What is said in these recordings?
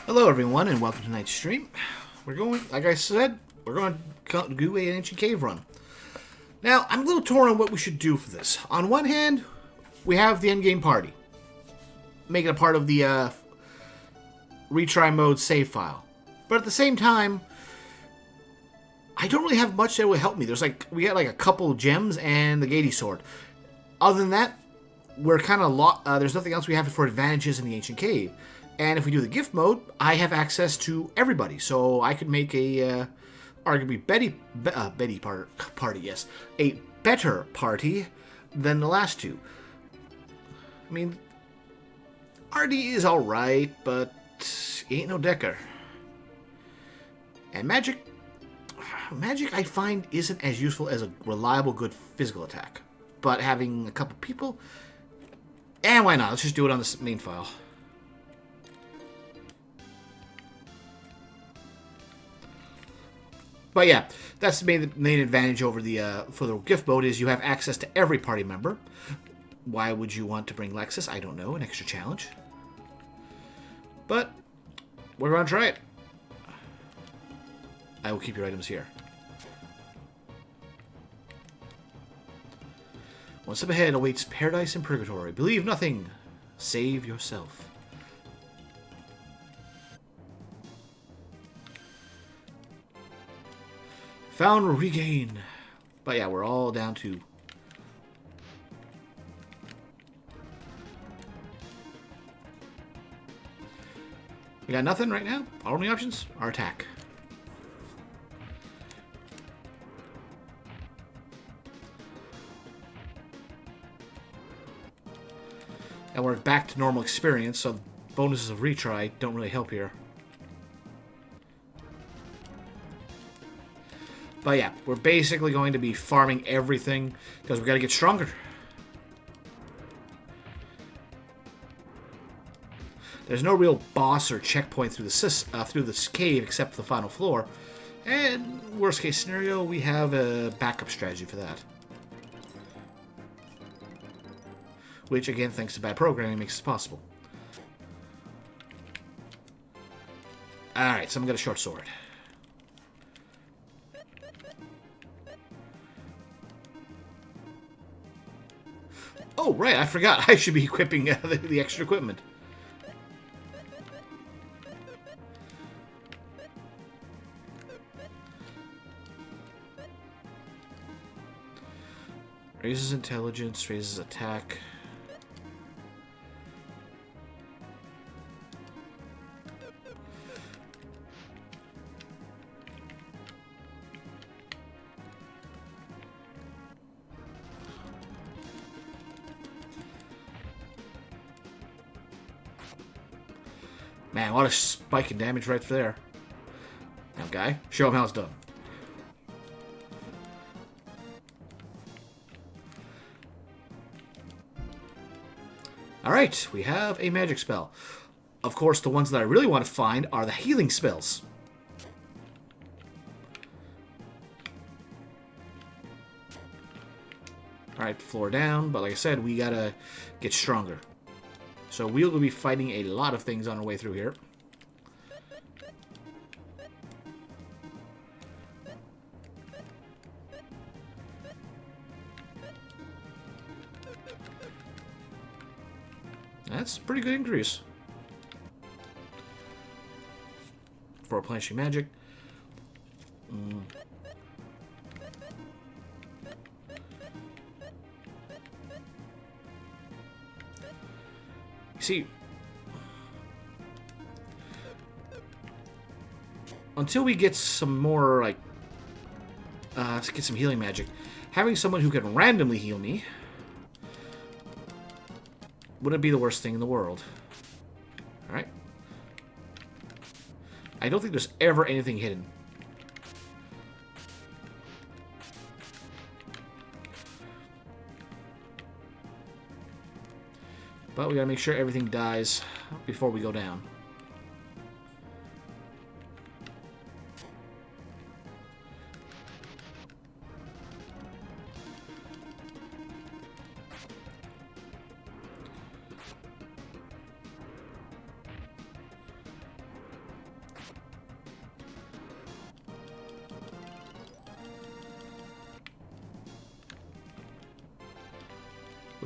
Hello, everyone, and welcome to tonight's stream. We're going, like I said, we're going to do an ancient cave run. Now, I'm a little torn on what we should do for this. On one hand, we have the endgame party, make it a part of the retry mode save file. But at the same time, I don't really have much that will help me. We got like a couple of gems and the Gady sword. Other than that, we're kind of there's nothing else we have for advantages in the ancient cave. And if we do the gift mode, I have access to everybody. So I could make a, arguably, party, yes. A better party than the last two. I mean, RD is alright, but he ain't no Decker. And magic I find isn't as useful as a reliable, good physical attack. But having a couple people, and why not? Let's just do it on the main file. But yeah, that's the main advantage over the for the gift mode is you have access to every party member. Why would you want to bring Lexus? I don't know. An extra challenge. But we're going to try it. I will keep your items here. One step ahead awaits paradise and purgatory. Believe nothing. Save yourself. Found regain. But yeah, we're all down to... We got nothing right now. Our only options are attack. And we're back to normal experience, so bonuses of retry don't really help here. But yeah, we're basically going to be farming everything because we got to get stronger. There's no real boss or checkpoint through this cave except the final floor. And worst case scenario, we have a backup strategy for that. Which, again, thanks to bad programming, makes it possible. Alright, someone got a short sword. Oh, right, I forgot. I should be equipping the extra equipment. Raises intelligence, raises attack. Man, what a spike in damage right there. Now, guy, show him how it's done. Alright, we have a magic spell. Of course, the ones that I really want to find are the healing spells. Alright, floor down, but like I said, we gotta get stronger. So we'll be fighting a lot of things on our way through here. That's a pretty good increase for replenishing magic. See, until we get some more, like, let's get some healing magic, having someone who can randomly heal me wouldn't be the worst thing in the world. Alright. I don't think there's ever anything hidden. But we gotta make sure everything dies before we go down.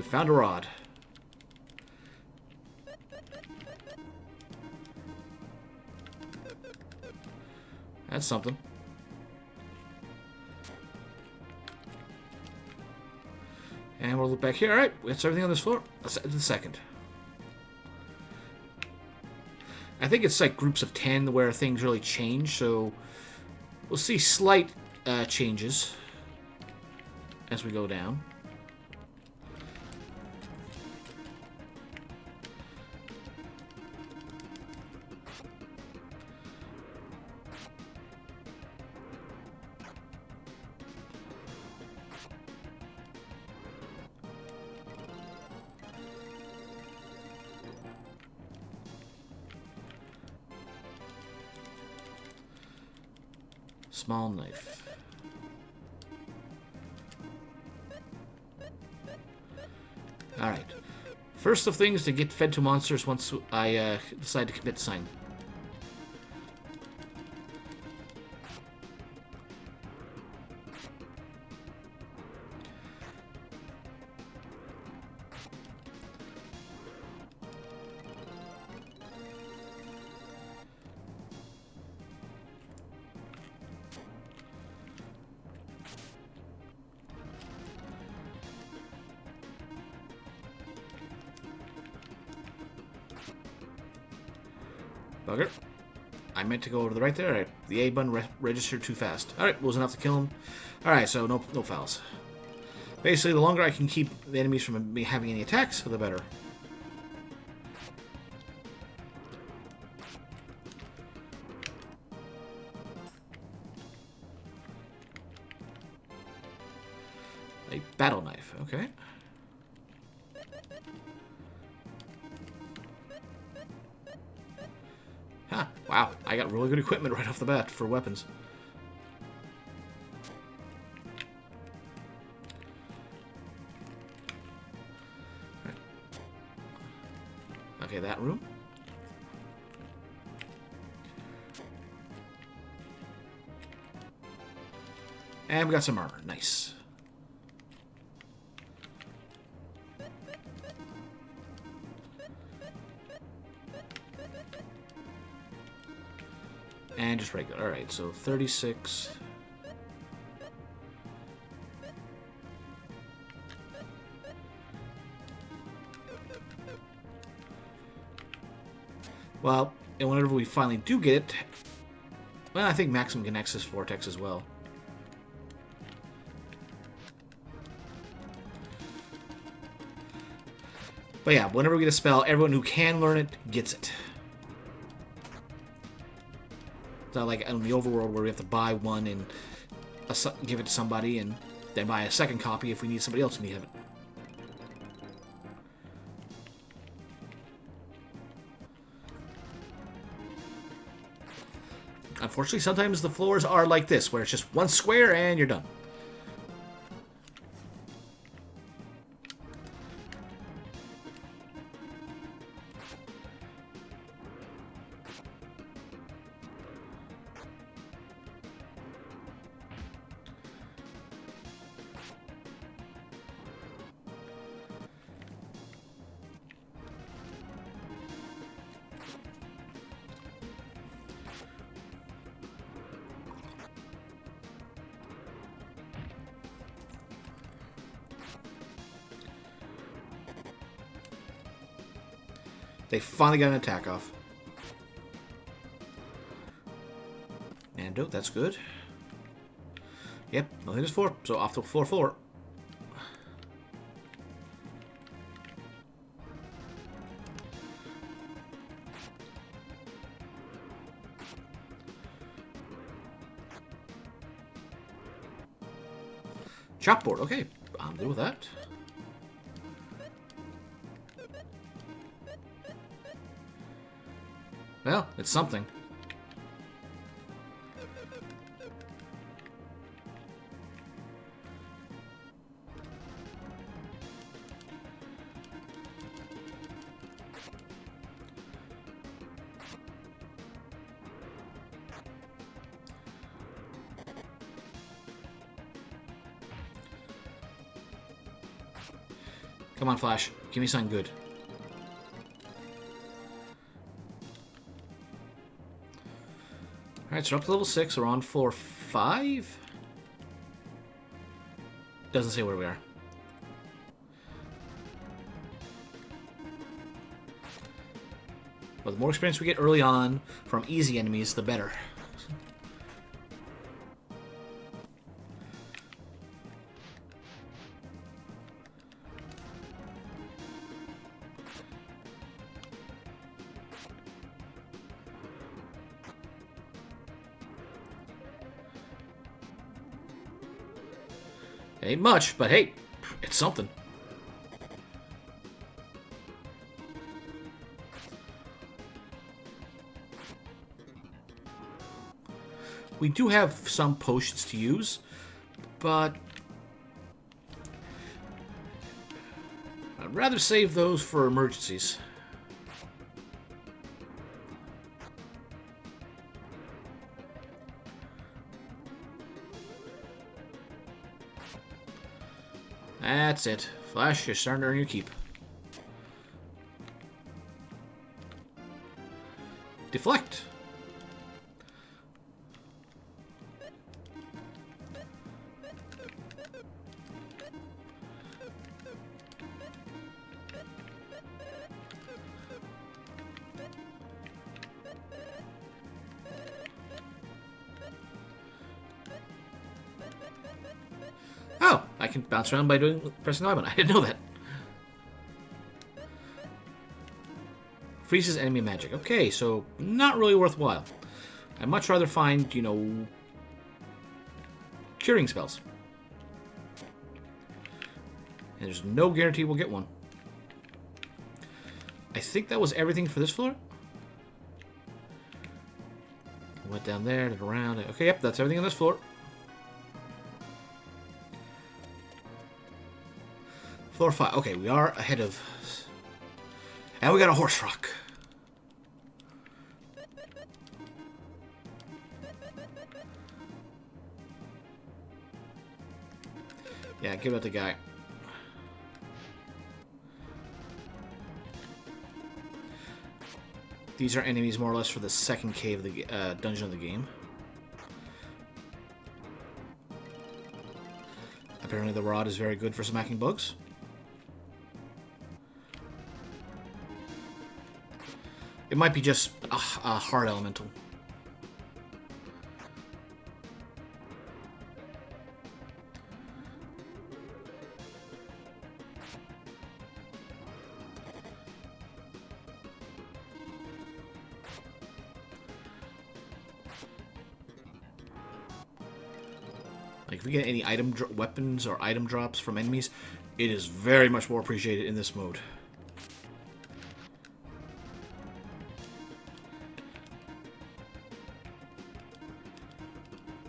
We found a rod. That's something. And we'll look back here. Alright, that's everything on this floor. Let's do the second. I think it's like groups of 10 where things really change, so we'll see slight changes as we go down. Small knife. Alright. First of things to get fed to monsters once I decide to commit sign. Bugger. I meant to go over to the right there. Alright, the A button registered too fast. Alright, was enough to kill him. Alright, so no fouls. Basically, the longer I can keep the enemies from me having any attacks, the better. A battle knife, okay. Huh, wow, I got really good equipment right off the bat for weapons. Right. Okay, that room. And we got some armor, nice. And just regular. Alright, so 36. Well, and whenever we finally do get it, well, I think Maxim can access Vortex as well. But yeah, whenever we get a spell, everyone who can learn it gets it. It's not like in the overworld where we have to buy one and give it to somebody and then buy a second copy if we need somebody else to have it. Unfortunately, sometimes the floors are like this, where it's just one square and you're done. They finally got an attack off. Antidote, that's good. Yep, nothing is 4, so off to 4-4. Chopboard, okay. I'm good with that. Well, it's something. Come on, Flash. Give me something good. Alright, so we're up to level 6. We're on floor 5? Doesn't say where we are. But the more experience we get early on from easy enemies, the better. Ain't much, but hey, it's something. We do have some potions to use, but I'd rather save those for emergencies. That's it. Flash, you're starting to earn your keep. Deflect. Oh, I can bounce around by pressing the I button. I didn't know that. Freezes enemy magic. Okay, so not really worthwhile. I'd much rather find, you know, curing spells. And there's no guarantee we'll get one. I think that was everything for this floor. Went down there, did around. Okay, yep, that's everything on this floor. Floor 5. Okay, we are ahead of... And we got a horse rock. Yeah, give it to the guy. These are enemies more or less for the second cave of the dungeon of the game. Apparently the rod is very good for smacking bugs. It might be just a hard elemental. Like, if we get any weapons or item drops from enemies, it is very much more appreciated in this mode.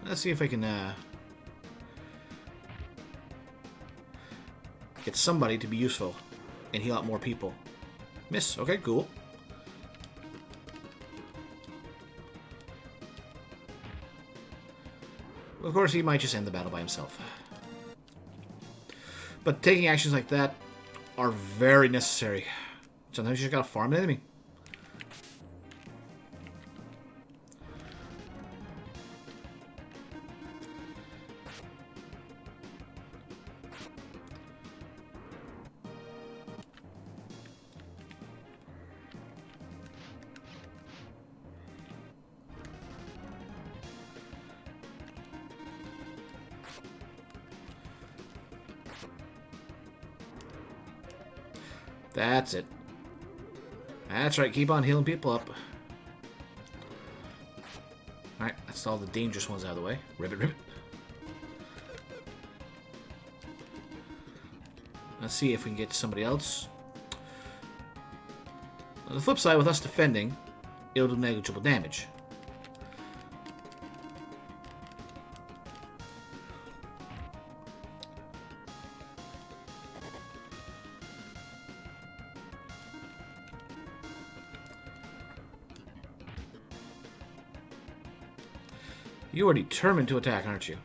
Let's see if I can get somebody to be useful and heal out more people. Miss. Okay, cool. Of course, he might just end the battle by himself. But taking actions like that are very necessary. Sometimes you just gotta farm an enemy. That's it. That's right, keep on healing people up. Alright, that's all the dangerous ones out of the way. Ribbit, ribbit. Let's see if we can get somebody else. On the flip side, with us defending, it'll do negligible damage. You are determined to attack, aren't you?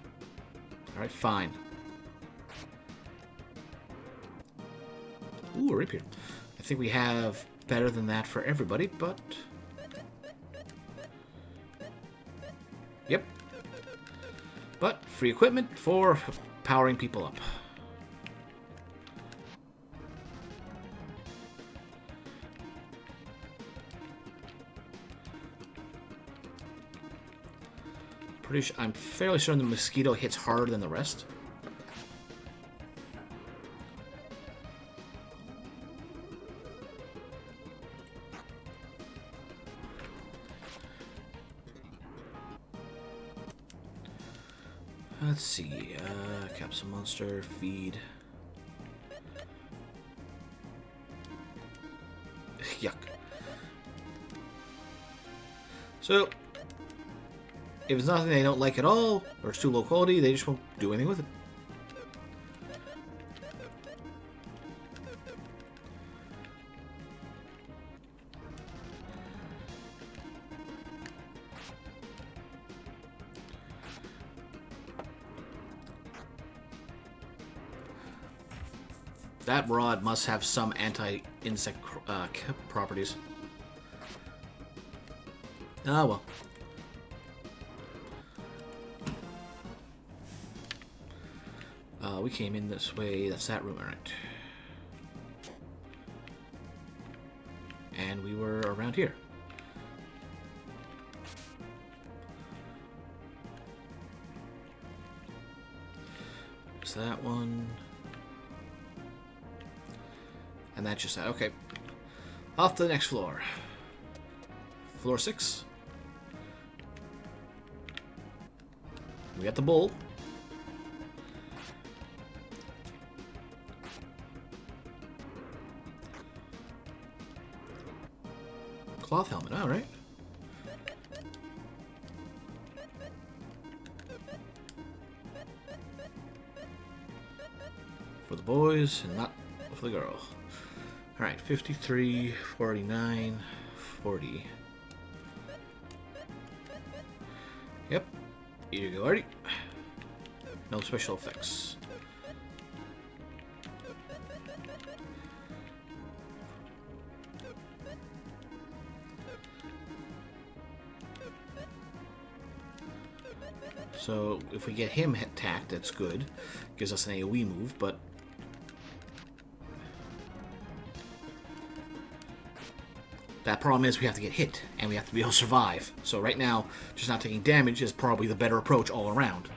Alright, fine. appeared. I think we have better than that for everybody, but... Yep. But free equipment for powering people up. I'm fairly certain the mosquito hits harder than the rest. Let's see. Capsule monster, feed. Yuck. So, if it's nothing they don't like at all, or it's too low quality, they just won't do anything with it. That rod must have some anti-insect properties. Ah, well. We came in this way. That's that room, alright. And we were around here. There's that one. And that's just that. Okay. Off to the next floor. Floor 6. We got the bull. Cloth helmet, alright. For the boys and not for the girl. Alright, 53, 49, 40. Yep. Here you go, Artie. No special effects. So, if we get him attacked, that's good. Gives us an AoE move, but... that problem is we have to get hit, and we have to be able to survive. So right now, just not taking damage is probably the better approach all around.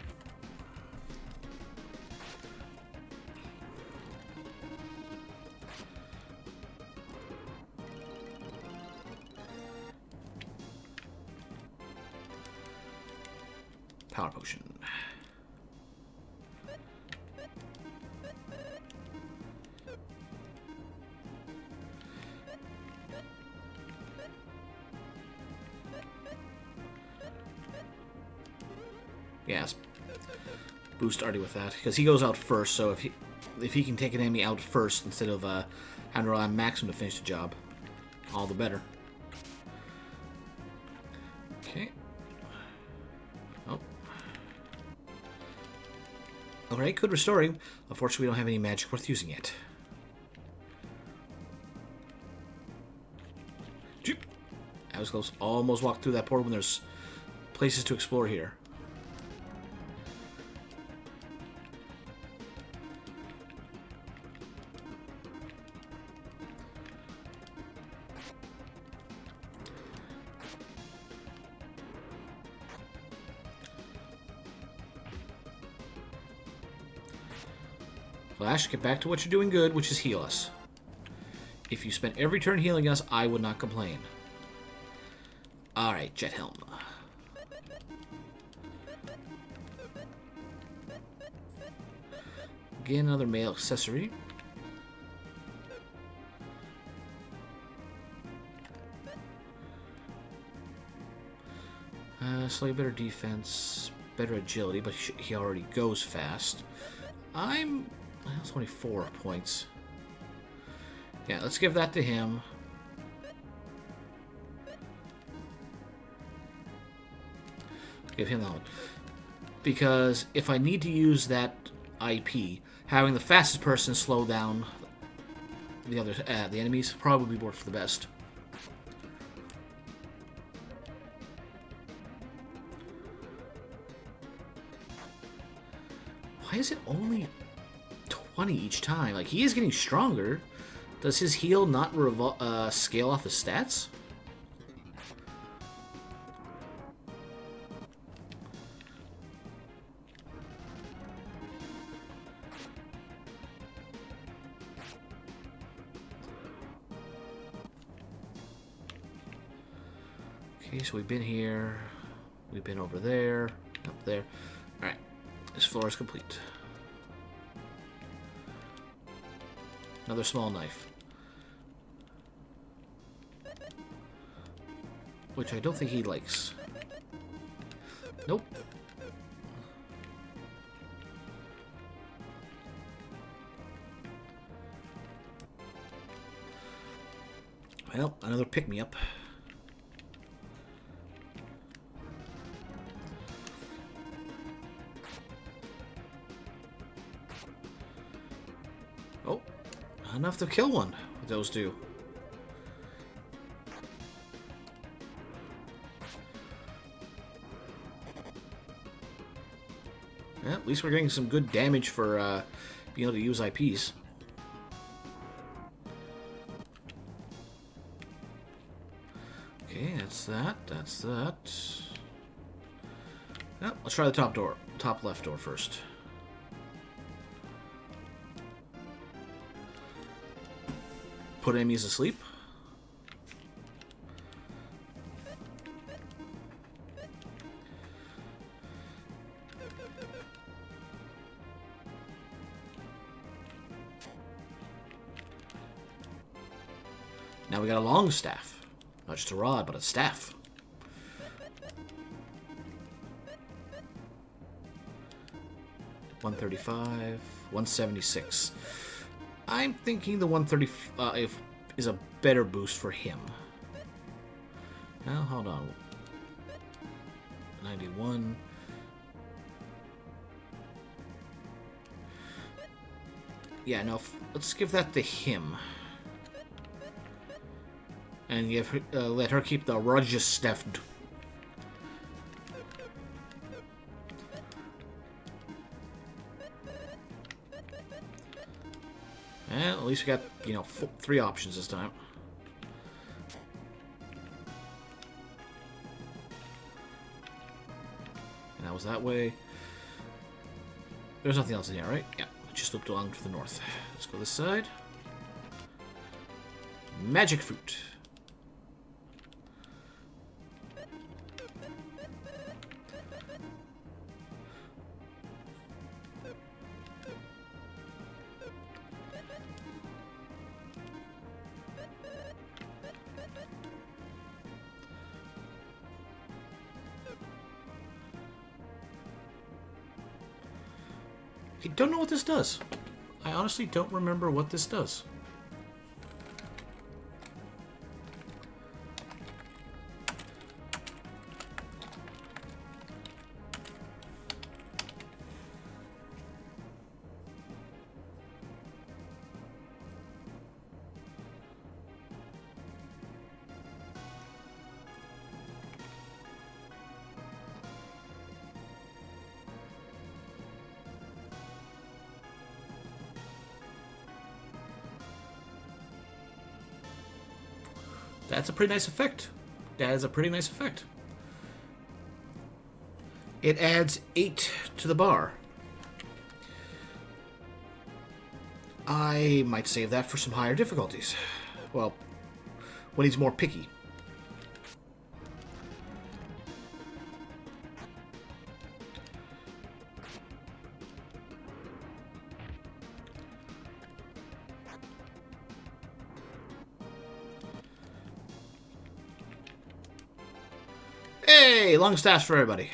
Power potion. Yes. Boost Artie with that, because he goes out first. So if he can take an enemy out first instead of having to rely on Maxim to finish the job, all the better. Okay. Oh. Alright, could restore him. Unfortunately, we don't have any magic worth using yet. That was close. Almost walked through that portal when there's places to explore here. Flash, get back to what you're doing good, which is heal us. If you spent every turn healing us, I would not complain. Alright, Jet Helm. Again, another male accessory. Slightly better defense, better agility, but he already goes fast. That's only 4 points. Yeah, let's give that to him. Give him that one. Because if I need to use that IP, having the fastest person slow down the enemies probably work for the best. Why is it only 20 each time? Like, he is getting stronger. Does his heal not scale off his stats? Okay, so we've been here. We've been over there. Up there. Alright. This floor is complete. Another small knife. Which I don't think he likes. Nope. Well, another pick-me-up. Oh, not enough to kill one with those two. Yeah, at least we're getting some good damage for being able to use IPs. Okay, that's that. That's that. Well, let's try the top door. Top left door first. Put enemies asleep. Now we got a long staff. Not just a rod, but a staff. $135, $176. I'm thinking the 135 is a better boost for him. Now, hold on. 91. Yeah, no, let's give that to him. And give her, let her keep the Rogers stuff. Well, at least we got, you know, 3 options this time. And that was that way. There's nothing else in here, right? Yeah, just looked along to the north. Let's go this side. Magic fruit. I don't know what this does. I honestly don't remember what this does. That's a pretty nice effect. That is a pretty nice effect. It adds 8 to the bar. I might save that for some higher difficulties. Well, when he's more picky. Hey, long staffs for everybody.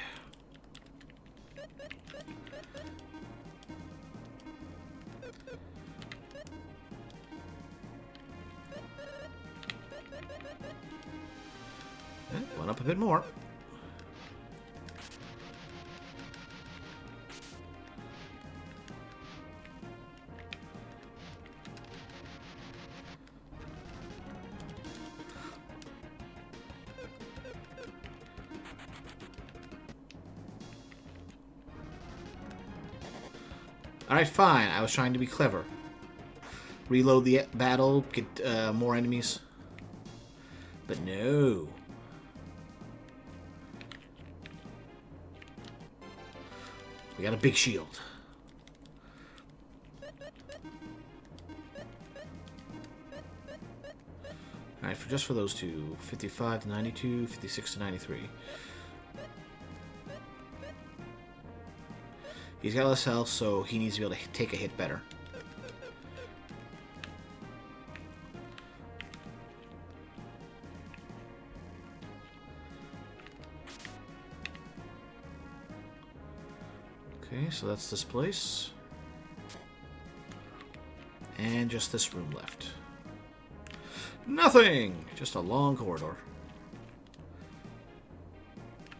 Went up a bit more. Alright, fine. I was trying to be clever. Reload the battle, get more enemies. But no. We got a big shield. Alright, just for those two. 55 to 92, 56 to 93. He's got less health, so he needs to be able to take a hit better. Okay, so that's this place. And just this room left. Nothing! Just a long corridor.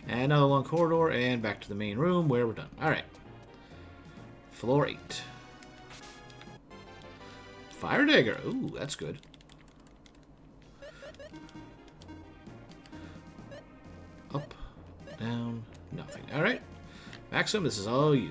And another long corridor, and back to the main room where we're done. Alright. Floor 8. Fire dagger. Ooh, that's good. Up, down, nothing. Alright. Maxim, this is all you.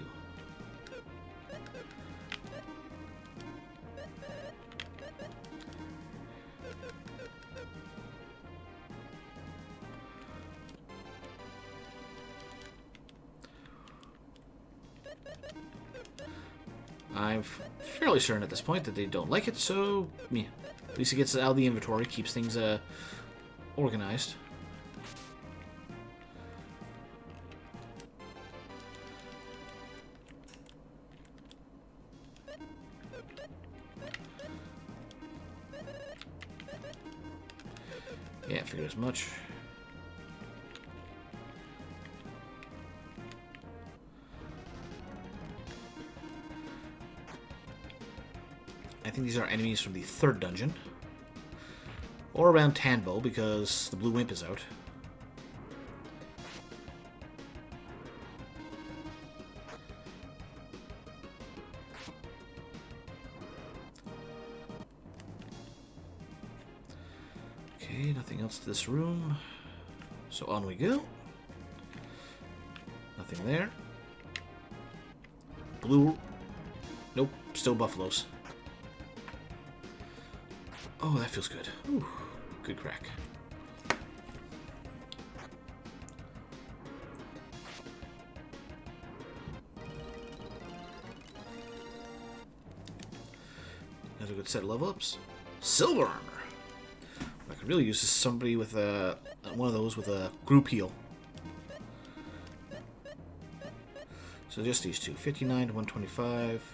I'm fairly certain at this point that they don't like it, so yeah. At least it gets it out of the inventory, keeps things organized. Yeah, I figured as much. I think these are enemies from the 3rd dungeon. Or around Tanbo, because the blue imp is out. Okay, nothing else to this room. So on we go. Nothing there. Blue. Nope, still buffaloes. Oh, that feels good. Ooh, good crack. Another good set of level ups. Silver armor. I could really use this somebody with one of those with a group heal. So just these two. 59 to 125.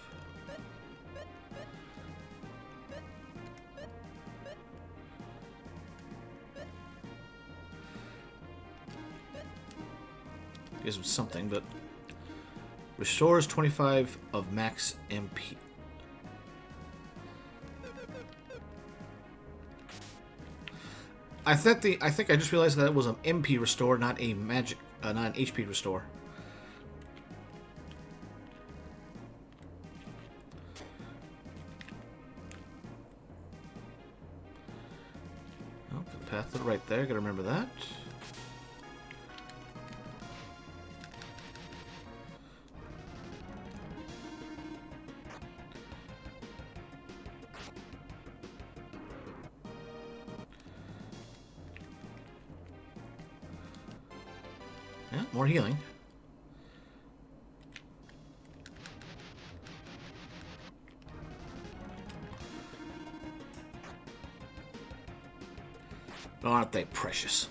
Gives him something, but restores 25 of max MP. I think I just realized that it was an MP restore, not a magic, not an HP restore. Oh, the path to the right there. Gotta remember that. Yeah, more healing. Aren't they precious?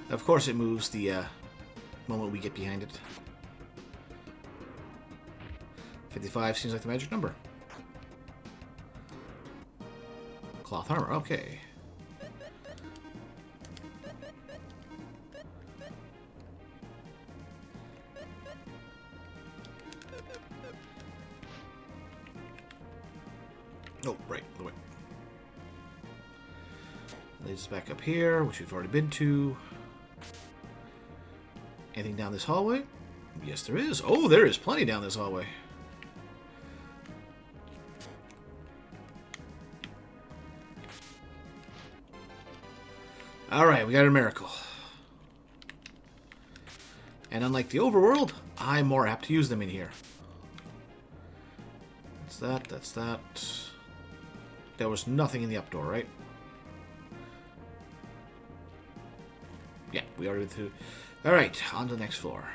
Of course it moves the moment we get behind it. 55 seems like the magic number. Cloth armor, okay. Oh, right, the way. Leads us back up here, which we've already been to. Anything down this hallway? Yes, there is. Oh, there is plenty down this hallway. Alright, we got a miracle. And unlike the overworld, I'm more apt to use them in here. That's that, that's that. There was nothing in the up door, right? Yeah, we already went through. Alright, on to the next floor.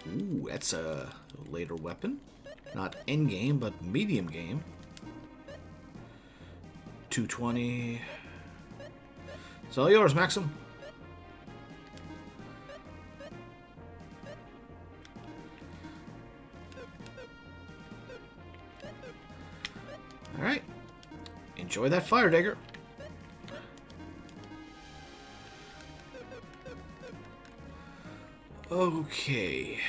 Ooh, that's a later weapon. Not end game, but medium game. 220. It's all yours, Maxim. Alright. Enjoy that fire dagger. Okay.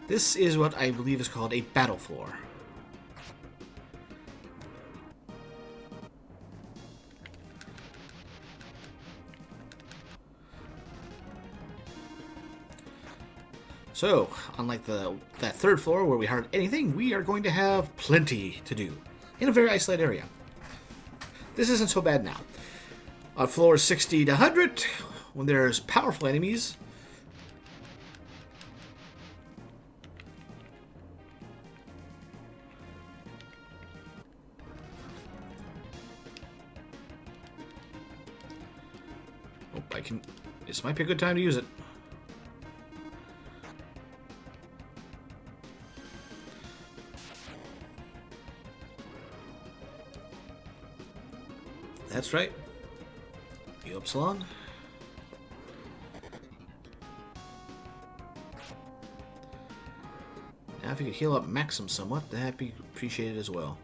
This is what I believe is called a battle floor. So, unlike that third floor where we hardly anything, we are going to have plenty to do in a very isolated area. This isn't so bad now. On floors 60 to 100, when there's powerful enemies, this might be a good time to use it. That's right. You Upsilon. Now if you could heal up Maxim somewhat, that'd be appreciated as well.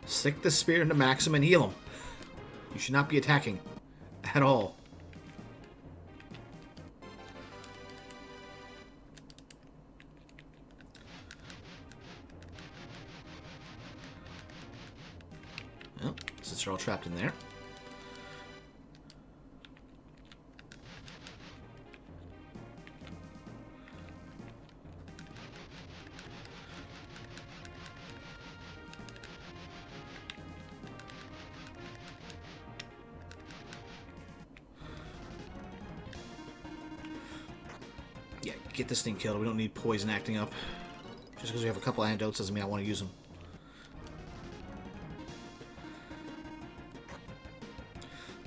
Stick the spear into Maxim and heal him. You should not be attacking at all. Well, since they're all trapped in there. Yeah, get this thing killed. We don't need poison acting up. Just because we have a couple antidotes doesn't mean I want to use them.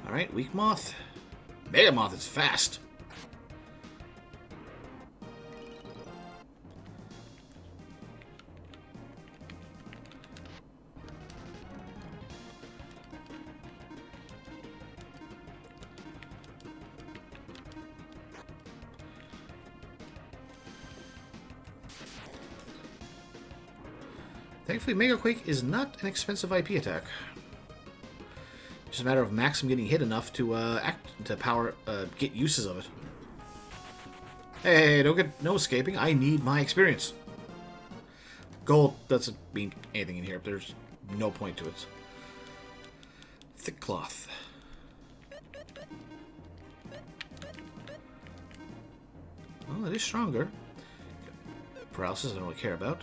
Alright, weak moth. Mega moth is fast. Thankfully, Mega Quake is not an expensive IP attack. It's just a matter of Maxim getting hit enough to get uses of it. Hey, don't get no escaping. I need my experience. Gold doesn't mean anything in here. There's no point to it. Thick cloth. Well, it is stronger. Paralysis I don't really care about.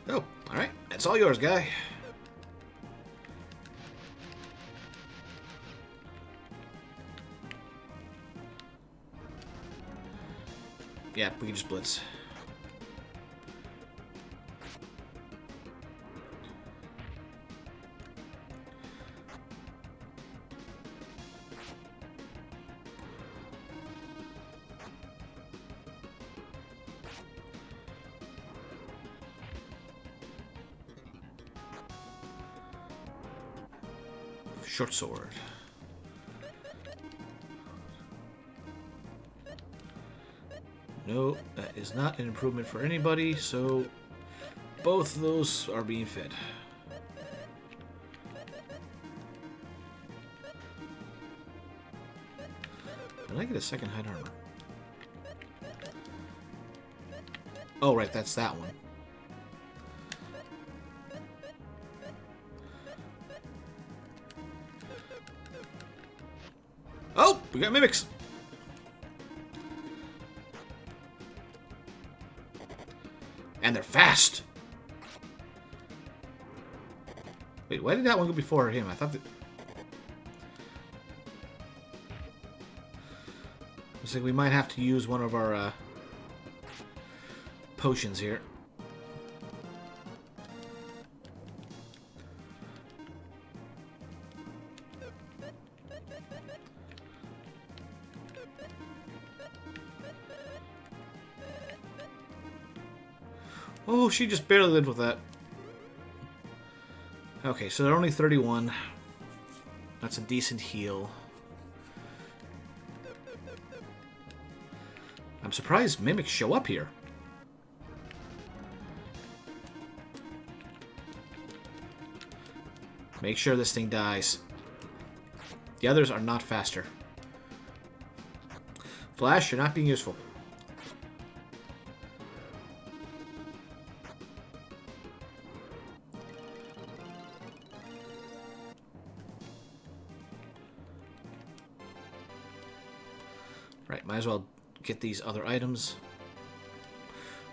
Oh, alright. That's all yours, guy. Yeah, we can just blitz. Short sword. No, that is not an improvement for anybody, so both of those are being fed. Did I get a second hide armor? Oh, right, that's that one. Oh, we got mimics. And they're fast. Wait, why did that one go before him? I thought that... Looks like we might have to use one of our potions here. Oh, she just barely lived with that. Okay, so they're only 31. That's a decent heal. I'm surprised mimics show up here. Make sure this thing dies. The others are not faster. Flash, you're not being useful. Right, might as well get these other items.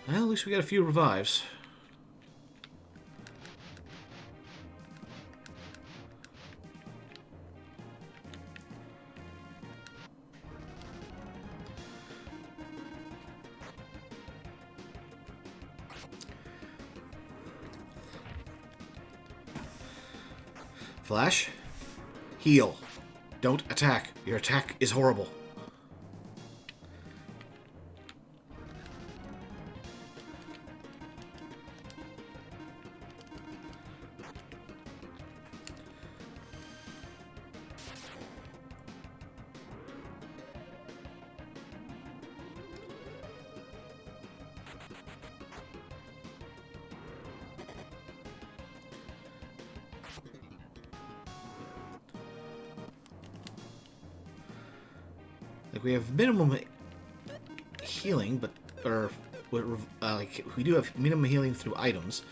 Well, at least we got a few revives. Flash, heal. Don't attack. Your attack is horrible. Like, we have minimum healing, but like we do have minimum healing through items,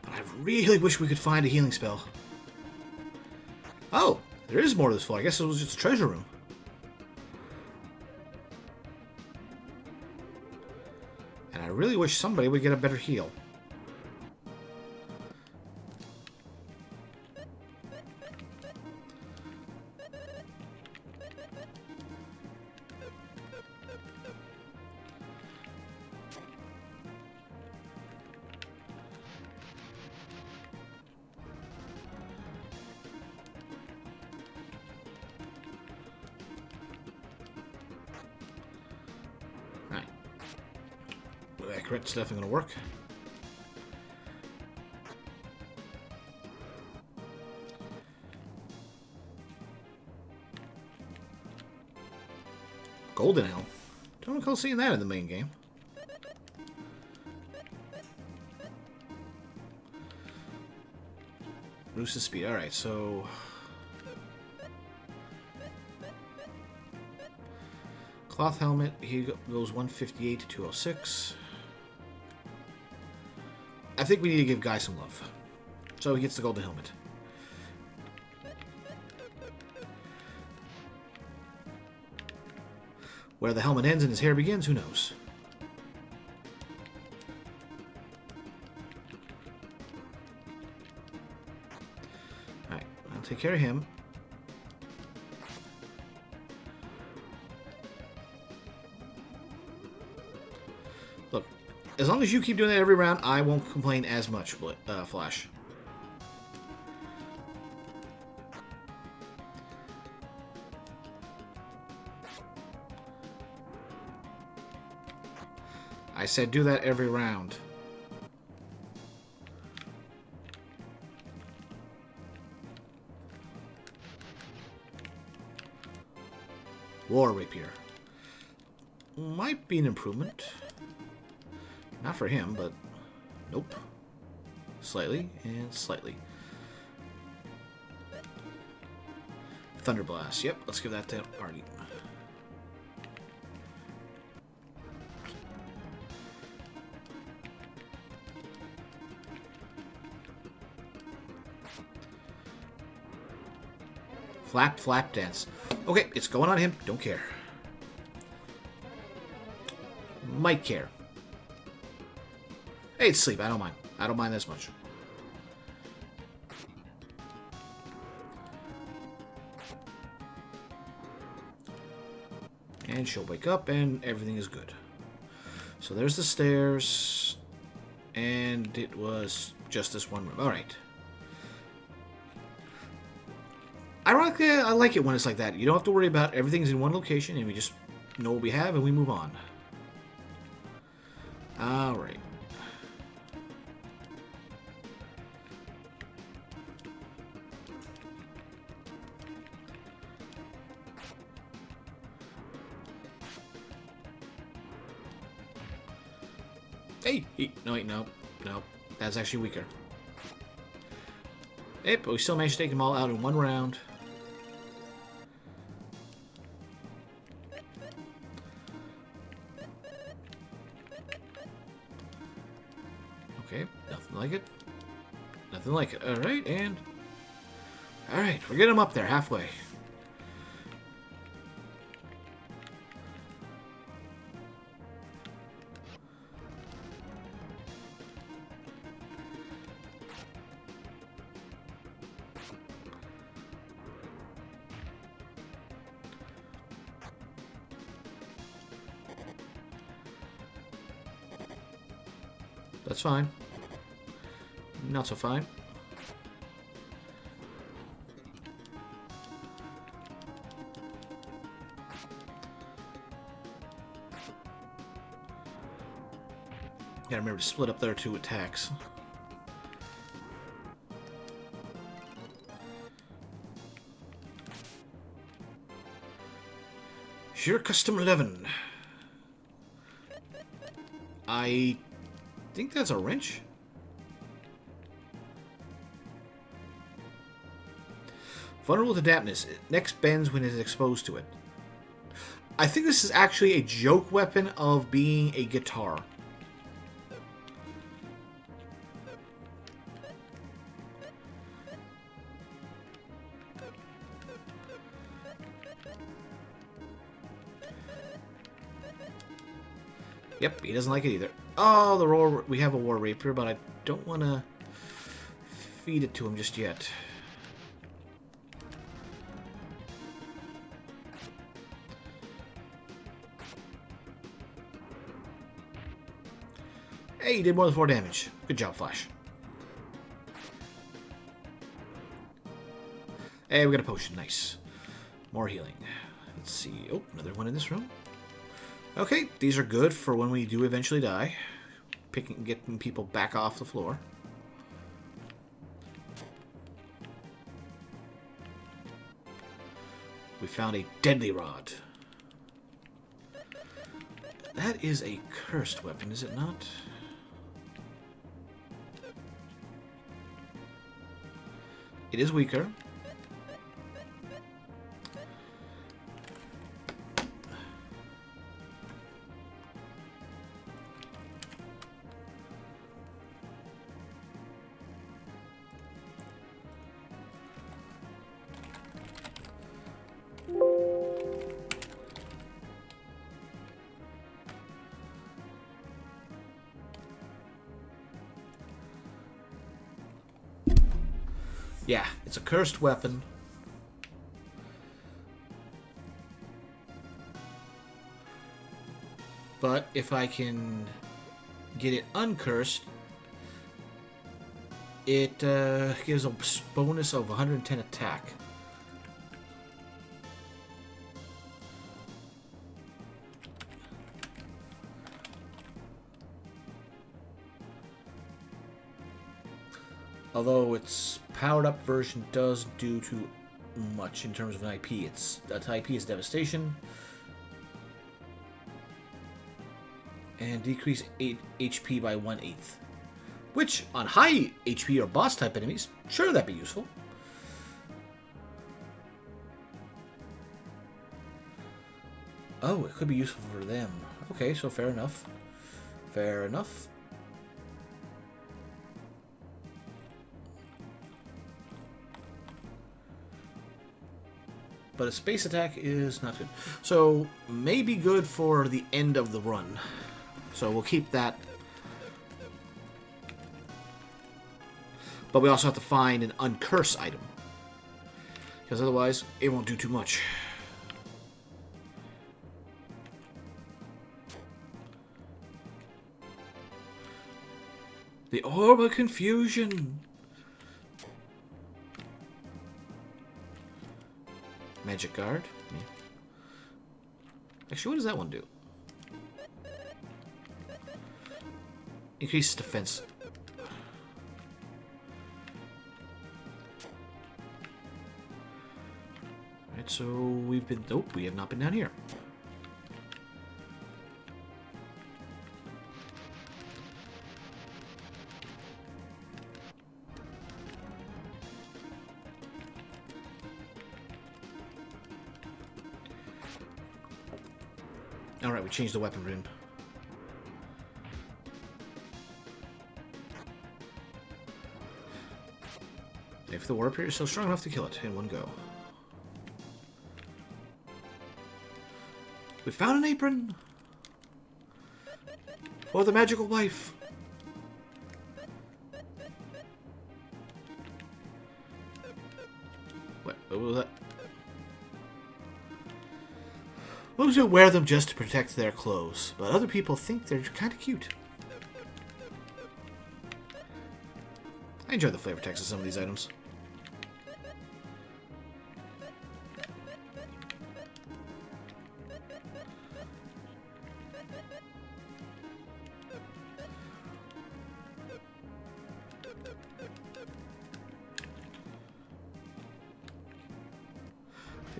but I really wish we could find a healing spell. Oh, there is more to this floor. I guess it was just a treasure room. And I really wish somebody would get a better heal. That crit's definitely going to work. Golden Helm. Don't recall seeing that in the main game. Bruce's speed. Alright, so... Cloth helmet, he goes 158 to 206. I think we need to give Guy some love. So he gets the golden helmet. Where the helmet ends and his hair begins, who knows? Alright, I'll take care of him. Look, as long as you keep doing that every round, I won't complain as much, Flash. I said do that every round. War Rapier. might be an improvement. Not for him, but nope. Slightly and slightly. Thunder Blast. Yep, let's give that to Artie. Flap, flap, dance. Okay, it's going on him. Don't care. Might care. Hey, it's sleep. I don't mind. I don't mind this much. And she'll wake up, and everything is good. So there's the stairs. And it was just this one room. Alright. Ironically, I like it when it's like that. You don't have to worry about everything's in one location, and we just know what we have, and we move on. Alright. Hey! No, wait, no. No. That's actually weaker. Hey, but we still managed to take them all out in one round. Okay, nothing like it. Nothing like it. Alright, and... Alright, we're getting them up there, halfway. That's fine. Not so fine. Gotta remember to split up their two attacks. Sure, custom 11. I think that's a wrench. Vulnerable to dampness. It next bends when it is exposed to it. I think this is actually a joke weapon of being a guitar. Yep, he doesn't like it either. Oh, the roar. We have a war rapier, but I don't want to feed it to him just yet. Hey, you did more than 4 damage. Good job, Flash. Hey, we got a potion. Nice. More healing. Let's see. Oh, another one in this room. Okay, these are good for when we do eventually die. Getting people back off the floor. We found a deadly rod. That is a cursed weapon, is it not? It is weaker. Yeah, it's a cursed weapon. But if I can get it uncursed, it gives a bonus of 110 attack. Although its powered up version does do too much in terms of an IP. Its IP is devastation. And decrease 8 HP by 1/8. Which, on high HP or boss type enemies, sure, that'd be useful. Oh, it could be useful for them. Okay, so fair enough. Fair enough. But a space attack is not good. So, may be good for the end of the run. So we'll keep that. But we also have to find an uncurse item. Because otherwise, it won't do too much. The Orb of Confusion. Magic Guard. Yeah. Actually, what does that one do? Increases defense. Alright, so we've been... Nope, we have not been down here. Alright, we changed the weapon room. If the warp here is so strong enough to kill it in one go. We found an apron! For the magical wife! What was that? Those who wear them just to protect their clothes, but other people think they're kind of cute. I enjoy the flavor text of some of these items.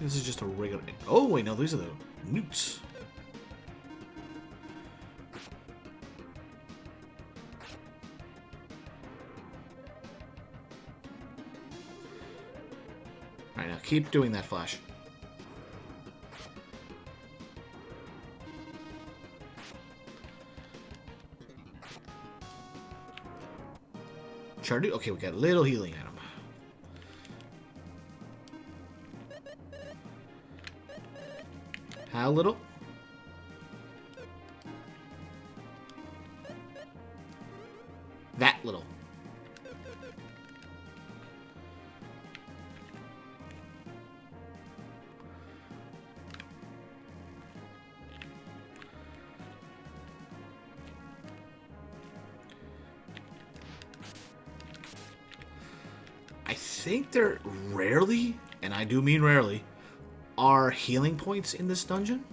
This is just a regular... Oh, wait, no, these are the newts. Alright, now keep doing that, Flash. Chardu? Okay, we got a little healing item. How little? That little. I think there rarely, and I do mean rarely, are healing points in this dungeon.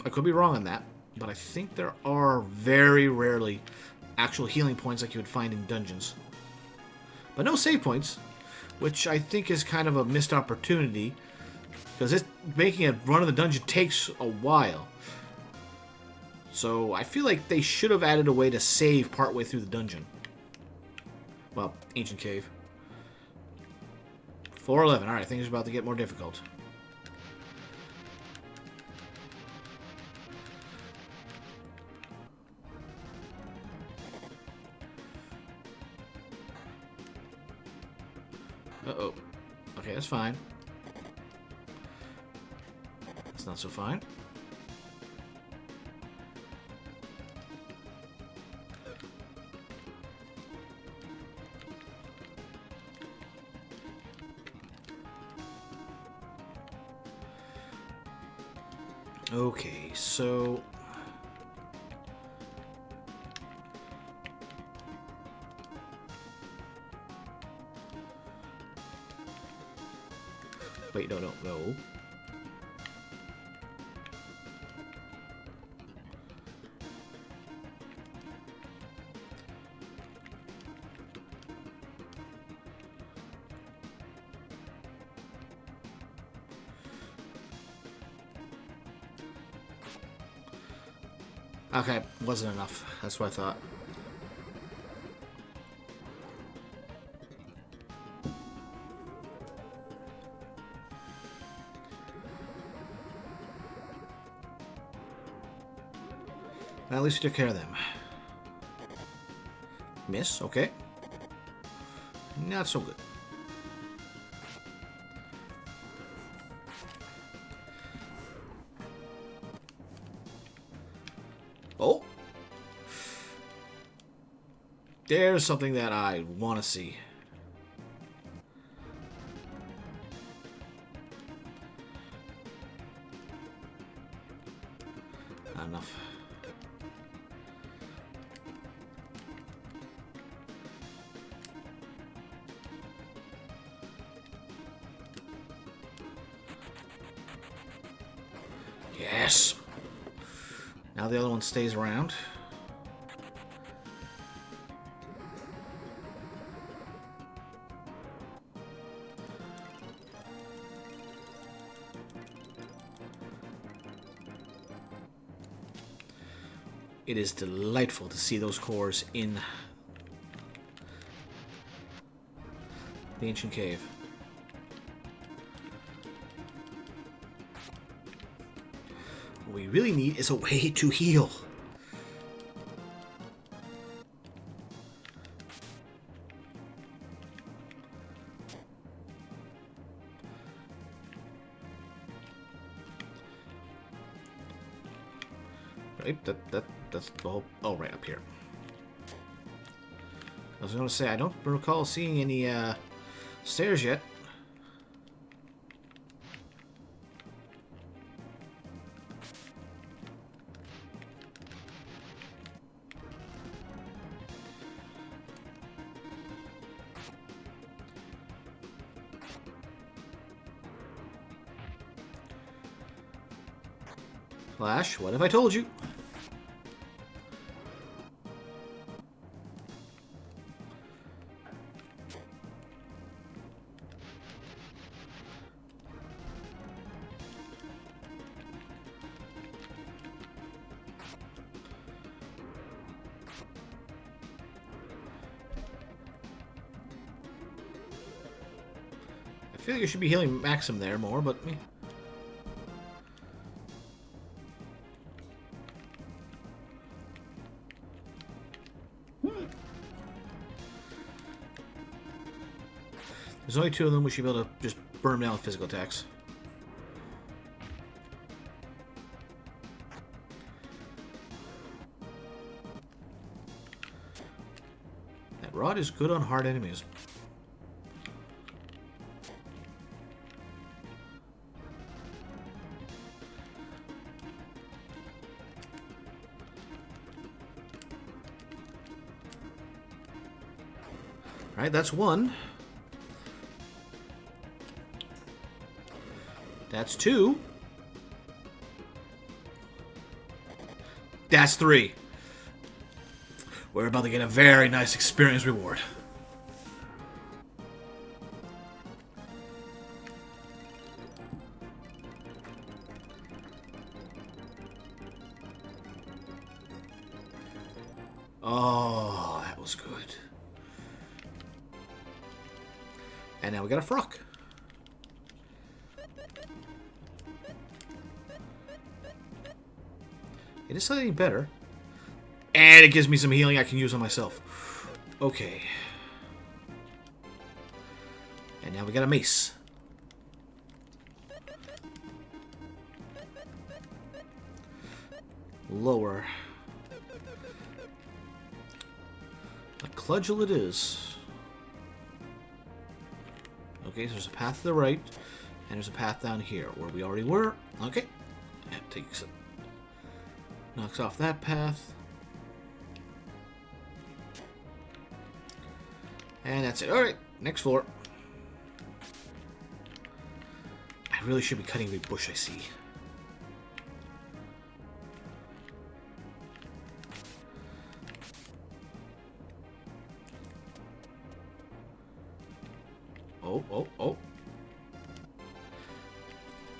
I could be wrong on that, but I think there are very rarely actual healing points like you would find in dungeons. But no save points, which I think is kind of a missed opportunity, because making a run of the dungeon takes a while. So I feel like they should have added a way to save partway through the dungeon. Well, Ancient Cave. 411. Alright, things are about to get more difficult. Uh-oh. Okay, that's fine. That's not so fine. Okay, so... Wait, no. Okay, wasn't enough. That's what I thought. Well, at least we took care of them. Miss, okay. Not so good. Oh! There's something that I want to see. Not enough. Yes! Now the other one stays around. It is delightful to see those cores in the ancient cave. What we really need is a way to heal. Right, that's the whole... Oh, right up here. I was going to say, I don't recall seeing any stairs yet. Flash, what have I told you? I feel like you should be healing Maxim there more, but me. There's only two of them. We should be able to just burn them down with physical attacks. That rod is good on hard enemies. All right, that's one. That's two. That's three. We're about to get a very nice experience reward. Oh, that was good. And now we got a frock. It is slightly better. And it gives me some healing I can use on myself. Okay. And now we got a mace. Lower. A cudgel it is. Okay, so there's a path to the right. And there's a path down here where we already were. Okay. That takes it. Knocks off that path. And that's it. Alright, next floor. I really should be cutting the bush I see. Oh.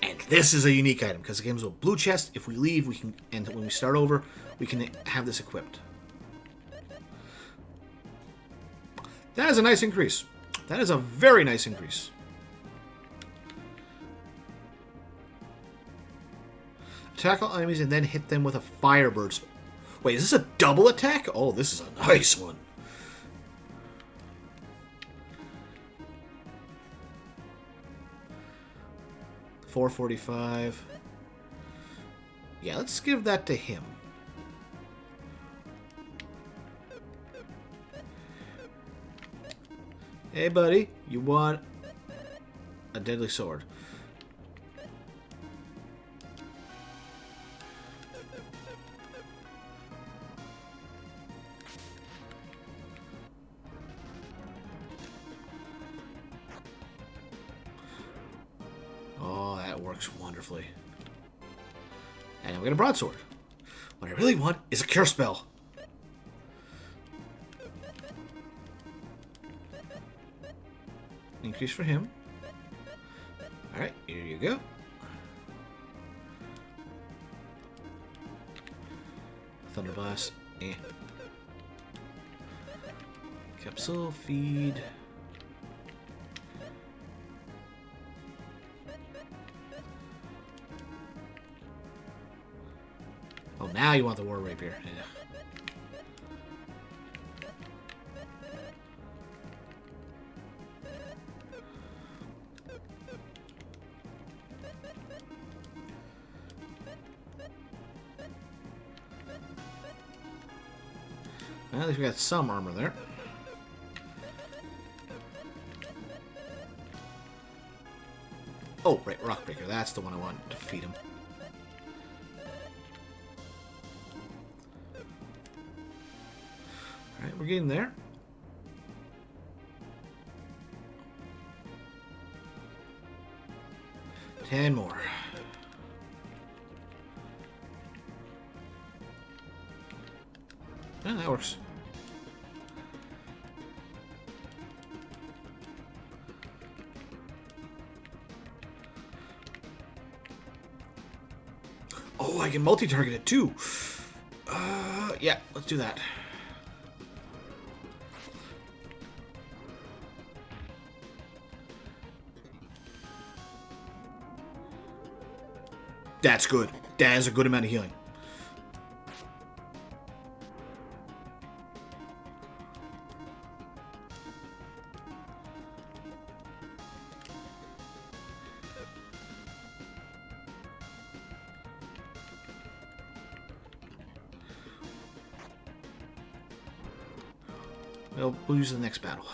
And This is a unique item because it comes with a blue chest. If we leave, we can, and when we start over, we can have this equipped. That is a nice increase. That is a very nice increase. Attack all enemies and then hit them with a Firebird. Wait, is this a double attack? Oh, this is a nice one. $445. Yeah, let's give that to him. Hey, buddy, you want a deadly sword? Oh, that works wonderfully. And we get a broadsword. What I really want is a cure spell. Increase for him. Alright, here you go. Thunder Blast. Eh. Capsule feed. Oh, now you want the War Rapier. Yeah. Well, at least we got some armor there. Oh, right, Rockbreaker. That's the one I want to feed him. Alright, we're getting there. Ten more. Yeah, that works. Oh, I can multi-target it too. Yeah, let's do that. That's good. That is a good amount of healing. We'll use the next battle.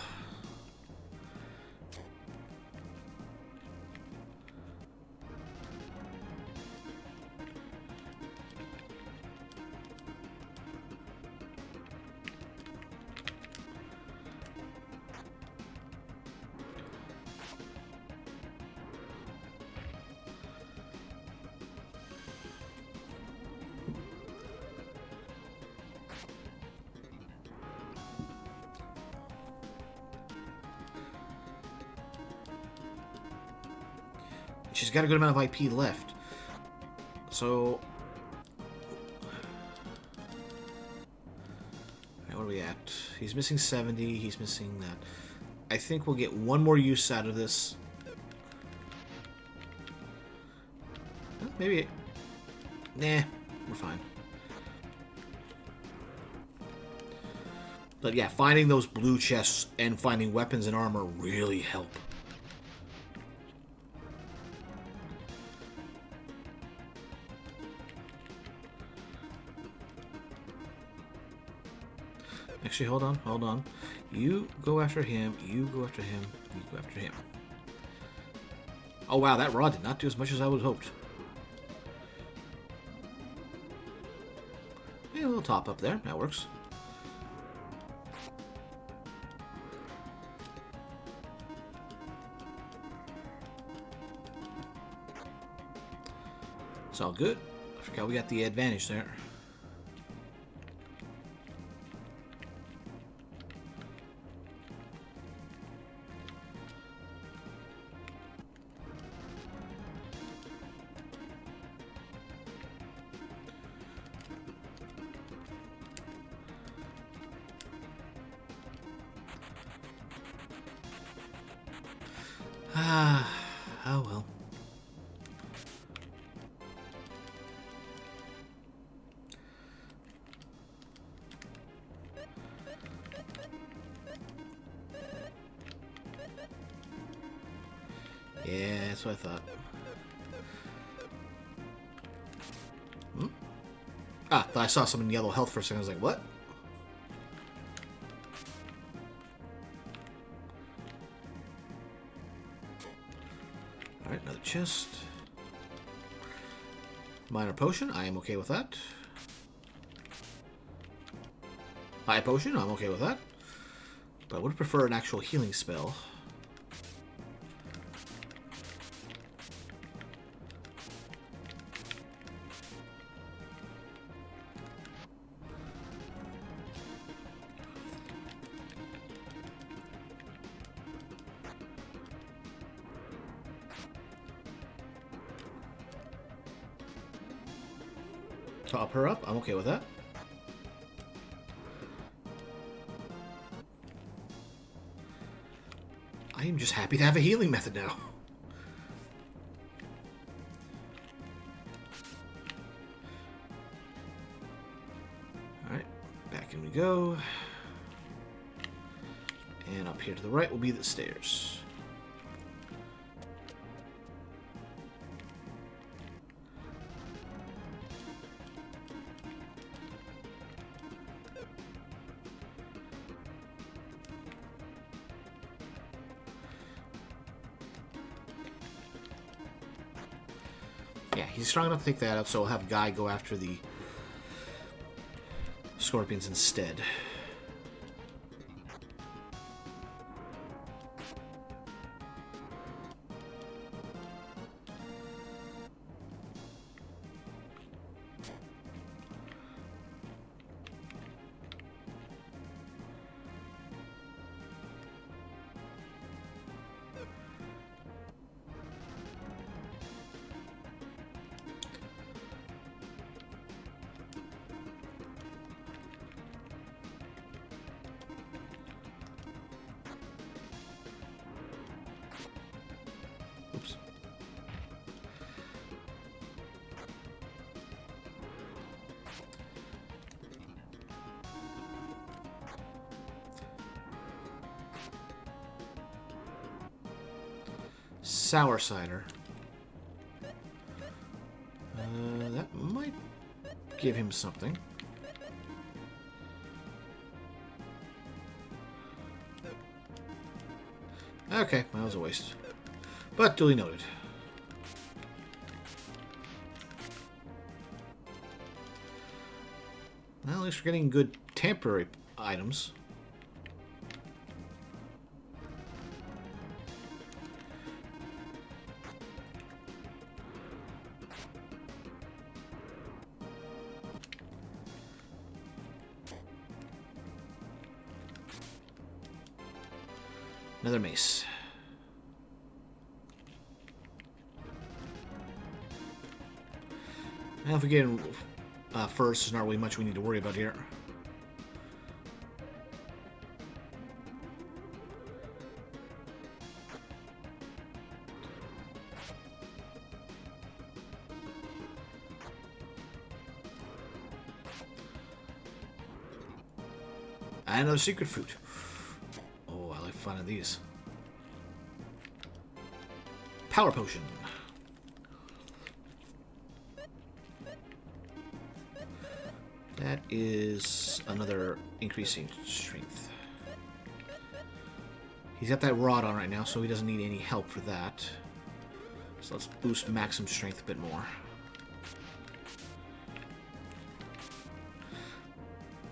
She's got a good amount of IP left. So... Right, what are we at? He's missing 70. He's missing that. I think we'll get one more use out of this. Well, maybe... Nah, we're fine. But yeah, finding those blue chests and finding weapons and armor really help. Actually, hold on. You go after him, you go after him, you go after him. Oh wow, that rod did not do as much as I would have hoped. Yeah, a little top up there, that works. It's all good. I forgot we got the advantage there. Oh well. Yeah, that's what I thought. Hmm? Ah, thought I saw some in yellow health for a second. I was like, what? Alright, another chest. Minor potion, I am okay with that. High potion, I'm okay with that. But I would prefer an actual healing spell. Top her up, I'm okay with that. I am just happy to have a healing method now. Alright, back in we go. And up here to the right will be the stairs. Yeah, he's strong enough to take that out, so we'll have Guy go after the scorpions instead. Oops. Sour cider. That might give him something. Okay, that was a waste. But duly noted. Well, at least we're getting good temporary items. Another mace. Now if we get in first, there's not really much we need to worry about here. And another secret fruit. Oh, I like finding these. Power potion. That is another increasing strength. He's got that rod on right now, so he doesn't need any help for that. So let's boost maximum strength a bit more.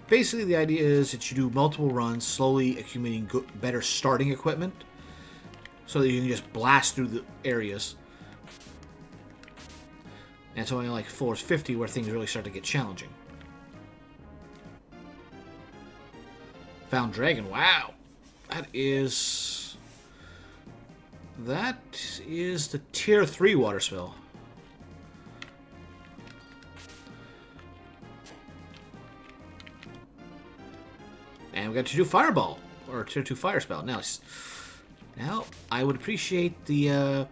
Basically, the idea is that you do multiple runs, slowly accumulating better starting equipment, so that you can just blast through the areas. And it's only like floors 50 where things really start to get challenging. Found Dragon, wow! That is the tier 3 water spell. And we got to do Fireball, or tier 2 fire spell. Now, Now, I would appreciate the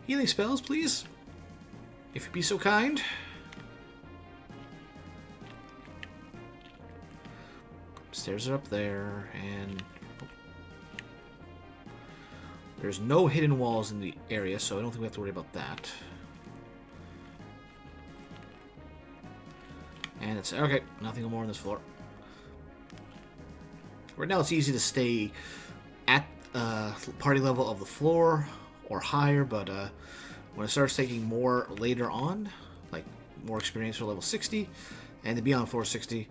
healing spells, please. If you'd be so kind. Stairs are up there, and there's no hidden walls in the area, so I don't think we have to worry about that. And it's okay, nothing more on this floor. Right now it's easy to stay at party level of the floor or higher, but when it starts taking more later on, like more experience for level 60, and to be on floor 60,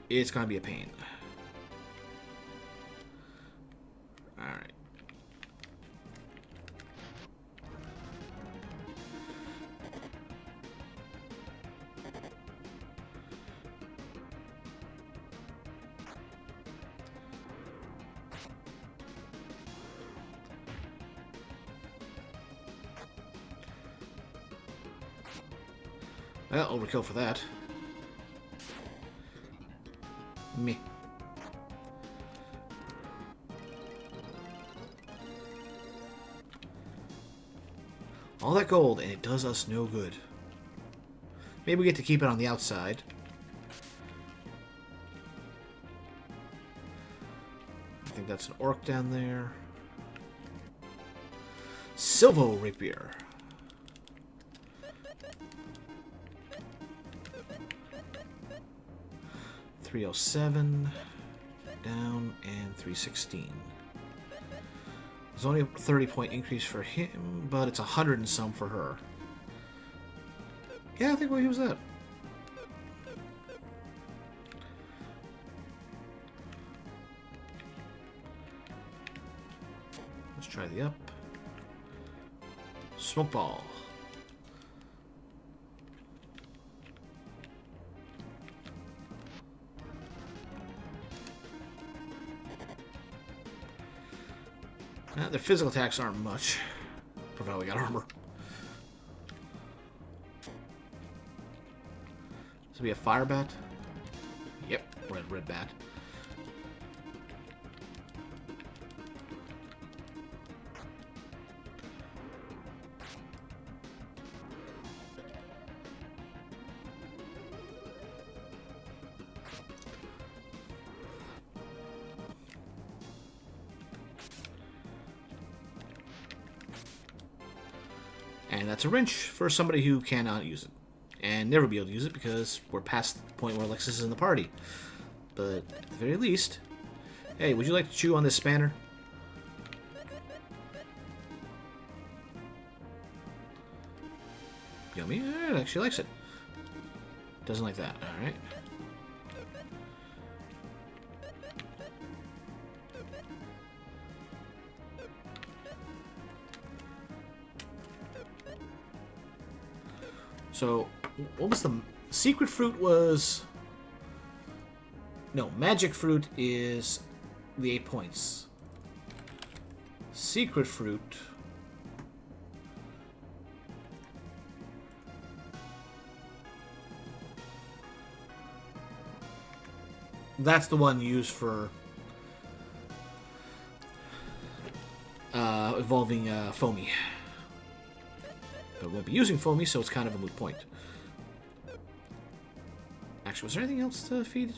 it's going to be a pain. Alright. Well, overkill for that. Meh. All that gold, and it does us no good. Maybe we get to keep it on the outside. I think that's an orc down there. Silvo Rapier. $307 down and 316. There's only a 30-point increase for him, but it's 100 and some for her. Yeah, I think we'll use that. Let's try the up. Smoke ball. Their physical attacks aren't much, provided we got armor. This will be a fire bat. Yep, red bat. And that's a wrench for somebody who cannot use it. And never be able to use it because we're past the point where Alexis is in the party. But at the very least... Hey, would you like to chew on this spanner? Yummy. It actually likes it. Doesn't like that. Alright. So, what was the... Secret fruit was... No, magic fruit is the 8 points. Secret fruit... That's the one used for evolving Foamy. But we won't be using Foamy, so it's kind of a moot point. Actually, was there anything else to feed?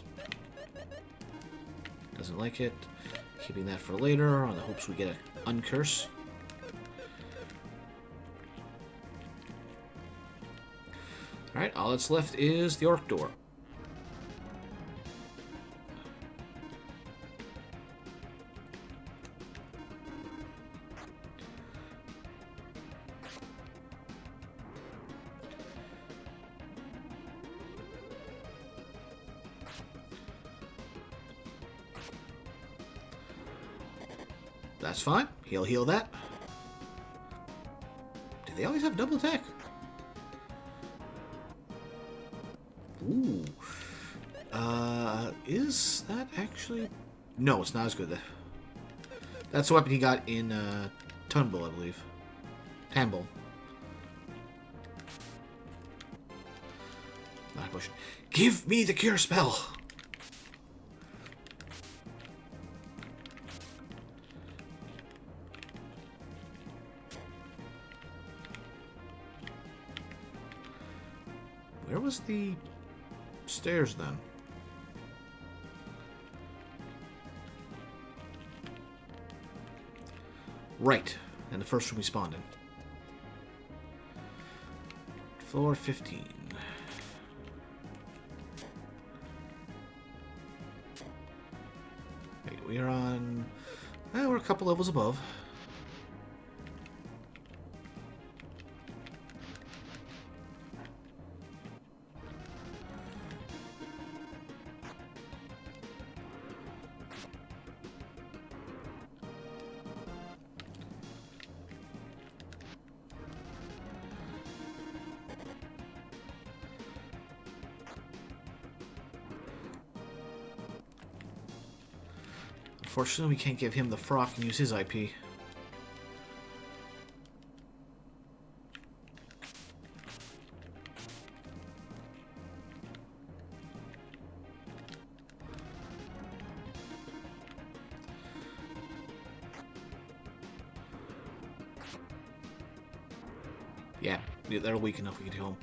Doesn't like it. Keeping that for later, on the hopes we get an uncurse. Alright, all that's left is the orc door. That's fine. He'll heal that. Do they always have double attack? Ooh. Is that actually... No, it's not as good. That's the weapon he got in Tunbull, I believe. Tambull. Not a potion. Give me the cure spell! Where was the stairs then? Right. And the first room we spawned in. Floor 15. Wait, we are on... we're a couple levels above. Unfortunately, we can't give him the frock and use his IP. Yeah, they're weak enough we can kill him.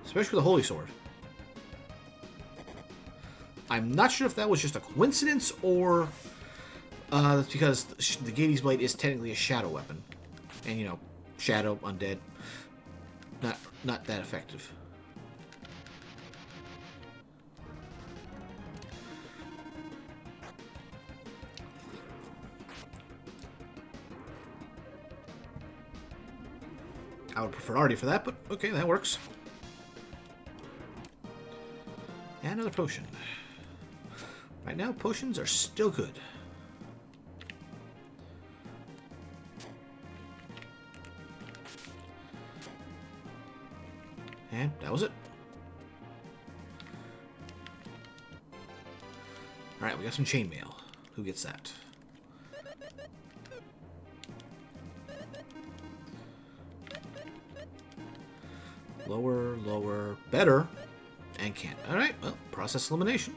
Especially with the Holy Sword. I'm not sure if that was just a coincidence or that's because the Gades Blade is technically a shadow weapon. And, you know, shadow, undead, not that effective. I would prefer Artie for that, but okay, that works. And another potion. Right now, potions are still good. And that was it. Alright, we got some chainmail. Who gets that? Lower, lower, better. And can't. Alright, well, process elimination.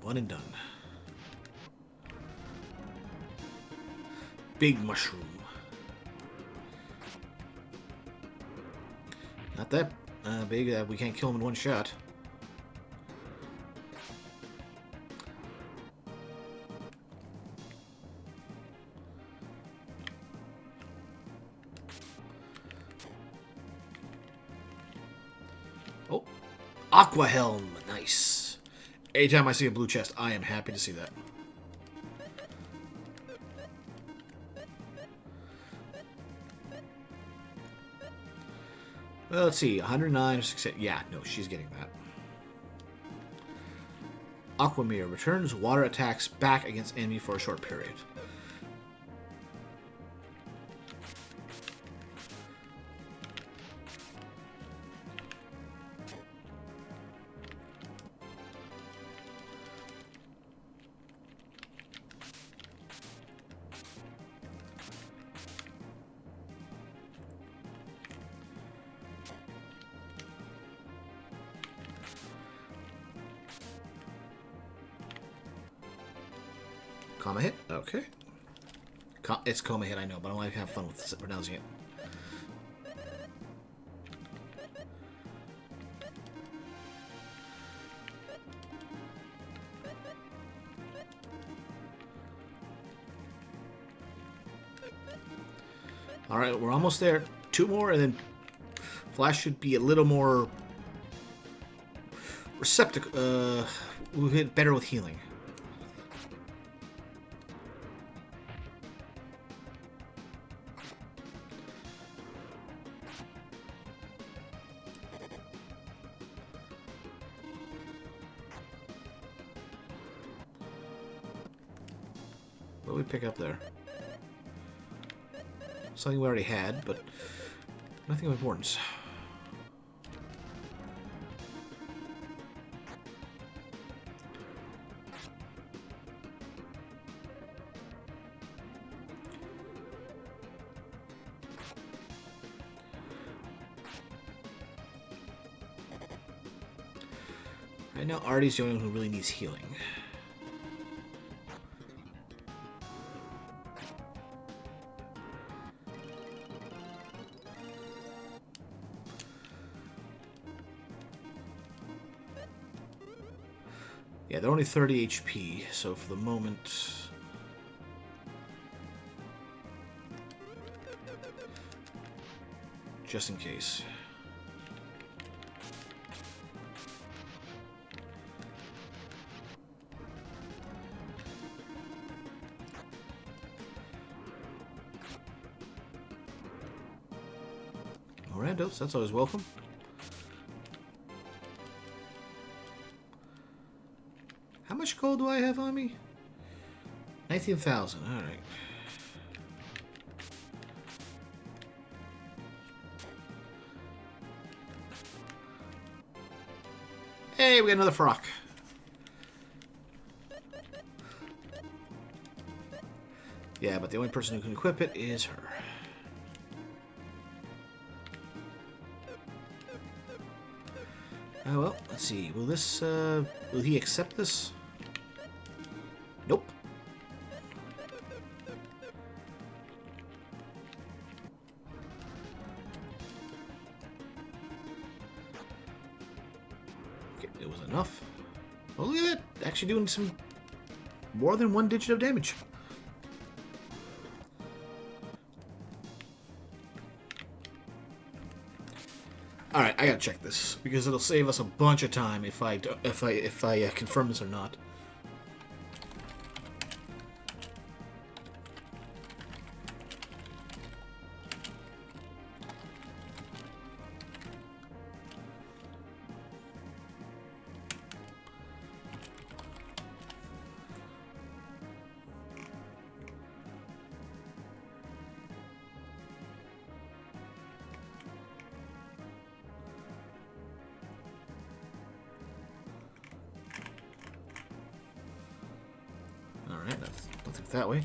One and done. Big mushroom. Not that big that we can't kill him in one shot. Oh, Aqua Helm. Nice. Anytime I see a blue chest, I am happy to see that. Well, let's see. 109, 6, yeah, no, she's getting that. Aqua Mirror returns water attacks back against enemy for a short period. Coma hit? Okay. It's coma hit, I know, but I want to have fun with pronouncing it. Alright, we're almost there. 2 more, and then Flash should be a little more receptive. We'll hit better with healing. What did we pick up there? Something we already had, but nothing of importance. Right now, Artie's the only one who really needs healing. Yeah, they're only 30 HP, so for the moment... Just in case. Randos, that's always welcome. How much gold do I have on me? 19,000, alright. Hey, we got another frock. Yeah, but the only person who can equip it is her. Oh, well, let's see. Will this, will he accept this? Nope. Okay, it was enough. Oh, look at that. Actually doing some more than 1 digit of damage. All right, I gotta check this because it'll save us a bunch of time if I confirm this or not. Alright, let's look that way.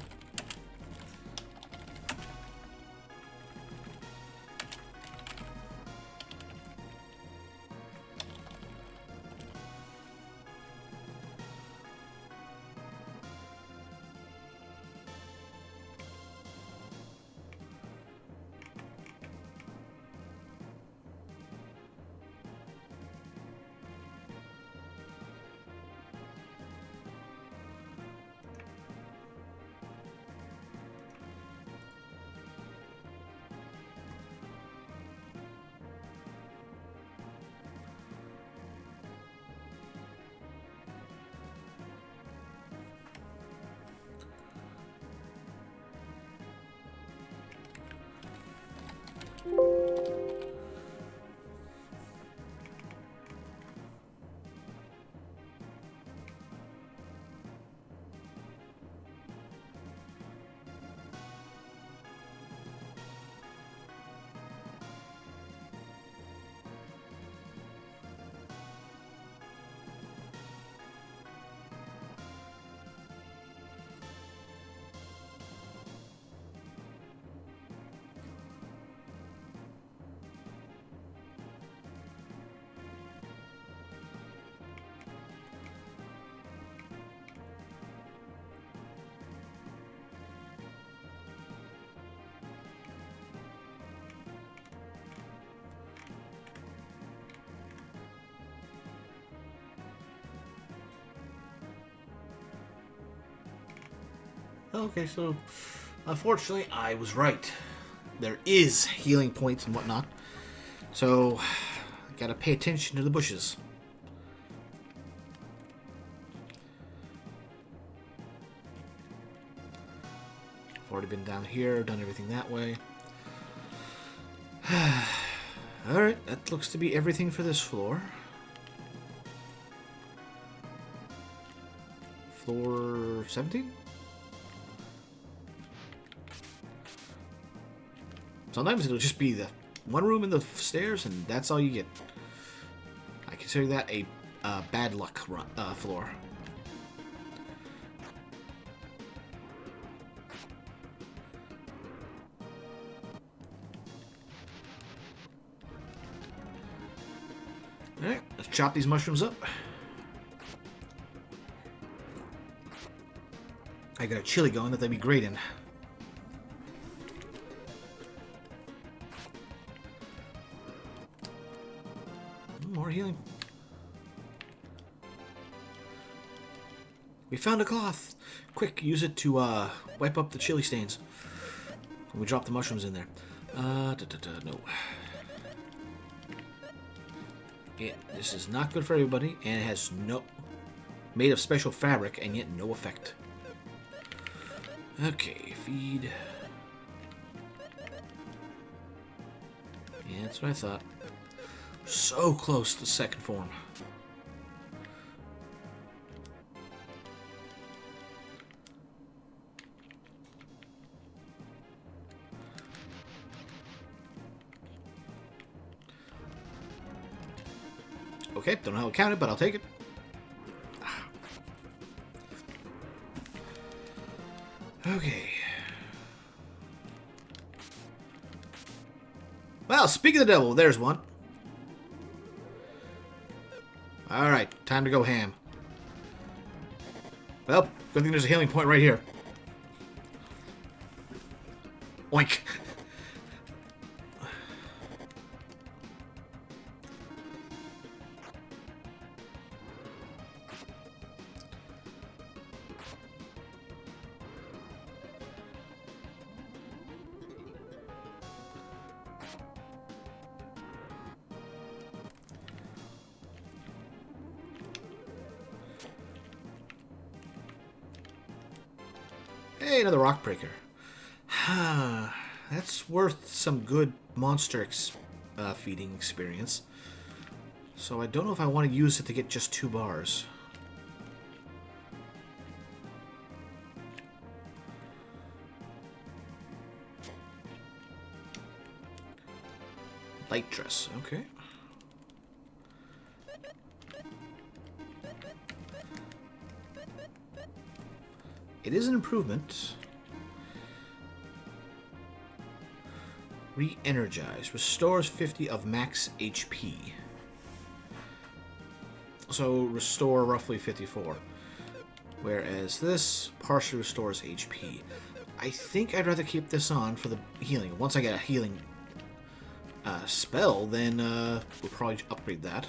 Okay, so unfortunately I was right. There is healing points and whatnot. So I gotta pay attention to the bushes. I've already been down here, done everything that way. Alright, that looks to be everything for this floor. Floor 17? Sometimes it'll just be the one room in the stairs, and that's all you get. I consider that a bad luck floor. Alright, let's chop these mushrooms up. I got a chili going that they'd be great in. More healing. We found a cloth. Quick, use it to wipe up the chili stains. When we drop the mushrooms in there. No. This is not good for everybody, and it has no... Made of special fabric, and yet no effect. Okay, feed. Yeah, that's what I thought. So close to second form. Okay, don't know how to count it, but I'll take it. Okay. Well, speaking of the devil, there's one. Alright, time to go ham. Well, good thing there's a healing point right here. Oink. Hey, another rock breaker. That's worth some good monster feeding experience. So I don't know if I want to use it to get just 2 bars. Light dress, okay. It is an improvement. Re-energize. Restores 50 of max HP. So restore roughly 54. Whereas this partially restores HP. I think I'd rather keep this on for the healing. Once I get a healing spell, then we'll probably upgrade that.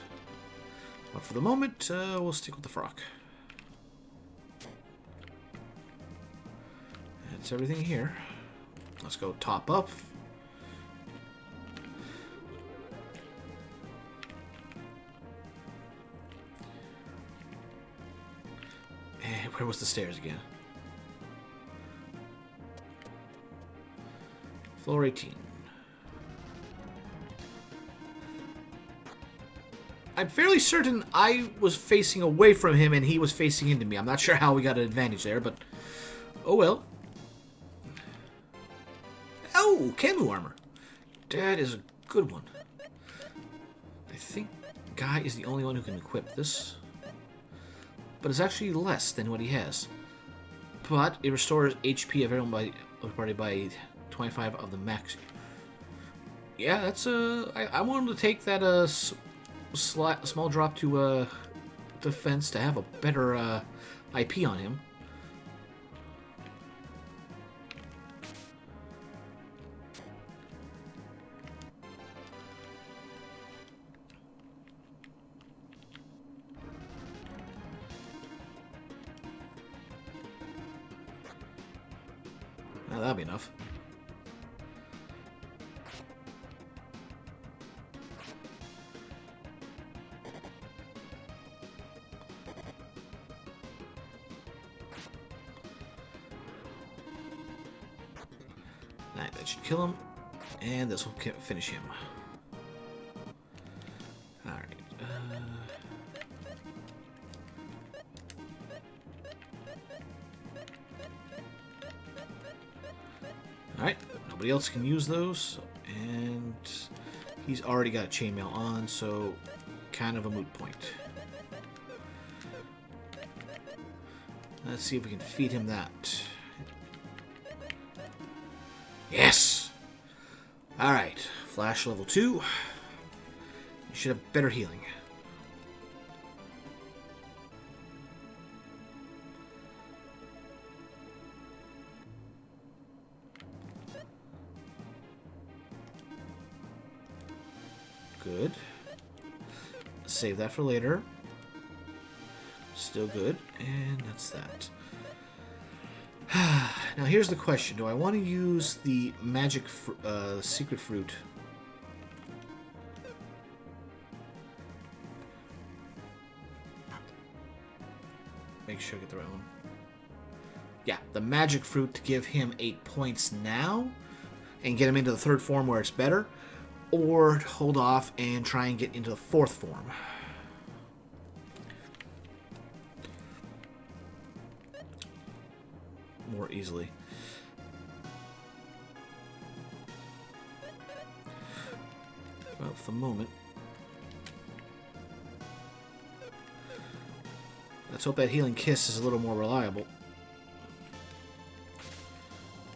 But for the moment, we'll stick with the frock. That's everything here. Let's go top up. And where was the stairs again? Floor 18. I'm fairly certain I was facing away from him and he was facing into me. I'm not sure how we got an advantage there, but oh well. Oh, Camu armor. That is a good one. I think Guy is the only one who can equip this. But it's actually less than what he has. But it restores HP of everybody by 25 of the max. Yeah, that's I wanted to take that small drop to defense to have a better IP on him. Well, that'll be enough. Alright, that should kill him. And this will finish him. Alright. Alright, nobody else can use those, and he's already got chainmail on, so kind of a moot point. Let's see if we can feed him that. Yes! Alright, flash level 2. You should have better healing. good. Save that for later. Still good. And that's that. Now here's the question. Do I want to use the magic secret fruit? Make sure I get the right one. Yeah, the magic fruit to give him 8 points now and get him into the third form where it's better, or hold off and try and get into the fourth form. More easily. Well, for the moment. Let's hope that Healing Kiss is a little more reliable.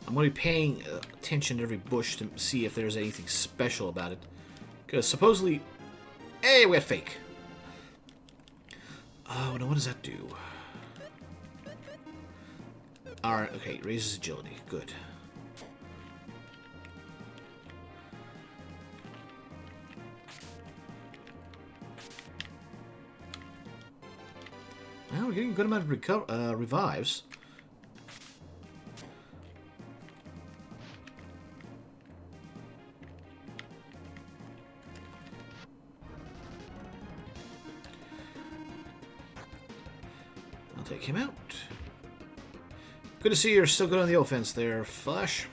I'm going to be paying attention to every bush to see if there's anything special about it. Because supposedly... Hey, we got Fake. Oh, no, what does that do? Alright, okay, it raises agility. Good. Well, we're getting a good amount of revives. I'll take him out. Good to see you're still good on the offense there, Flash.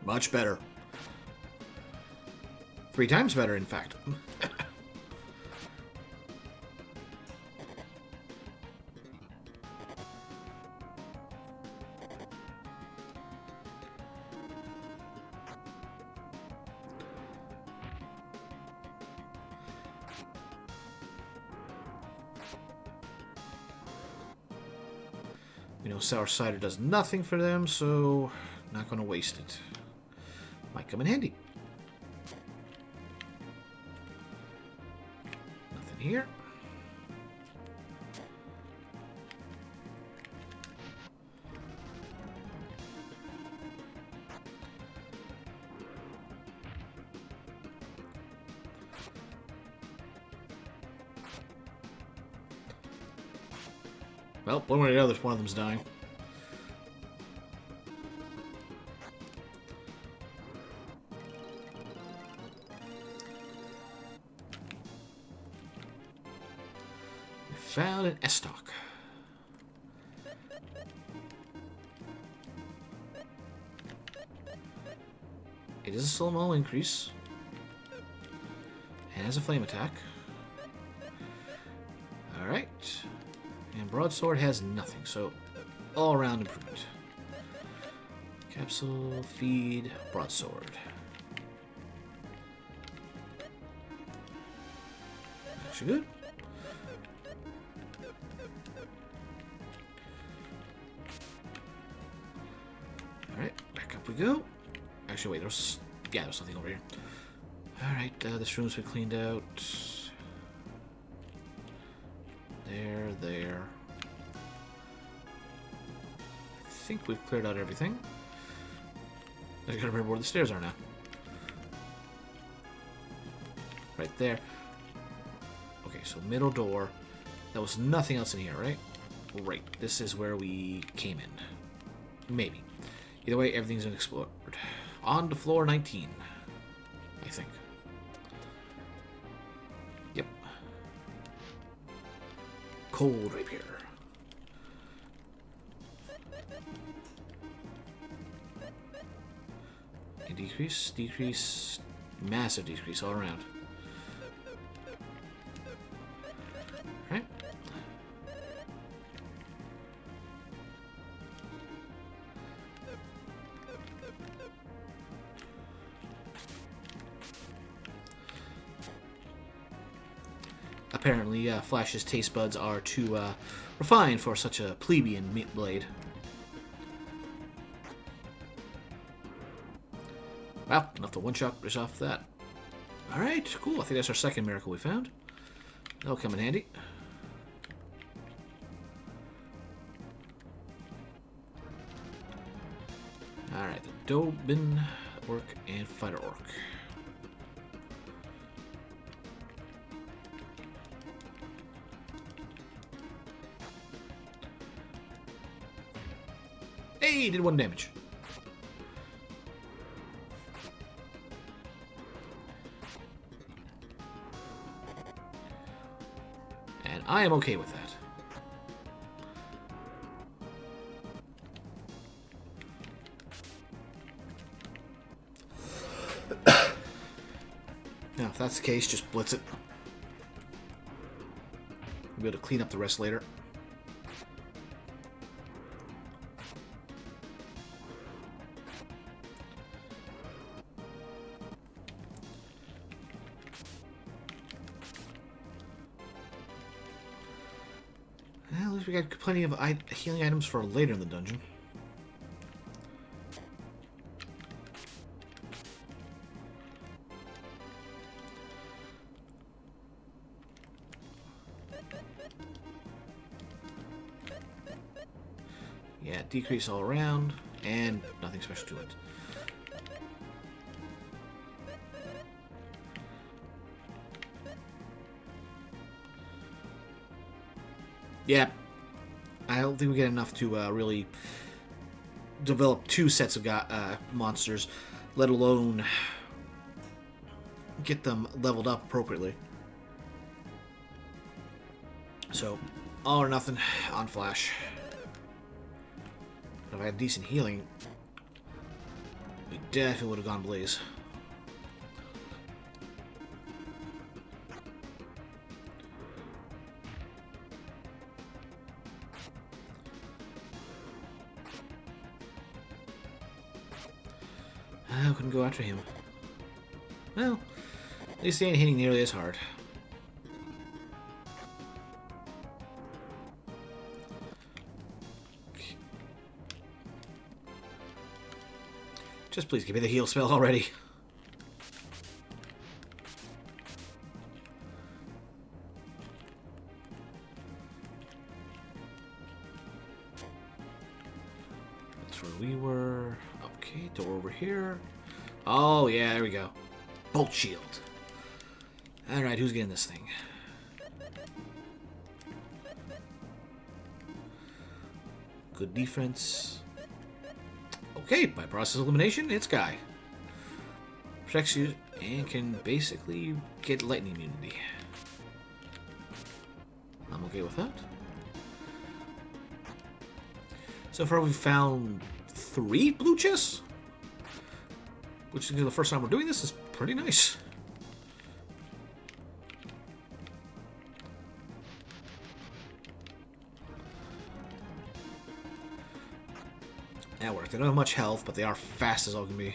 Much better. 3 times better, in fact. We know Sour Cider does nothing for them, so not going to waste it. Might come in handy. Nothing here. Well, one way or the other, one of them's dying. We found an S-Stock. It is a small increase. And has a flame attack. Alright. And Broadsword has nothing, so all-around improvement. Capsule, feed, Broadsword. Actually good. Alright, back up we go. Actually, wait, there's something over here. Alright, this room's been cleaned out. There. I think we've cleared out everything. I gotta remember where the stairs are now. Right there. Okay, so middle door. There was nothing else in here, right? Right. This is where we came in. Maybe. Either way, everything's been explored. On to floor 19, I think. Yep. Cold rapier. A decrease, massive decrease all around. Alright. Apparently, Flash's taste buds are too refined for such a plebeian meat blade. Wow, enough to one-shot us off that. Alright, cool. I think that's our second miracle we found. That'll come in handy. Alright, the Dobin Orc and Fighter Orc. Hey, did 1 damage. And I am okay with that. Now, if that's the case, just blitz it. We'll be able to clean up the rest later. Well, at least we got plenty of healing items for later in the dungeon. Yeah, decrease all around, and nothing special to it. Yeah, I don't think we get enough to really develop 2 sets of monsters, let alone get them leveled up appropriately. So, all or nothing on Flash. If I had decent healing, we definitely would have gone Blaze. I couldn't go after him. Well, at least they ain't hitting nearly as hard. Just please give me the heal spell already. That's where we were. Okay, door over here. Oh, yeah, there we go. Bolt shield. Alright, who's getting this thing? Good defense. Okay, by process of elimination, it's Guy. Protects you and can basically get lightning immunity. I'm okay with that. So far we've found 3 blue chests, which is the first time we're doing this. Is pretty nice. That worked. They don't have much health, but they are fast as all can be.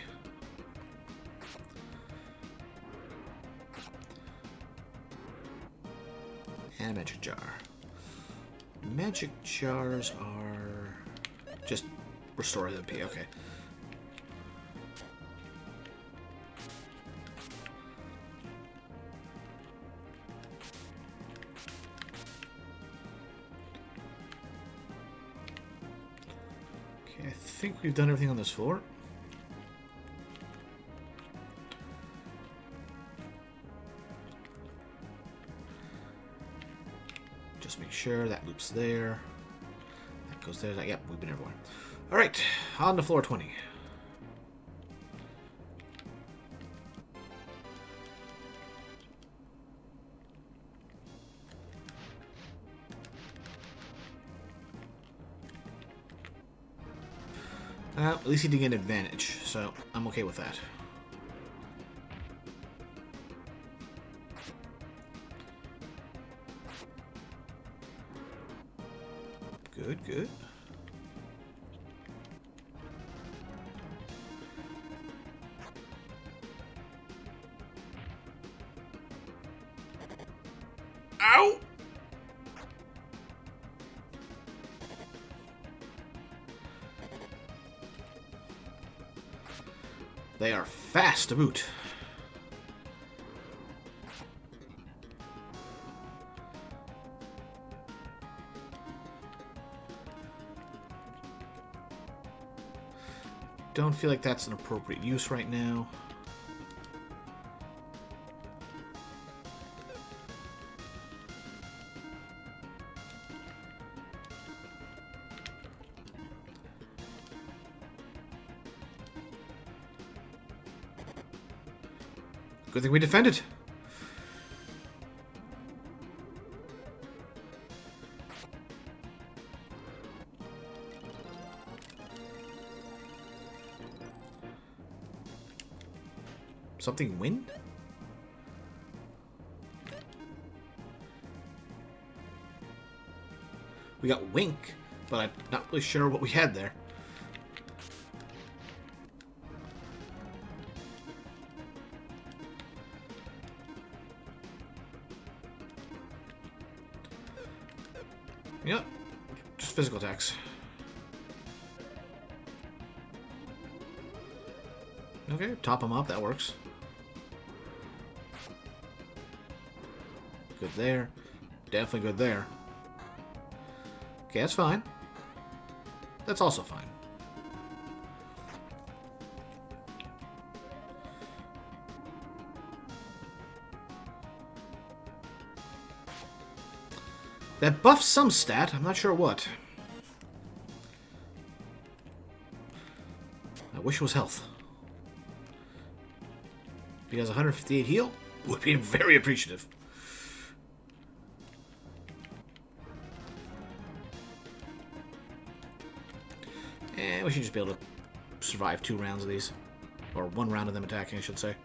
And a magic jar. Magic jars are just restore MP. Okay. I think we've done everything on this floor. Just make sure that loops there. That goes there. Yep, we've been everywhere. All right, on to floor 20. At least he did get an advantage, so I'm okay with that. Good, good. Ow! They are fast to boot. Don't feel like that's an appropriate use right now. Good thing we defended. Something wind? We got wink, but I'm not really sure what we had there. Yep, just physical attacks. Okay, top them up, that works. Good there. Definitely good there. Okay, that's fine. That's also fine. That buffs some stat, I'm not sure what. I wish it was health. If he has 158 heal, would be very appreciative. And we should just be able to survive 2 rounds of these. Or 1 round of them attacking, I should say.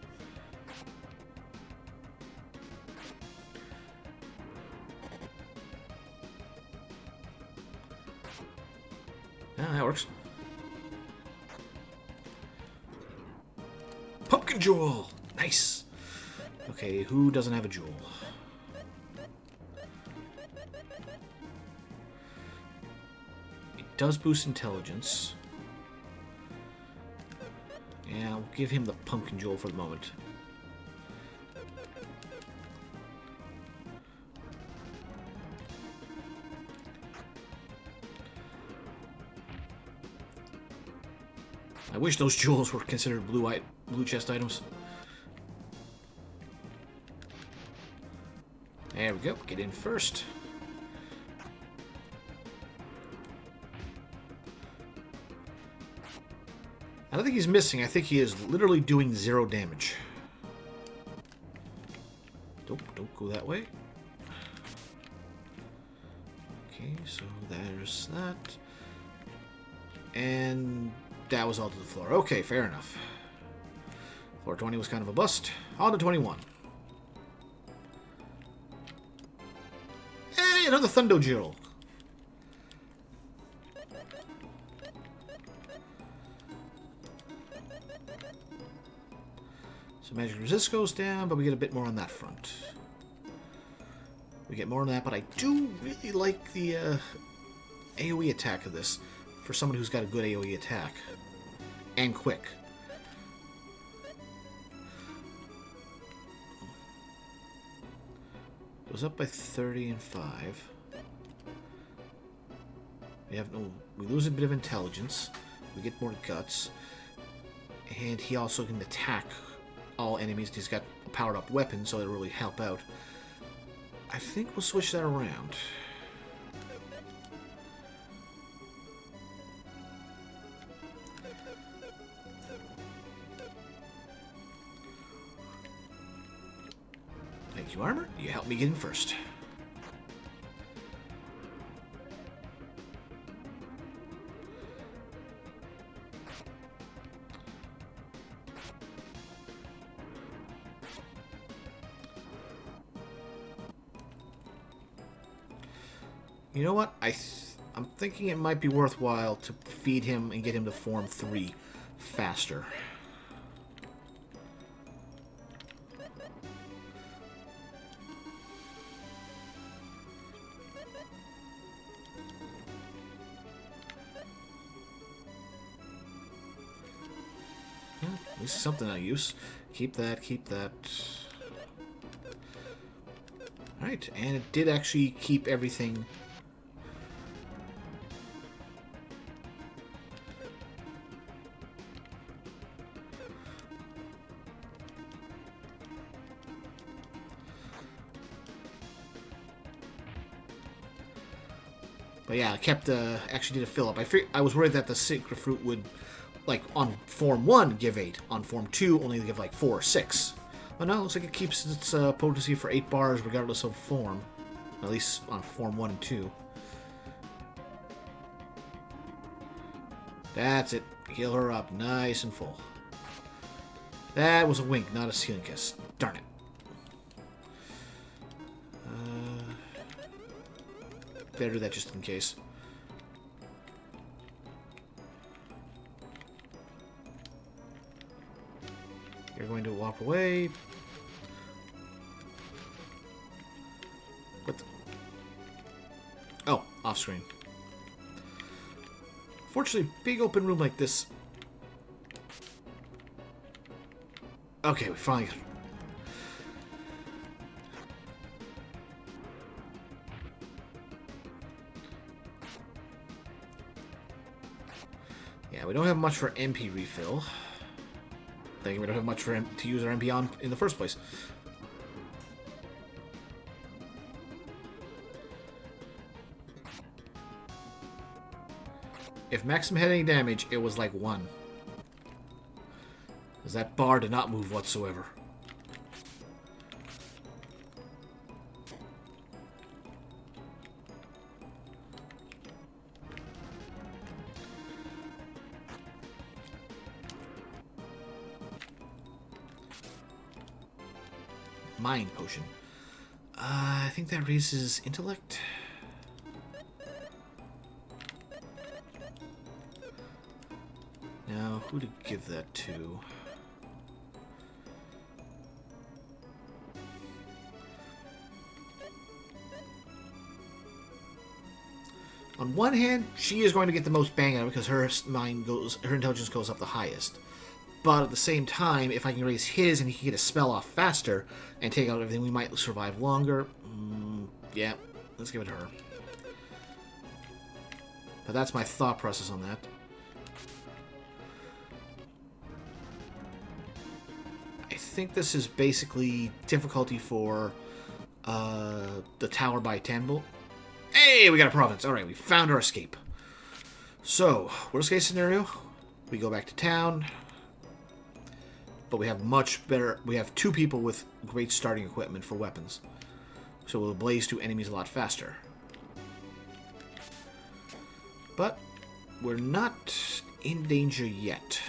Ah, that works. Pumpkin Jewel! Nice! Okay, who doesn't have a jewel? It does boost intelligence. Yeah, we'll give him the Pumpkin Jewel for the moment. I wish those jewels were considered blue chest items. There we go. Get in first. I don't think he's missing. I think he is literally doing 0 damage. Don't go that way. Okay, so there's that. And that was all to the floor. Okay, fair enough. Floor 20 was kind of a bust. On to 21. Hey, another Thundo Jewel. So magic resist goes down, but we get a bit more on that front. We get more on that, but I do really like the AoE attack of this for someone who's got a good AoE attack. And quick. Goes up by 30 and 5. We lose a bit of intelligence. We get more guts. And he also can attack all enemies. He's got a powered up weapon, so it'll really help out. I think we'll switch that around. Thank you, Armor. You helped me get in first. You know what? I'm thinking it might be worthwhile to feed him and get him to form 3 faster. At least something I use. Keep that, keep that. Alright, and it did actually keep everything. But yeah, I kept, actually did a fill up. I was worried that the secret fruit would, like, on Form 1 give 8. On Form 2 only give, like, 4 or 6. But no, it looks like it keeps its potency for 8 bars regardless of form. At least on Form 1 and 2. That's it. Heal her up nice and full. That was a wink, not a ceiling kiss. Darn it. Better do that just in case. You're going to walk away. What the? Oh, off screen. Fortunately, big open room like this. Okay, we finally got it. Yeah, we don't have much for MP refill. We don't have much for to use our MP on in the first place. If Maxim had any damage, it was like 1. Because that bar did not move whatsoever. Mind potion. I think that raises intellect. Now, who to give that to? On one hand, she is going to get the most bang out of it because her intelligence goes up the highest. But at the same time, if I can raise his and he can get a spell off faster and take out everything, we might survive longer. Yeah, let's give it to her. But that's my thought process on that. I think this is basically difficulty for the Tower by Tanbull. Hey, we got a province. Alright, we found our escape. So, worst case scenario, we go back to town. But we have much better... We have 2 people with great starting equipment for weapons. So we'll blaze 2 enemies a lot faster. But we're not in danger yet.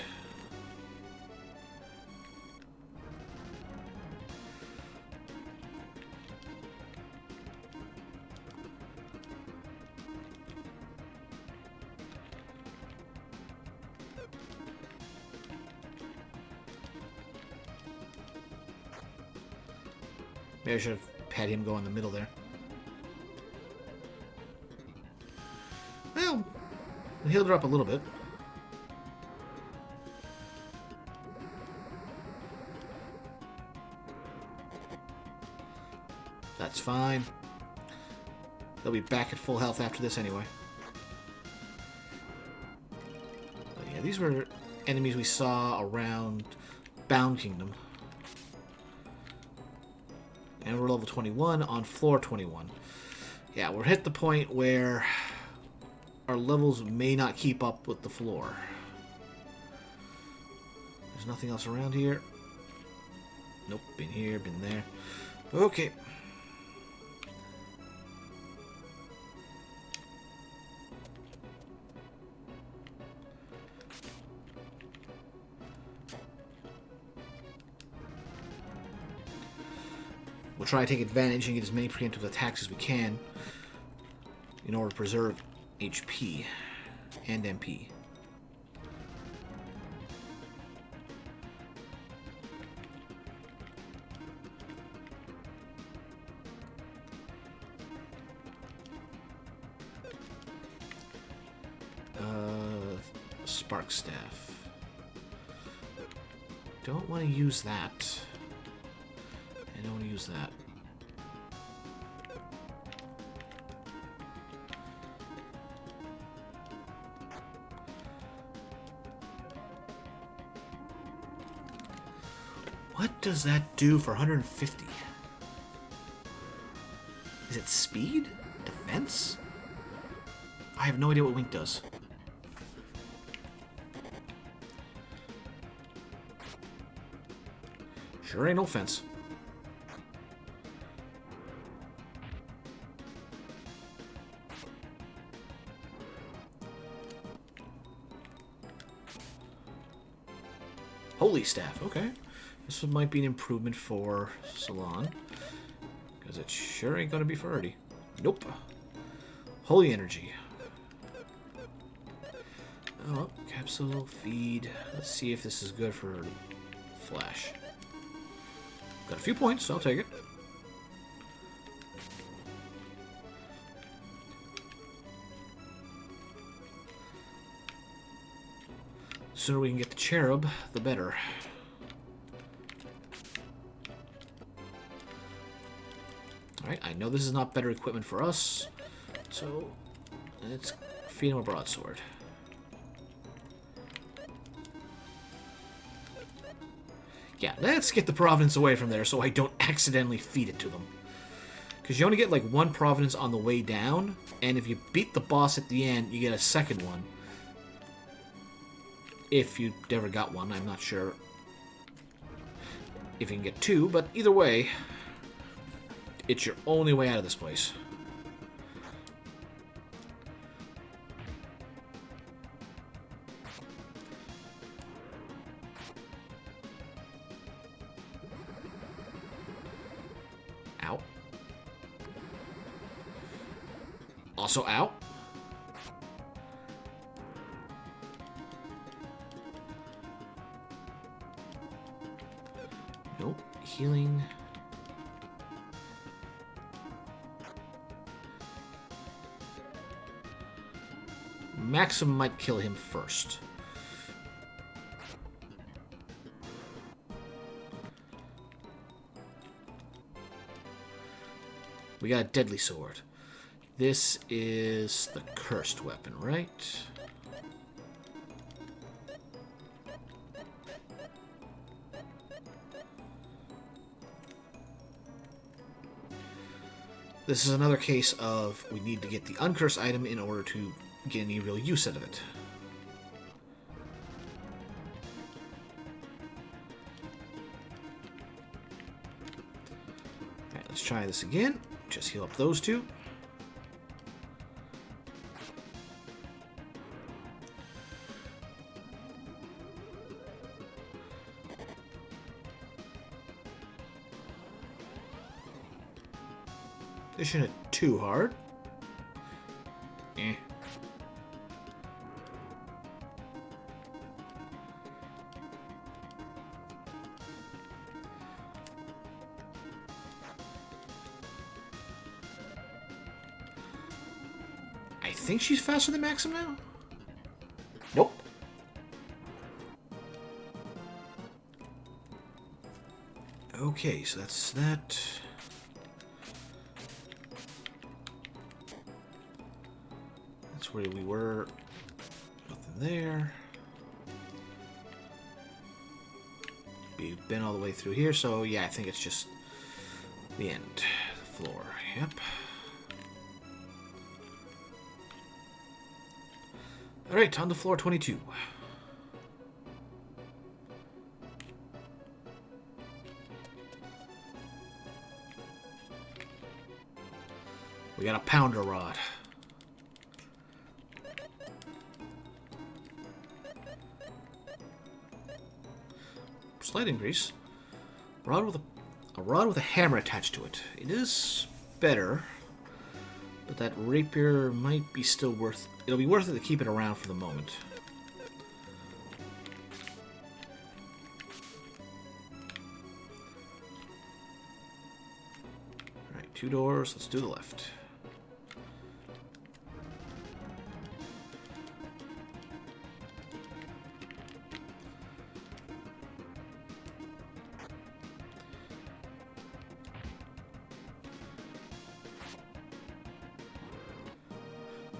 Maybe I should have had him go in the middle there. Well, we healed her up a little bit. That's fine. They'll be back at full health after this anyway. But yeah, these were enemies we saw around Bound Kingdom. And we're level 21 on floor 21. Yeah, we're hit the point where our levels may not keep up with the floor. There's nothing else around here. Nope, been here, been there. Okay. We'll try to take advantage and get as many preemptive attacks as we can in order to preserve HP and MP. Spark Staff. don't want to use that. I don't want to use that. What does that do for 150? Is it speed? Defense? I have no idea what Wink does. Sure ain't no fence. Holy Staff, okay. This might be an improvement for Salon. Because it sure ain't gonna be for Erdy. Nope. Holy Energy. Oh, Capsule, Feed. Let's see if this is good for Flash. Got a few points, so I'll take it. The sooner we can get the Cherub, the better. Alright, I know this is not better equipment for us, so let's feed him a broadsword. Yeah, let's get the Providence away from there so I don't accidentally feed it to them. Because you only get like one Providence on the way down, and if you beat the boss at the end, you get a second one. If you never got one, I'm not sure if you can get two, but either way, it's your only way out of this place. Ow. Also out. Nope. Healing. Maxim might kill him first. We got a deadly sword. This is the cursed weapon, right? This is another case of we need to get the uncursed item in order to get any real use out of it. Alright, let's try this again. Just heal up those two. This shouldn't hit too hard. Eh. I think she's faster than Maxim now? Nope. Okay, so that's that. That's where we were. Nothing there. We've been all the way through here, so yeah, I think it's just the end. The floor, yep. Alright, on to floor 22. We got a pounder rod. Slight increase. A rod with a hammer attached to it. It is better, but that rapier might be still worth. It'll be worth it to keep it around for the moment. All right, 2 doors. Let's do the left.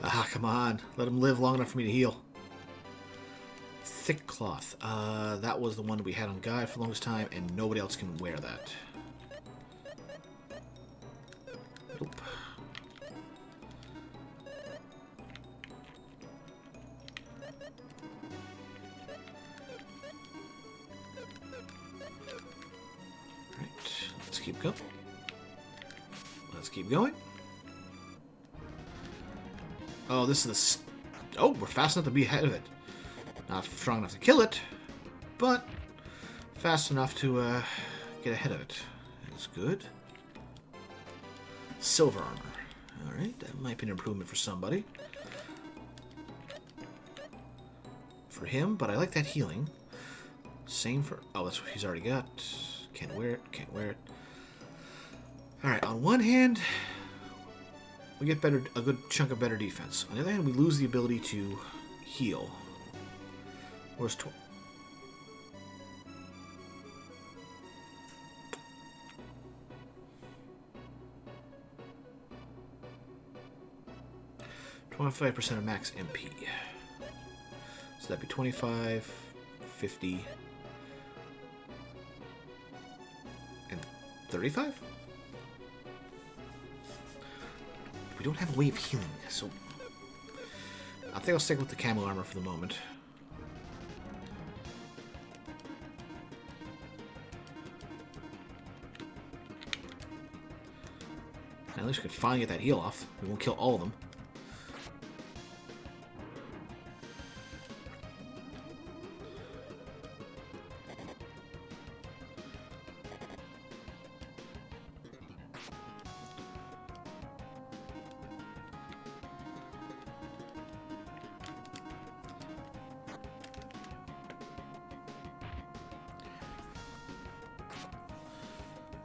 Ah, come on. Let him live long enough for me to heal. Thick cloth. That was the one we had on Guy for the longest time, and nobody else can wear that. Nope. Alright, let's keep going. Let's keep going. Oh, this is the... Oh, we're fast enough to be ahead of it. Not strong enough to kill it, but fast enough to get ahead of it. That's good. Silver armor. Alright, that might be an improvement for somebody. For him, but I like that healing. Same for... Oh, that's what he's already got. Can't wear it, can't wear it. Alright, on one hand, we get a good chunk of better defense. On the other hand, we lose the ability to heal. Where's 25% of max MP. So that'd be 25, 50, and 35? We don't have a way of healing, so I think I'll stick with the camo armor for the moment. At least we can finally get that heal off. We won't kill all of them.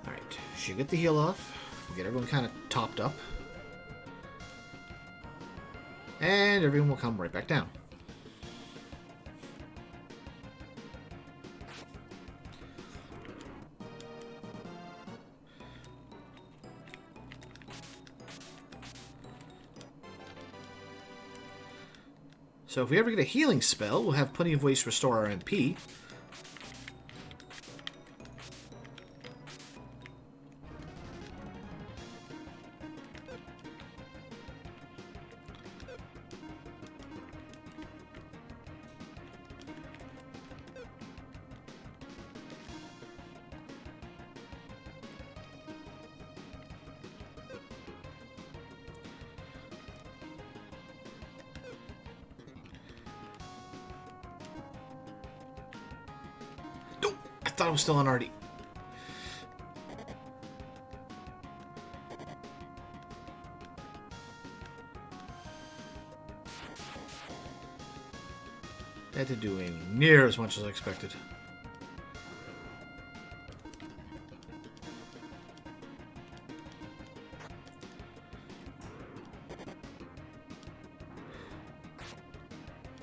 Alright, should get the heal off. Get everyone kind of topped up. And everyone will come right back down. So if we ever get a healing spell, we'll have plenty of ways to restore our MP. I thought I was still on Artie. That didn't do near as much as I expected.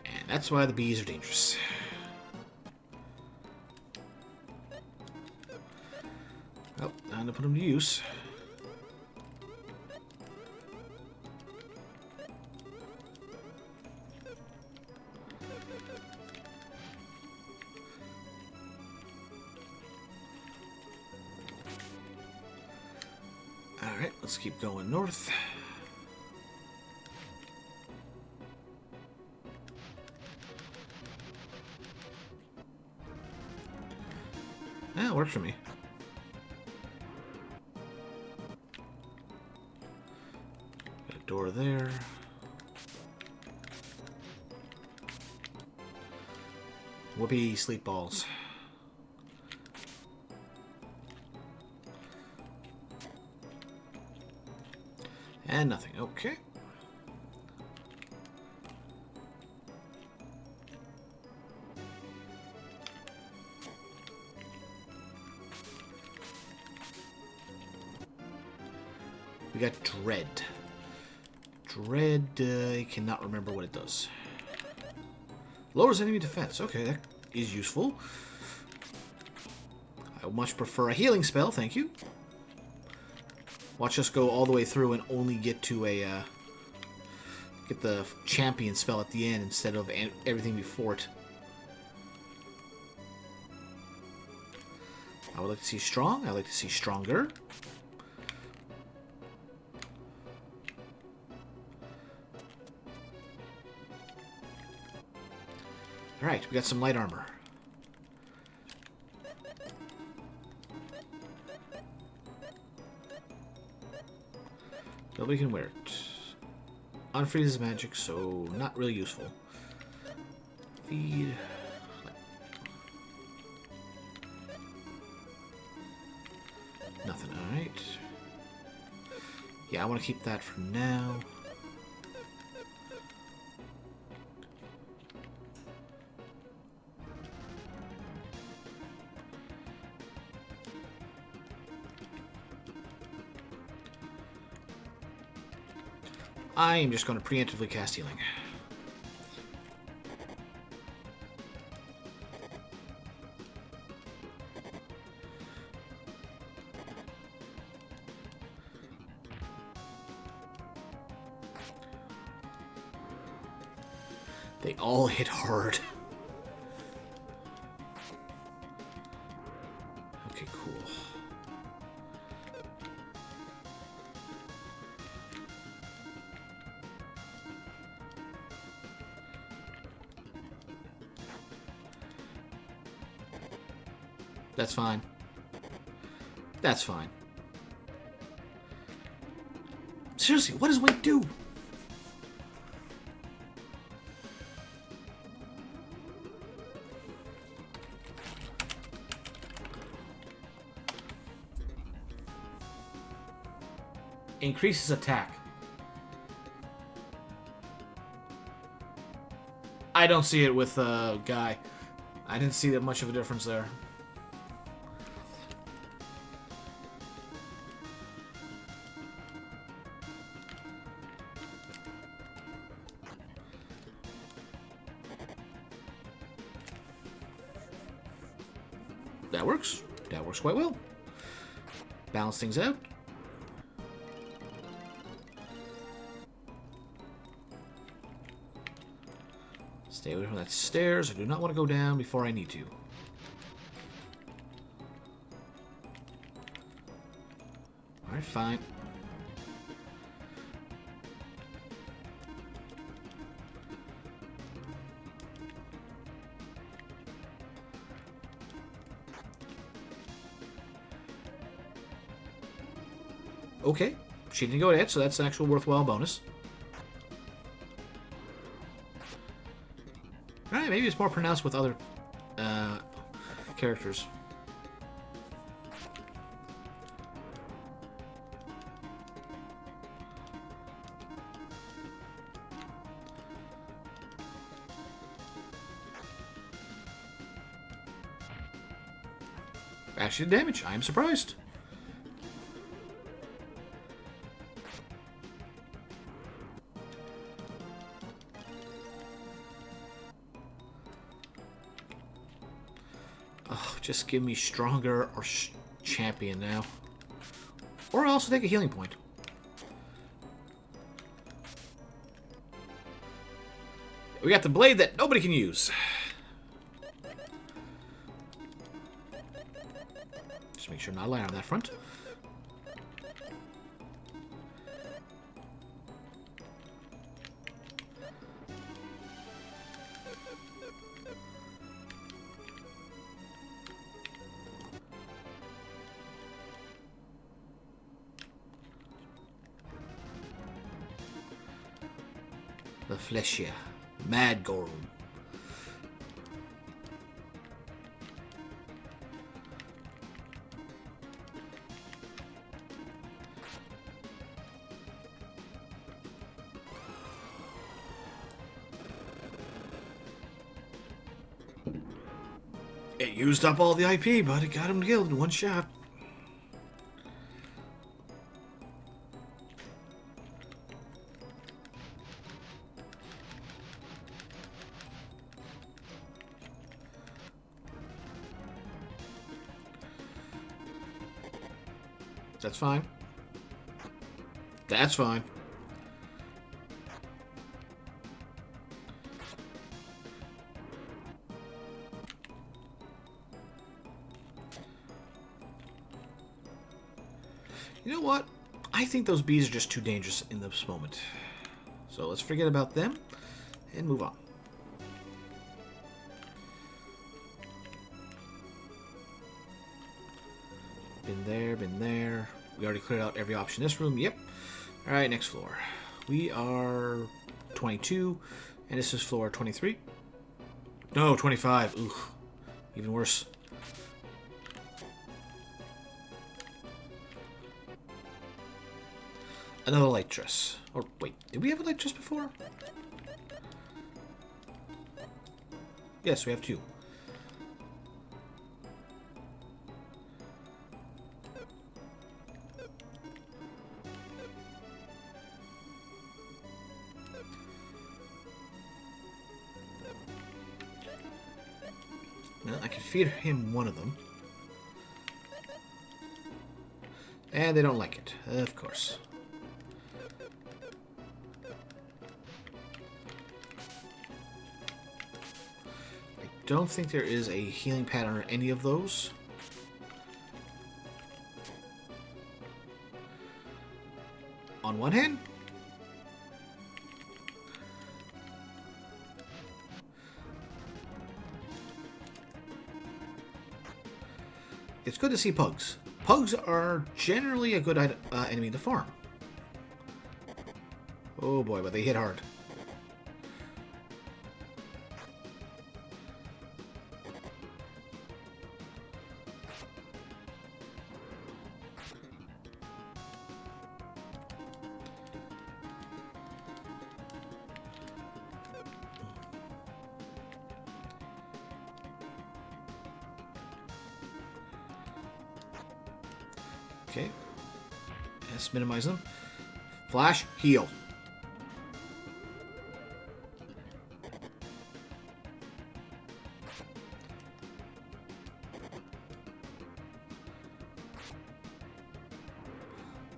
And that's why the bees are dangerous. Oh, time to put them to use. Alright, let's keep going north. Yeah, it works for me. Got a door there. Whoopee, sleep balls. And nothing. Okay. We got Dread. Dread, I cannot remember what it does. Lowers enemy defense. Okay, that is useful. I much prefer a healing spell, thank you. Watch us go all the way through and only get to a get the champion spell at the end instead of everything before it. I would like to see strong. I like to see stronger. Alright, we got some light armor. Nobody can wear it. Unfreezes magic, so not really useful. Feed. Nothing, alright. Yeah, I want to keep that for now. I am just going to preemptively cast healing. They all hit hard. Okay, cool. That's fine. That's fine. Seriously, what does weight do? Increases attack. I don't see it with Guy. I didn't see that much of a difference there. That works. That works quite well. Balance things out. Stay away from that stairs. I do not want to go down before I need to. Alright, fine. Okay, she didn't go ahead, so that's an actual worthwhile bonus. Alright, maybe it's more pronounced with other characters. Actually, damage. I am surprised. Just give me stronger or champion now. Or I'll also take a healing point. We got the blade that nobody can use. Just make sure not lying on that front. Lufia, Mad Gorum. It used up all the IP, but it got him killed in one shot. That's fine. That's fine. You know what? I think those bees are just too dangerous in this moment. So let's forget about them and move on. Been there, been there. We already cleared out every option in this room. Yep. Alright, next floor. We are 22, and this is floor 23. No, 25. Ooh, even worse. Another light dress. Or, wait, did we have a light dress before? Yes, we have 2. Well, I can feed him one of them. And they don't like it, of course. I don't think there is a healing pad on any of those. On one hand, it's good to see pugs. Pugs are generally a good enemy to farm. Oh boy, but they hit hard. Okay. Let's minimize them. Flash, heal.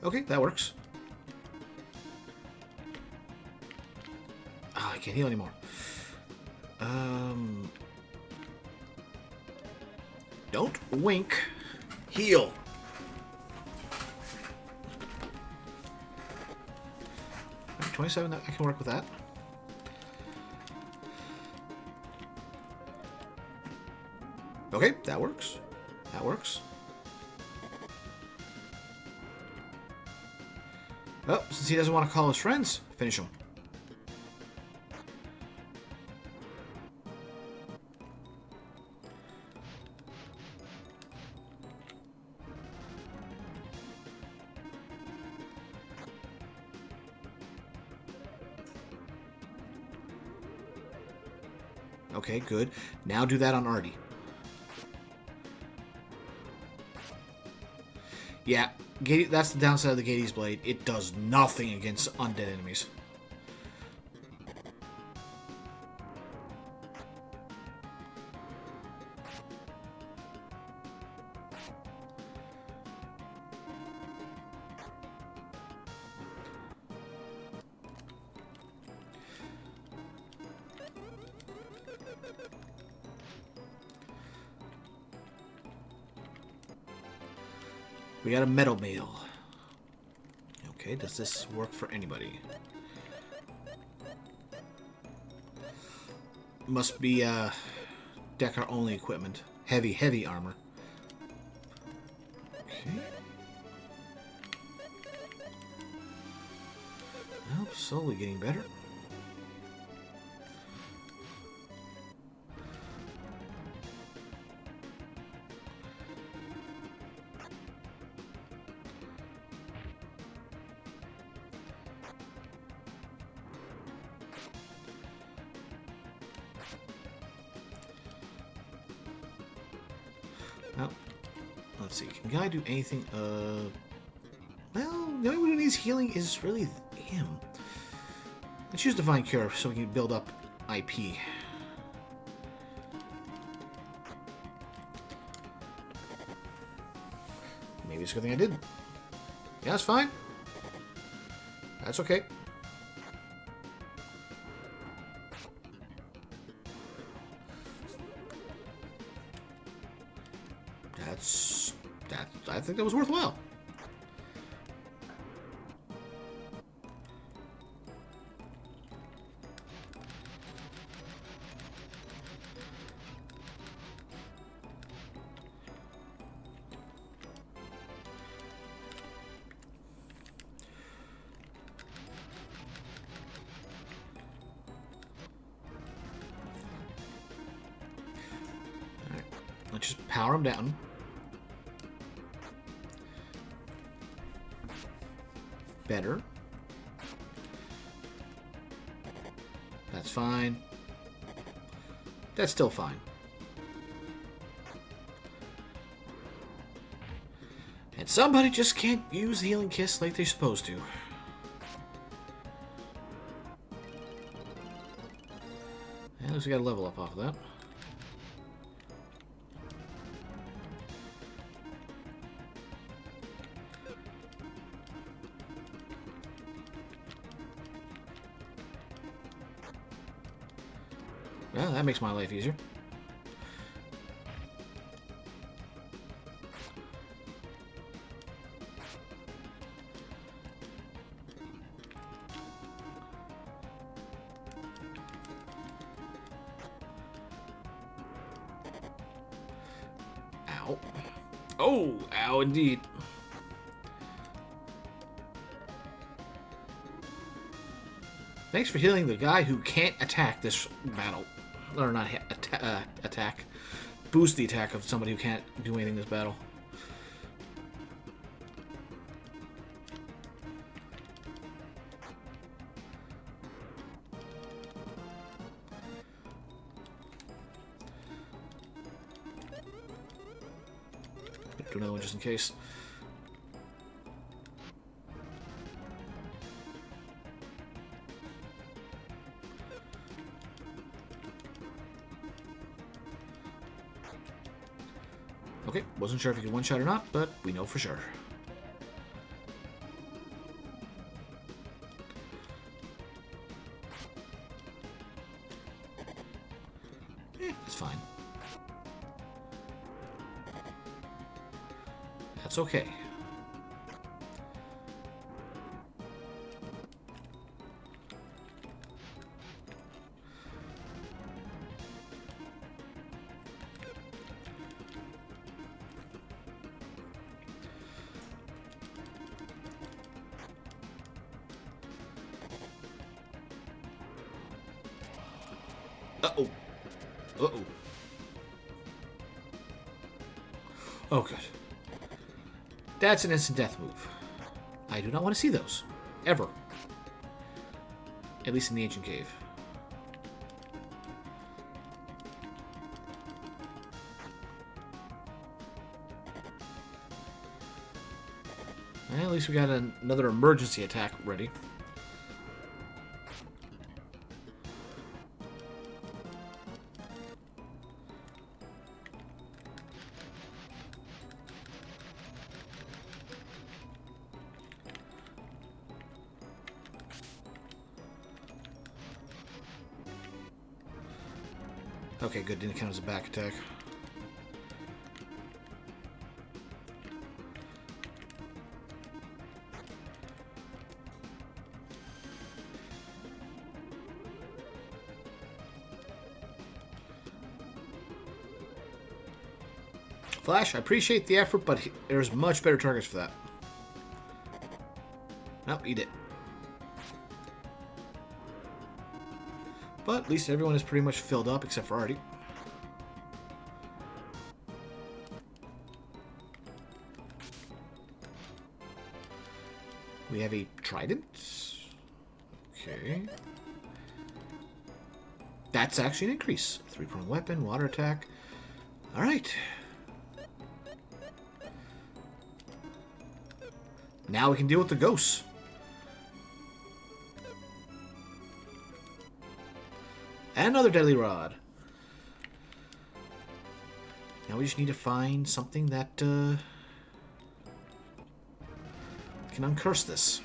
Okay, that works. Oh, I can't heal anymore. Don't wink. Heal. Right, 27, I can work with that. Okay, that works. That works. Oh, since he doesn't want to call his friends, finish him. Okay, good. Now do that on Artie. Yeah, that's the downside of the Gades Blade. It does nothing against undead enemies. We got a metal mail. Okay, does this work for anybody? Must be Decker only equipment. Heavy armor. Okay. Well, slowly getting better. Well, let's see. Can Guy do anything? Well, the only one who needs healing is really him. Let's use Divine Cure so we can build up IP. Maybe it's a good thing I didn't. Yeah, that's fine. That's okay. I think that was worthwhile. Let's just power him down. Better. That's fine. That's still fine. And somebody just can't use the Healing Kiss like they're supposed to. At least we got a level up off of that. Well, that makes my life easier. Ow. Oh, ow indeed. Thanks for healing the guy who can't attack this battle. Or not attack. Boost the attack of somebody who can't do anything in this battle. Do another one just in case. Okay, wasn't sure if you could one-shot or not, but we know for sure. It's fine. That's okay. Uh-oh. Uh-oh. Oh, good. That's an instant death move. I do not want to see those. Ever. At least in the ancient cave. Well, at least we got another emergency attack ready. Okay, good. Didn't count as a back attack. Flash, I appreciate the effort, but there's much better targets for that. Nope, eat it. But at least everyone is pretty much filled up except for Artie. We have a trident. Okay. That's actually an increase. 3-pronged weapon, water attack. Alright. Now we can deal with the ghosts. And another deadly rod. Now we just need to find something that can uncurse this.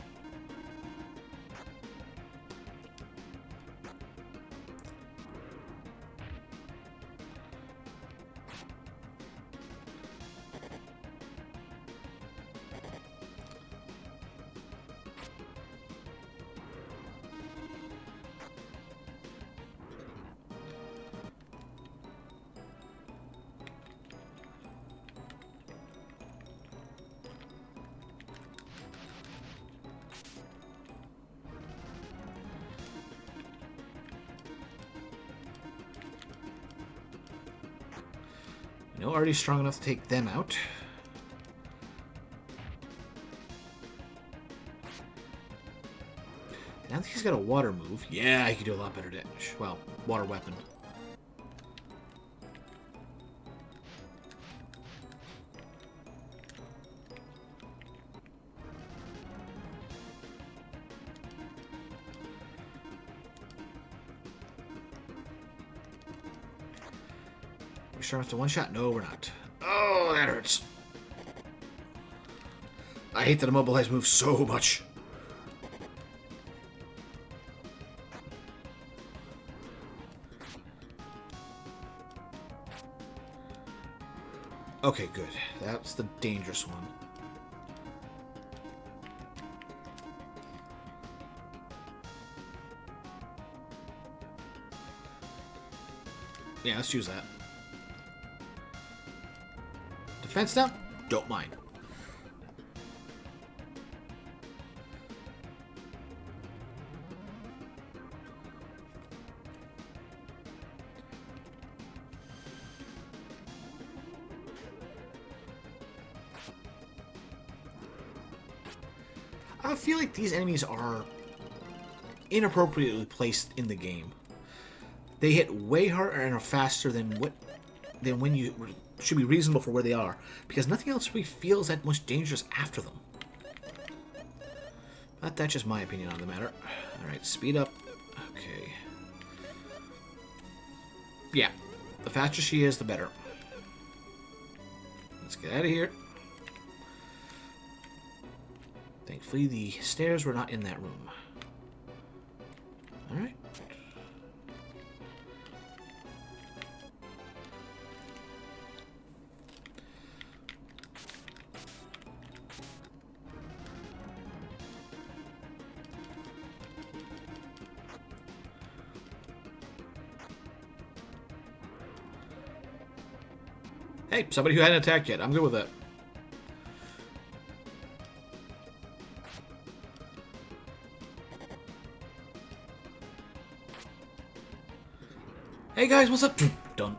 No, already strong enough to take them out. Now that he's got a water move, yeah, he can do a lot better damage. Well, water weapon. We're sure after one shot? No, we're not. Oh, that hurts. I hate that immobilize moves so much. Okay, good. That's the dangerous one. Yeah, let's use that. Defense now? Don't mind. I feel like these enemies are inappropriately placed in the game. They hit way harder and are faster than when you should be reasonable for where they are, because nothing else really feels that much dangerous after them. But that's just my opinion on the matter. Alright, speed up. Okay. Yeah, the faster she is, the better. Let's get out of here. Thankfully, the stairs were not in that room. Alright. Hey, somebody who hadn't attacked yet. I'm good with that. Hey guys, what's up? Done.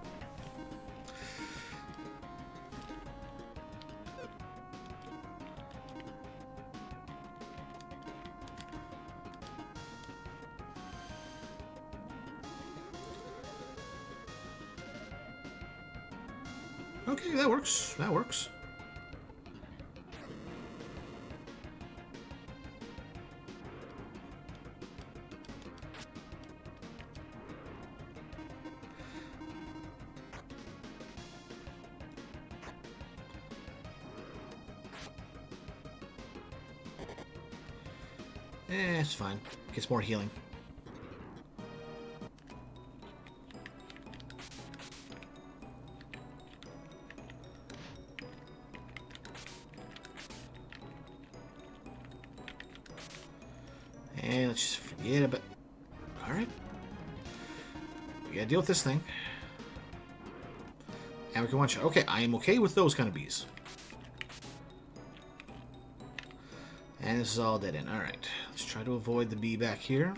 Okay, that works. That works. It's fine. Gets more healing. And let's just forget about... Alright. We gotta deal with this thing. And we can one-shot. Okay, I am okay with those kind of bees. And this is all dead end. Alright. Let's try to avoid the bee back here.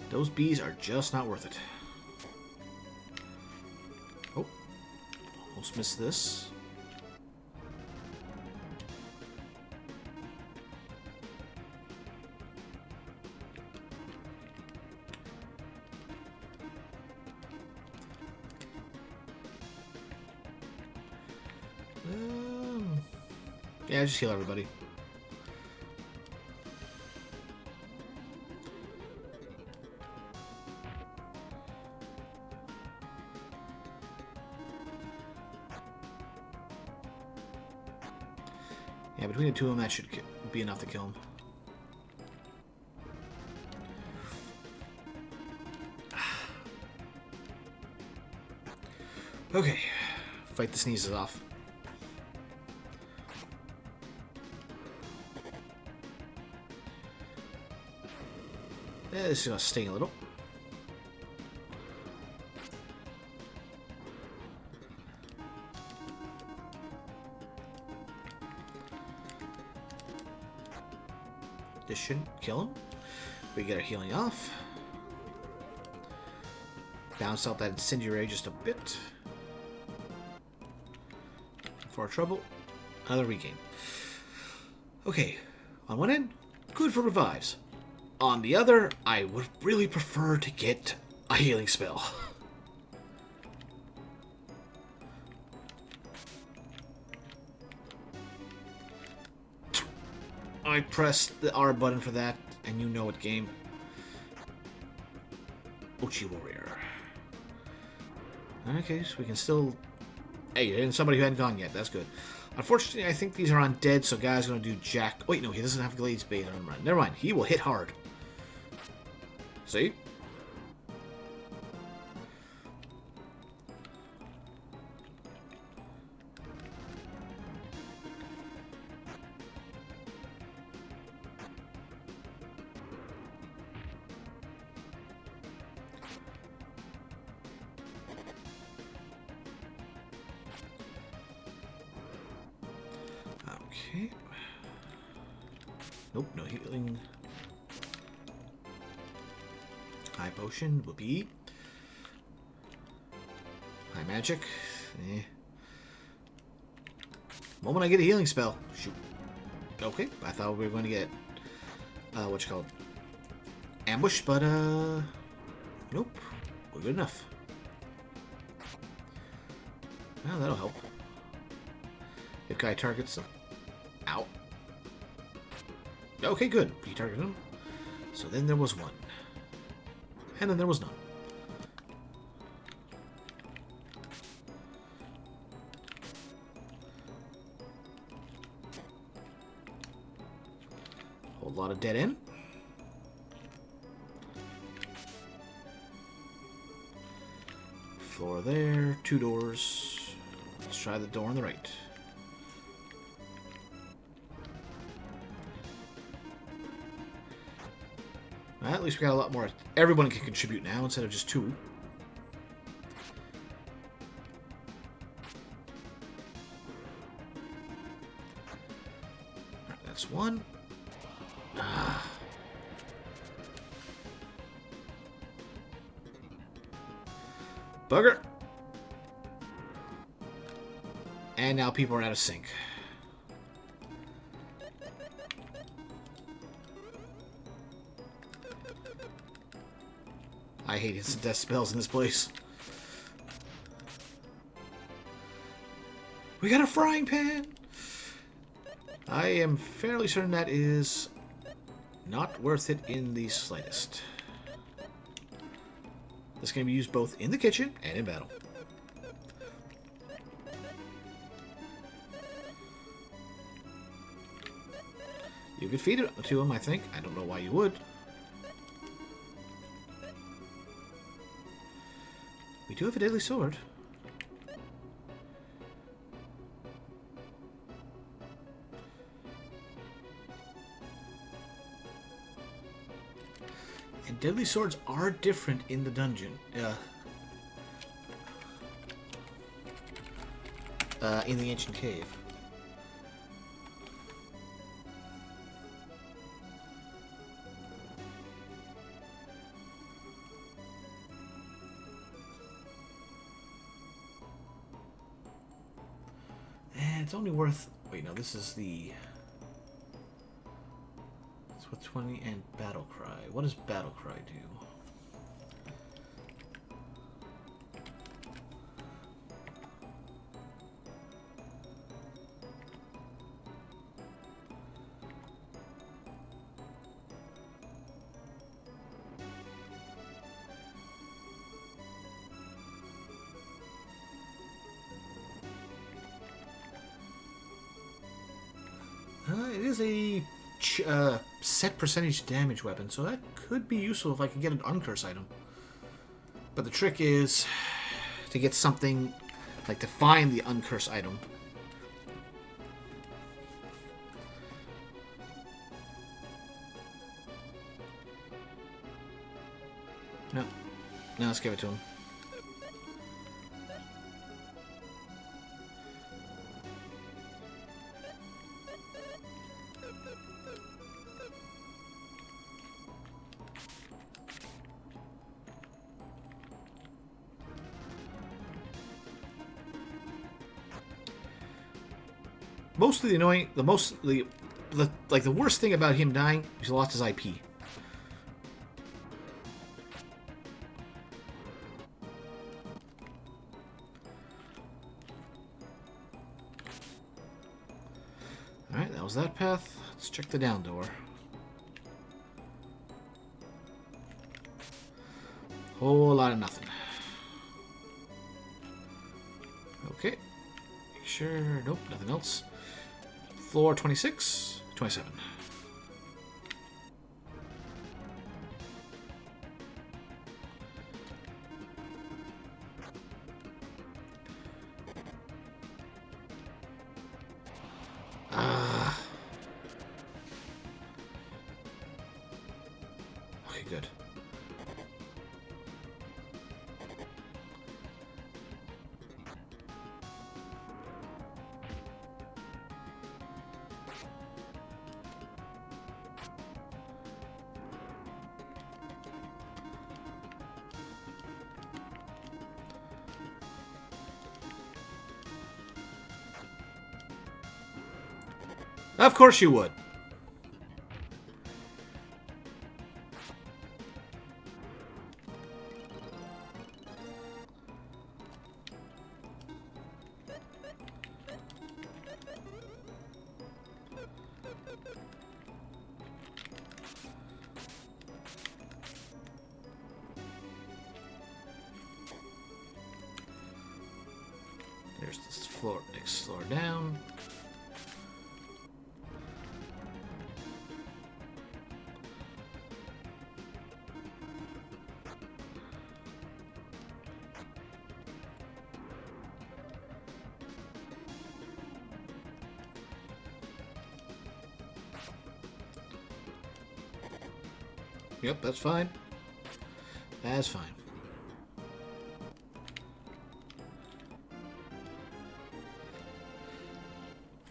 Those bees are just not worth it. Oh. Almost missed this. Yeah, just heal everybody. Yeah, between the two of them, that should be enough to kill him. Okay, fight the sneezes off. Yeah, this is gonna sting a little. This shouldn't kill him. We get our healing off. Bounce out that incendiary just a bit. For trouble. Another regain. Okay. On one end, good for revives. On the other, I would really prefer to get a healing spell. I pressed the R button for that, and you know it, game. Uchi Warrior. Okay, so we can still... Hey, and somebody who hadn't gone yet. That's good. Unfortunately, I think these are undead, so guy's going to do Jack... Wait, no, he doesn't have Glade's Bait on him. Never mind. He will hit hard. See? Okay. Nope, no healing. High potion will be. High magic. Eh. Moment I get a healing spell. Shoot. Okay, I thought we were going to get what you call it? Ambush, but nope. We're good enough. Well, that'll help. If guy targets him. Ow. Okay, good. He targeted him. So then there was one. And then there was none. Whole lot of dead end. Floor there. 2 doors. Let's try the door on the right. Well, at least we got a lot more. Everyone can contribute now instead of just 2. Right, that's 1. Bugger. And now people are out of sync. I hate instant death spells in this place. We got a frying pan! I am fairly certain that is not worth it in the slightest. This can be used both in the kitchen and in battle. You could feed it to him, I think. I don't know why you would. We do have a deadly sword. And deadly swords are different in the dungeon. In the ancient cave. It's only worth... Wait, no, this is the... It's with 20 and Battle Cry. What does Battle Cry do? It is a set percentage damage weapon, so that could be useful if I could get an uncurse item. But the trick is to get something, like to find the uncurse item. No. No, let's give it to him. Mostly the annoying, the worst thing about him dying is he lost his IP. Alright, that was that path. Let's check the down door. Whole lot of nothing. Okay. Make sure. Nope, nothing else. Floor 26, 27. Okay, good. Of course you would. There's this floor, next floor down. Yep, that's fine. That's fine.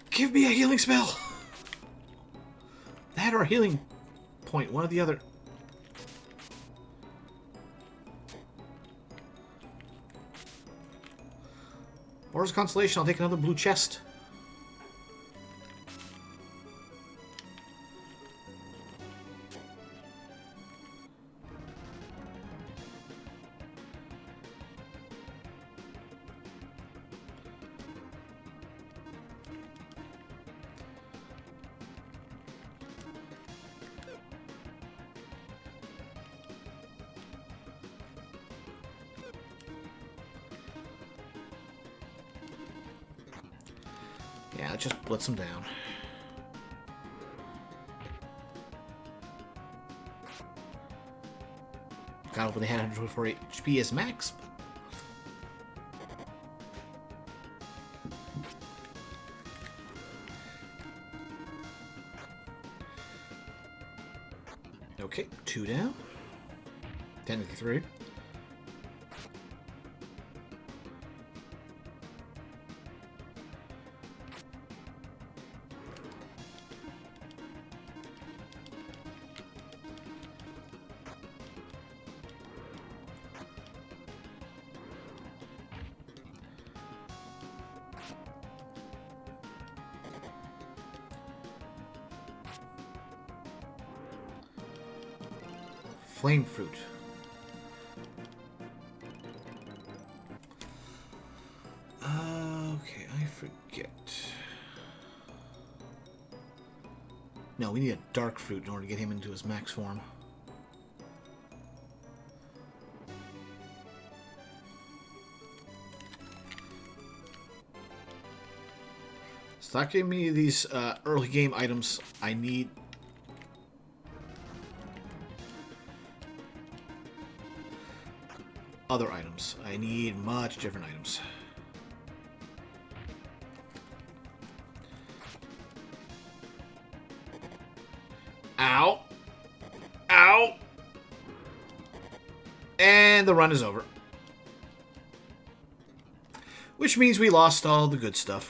Give me a healing spell! That or a healing point, one or the other. Or as a consolation, I'll take another blue chest. Yeah, let's just blitz them down. God, when they had 124 HP as max. Okay, 2 down. Technically 3. Flame fruit. Okay, I forget. No, we need a dark fruit in order to get him into his max form. Stop giving me these early game items. I need... other items. I need much different items. Ow! Ow! And the run is over. Which means we lost all the good stuff.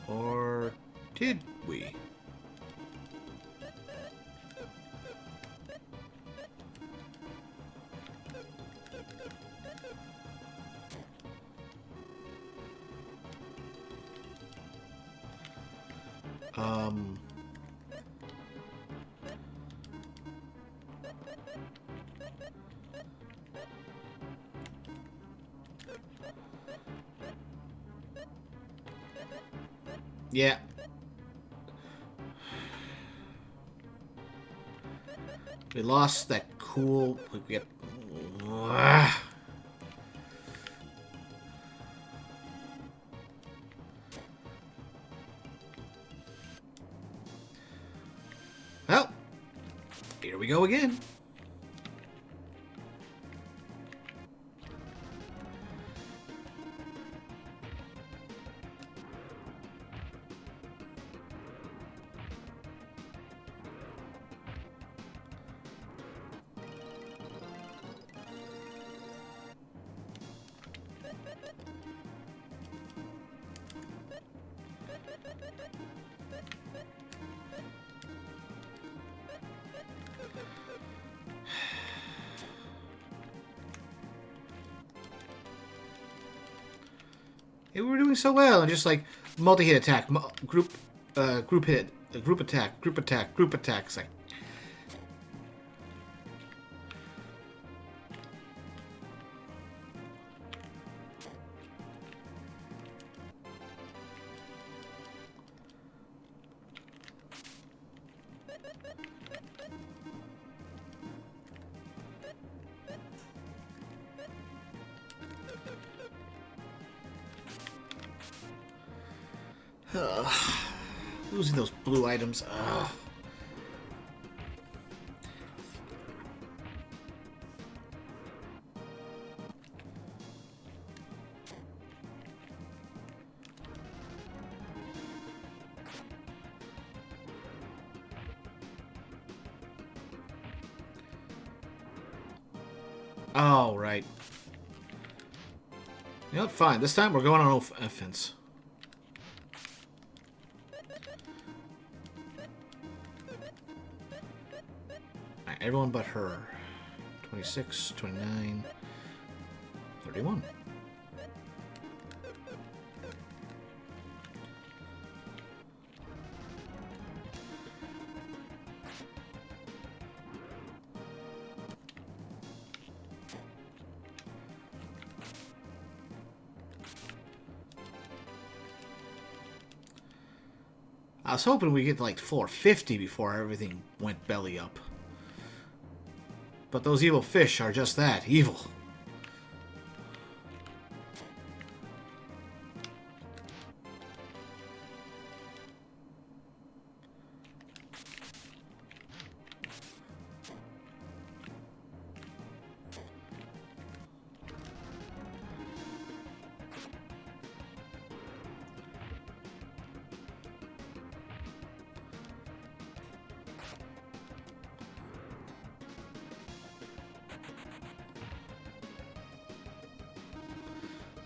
Or did we? Um... Yeah. We lost that cool... We get... Well, here we go again. We were doing so well, and just like multi-hit attack, group hit, group attack, group attack, group attack. It's like, losing those blue items. Ugh. Oh, right. You know what? Fine. This time we're going on offense. Alright, everyone but her. 26, 29, 31. I was hoping we'd get to like 450 before everything went belly up. But those evil fish are just that, evil.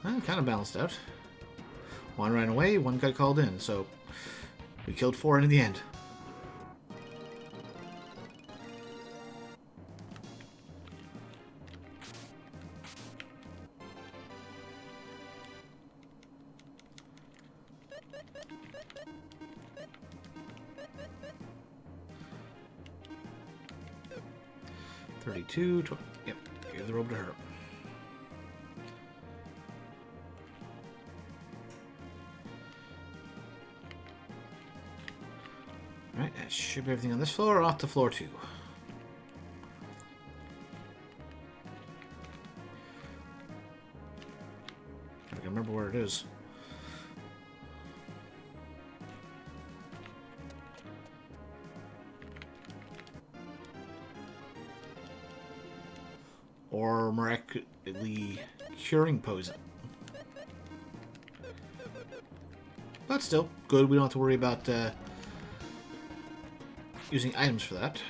Well, kind of balanced out. One ran away, one got called in, so we killed 4 in the end. Yep, give the robe to her. Alright, that should be everything on this floor. Off to floor 2. I can remember where it is. Or miraculously curing poison. But still, good. We don't have to worry about using items for that.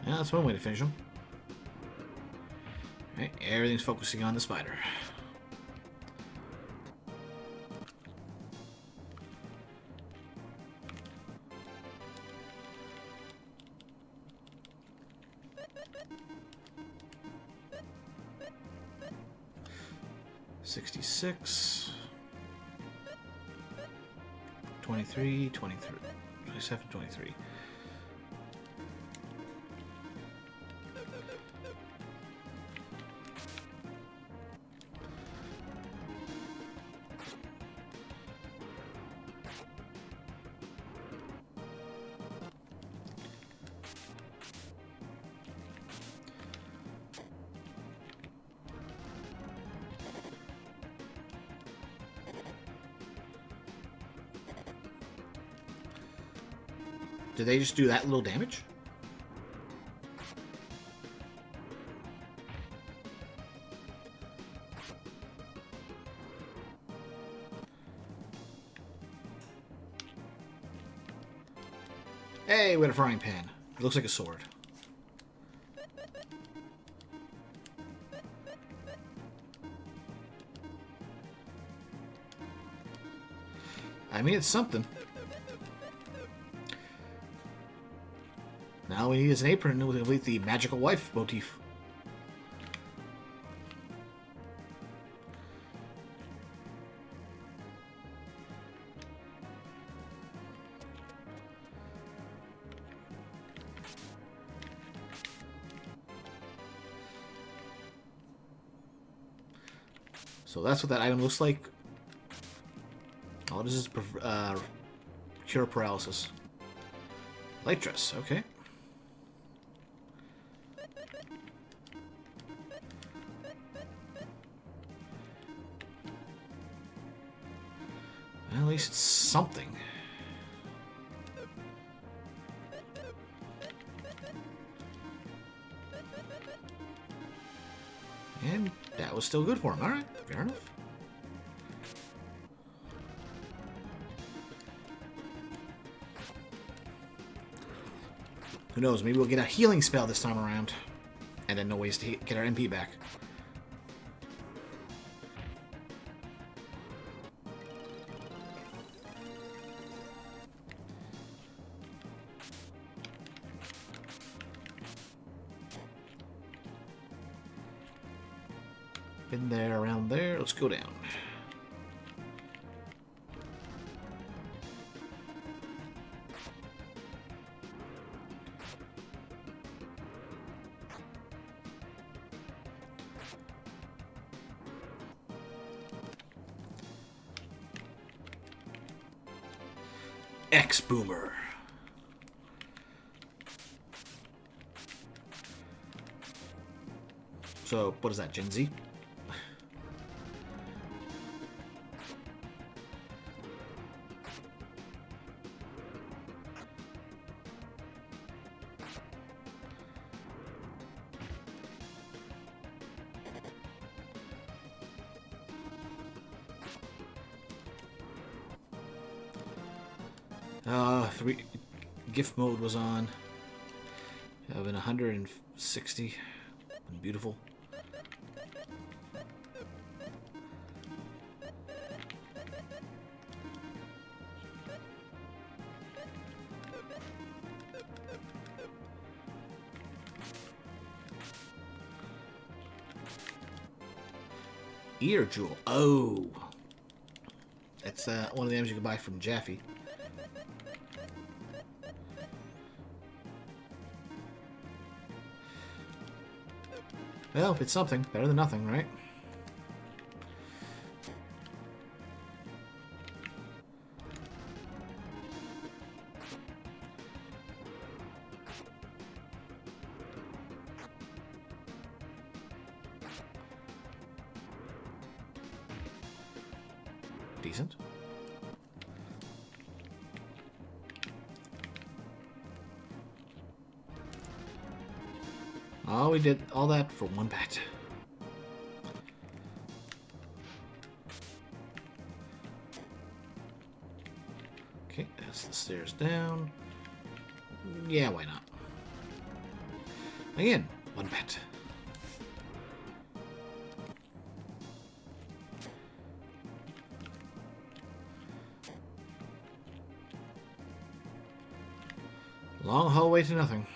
Yeah, that's one way to finish him. Right, everything's focusing on the spider. $66, 23, 23, 27, 23. Did they just do that little damage? Hey, we had a frying pan. It looks like a sword. I mean, it's something. Now we need is an apron to complete the magical wife motif. So that's what that item looks like. Oh, this is cure paralysis. Light dress, okay. Well, at least it's something. And that was still good for him. Alright, fair enough. Who knows, maybe we'll get a healing spell this time around. And then no ways to get our MP back. Been there, around there. Let's go down. X-Boomer. So, what is that, Gen Z? Gift mode was on. I've been 160. Been beautiful. Ear jewel. Oh, that's one of the items you can buy from Jaffe. Well, it's something. Better than nothing, right? Decent. Oh, we did all that for one bet. Okay, that's the stairs down. Yeah, why not? Again, one bet. Long hallway to nothing.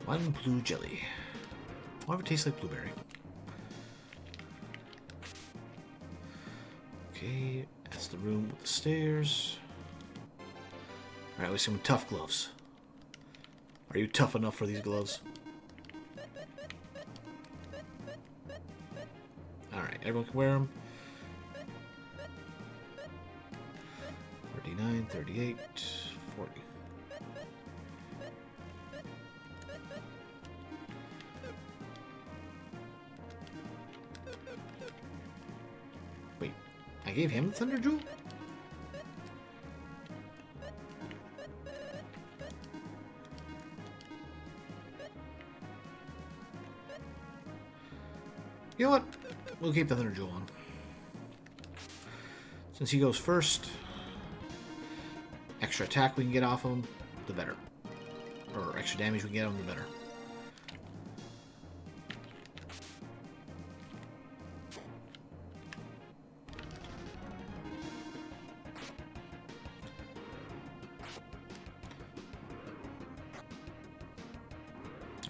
One blue jelly. Why would it taste like blueberry? Okay, that's the room with the stairs. Alright, we see some tough gloves. Are you tough enough for these gloves? Alright, everyone can wear them. 39, 38, 40. Wait, I gave him the Thunder Jewel? You know what? We'll keep the Thunder Jewel on. Since he goes first, extra attack we can get off him, the better. Or extra damage we can get on him, the better.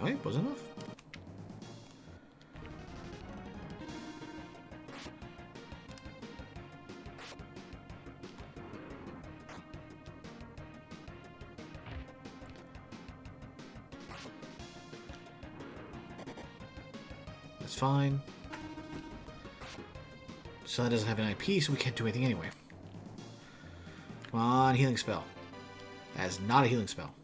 Oh, yeah, was enough. That's fine. Sun doesn't have an IP, so we can't do anything anyway. Come on, healing spell. That is not a healing spell.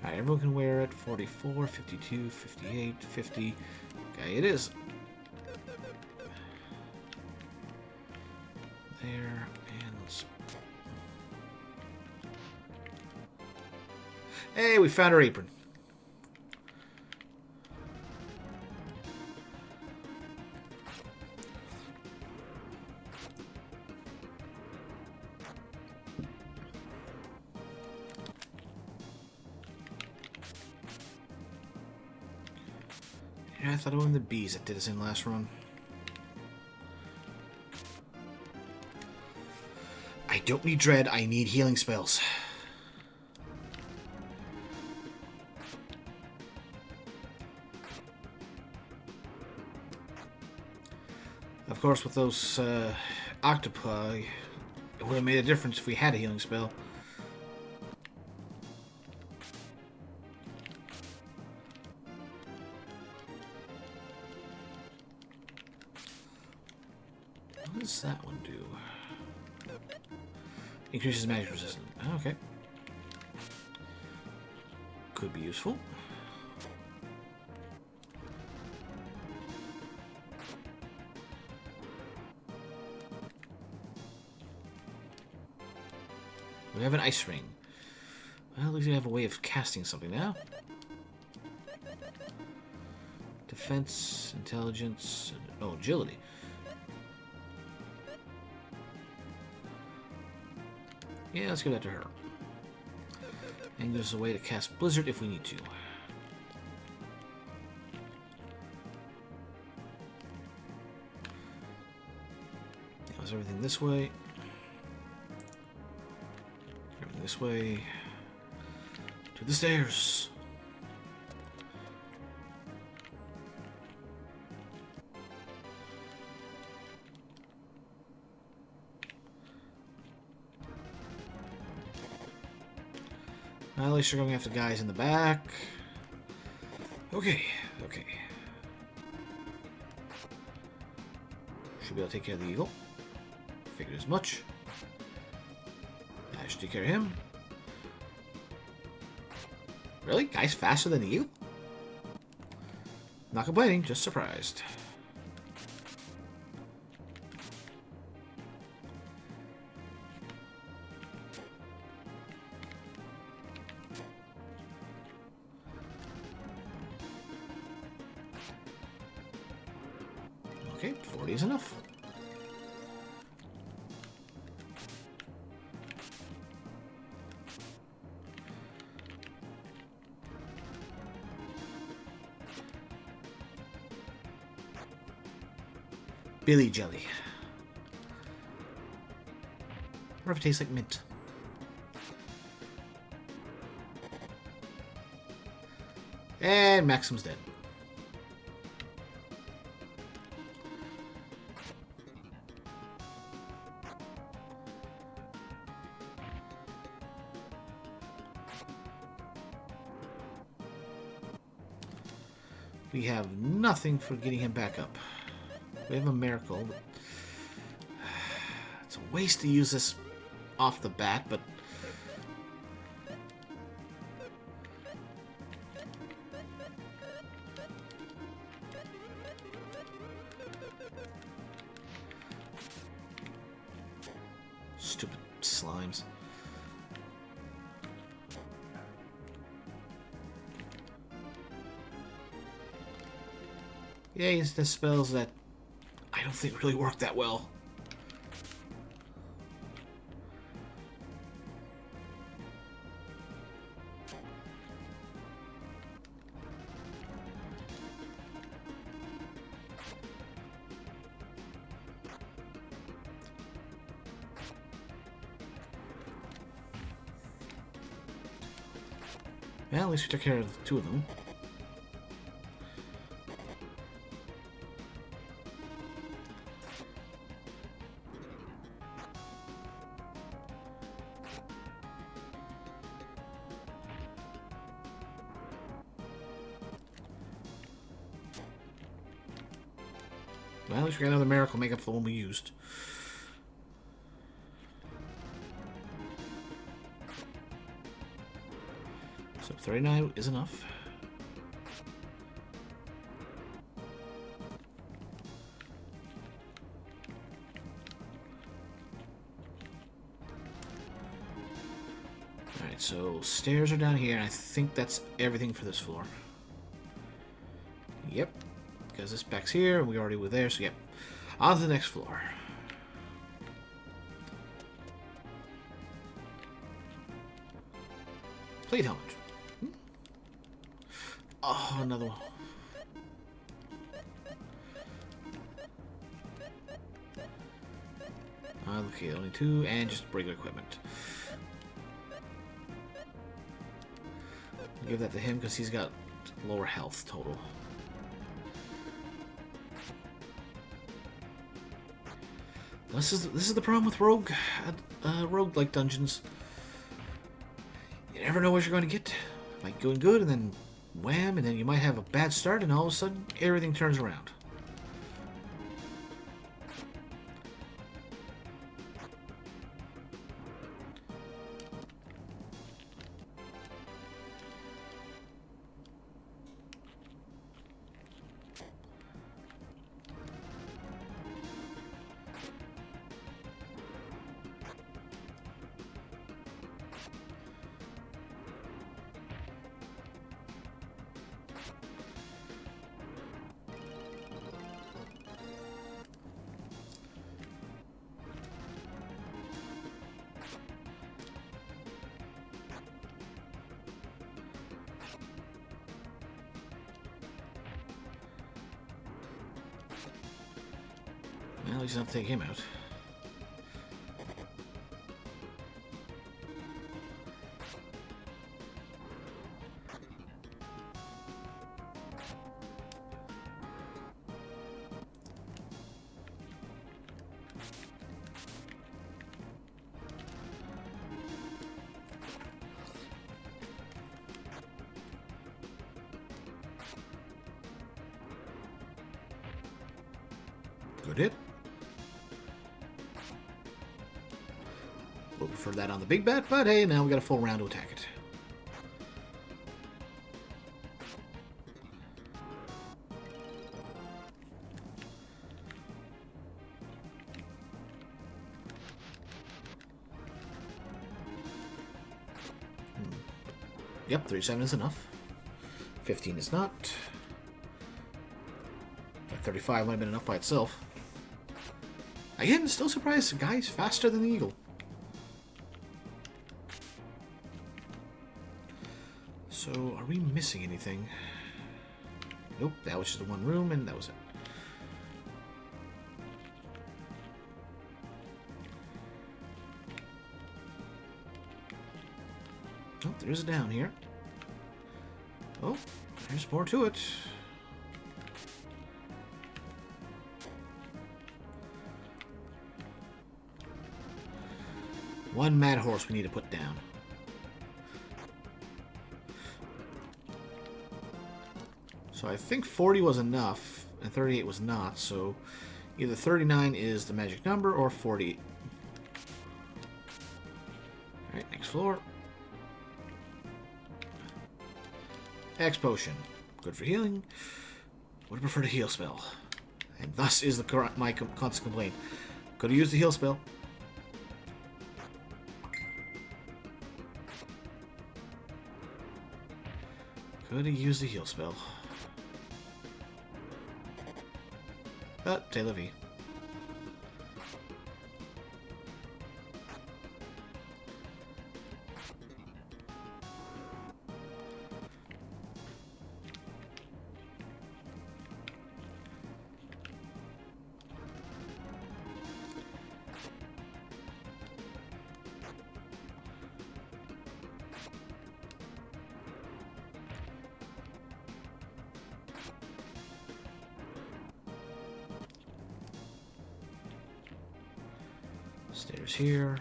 Alright, everyone can wear it. 44, 52, 58, 50. Okay, it is. There, and let's... Hey, we found our apron. Yeah, I thought it was the bees that did us in last run. I don't need dread, I need healing spells. Of course, with those octopi, it would have made a difference if we had a healing spell. What does that one do? Increases magic resistance. Okay. Could be useful. We have an ice ring. Well, at least we have a way of casting something now. Defense, intelligence, oh, agility. Yeah, let's give that to her. And there's a way to cast Blizzard if we need to. Now, is everything this way? Everything this way. To the stairs. Well, at least you're going after guys in the back. Okay, okay. Should be able to take care of the eagle. Figured as much. I should take care of him. Really? Guy's faster than the eagle? Not complaining, just surprised. Okay, 40 is enough. Billy jelly. Or if it tastes like mint. And Maxim's dead. We have nothing for getting him back up. We have a miracle, but it's a waste to use this off the bat, but stupid slimes. Yeah, it's the spells that I don't think really work that well. Well, at least we took care of the two of them. Well, at least we got another miracle make up for the one we used. So 39 is enough. Alright, so stairs are down here, and I think that's everything for this floor. Yep. Because this back's here, and we already were there, so yep. On to the next floor. Plate helmet. Oh, another one. Okay, only two, and just regular equipment. I'll give that to him because he's got lower health total. This is the problem with rogue-like dungeons. You never know what you're going to get. Like going good, and then wham, and then you might have a bad start, and all of a sudden everything turns around. Well, at least I'll take him out. Good hit. We'll prefer that on the big bat, but hey, now we got a full round to attack it. Yep, 37 is enough. 15 is not. 35 might have been enough by itself. Again, still surprised the guy's faster than the eagle. So, are we missing anything? Nope, that was just the one room, and that was it. Oh, there's a down here. Oh, there's more to it. One mad horse we need to put down. So I think 40 was enough, and 38 was not, so either 39 is the magic number, or 40. Alright, next floor. X potion. Good for healing. Would prefer to heal spell. And thus is my constant complaint. Could have used the heal spell. Could have used the heal spell. But, c'est la vie. Stairs here.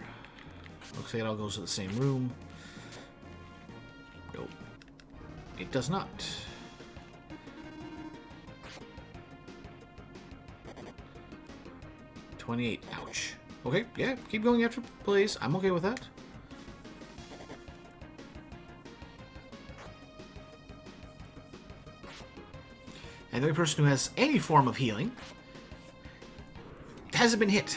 Looks like it all goes to the same room. Nope. It does not. $28. Ouch. Okay, yeah, keep going after plays. I'm okay with that. And the only person who has any form of healing hasn't been hit.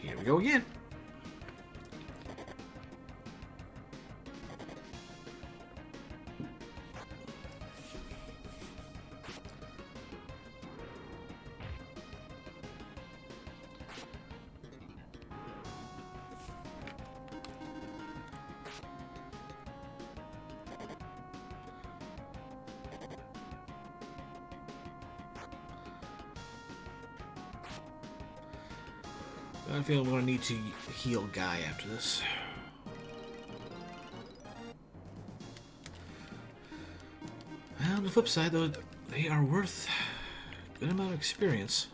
Here we go again. I feel I'm going to need to heal Guy after this. Well, on the flip side, though, they are worth a good amount of experience.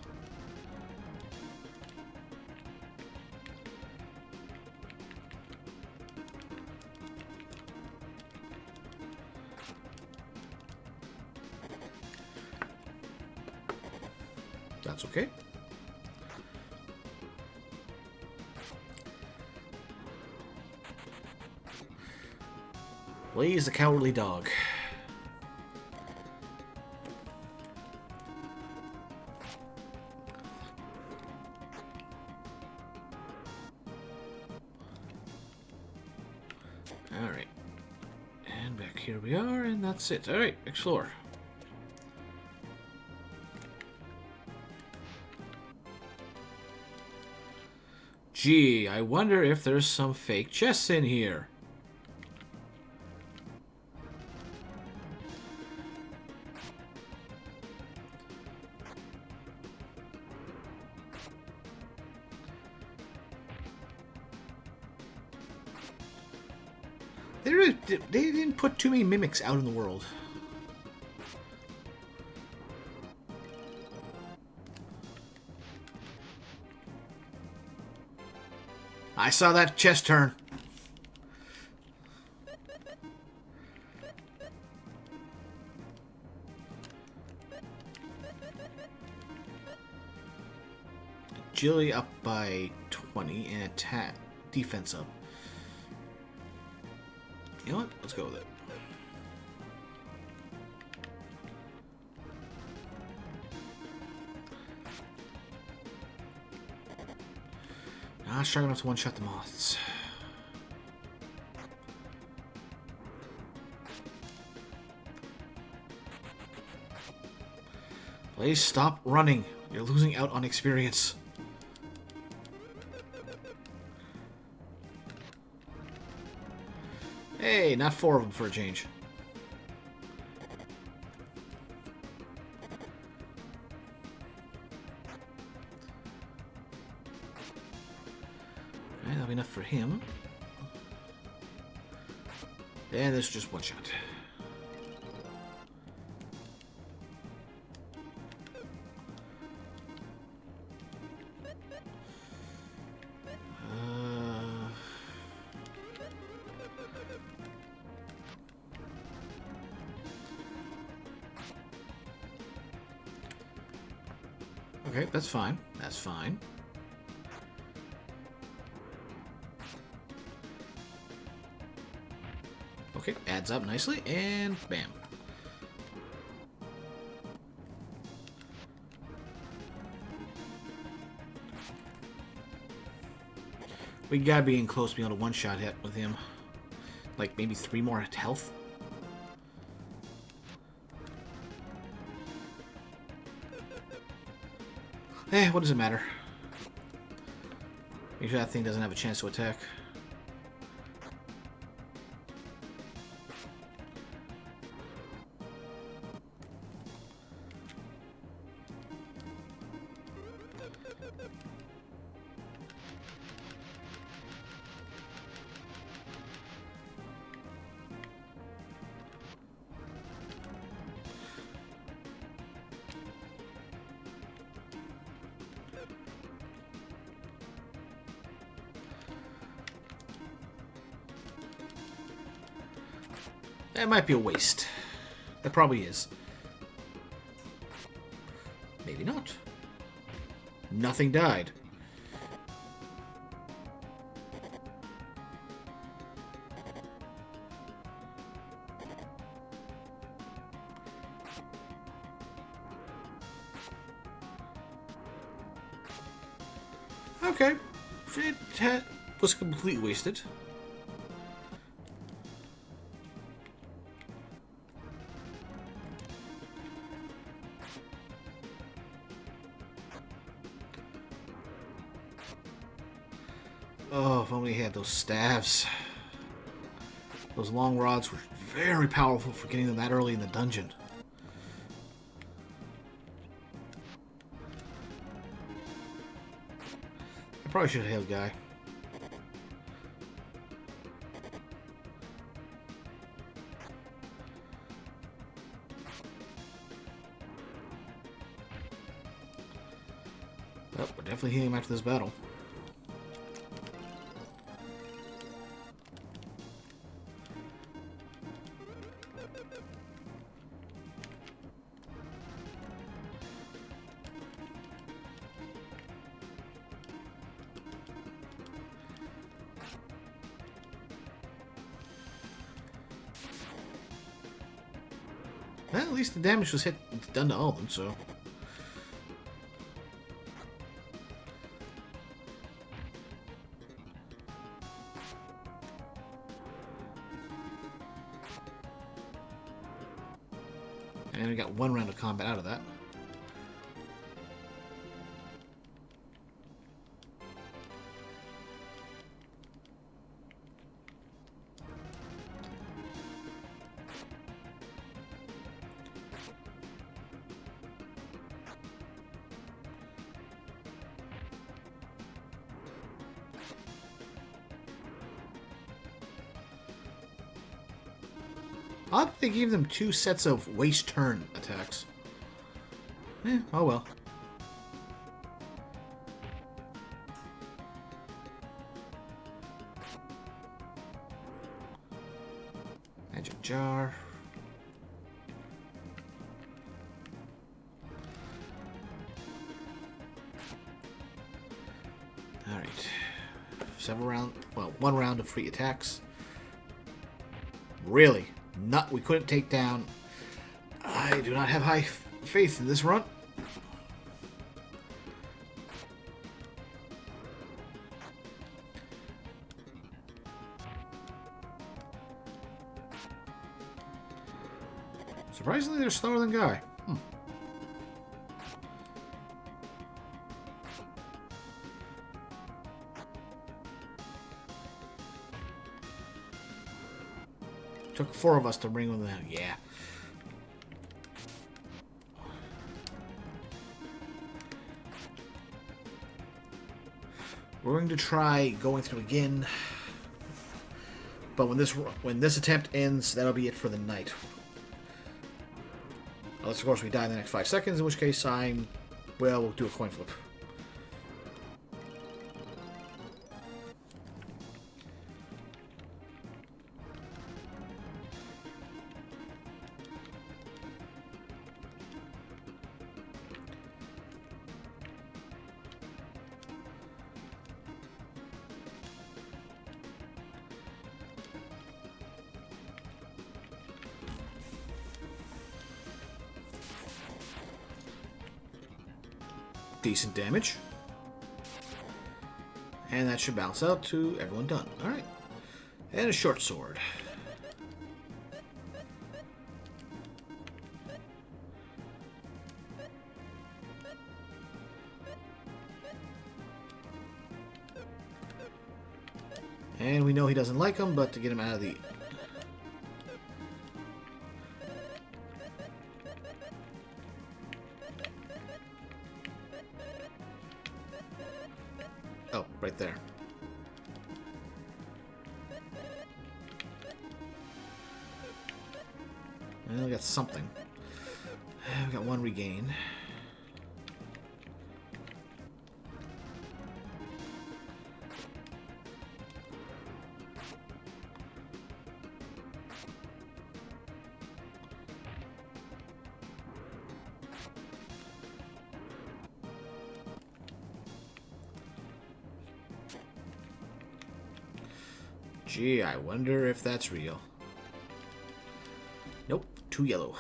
That's okay. Blaze the cowardly dog. Alright. And back here we are, and that's it. Alright, explore. Gee, I wonder if there's some fake chests in here. They didn't put too many mimics out in the world. I saw that chest turn. agility up by 20 and attack defense up. You know what? Let's go with it. Not strong enough to one-shot the moths. Please stop running. You're losing out on experience. Hey, not 4 of them for a change. Okay, that'll be enough for him. And this is just one shot. Okay, that's fine. That's fine. Okay, adds up nicely, and bam. We gotta be in close to being able to one-shot hit with him. Like, maybe 3 more at health. Eh, what does it matter? Make sure that thing doesn't have a chance to attack. That might be a waste. That probably is. Maybe not. Nothing died. Okay. It was completely wasted. Oh, if only he had those staves. Those long rods were very powerful for getting them that early in the dungeon. I probably should have healed Guy. Well, we're definitely healing him after this battle. Well, at least the damage was done to all of them, so... And we got 1 round of combat out of that. Odd they gave them 2 sets of waste turn attacks. Oh well. Magic jar. Alright. Several round. Well, one round of free attacks. Really? Not. We couldn't take down. I do not have high faith in this run. Surprisingly, they're slower than Guy. Took 4 of us to bring them down. Yeah. We're going to try going through again. But when this attempt ends, that'll be it for the night. Unless, of course, we die in the next 5 seconds, in which case we'll do a coin flip. Decent damage. And that should bounce out to everyone done. Alright. And a short sword. And we know he doesn't like them, but to get him out of the... Oh, right there. And we got something. We got 1 regain. Gee, I wonder if that's real. Nope, 2 yellow.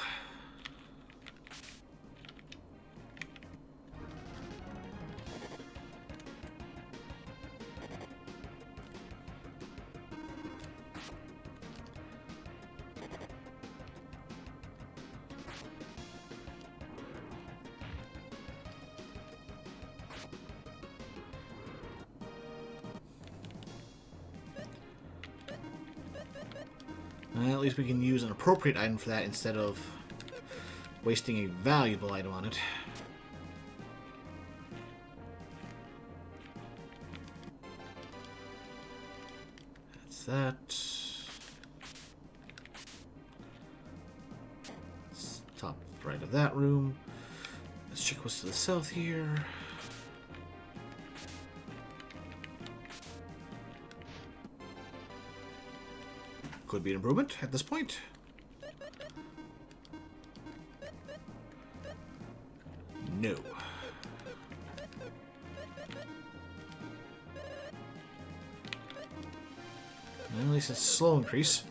At least we can use an appropriate item for that instead of wasting a valuable item on it. That's that. That's top right of that room. Let's check what's to the south here. Could be an improvement at this point. No. Well, at least it's a slow increase.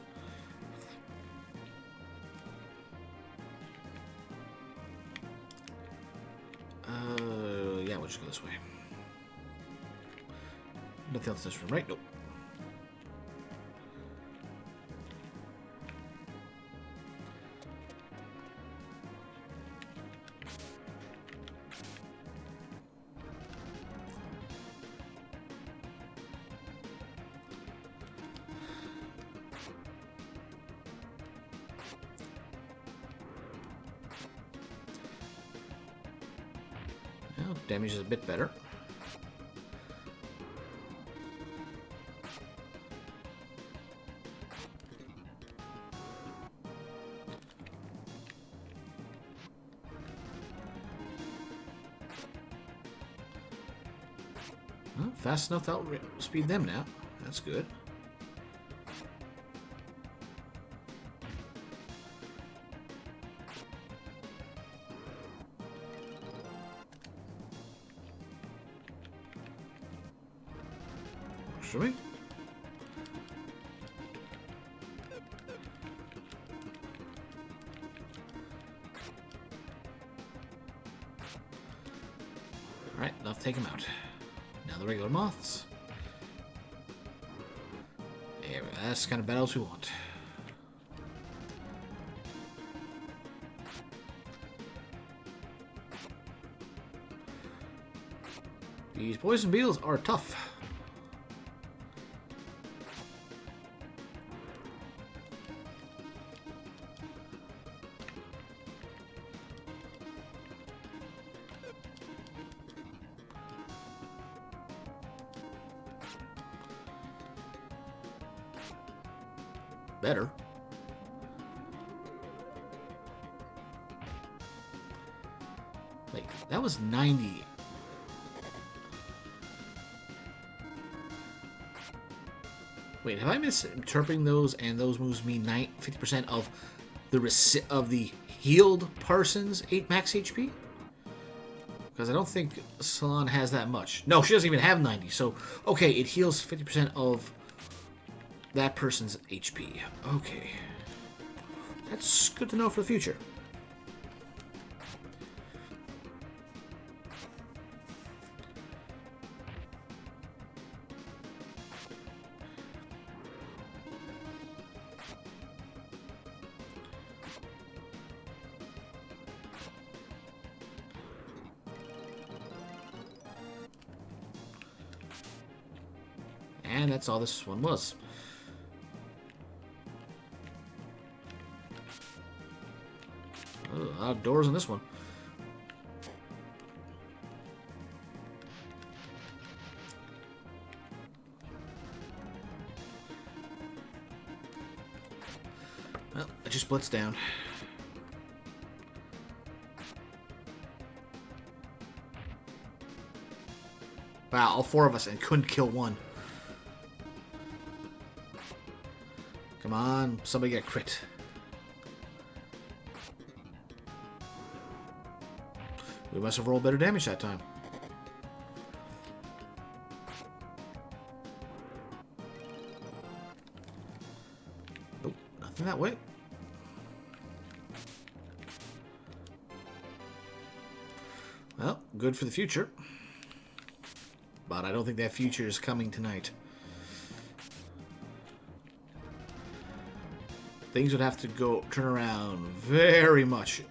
Yeah, we'll just go this way. Nothing else in this room, right? Nope. Well, damage is a bit better. Well, fast enough to outspeed them now. That's good. Works for me. Alright, enough to take him out. Now the regular moths. There, that's the kind of battles we want. These poison beetles are tough. Better. Wait, that was 90. Wait, have I misinterpreting those? And those moves mean 50% of the healed person's max HP? Because I don't think Salon has that much. No, she doesn't even have 90. So, okay, it heals 50% of that person's HP. Okay. That's good to know for the future. And that's all this one was. Oh, a lot of doors on this one. Well, it just blitzed down. Wow, all four of us and couldn't kill one. Come on, somebody get a crit. We must have rolled better damage that time. Nope, nothing that way. Well, good for the future. But I don't think that future is coming tonight. Things would have to turn around very much.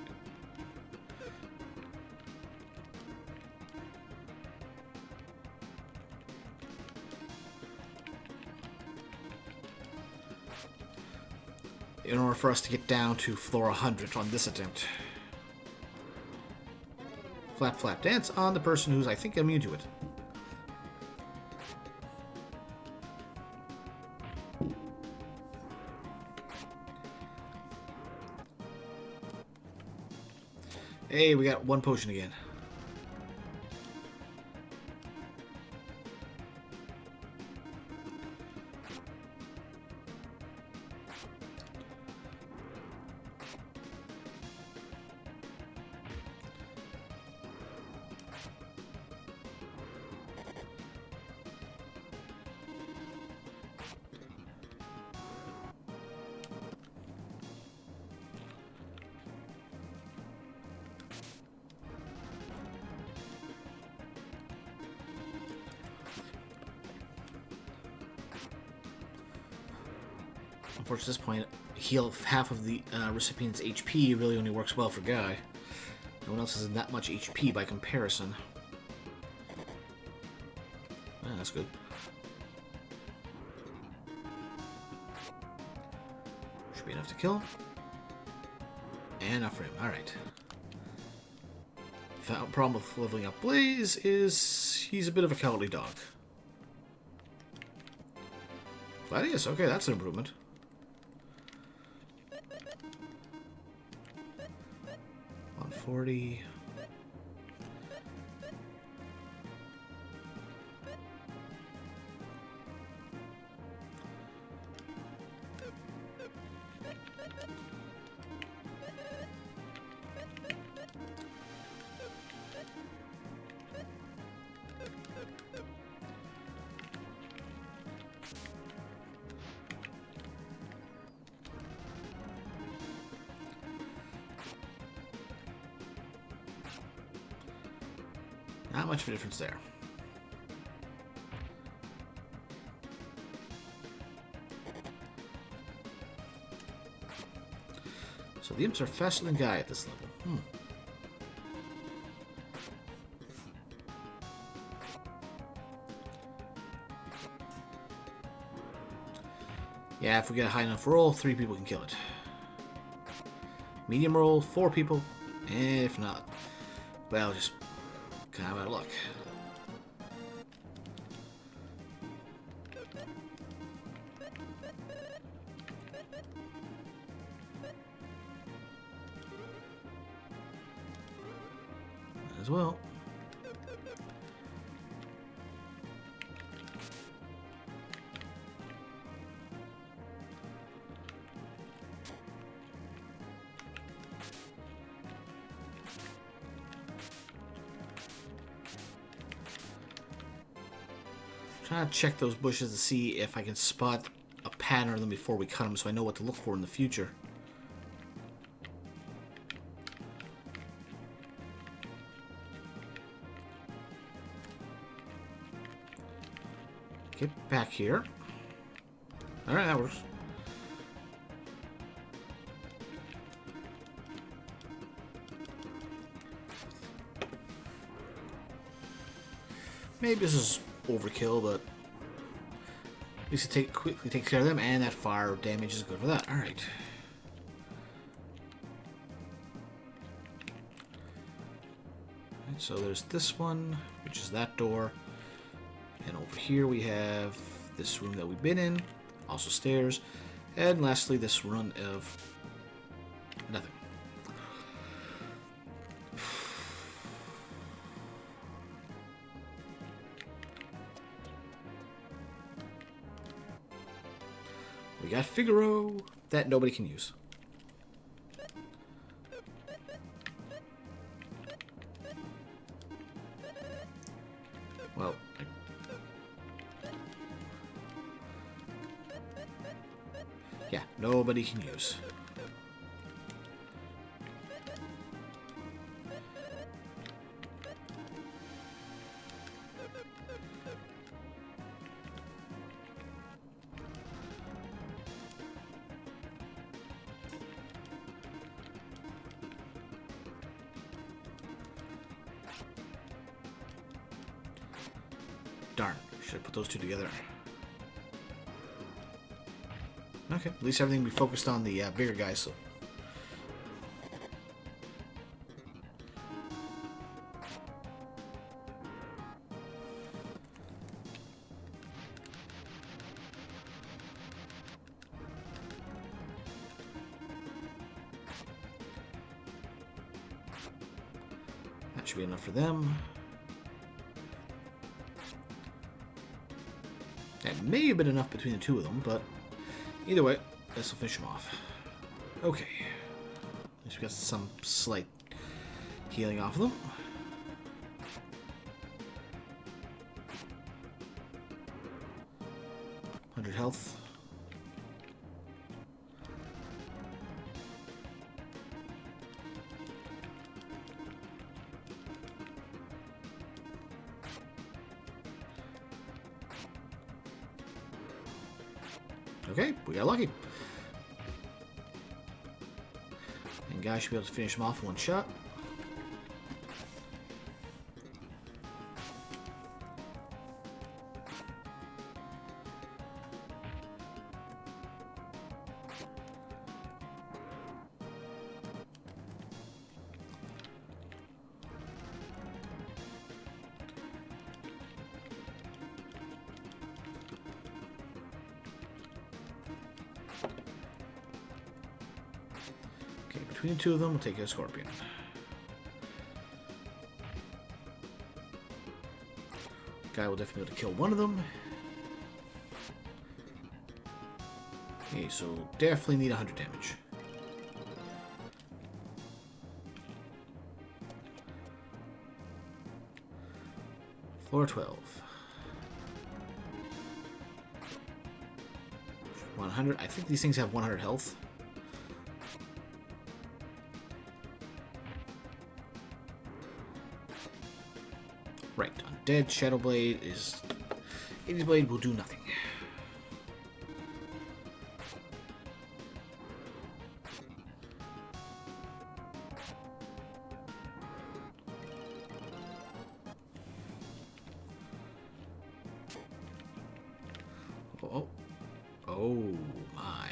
In order for us to get down to floor 100 on this attempt. Flap, flap, dance on the person who's, I think, immune to it. Hey, we got one potion again. Unfortunately, at this point, heal half of the recipient's HP really only works well for Guy. No one else has that much HP by comparison. Ah, that's good. Should be enough to kill. And enough for him. Alright. Problem with leveling up Blaze is he's a bit of a cowardly dog. Gladius, okay, that's an improvement. 140. Not much of a difference there. So the imps are faster than Guy at this level. Yeah, if we get a high enough roll, 3 people can kill it. Medium roll, 4 people. If not, well, just kind of out of luck. As well. Trying to check those bushes to see if I can spot a pattern of them before we cut them, so I know what to look for in the future. Get back here. Alright, that works. Maybe this is overkill, but at least it quickly takes care of them, and that fire damage is good for that. Alright. So there's this one, which is that door. And over here we have this room that we've been in, also stairs, and lastly this run of nothing. We got Figaro that nobody can use. Well, yeah, nobody can use. Darn, should have put those two together. Okay, at least everything will be focused on the bigger guys, so. That should be enough for them. That may have been enough between the two of them, but either way, this will finish them off. Okay. At least we got some slight healing off of them. Health. Okay, we got lucky. And Guy should be able to finish him off in one shot. Between the two of them, we'll take a Scorpion. Guy will definitely be able to kill one of them. Okay, so definitely need 100 damage. Floor 12. 100. I think these things have 100 health. Right, undead. Shadow Blade is... Hades Blade will do nothing. Oh, oh my.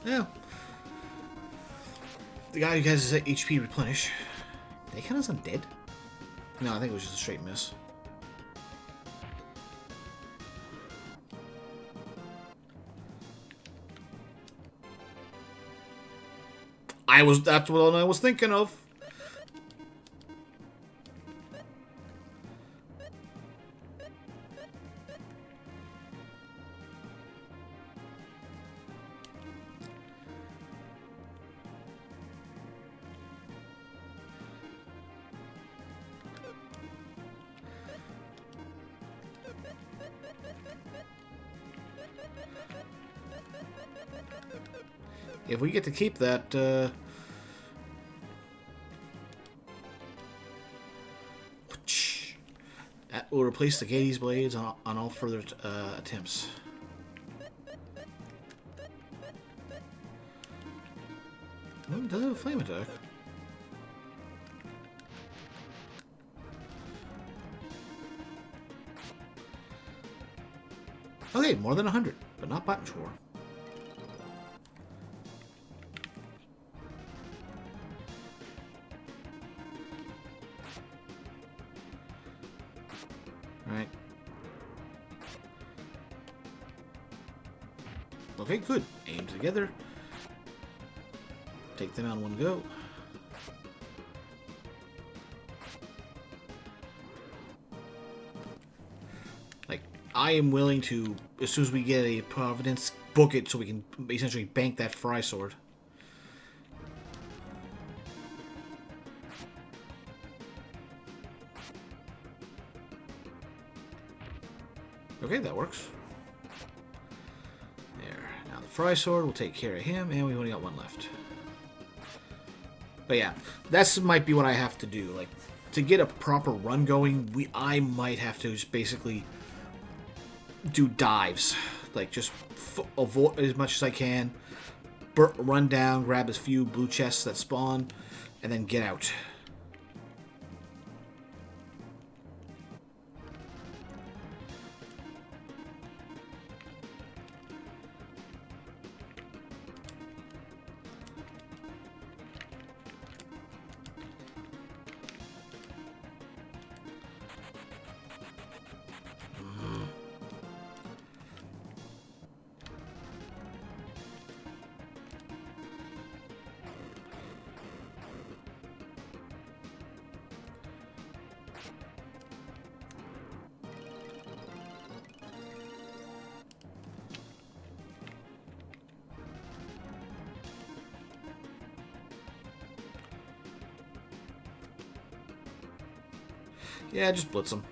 Yeah. The guy who has his HP replenish. Did they count as undead? No, I think it was just a straight miss. That's what I was thinking of. If we get to keep that, that will replace the Hades blades on all further attempts. Well, it does have a flame attack. Okay, more than 100, but not by much more. Alright. Okay, good. Aim together. Take them out in one go. Like, I am willing to, as soon as we get a Providence, book it so we can essentially bank that Fry Sword. Okay, that works. There. Now the Fry Sword will take care of him, and we've only got one left. But yeah, that might be what I have to do. Like, to get a proper run going, I might have to just basically do dives. Like, just avoid as much as I can, run down, grab as few blue chests that spawn, and then get out. Yeah, just blitz them.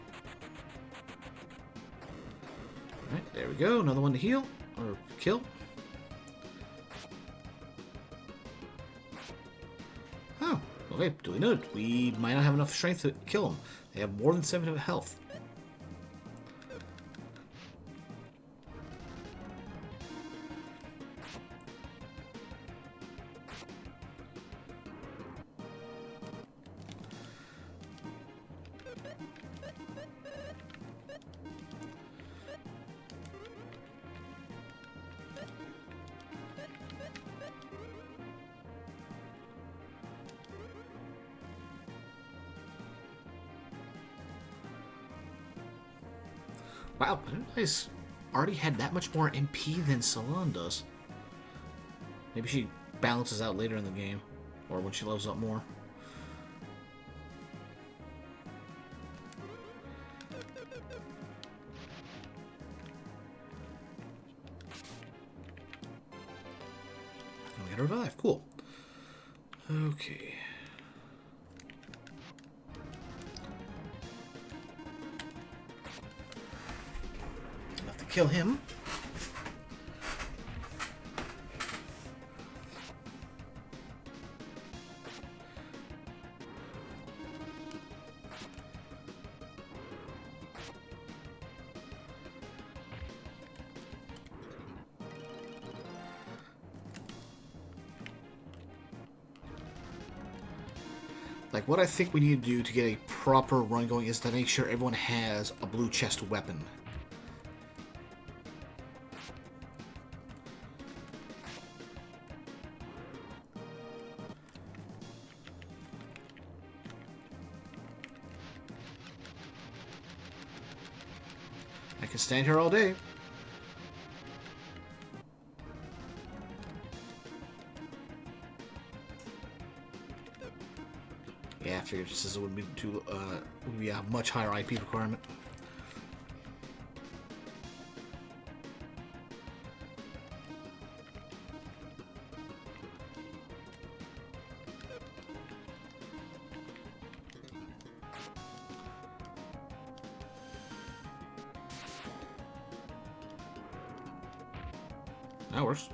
Alright, there we go. Another one to heal. Or kill. Oh, okay. Duly noted. We might not have enough strength to kill them. They have more than 7 health. Wow, I didn't realize already had that much more MP than Salon does. Maybe she balances out later in the game, or when she levels up more. Had revive. Cool. Okay. Enough to kill him. Like, what I think we need to do to get a proper run going is to make sure everyone has a blue chest weapon. I can stand here all day. Yeah, I figured this would be too would be a much higher IP requirement. That works.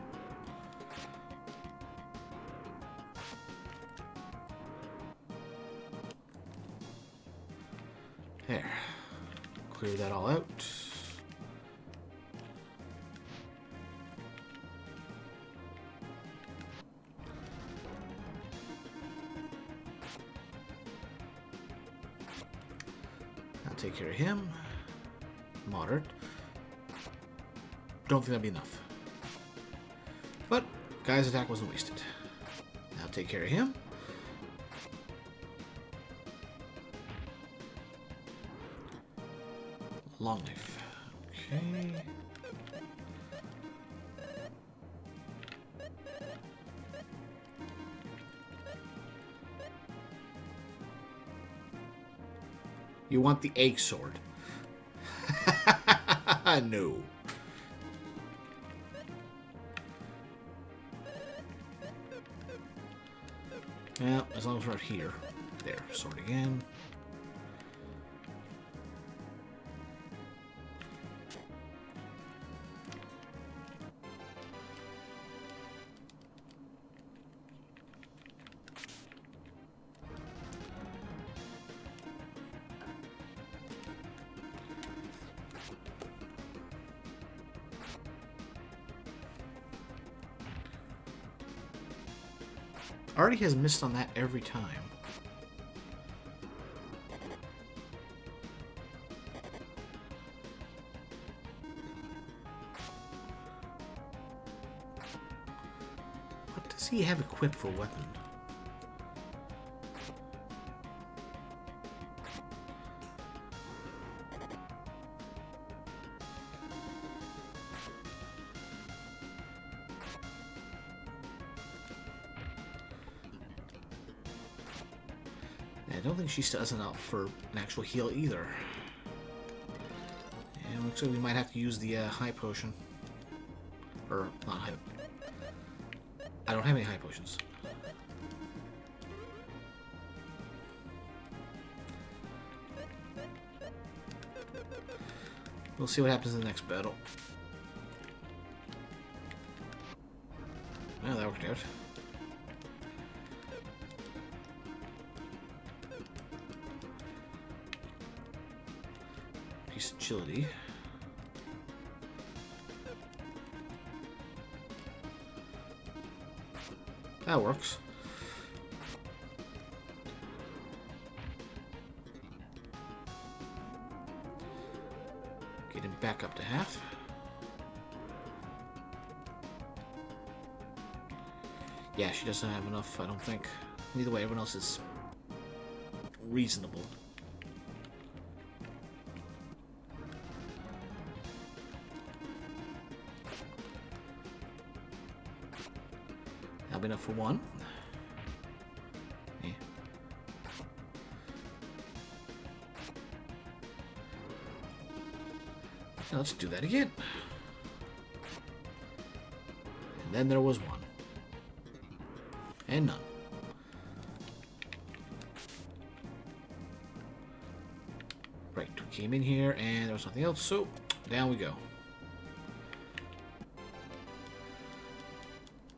There. Clear that all out. I'll take care of him. Moderate. Don't think that'd be enough. But guy's attack wasn't wasted. Now take care of him. Long knife. Okay. You want the egg sword? No. Yeah, as long as we're right here. There, sword again. Already has missed on that every time. What does he have equipped for weapon? I don't think she does enough for an actual heal either. And looks like we might have to use the high potion. Or, not high. I don't have any high potions. We'll see what happens in the next battle. Well, that worked out. Agility. That works. Get him back up to half. Yeah, she doesn't have enough, I don't think. Either way, everyone else is reasonable. That'll be enough for one. Yeah. Now let's do that again. And then there was one. And none. Right, we came in here and there was nothing else, so down we go.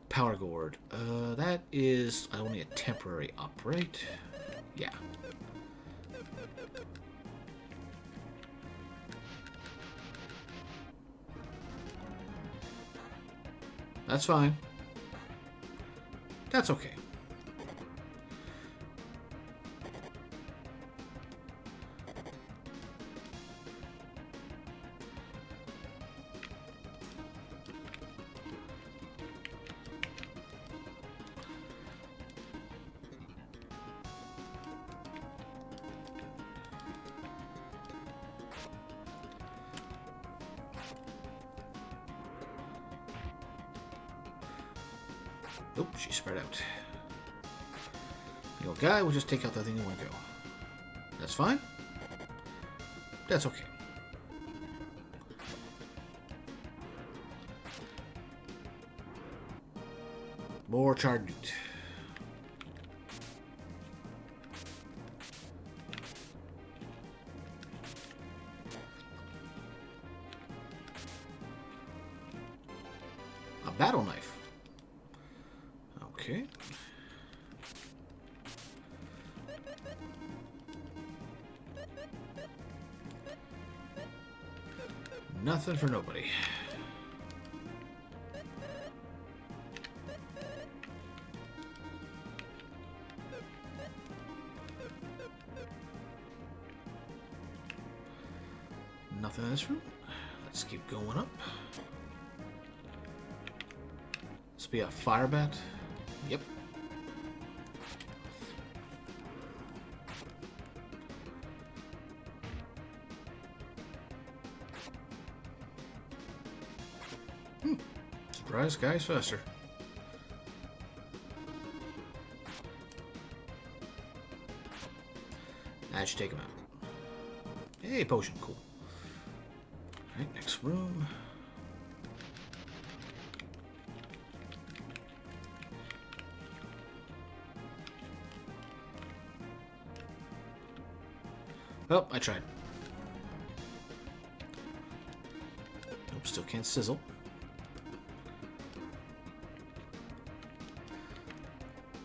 Power gourd. That is only a temporary up, right? Yeah. That's fine. That's okay. Nope, she spread out. The old guy will just take out the thing in one go. That's fine. That's okay. More charred meat. A battle knife. Okay. Nothing for nobody. Nothing in this room. Let's keep going up. This will be a fire bat. Yep. Surprise, guys, faster. That should take him out. Hey, potion, cool. Alright, next room. Well, I tried. Nope, still can't sizzle.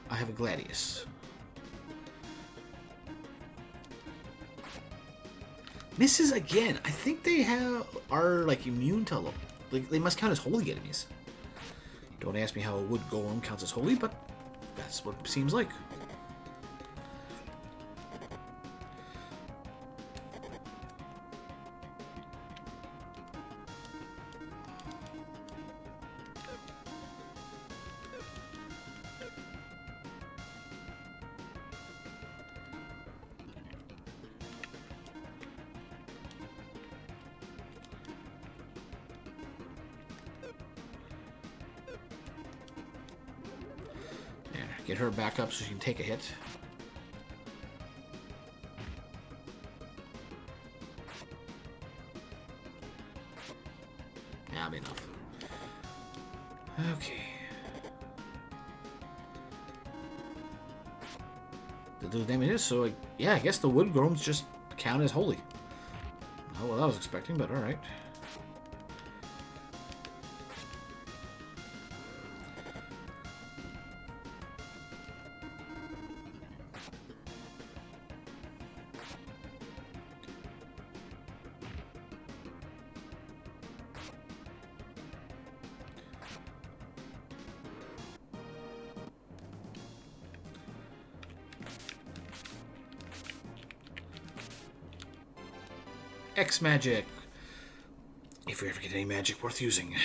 I have a Gladius. Misses again. I think they are like immune to, like, they must count as holy enemies. Don't ask me how a wood golem counts as holy, but that's what it seems like. Get her back up so she can take a hit. That'll be enough. Okay. To do the damage, so yeah, I guess the wood golems just count as holy. Not what I was expecting, but alright. X magic. If we ever get any magic worth using.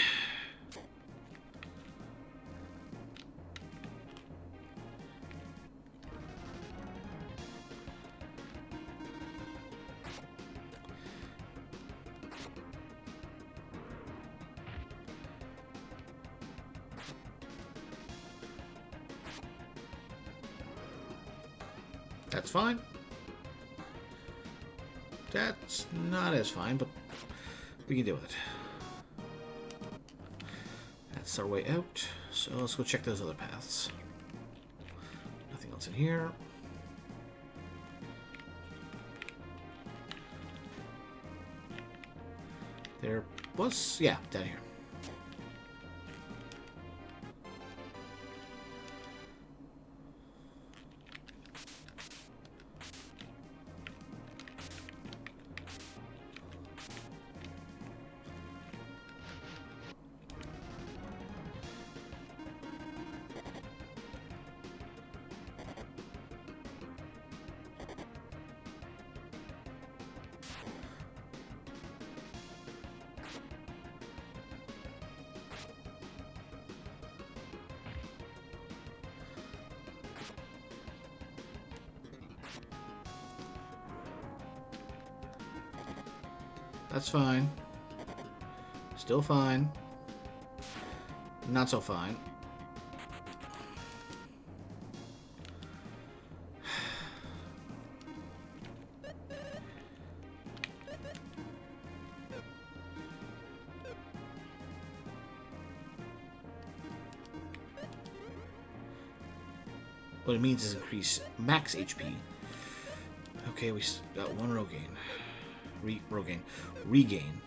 That's fine. That's not as fine, but we can deal with it. That's our way out, so let's go check those other paths. What's in here? There was, yeah, down here. That's fine. Still fine. Not so fine. What it means is increase max HP. Okay, we got one Rogaine. Regain.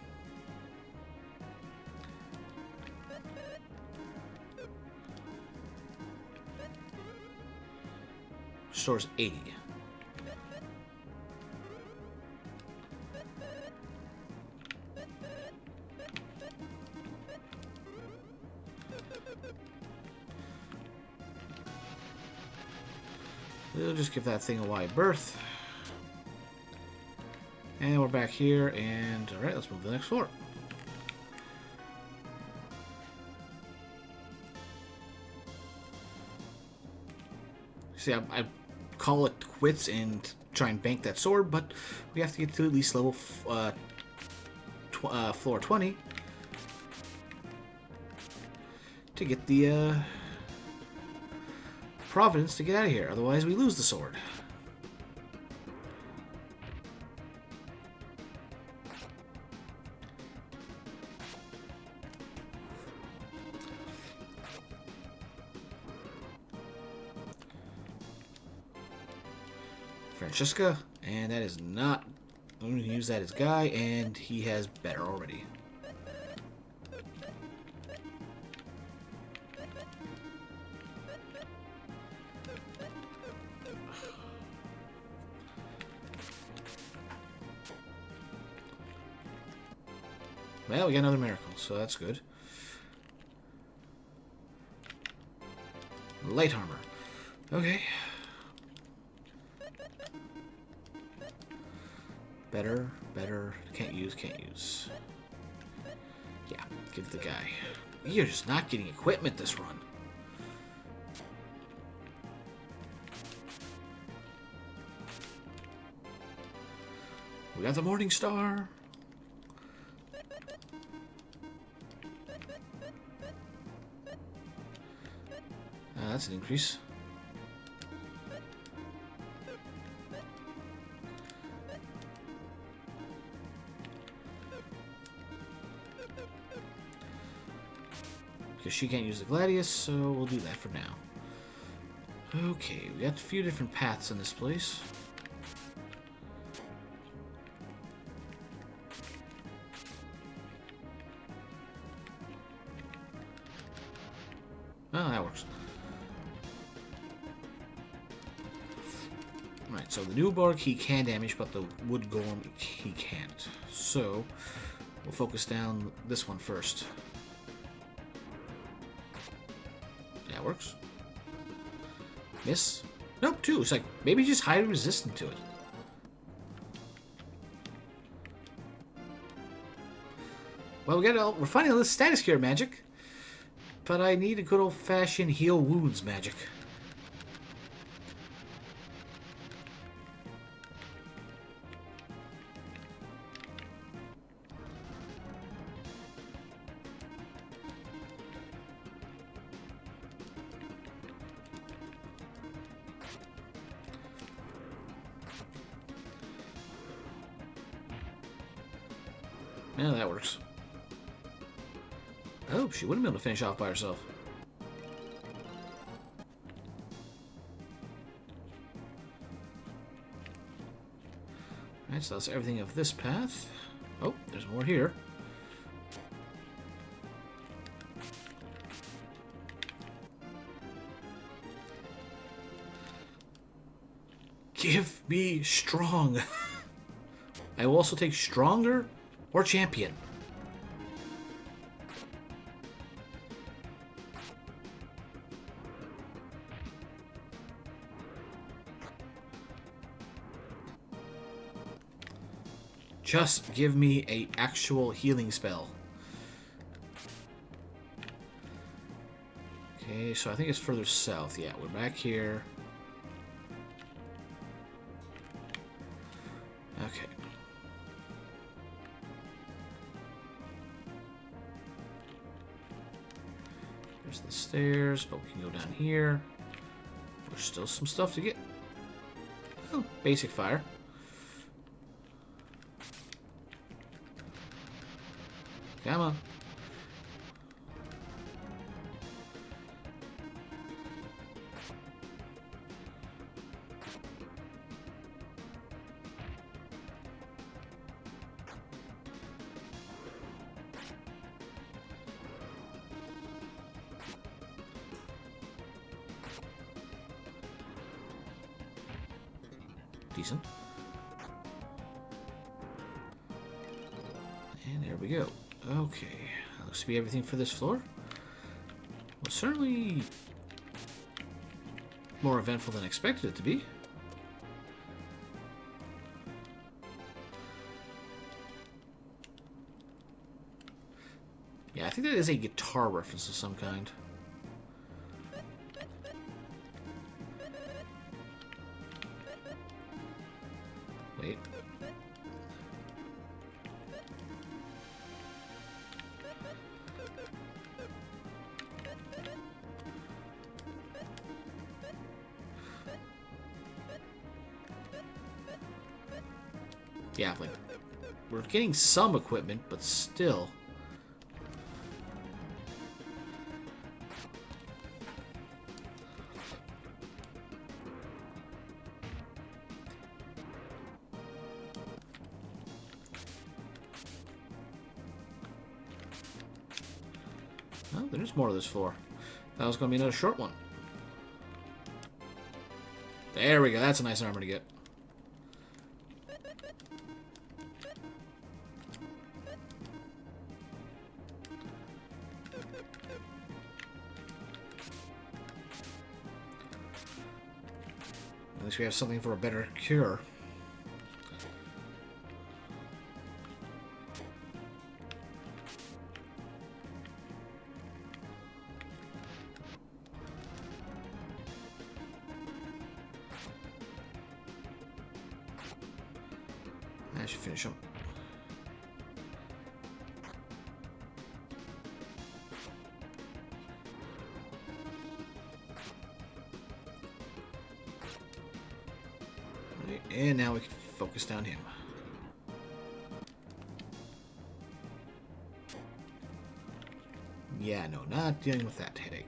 Restores 80. We'll just give that thing a wide berth. And we're back here, and alright, let's move to the next floor. See, I call it quits and try and bank that sword, but we have to get to at least level floor 20 to get the Providence to get out of here. Otherwise, we lose the sword. Francesca, and that is not. I'm going to use that as Guy, and he has better already. Well, we got another miracle, so that's good. Light armor. Okay. Better. Can't use. Yeah, give it the guy. You're just not getting equipment this run. We got the Morning Star. That's an increase. Because she can't use the Gladius, so we'll do that for now. Okay, we got a few different paths in this place. Oh, that works. Alright, so the Newborg he can damage, but the Wood Golem he can't. So, we'll focus down this one first. That works. Miss? Nope, 2. It's like, maybe just highly resistant to it. Well, we're finding all this status cure magic. But I need a good old-fashioned heal wounds magic. Yeah, that works. Oh, she wouldn't be able to finish off by herself. Alright, so that's everything of this path. Oh, there's more here. Give me strong. I will also take stronger or champion. Just give me a actual healing spell. Okay, so I think it's further south. Yeah, we're back here. Okay. There's the stairs, but we can go down here. There's still some stuff to get. Oh, basic fire. Come on. Decent. And there we go. Okay. Looks to be everything for this floor. Well, certainly more eventful than expected it to be. Yeah, I think that is a guitar reference of some kind. Wait. Yeah, like, we're getting some equipment, but still. Oh, there's more of this floor. That was going to be another short one. There we go. That's a nice armor to get. At least we have something for a better cure. I should finish him. Right, and now we can focus down him. Yeah, no, not dealing with that headache.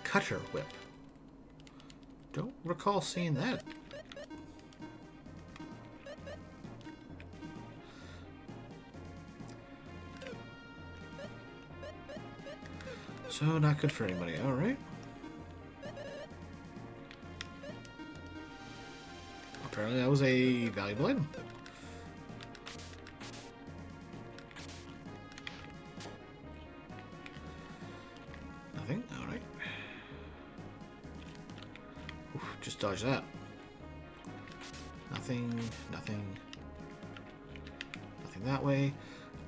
Cutter whip. Don't recall seeing that. So, not good for anybody. Alright. Apparently that was a valuable item. Nothing? Alright. Just dodge that. Nothing, nothing. Nothing that way.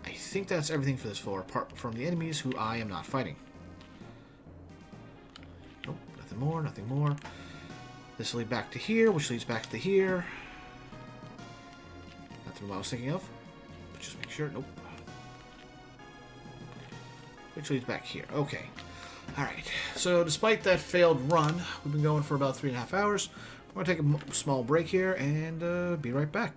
I think that's everything for this floor, apart from the enemies who I am not fighting. Nope, nothing more, nothing more. This will lead back to here, which leads back to here. Nothing what I was thinking of. But just make sure, nope. Which leads back here. Okay. Alright, so despite that failed run, we've been going for about 3.5 hours. We're going to take a small break here and be right back.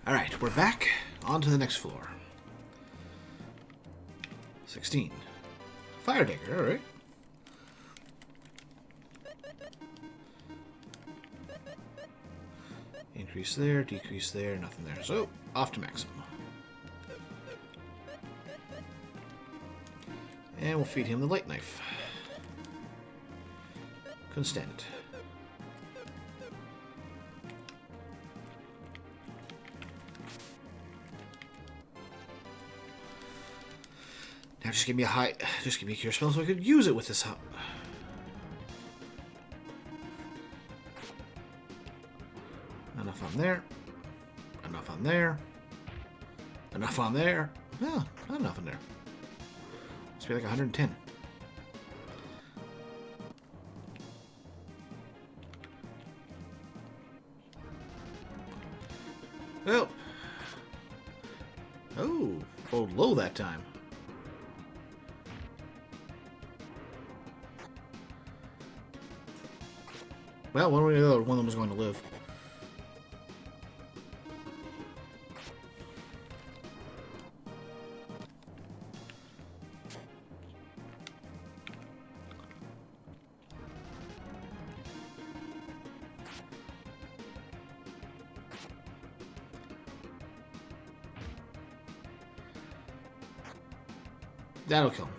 Alright, we're back. On to the next floor. 16. Fire dagger, alright. Increase there, decrease there, nothing there. So, off to maximum. And we'll feed him the light knife. Couldn't stand it. Now just give me a cure spell so I could use it with this hub. Enough on there. Enough on there. Enough on there. Oh, not enough on there. Must be like 110. Well. Oh, rolled low that time. Well, one way or the other, one of them was going to live. That'll kill him.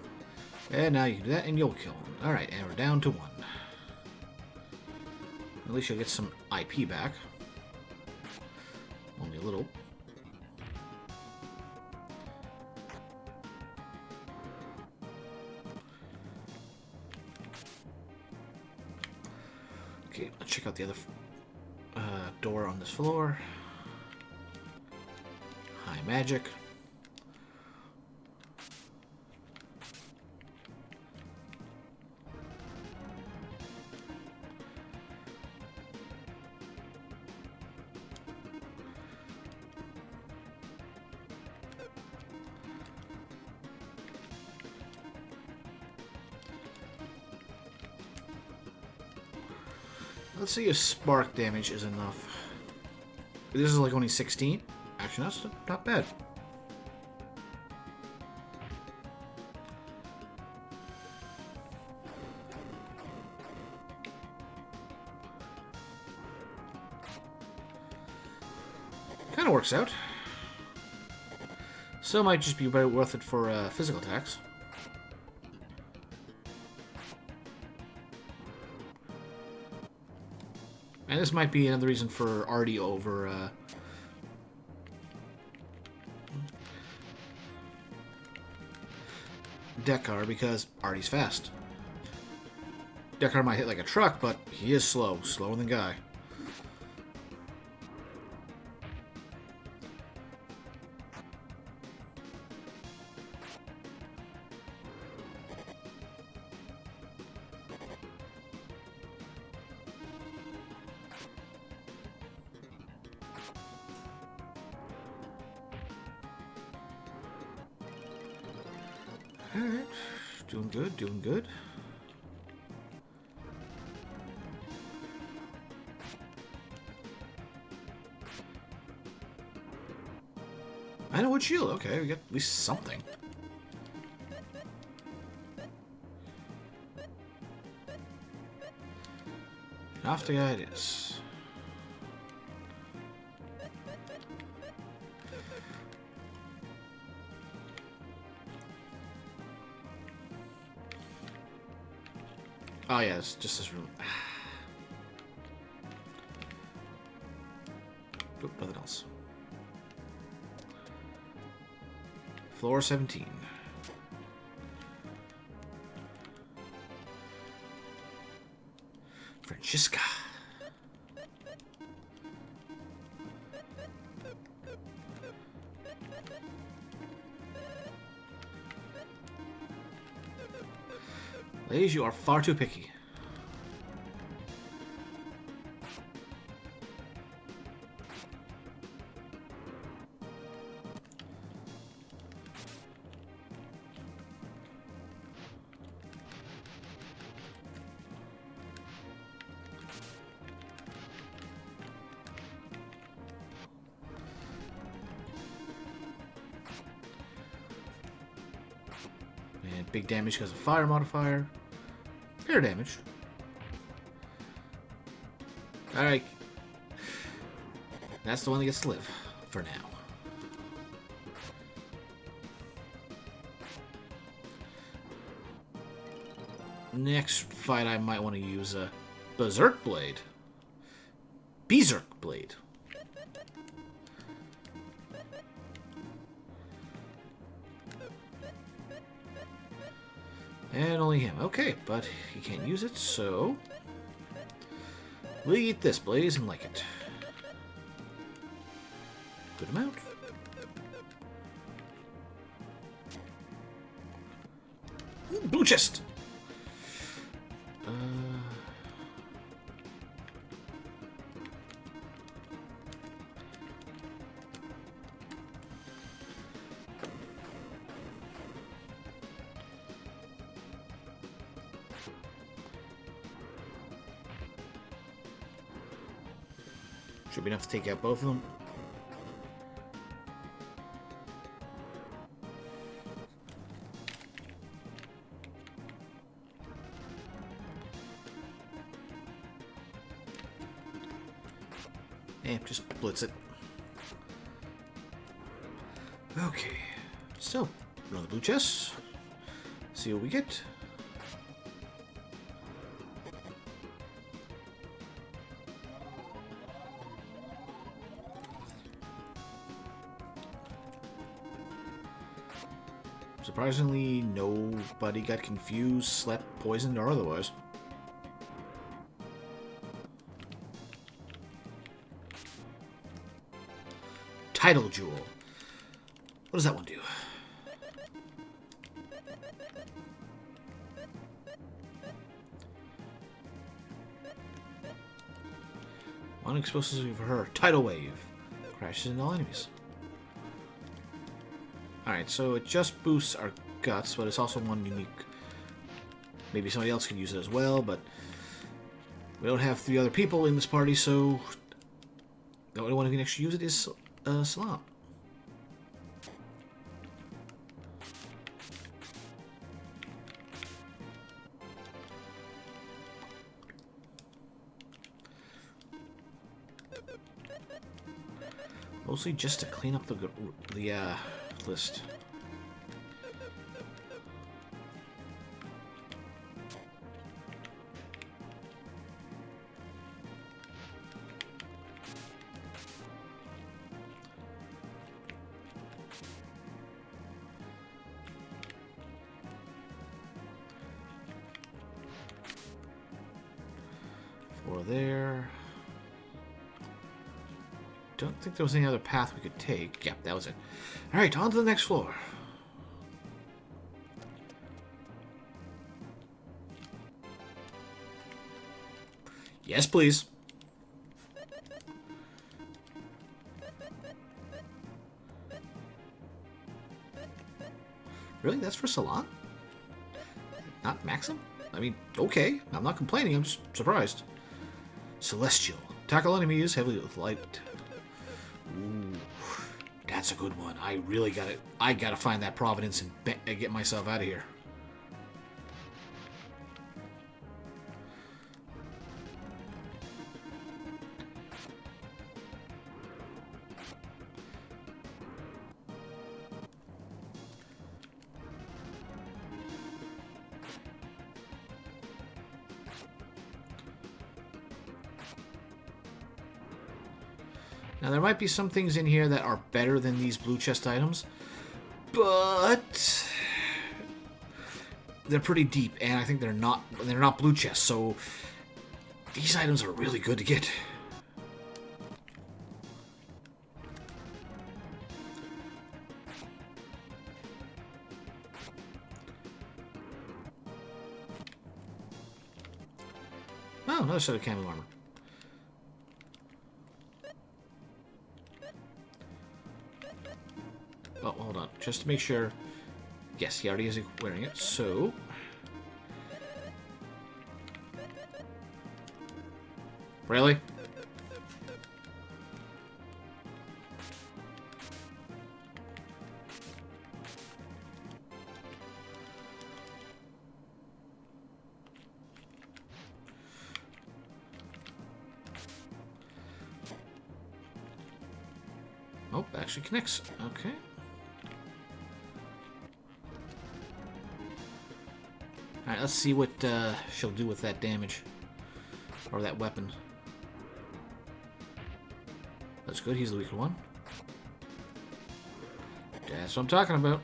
And now you do that, and you'll kill him. Alright, and we're down to 1. At least you'll get some IP back. Only a little. Okay, let's check out the other door on this floor. High magic. Let's see if spark damage is enough. This is like only 16. Actually, that's not bad. Kind of works out. Still might just be very worth it for physical attacks. And this might be another reason for Artie over Dekar, because Artie's fast. Dekar might hit like a truck, but he is slow. Slower than Guy. Alright, doing good, doing good. I know what shield, okay, we got at least something. And off the guy it is. Oh yeah, it's just this room. Oop, nothing else. Floor 17. Francisca. Ladies, you are far too picky. And big damage because of fire modifier. Fair damage. Alright. That's the one that gets to live. For now. Next fight I might want to use a Berserk Blade. Berserk Blade. And only him. Okay, but he can't use it, so... we'll eat this, Blaze, and like it. Good amount. Ooh, blue chest! Should be enough to take out both of them. Just blitz it. Okay. So, another blue chest. See what we get. Surprisingly, nobody got confused, slept, poisoned, or otherwise. Title Jewel. What does that one do? One explosive for her. Tidal Wave. Crashes into all enemies. Alright, so it just boosts our guts, but it's also one unique. Maybe somebody else could use it as well, but we don't have 3 other people in this party, so the only one who can actually use it is Salam. Mostly just to clean up the list. For there. Don't think there was any other path we could take. Yep, that was it. Alright, on to the next floor. Yes, please. Really? That's for Salon? Not Maxim? I mean, okay. I'm not complaining. I'm just surprised. Celestial. Tackle enemies heavily with light. Ooh, that's a good one. I really gotta... I gotta find that Providence and get myself out of here. Now, there might be some things in here that are better than these blue chest items, but they're pretty deep, and I think they're not blue chests, so these items are really good to get. Oh, another set of camo armor. Oh, hold on. Just to make sure. Yes, he already is wearing it, so... Really? Oh, actually connects. Okay. Alright, let's see what she'll do with that damage. Or that weapon. That's good, he's the weaker one. That's what I'm talking about.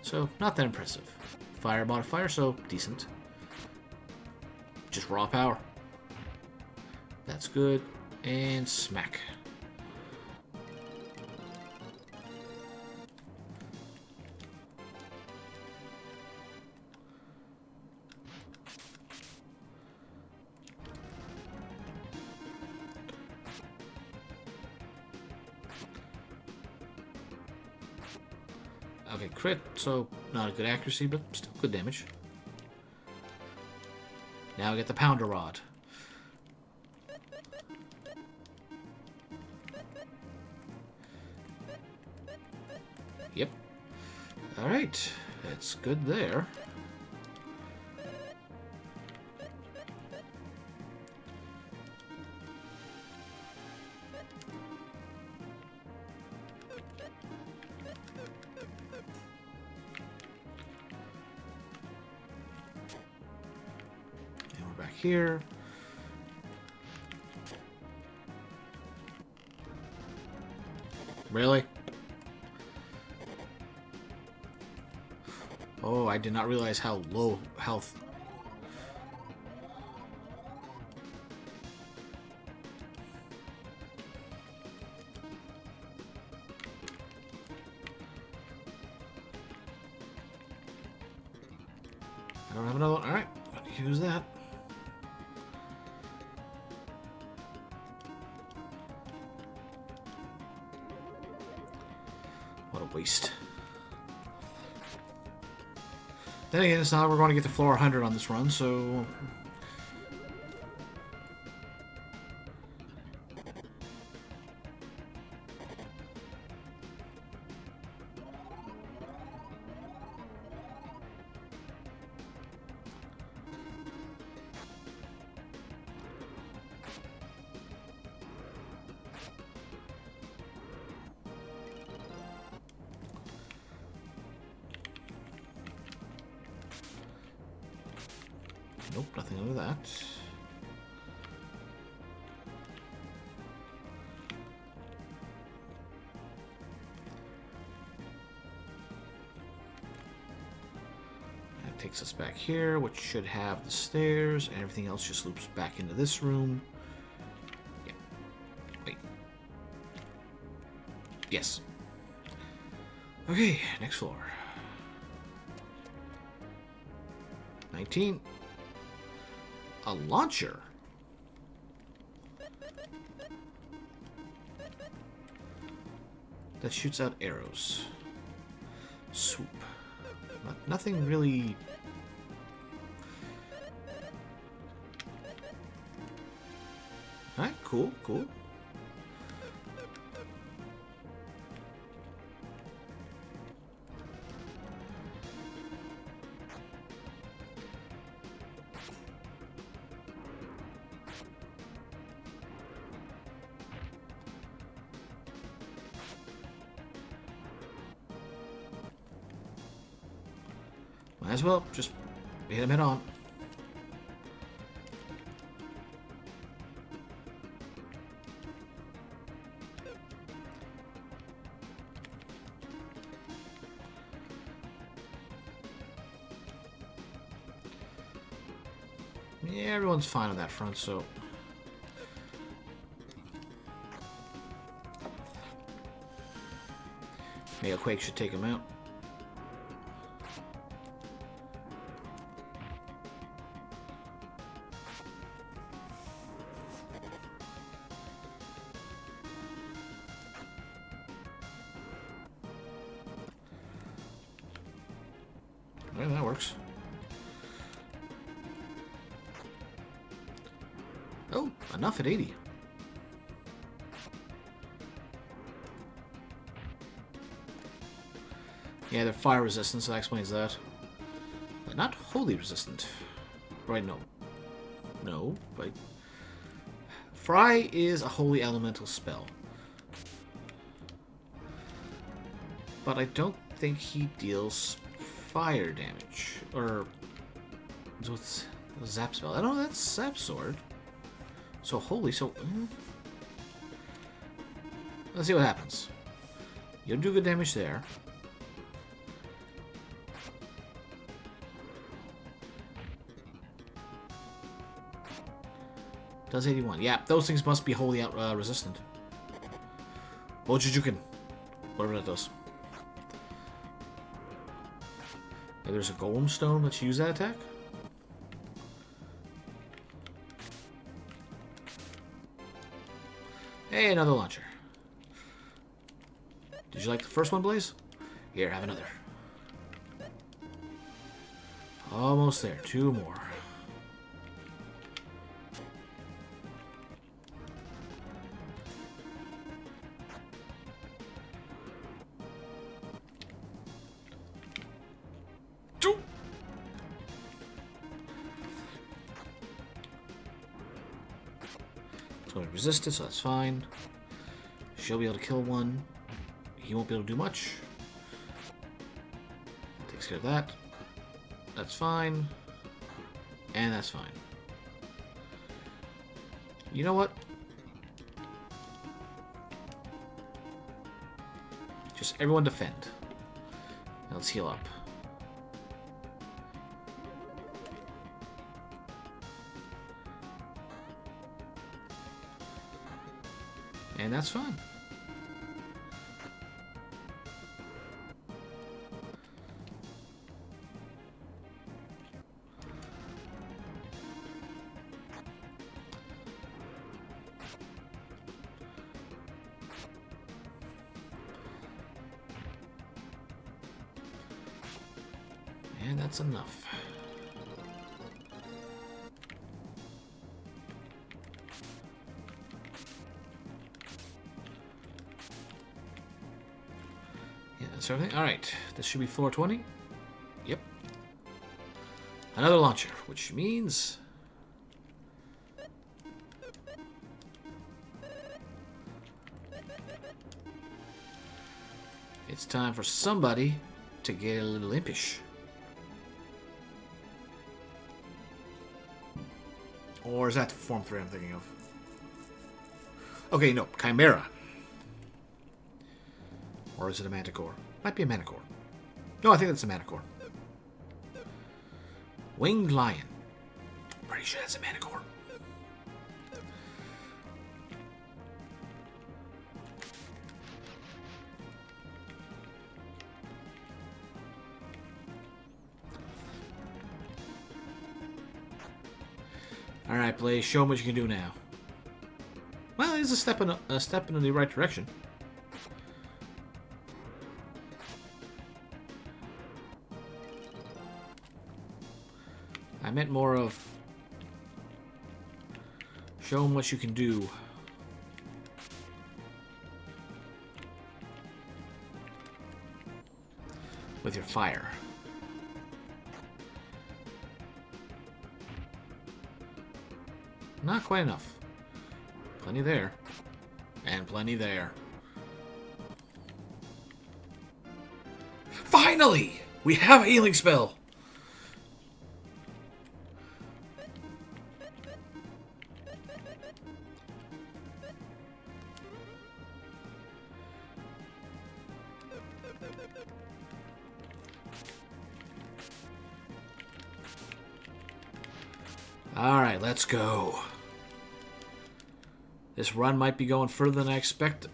So, not that impressive. Fire modifier, so decent. Just raw power. That's good. And smack. Okay, crit, so not a good accuracy, but still good damage. Now I get the Pounder Rod. Yep. Alright, that's good there. Here. Really? Oh, I did not realize how low health. I don't have another one. Alright, use that. What a waste. Then again, it's not like we're going to get to floor 100 on this run, so... Nope, nothing under that. That takes us back here, which should have the stairs, and everything else just loops back into this room. Yeah. Wait. Yes. Okay, next floor. 19. A launcher. That shoots out arrows. Swoop. Nothing really... Alright, cool, cool. Might as well just hit him head on. Yeah, everyone's fine on that front, so... Mega Quake should take him out. Yeah, that works. Oh, enough at 80. Yeah, they're fire resistant, so that explains that. but not wholly resistant. Right, no. No, but... Fry is a holy elemental spell. But I don't think he deals fire damage. Or... what's a zap spell? I don't know, that's Zap Sword. So holy, so... Let's see what happens. You'll do good damage there. Does 81. Yeah, those things must be wholly resistant. Bojujuken. Whatever that does. Maybe there's a Golem Stone. Let's use that attack. Hey, another launcher. Did you like the first one, Blaze? Here, have another. Almost there. 2 more. It's going to resist it, so that's fine. She'll be able to kill one. He won't be able to do much. That takes care of that. That's fine. And that's fine. You know what? Just everyone defend. Now let's heal up. And that's fine. And that's enough. Yeah, that's everything. Alright, this should be floor 20. Yep. Another launcher, which means... it's time for somebody to get a little impish. Or is that Form 3 I'm thinking of? Okay, no. Chimera. Or is it a Manticore? Might be a Manticore. No, I think that's a Manticore. Winged Lion. Pretty sure that's a Manticore. Alright, Blaze, show them what you can do now. Well, it's a step in the right direction. I meant more of... show them what you can do. With your fire. Not quite enough. Plenty there. And plenty there. Finally! We have a healing spell! Alright, let's go. This run might be going further than I expected.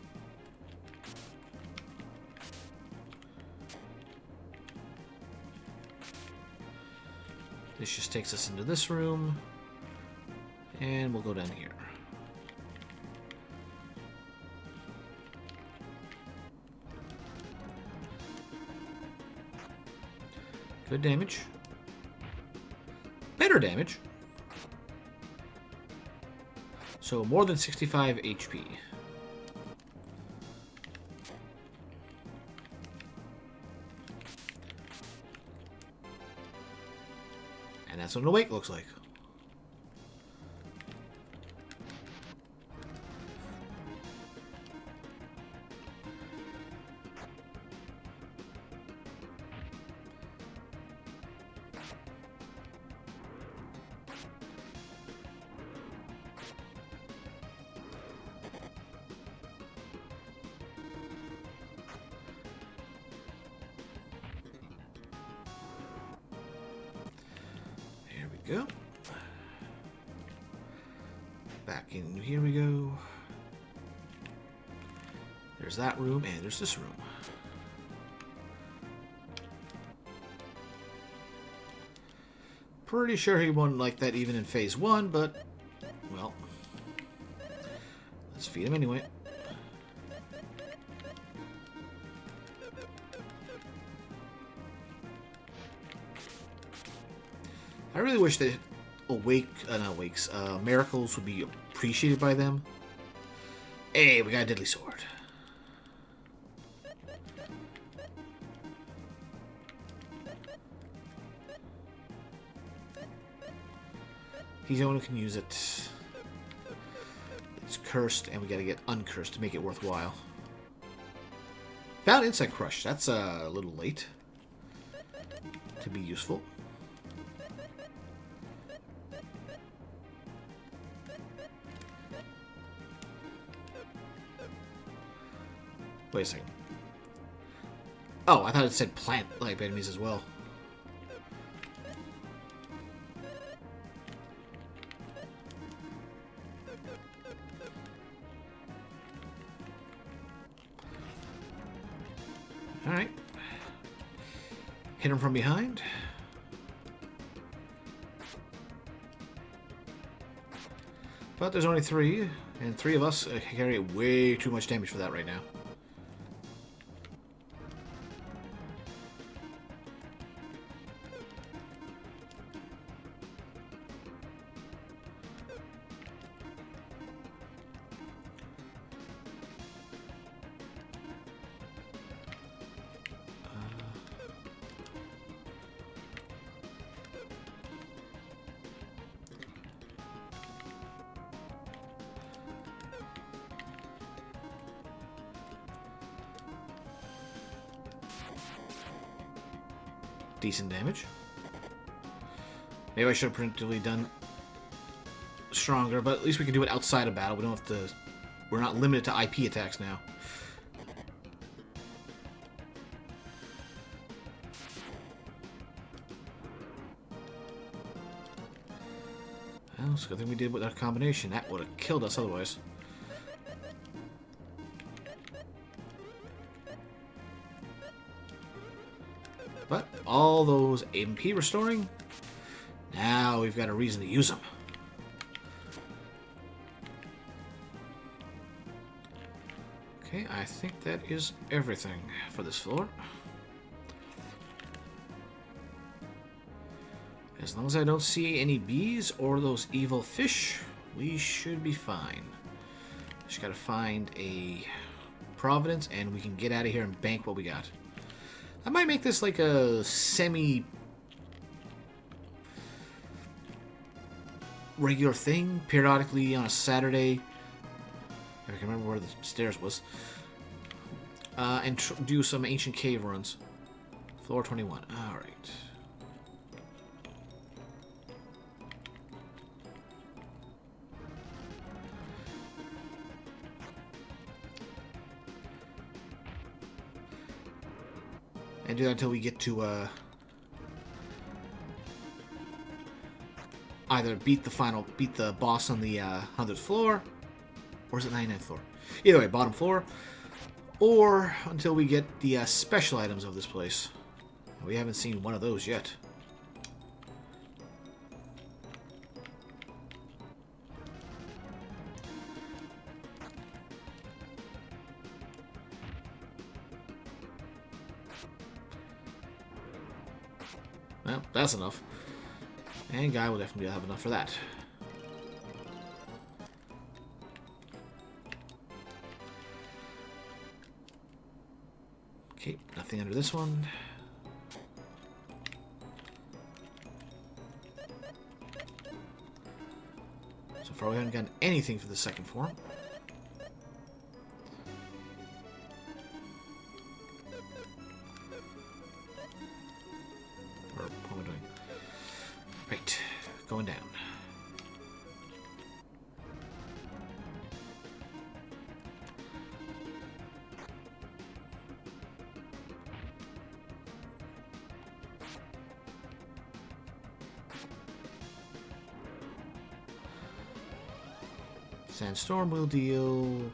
This just takes us into this room. And we'll go down here. Good damage. Better damage. So more than 65 HP. That's what an awake looks like. Go. Back in here we go. There's that room, and there's this room. Pretty sure he wouldn't like that even in phase 1, but, well, let's feed him anyway. I really wish that miracles would be appreciated by them. Hey, we got a deadly sword. He's the one who can use it. It's cursed, and we gotta get uncursed to make it worthwhile. Found insect crush. That's a little late to be useful. Wait a second. Oh, I thought it said plant-like enemies as well. Alright. Hit him from behind. But there's only 3, and 3 of us carry way too much damage for that right now. Decent damage. Maybe I should have preemptively done stronger, but at least we can do it outside of battle. We don't have to... We're not limited to IP attacks now. Well, it's a good thing we did with our combination. That would have killed us otherwise. But all those MP restoring, now we've got a reason to use them. Okay, I think that is everything for this floor. As long as I don't see any bees or those evil fish, we should be fine. Just gotta find a Providence and we can get out of here and bank what we got. I might make this like a semi-regular thing, periodically on a Saturday. If I can remember where the stairs was. And do some ancient cave runs. Floor 21. Alright. And do that until we get to either beat the boss on the 100th floor, or is it 99th floor? Either way, bottom floor, or until we get the special items of this place. We haven't seen one of those yet. Well, that's enough. And Guy will definitely have enough for that. Okay, nothing under this one. We haven't gotten anything for the second form. Or what am I doing? Right. Going down. Sandstorm will deal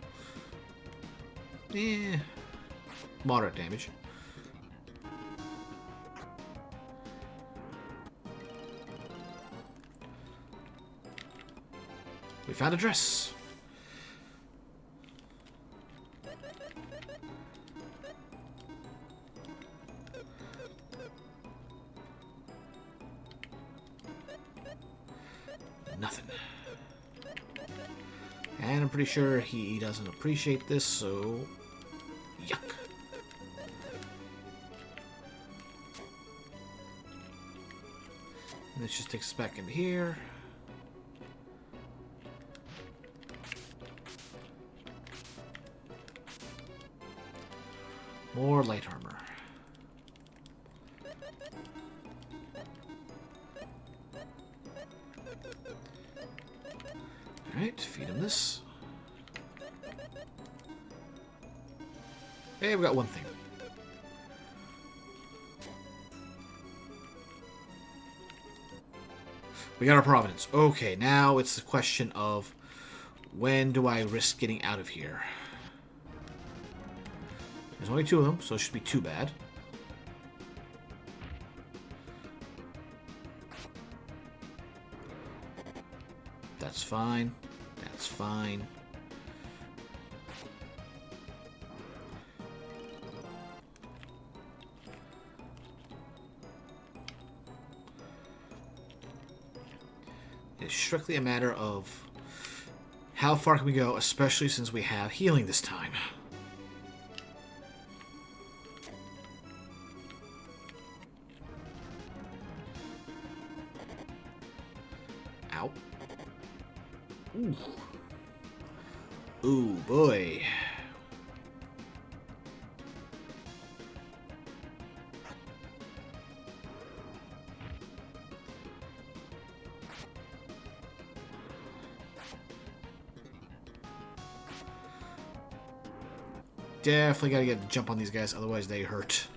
moderate damage. We found a dress. Nothing. And I'm pretty sure he doesn't appreciate this, so... Yuck. And this just takes us back into here. More light armor. Alright, feed him this. Hey, we got one thing. We got our Providence. Okay, now it's the question of when do I risk getting out of here? There's only 2 of them, so it should be too bad. That's fine. That's fine. It's strictly a matter of how far can we go, especially since we have healing this time. Ow. Ooh. Ooh, boy. Definitely gotta get a jump on these guys, otherwise they hurt.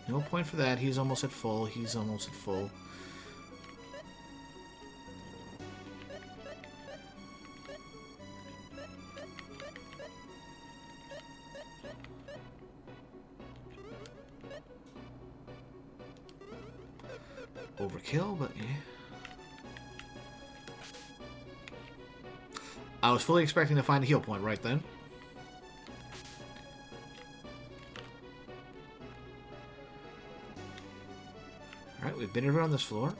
No point for that. He's almost at full. He's almost at full. Overkill, but yeah. I was fully expecting to find a heal point right then. Alright, we've been around this floor.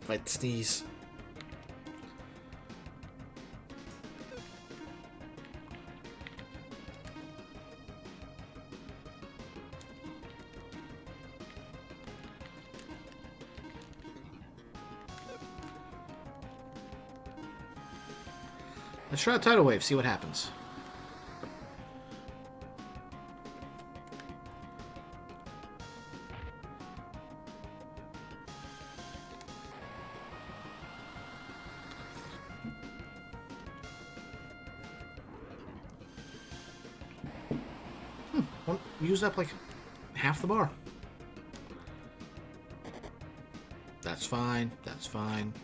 Fight sneeze. Let's try a tidal wave, see what happens. Well, we used up like half the bar. That's fine, that's fine.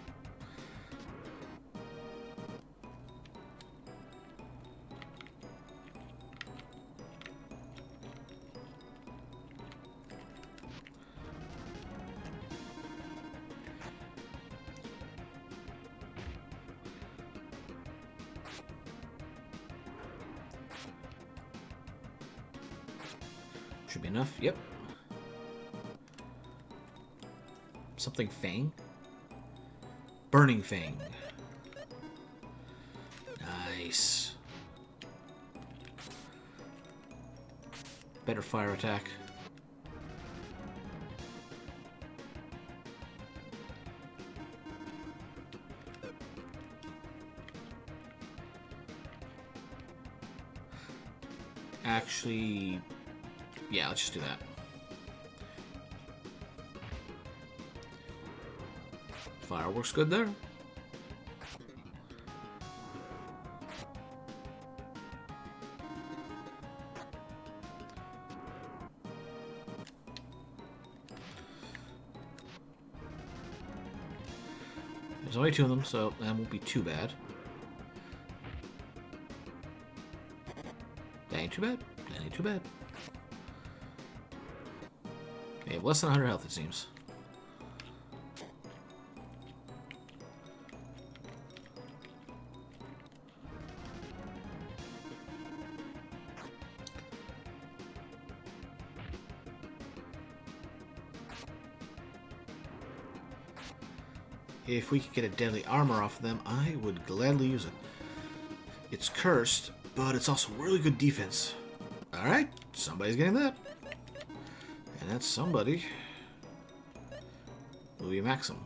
Should be enough. Yep. Something Fang. Burning Fang. Nice. Better fire attack. Actually, yeah, let's just do that. Fire works good there. There's only 2 of them, so that won't be too bad. That ain't too bad. That ain't too bad. They have less than 100 health, it seems. If we could get a deadly armor off of them, I would gladly use it. It's cursed, but it's also really good defense. Alright, somebody's getting that. And that somebody will be Maxim.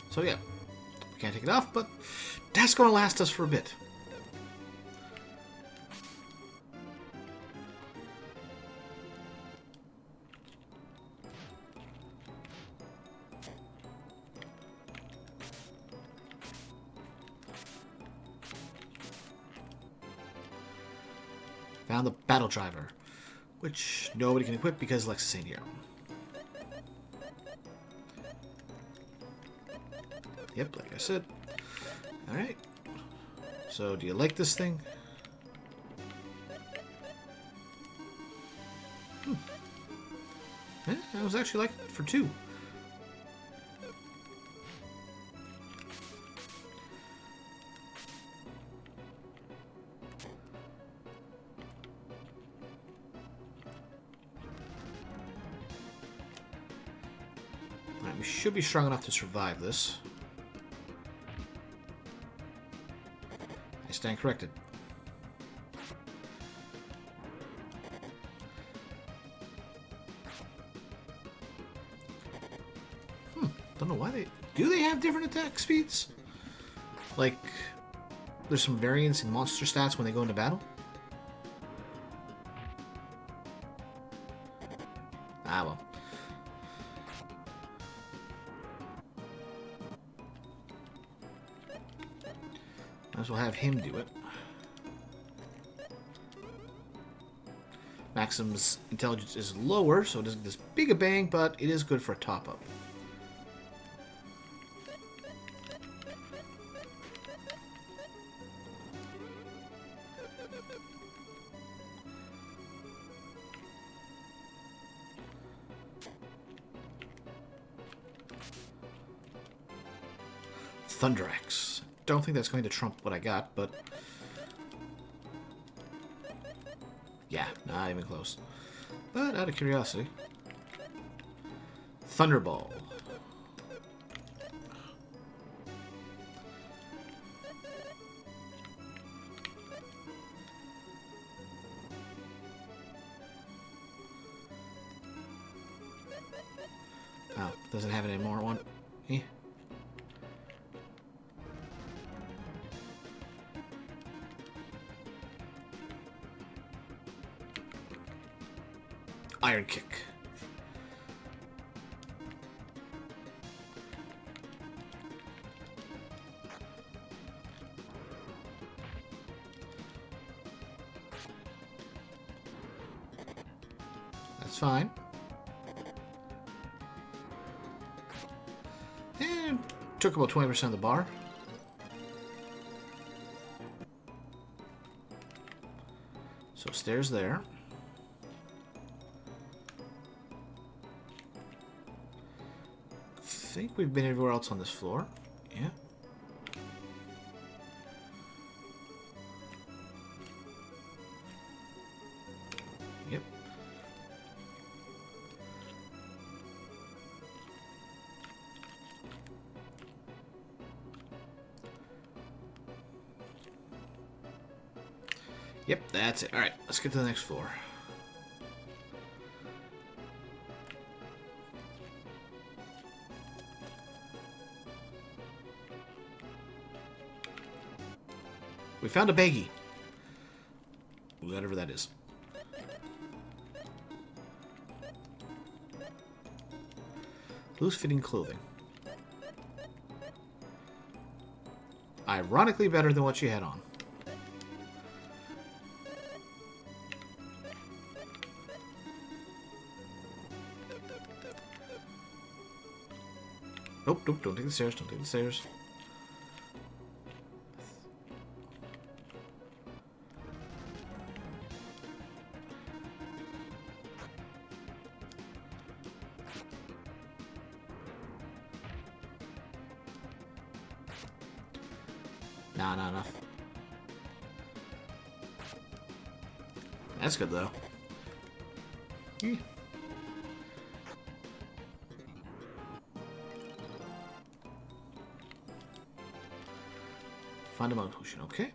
So yeah, we can't take it off, but that's going to last us for a bit. Found the battle driver, which nobody can equip because Lexus ain't here. Yep, like I said. Alright. So, do you like this thing? I was actually like it for 2. Alright, we should be strong enough to survive this. I stand corrected. Don't know why they... Do they have different attack speeds? Like, there's some variance in monster stats when they go into battle? Ah, well. Might as well have him do it. Maxim's intelligence is lower, so it doesn't get as big a bang, but it is good for a top-up. Thunder Axe. Don't think that's going to trump what I got, but... yeah, not even close. But out of curiosity... Thunderball. Oh, doesn't have it anymore. One. Eh. Iron Kick. That's fine. And took about 20% of the bar. So stairs there. I think we've been everywhere else on this floor. Yeah. Yep, that's it. Alright, let's get to the next floor. We found a baggie. Whatever that is. Loose-fitting clothing. Ironically better than what she had on. Nope, nope, don't take the stairs, don't take the stairs. Nah, not enough. That's good, though. Find a mount potion, okay.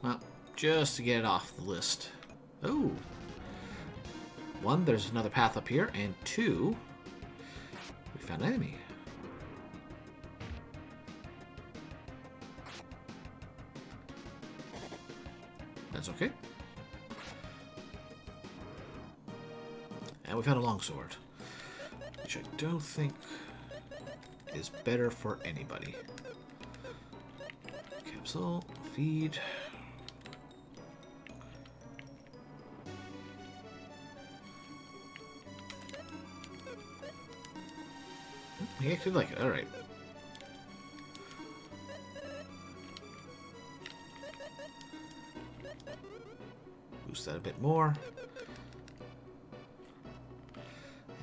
Well, just to get it off the list. Oh. One, there's another path up here, and two, we found an enemy. That's okay. And we found a longsword, which I don't think is better for anybody. Capsule, feed. He actually like it. All right. Boost that a bit more.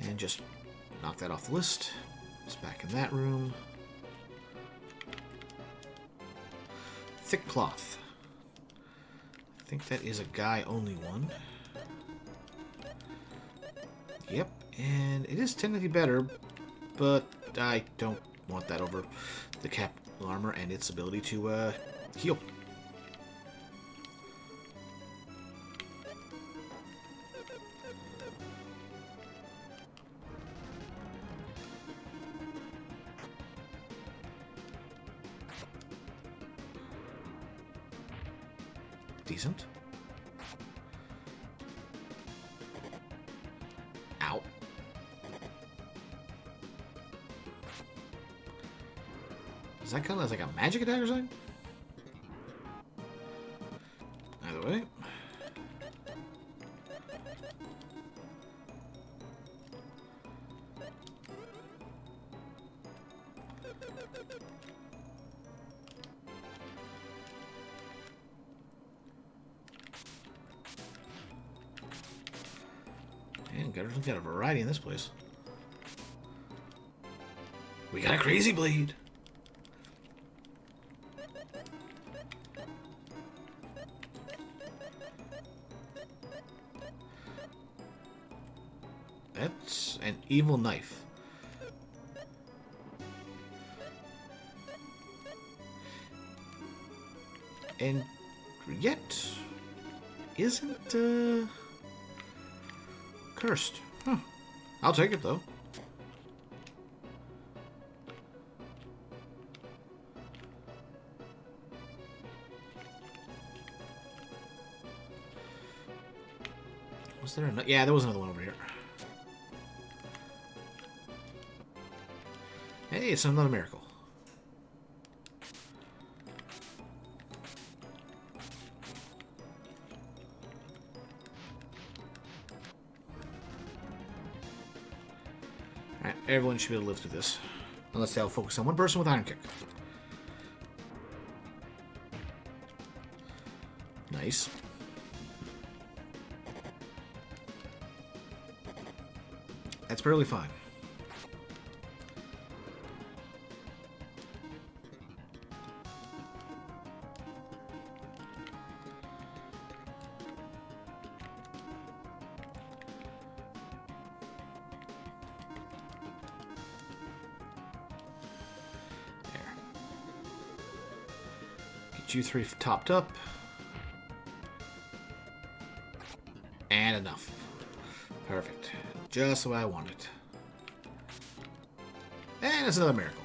And just knock that off the list. It's back in that room. Thick cloth. I think that is a guy-only one. Yep, and it is technically better, but I don't want that over the cap armor and its ability to heal. Decent. Ow. Does that count as like a magic attack or something? Either way. And got a variety in this place. We got a crazy blade. That's an evil knife. And yet isn't cursed. Huh. I'll take it though. Was there another? Yeah, there was another one over here. Hey, it's another miracle. Alright, everyone should be able to live through this. Unless they'll focus on one person with Iron Kick. Nice. That's perfectly fine. get you 3 topped up. And enough. Perfect. Just what I wanted. And it's another miracle.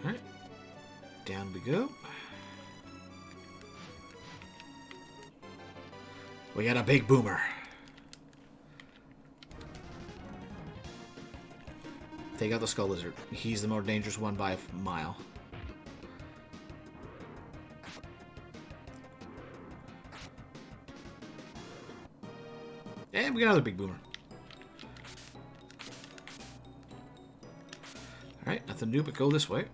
Alright. Down we go. We got a big boomer. Take out the Skull Lizard. He's the more dangerous one by a mile. And we got another big boomer. Alright, nothing to do but go this way.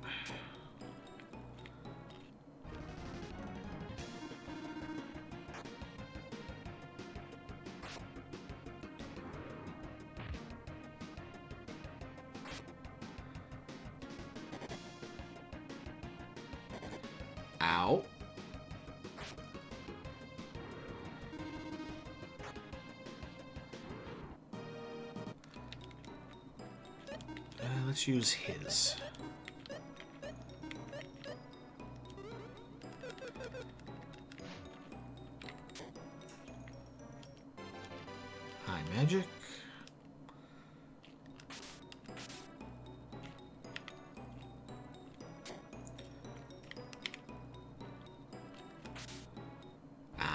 Ow. Let's use his. High magic.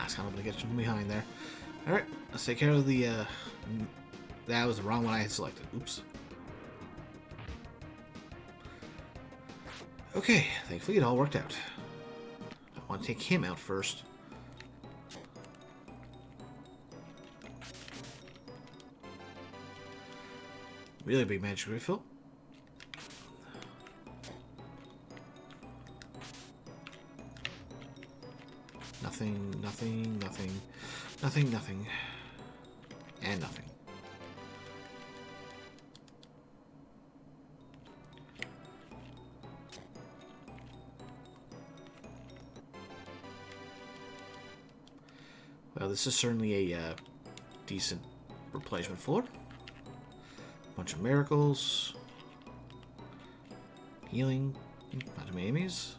It's kind of going to get from behind there. Alright, let's take care of the, that was the wrong one I had selected. Oops. Okay, thankfully it all worked out. I want to take him out first. Really big magic refill. Nothing, nothing, nothing, nothing, nothing, and nothing. Well, this is certainly a decent replacement floor. Bunch of miracles. Healing. Bunch of enemies.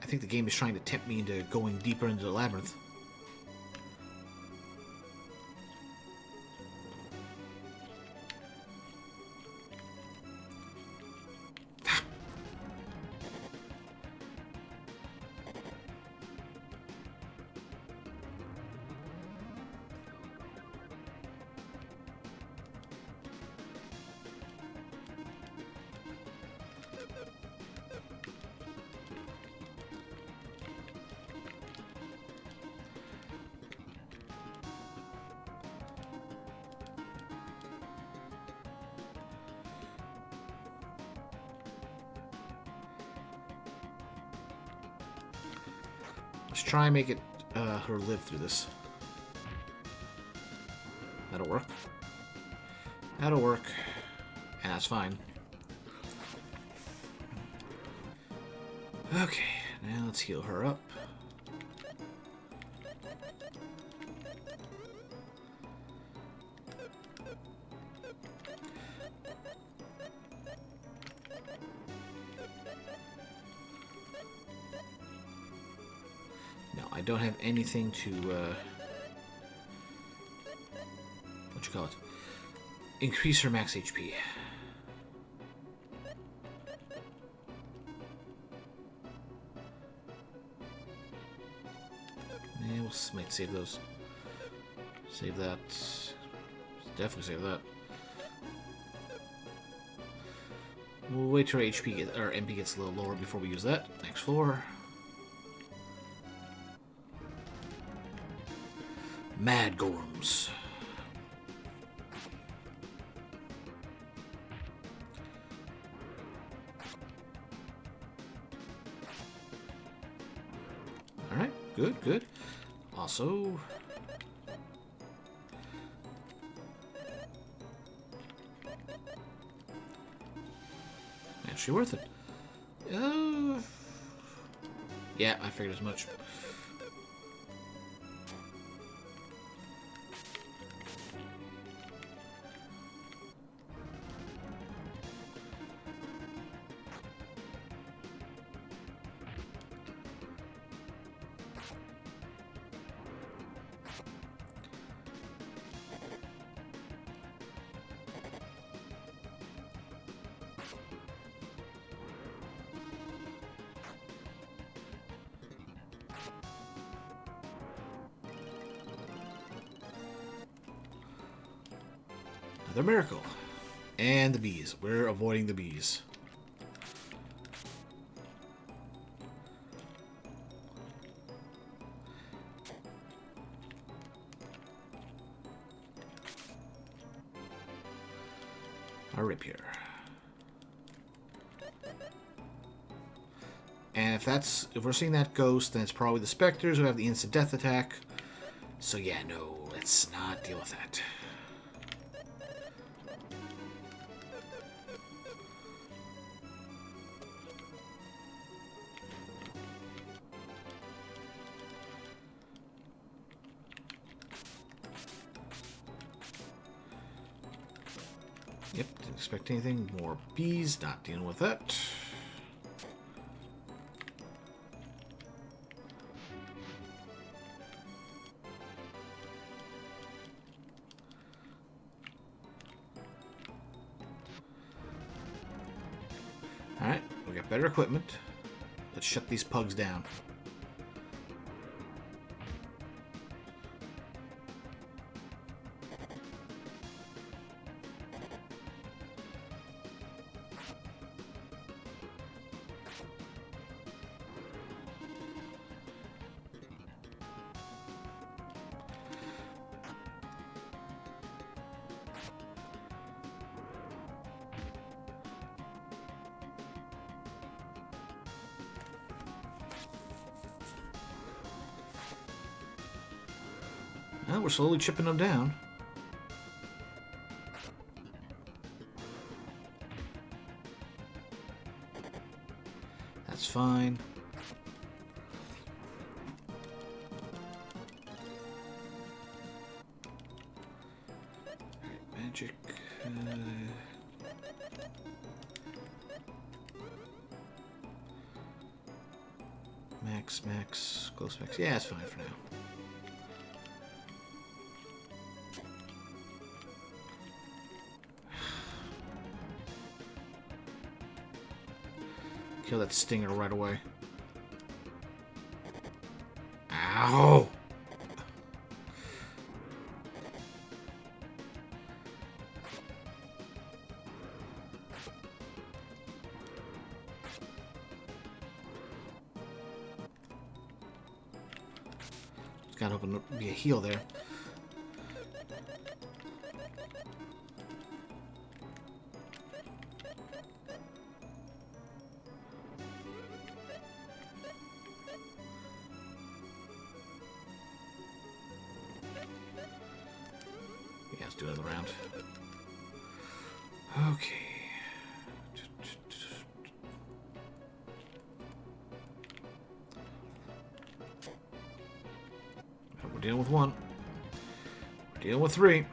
I think the game is trying to tempt me into going deeper into the labyrinth. Let's try and make it her live through this. That'll work. That'll work. And that's fine. Okay, now let's heal her up. I don't have anything to, what you call it? Increase her max HP. Yeah, we'll might save those. Save that. Definitely save that. We'll wait till our HP or MP gets a little lower before we use that. Next floor. Mad Golems. Alright, good, good. Also, actually worth it. Yeah, I figured as much. Another miracle. And the bees. We're avoiding the bees. A rapier. And if we're seeing that ghost, then it's probably the specters who have the instant death attack. So yeah, no, let's not deal with that. Yep, didn't expect anything. More bees, not dealing with that. Alright, we got better equipment. Let's shut these pugs down. Well, we're slowly chipping them down. That's fine. Alright, magic. Max, close max. Yeah, it's fine for now. Kill that stinger right away. Ow! Just gotta hoping to be a heal there. Yeah, let's do another round. Okay. We're dealing with one. We're dealing with three.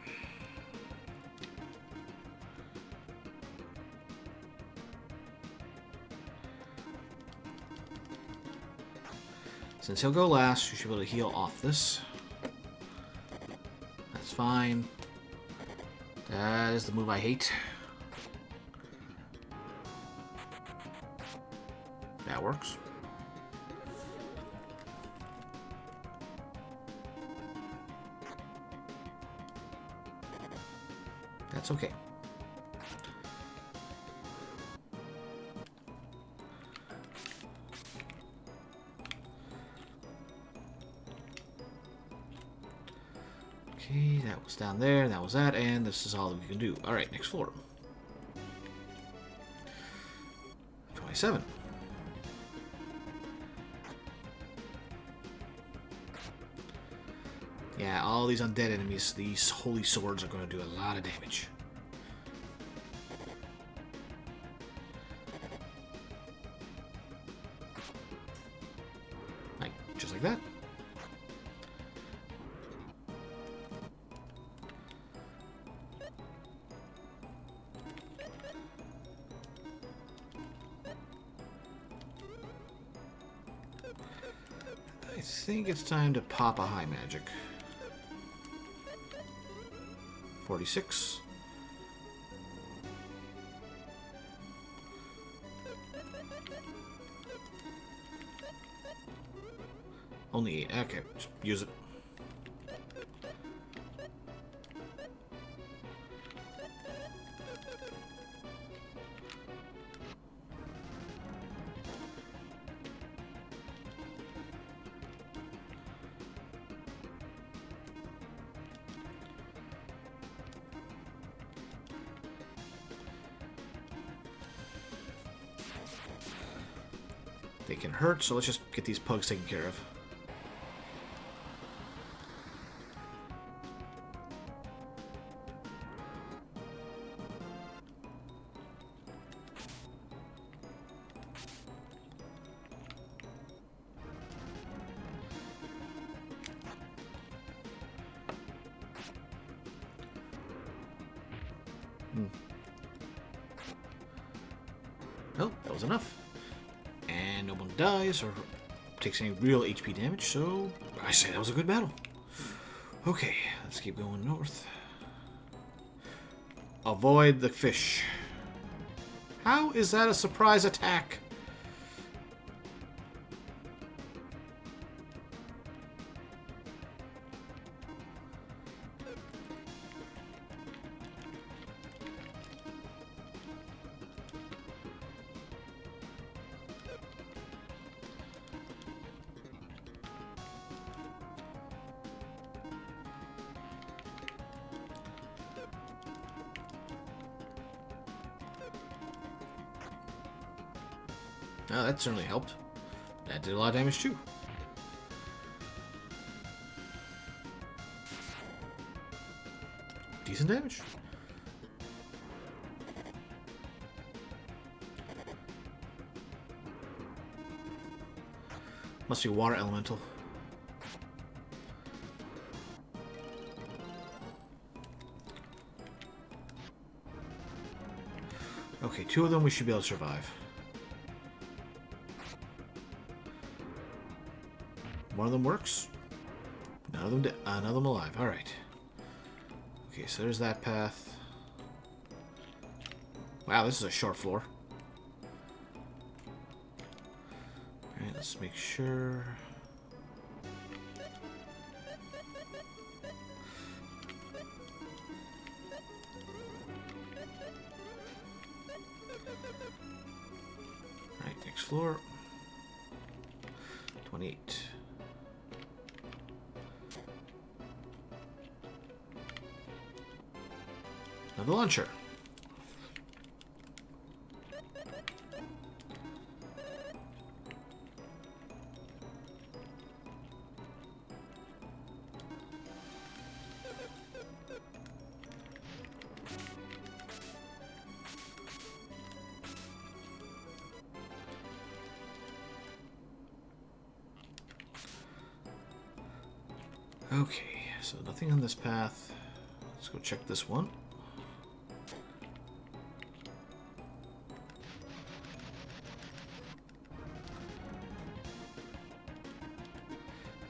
Since he'll go last, you should be able to heal off this. That's fine. That is the move I hate. That works. That's okay. Okay, that was down there, that was that, and this is all that we can do. Alright, next floor. 27. Yeah, all these undead enemies, these holy swords are going to do a lot of damage. think it's time to pop a high magic. 46. Only 8. Okay, just use it. They can hurt, so let's just get these pugs taken care of. Well, that was enough. And no one dies or takes any real HP damage, so I say that was a good battle. Okay, let's keep going north. Avoid the fish. How is that a surprise attack? Oh, that certainly helped. That did a lot of damage too. Decent damage. Must be water elemental. Okay, 2 of them we should be able to survive. One of them works. None of them alive. All right. Okay, so there's that path. Wow, this is a short floor. All right, let's make sure. All right, next floor. 28. The launcher. Okay, so nothing on this path. Let's go check this one.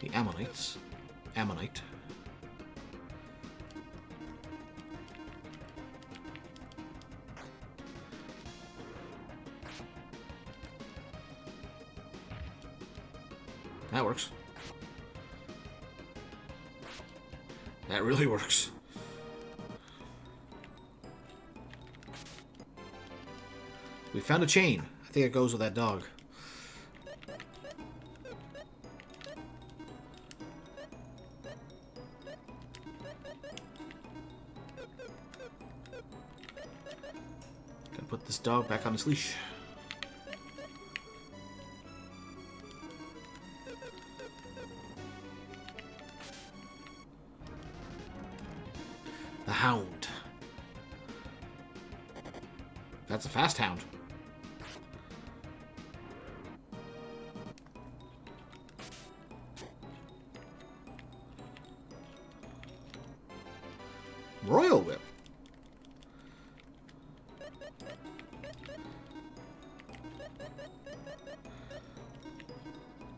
The Ammonites. Ammonite. That works. That really works. We found a chain. I think it goes with that dog. Gotta put this dog back on his leash. The hound. That's a fast hound. Royal Whip.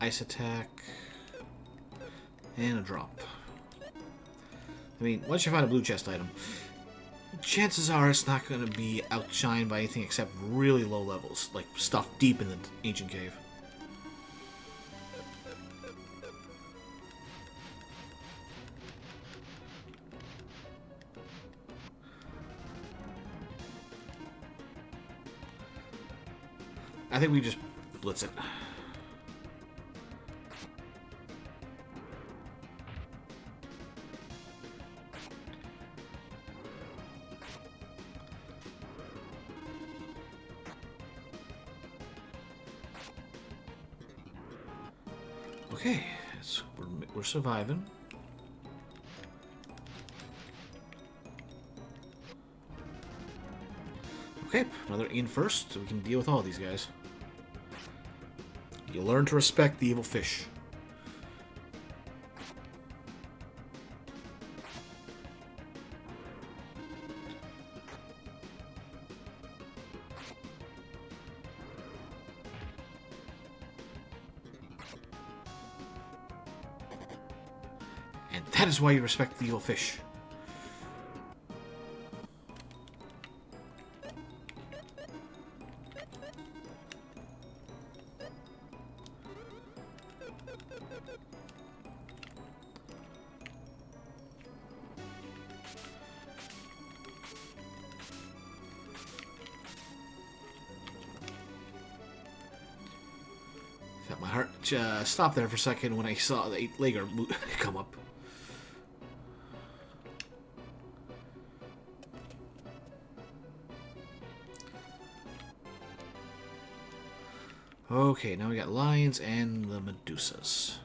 Ice attack. And a drop. I mean, once you find a blue chest item, chances are it's not going to be outshined by anything except really low levels, like stuff deep in the ancient cave. I think we just blitz it. Okay, we're surviving. Okay, another in first, so we can deal with all these guys. You learn to respect the evil fish. And that is why you respect the evil fish. Felt my heart stop there for a second when I saw the 8-legger come up. Okay, now we got lions and the Medusas.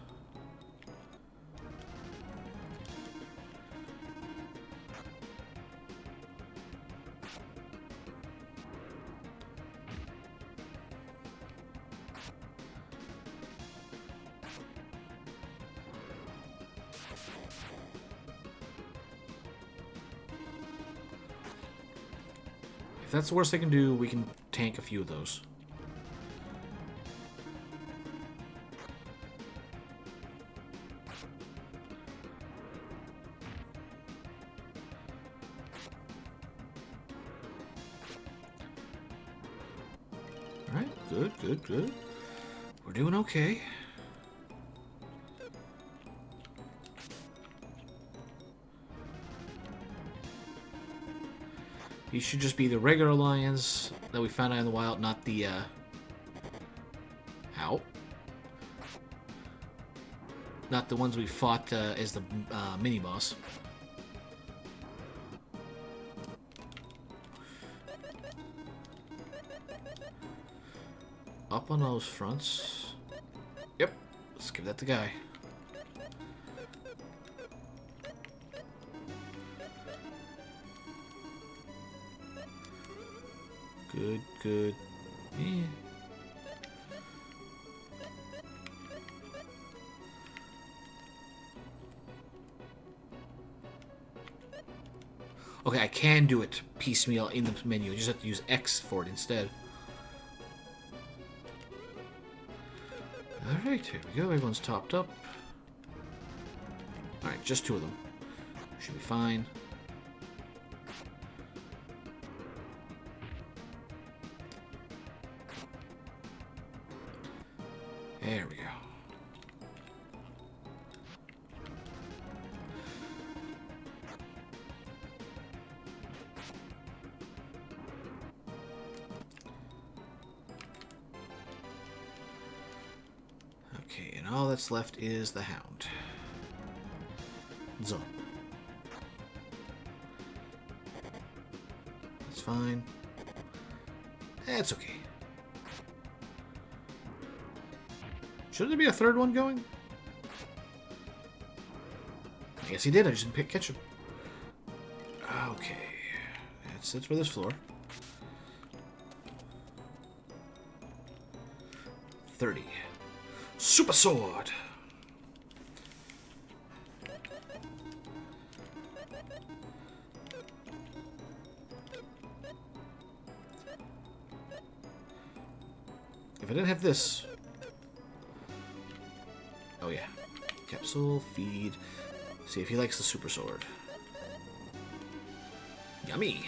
If that's the worst they can do, we can tank a few of those. Alright, good, good, good. We're doing okay. These should just be the regular lions that we found out in the wild, not the, ow. Not the ones we fought as the mini-boss. Up on those fronts. Yep, let's give that the guy. Good, good. Yeah. Okay, I can do it piecemeal in the menu. I just have to use X for it instead. Alright, here we go. Everyone's topped up. Alright, just 2 of them. Should be fine. There we go. Okay, and all that's left is the hound. So. That's fine. That's okay. Should there be a third one going? I guess he did. I just didn't catch him. Okay. That's it for this floor. 30. Super sword! If I didn't have this... Oh yeah. Caps. capsule, feed. See if he likes the super sword. Yummy.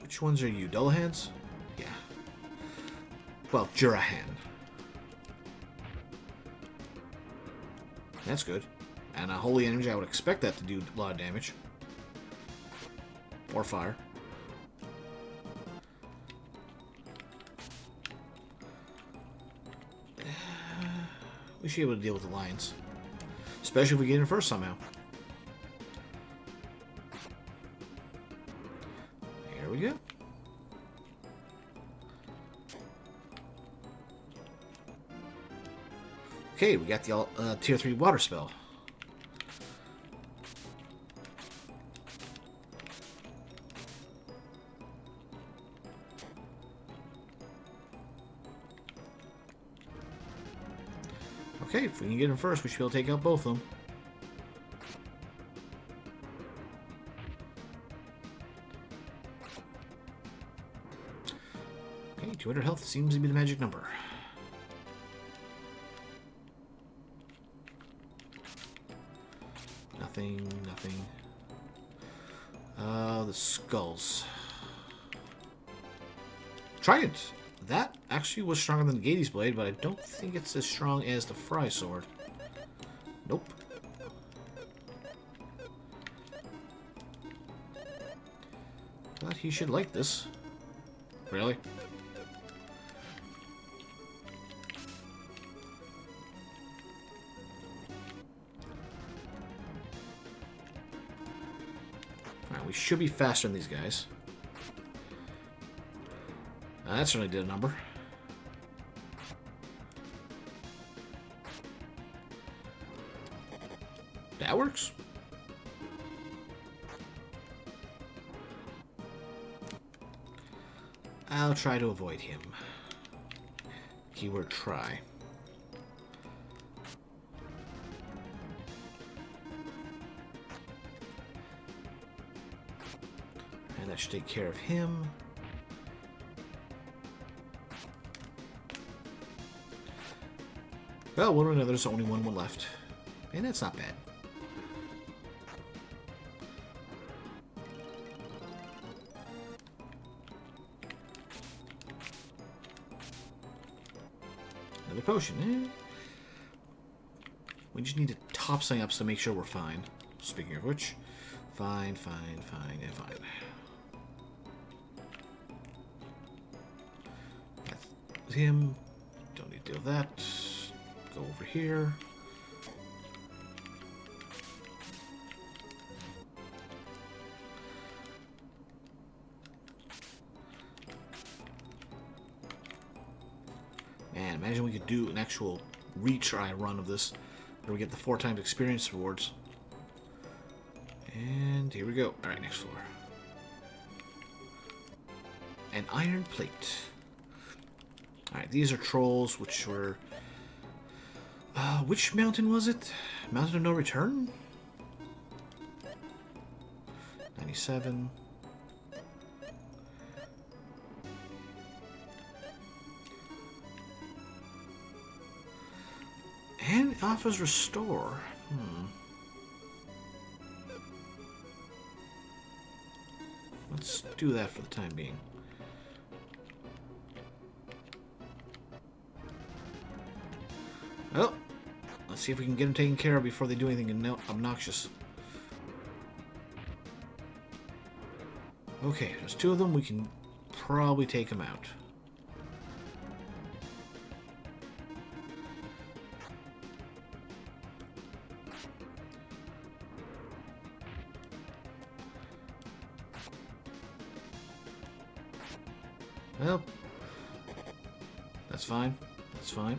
Which ones are you? Double hands? Yeah. Well, Jurahan. That's good. And a holy energy, I would expect that to do a lot of damage. Or fire. We should be able to deal with the lions. Especially if we get in first somehow. Here we go. Okay, we got the tier 3 water spell. Okay, if we can get him first, we should be able to take out both of them. Okay, 200 health seems to be the magic number. Nothing, nothing. The skulls. Trident. That actually was stronger than the Gades blade, but I don't think it's as strong as the Fry sword. Nope. But he should like this. Really? Alright, we should be faster than these guys. That certainly did a number. That works. I'll try to avoid him. Keyword try. And that should take care of him. Well, one or another, there's only one left. And that's not bad. Another potion, We just need to top something up to make sure we're fine. Speaking of which, fine, fine, fine, and fine. That's him. Don't need to deal with that. Go over here. Man, imagine we could do an actual retry run of this where we get the 4 times experience rewards. And here we go. Alright, next floor. An iron plate. Alright, these are trolls, which were... which mountain was it? Mountain of No Return? 97. And offers restore. Let's do that for the time being. Well, let's see if we can get them taken care of before they do anything obnoxious. Okay, there's 2 of them. We can probably take them out. Well, that's fine. That's fine.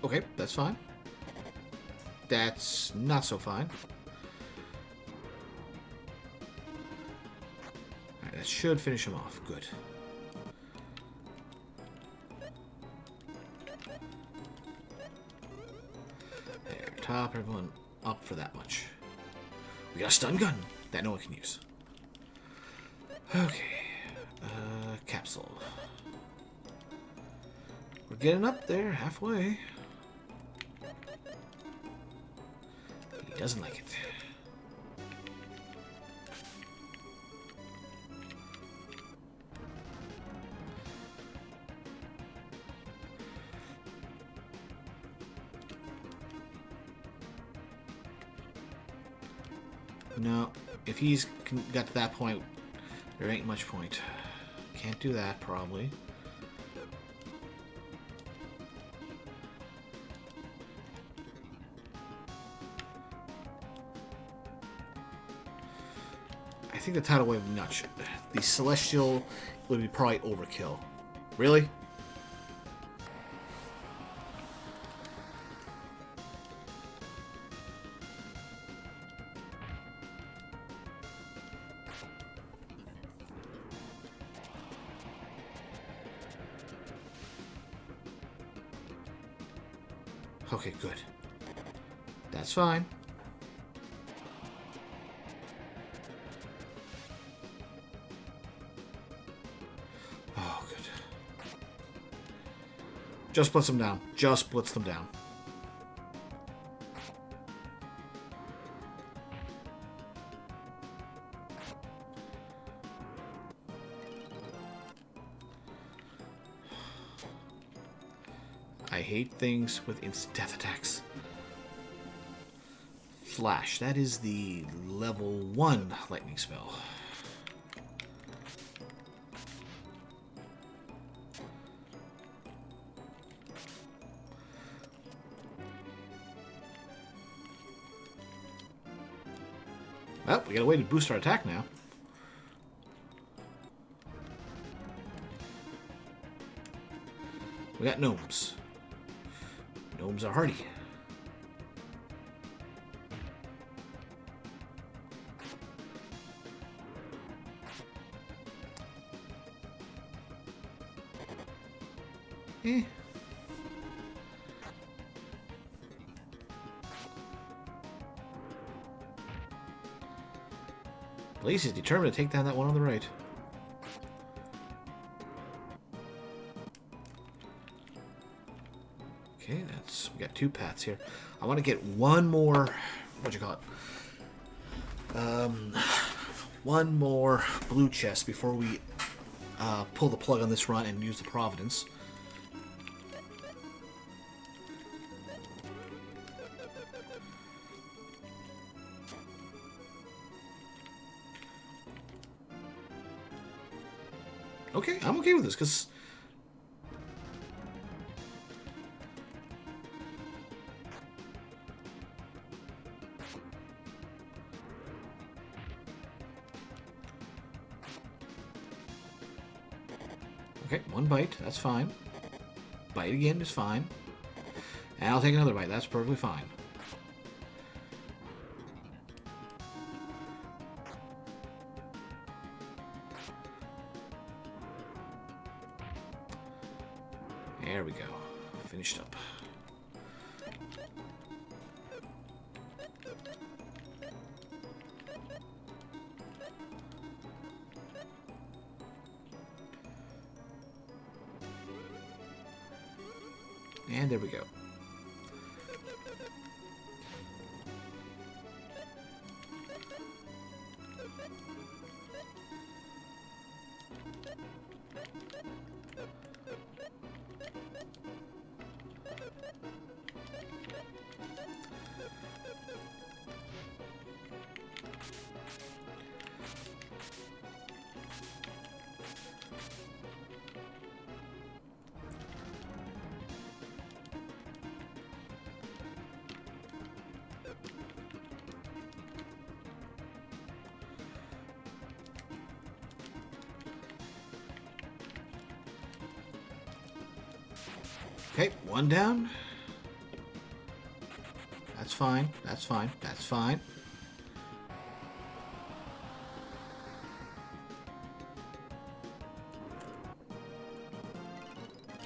Okay, that's fine. That's not so fine. Alright, that should finish him off. Good. There, top everyone up for that much. We got a stun gun that no one can use. Okay. Capsule. We're getting up there, halfway. He doesn't like it. No, if he's got to that point, there ain't much point. Can't do that, probably. I think the tidal wave would be nuts. The celestial would be probably overkill. Really? Okay, good. That's fine. Oh, good. Just blitz them down. Just blitz them down. I hate things with instant death attacks. Flash. That is the level 1 lightning spell. Well, we got a way to boost our attack now. We got gnomes. Gnomes are hardy. Eh. Blaze is determined to take down that one on the right. Okay, we got 2 paths here. I want to get one more, what'd you call it? One more blue chest before we pull the plug on this run and use the Providence. Okay, I'm okay with this, because... Okay, 1 bite, that's fine. Bite again is fine. And I'll take another bite, that's perfectly fine. There we go. Finished up. And there we go. Okay, 1 down. That's fine. That's fine. That's fine.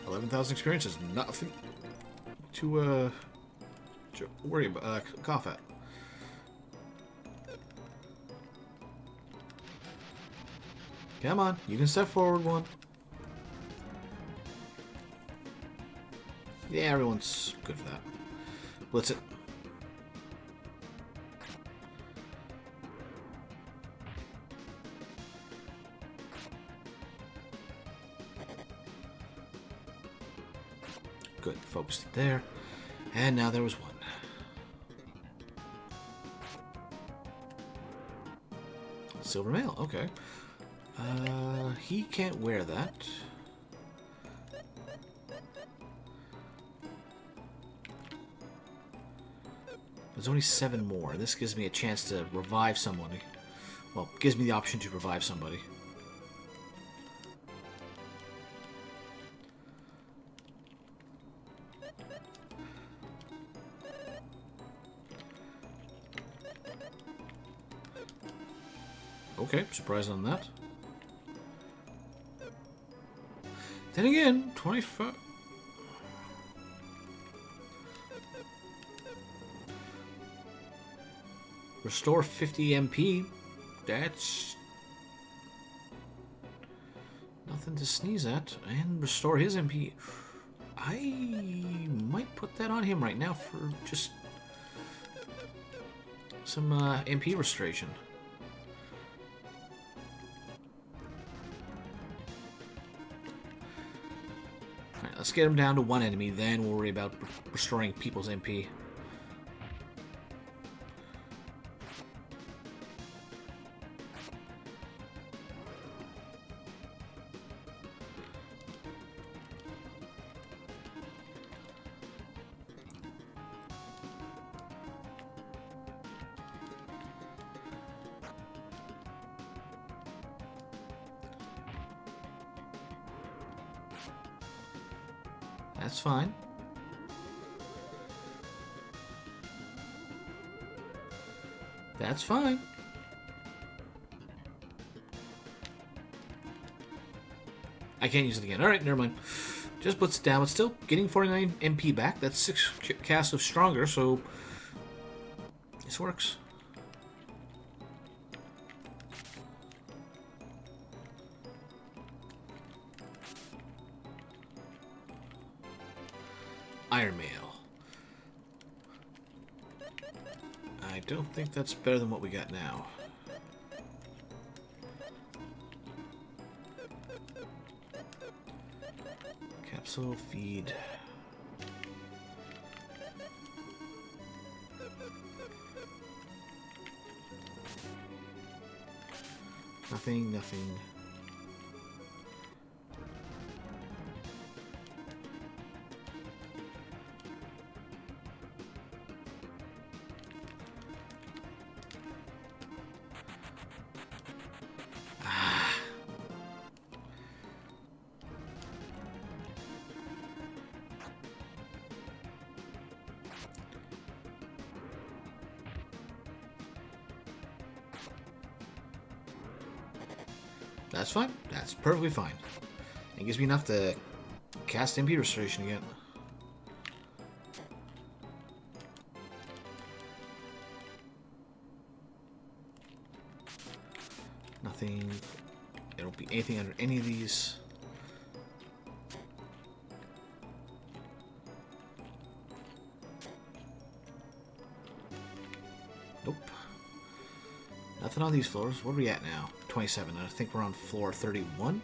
$11,000 experience is nothing to worry about. Cough at. Come on, you can step forward one. Yeah, everyone's good for that. Blitz it. Good, focused it there. And now there was one. Silver mail, okay. He can't wear that. There's only 7 more. This gives me a chance to revive somebody. Well, gives me the option to revive somebody. Okay, surprised on that. Then again, 25... Restore 50 MP. That's... nothing to sneeze at. And restore his MP. I might put that on him right now for just... some MP restoration. Alright, let's get him down to 1 enemy, then we'll worry about restoring people's MP. That's fine. That's fine. I can't use it again. Alright, never mind. Just blitz it down. It's still getting 49 MP back. That's 6 casts of stronger, so this works. Iron Mail. I don't think that's better than what we got now. Capsule feed. Nothing, nothing. That's fine. That's perfectly fine. It gives me enough to cast MP restoration again. Nothing. There won't be anything under any of these. Nope. Nothing on these floors. Where are we at now? 27. I think we're on floor 31.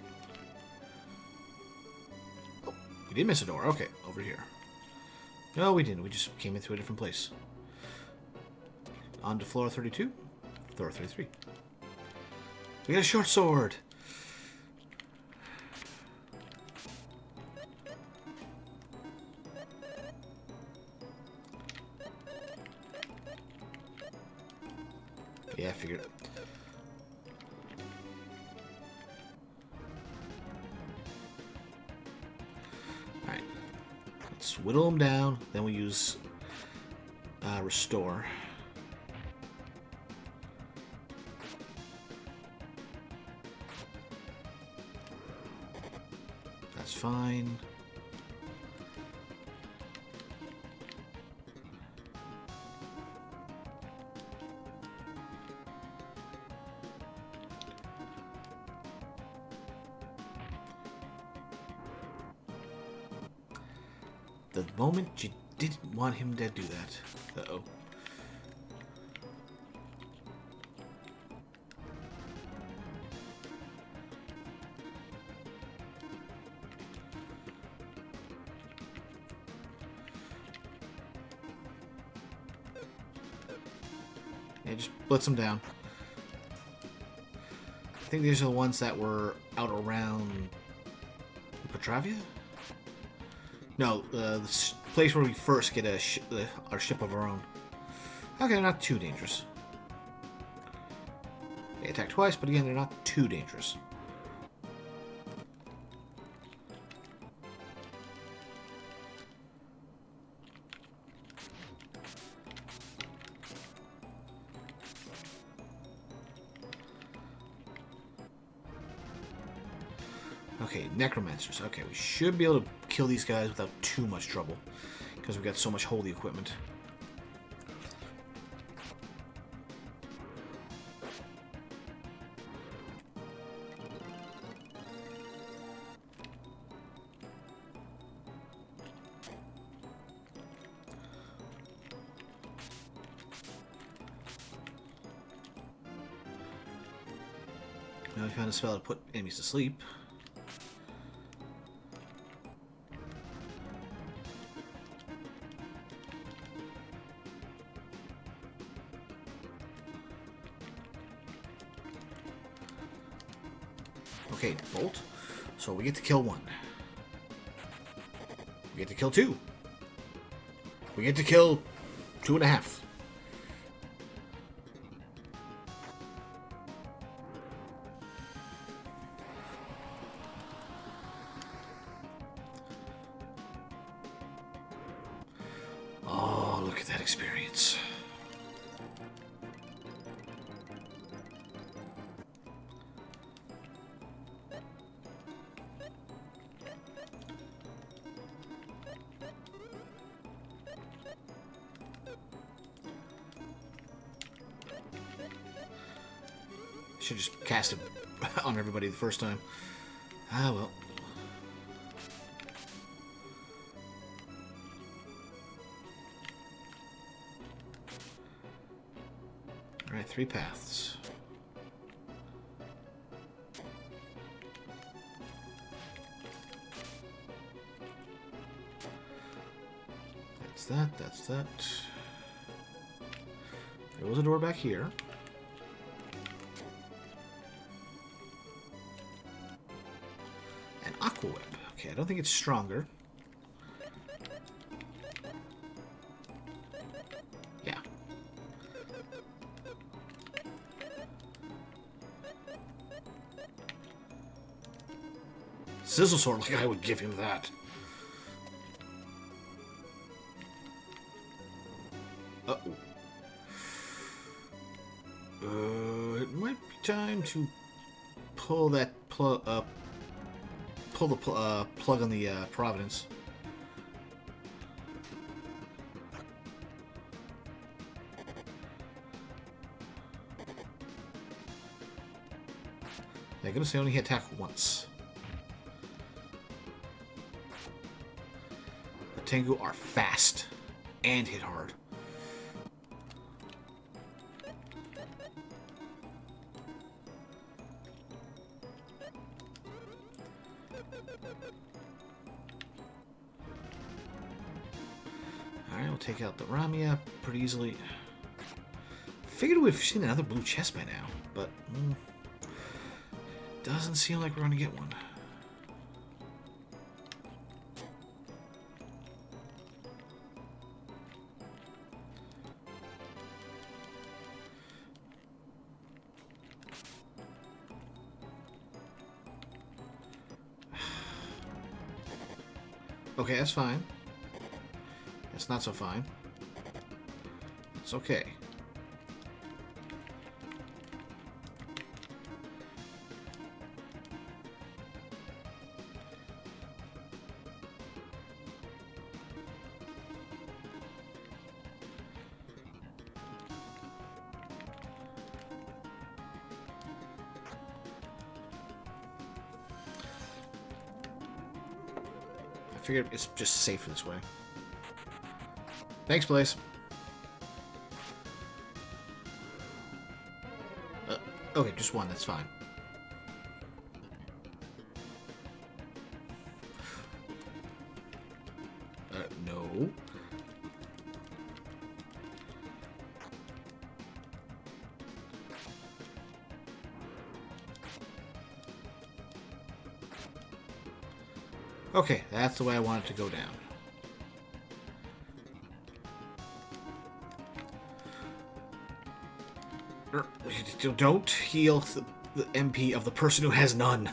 Oh, we did miss a door. Okay, over here. No, we didn't. We just came in through a different place. On to floor 32. Floor 33. We got a short sword. Yeah, I figured it. Alright. Let's whittle them down. Then we use Restore. That's fine. The moment you didn't want him to do that. Uh-oh. Yeah, just blitz them down. I think these are the ones that were out around Petravia? No, the place where we first get our ship of our own. Okay, not too dangerous. They attack twice, but again, they're not too dangerous. Okay, necromancers. Okay, we should be able to kill these guys without too much trouble, because we've got so much holy equipment. Now we found a spell to put enemies to sleep. Okay, bolt. So we get to kill one. We get to kill two. We get to kill 2.5. Oh, look at that experience. Should just cast it on everybody the first time. Ah, well. Alright, 3 paths. That's that, that's that. There was a door back here. Aqua Whip. Okay, I don't think it's stronger. Yeah. Sizzle Sword, like I would give him that. Uh-oh. It might be time to pull that plug up. Pull the plug on the Providence. They're gonna say only attack once. The Tengu are fast and hit hard. Alright, we'll take out the Ramia pretty easily. Figured we've seen another blue chest by now, but doesn't seem like we're going to get one. Okay, that's fine. That's not so fine. It's okay. I figured it's just safer this way. Thanks, place. Okay, just one, that's fine. No. Okay, that's the way I want it to go down. Don't heal the MP of the person who has none.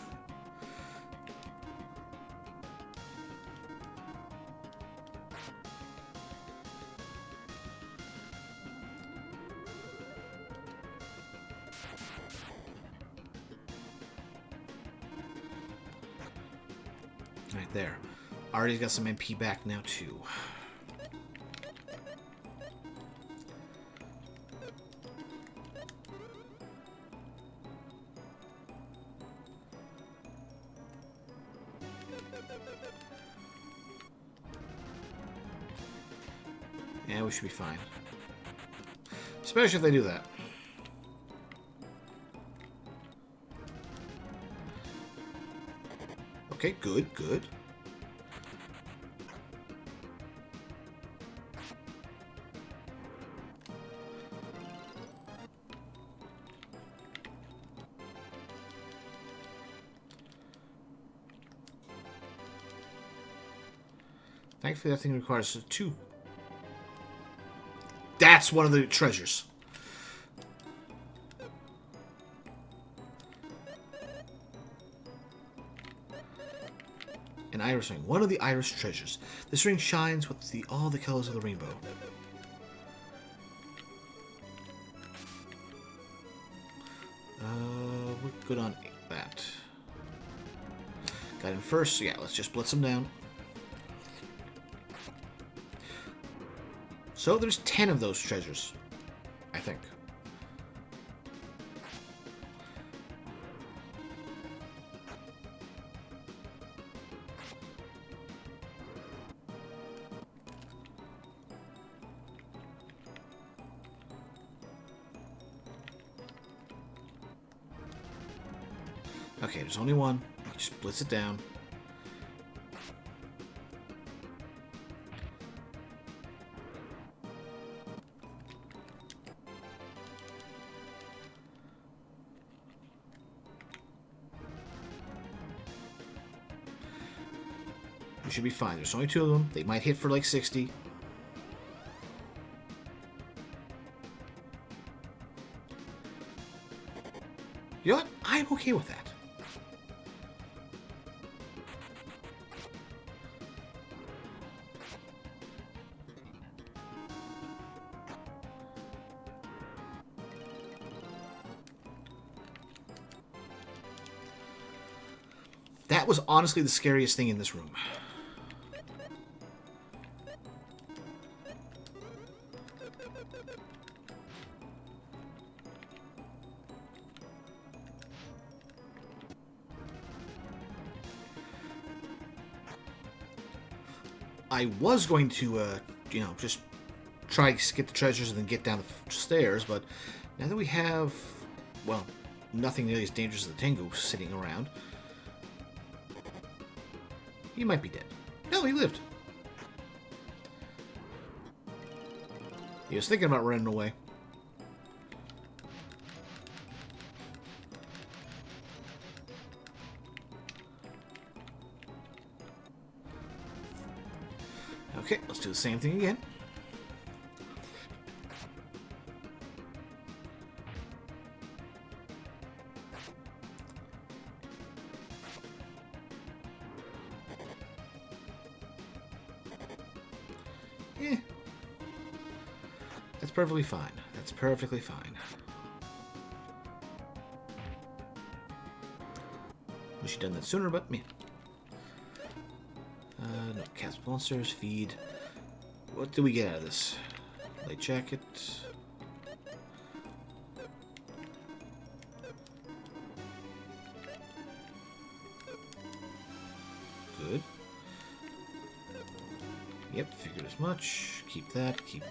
Right there. Artie's got some MP back now, too. Yeah, we should be fine. Especially if they do that. Okay, good, good. Thankfully, that thing requires 2. That's one of the treasures. An iris ring. One of the iris treasures. This ring shines with all the colors of the rainbow. We're good on that. Got him first, so yeah, let's just blitz him down. So there's 10 of those treasures, I think. Okay, there's only one. Just blitz it down. We should be fine. There's only 2 of them. They might hit for like 60. You know what? I'm okay with that. That was honestly the scariest thing in this room. I was going to, you know, just try to get the treasures and then get down the stairs, but now that we have, well, nothing nearly as dangerous as the Tengu sitting around, he might be dead. No, he lived. He was thinking about running away. Okay, let's do the same thing again. That's perfectly fine. That's perfectly fine. Wish you'd done that sooner, but me. No, cats, monsters, feed. What do we get out of this? Light jacket. Good. Yep, figured as much. Keep that. Keep.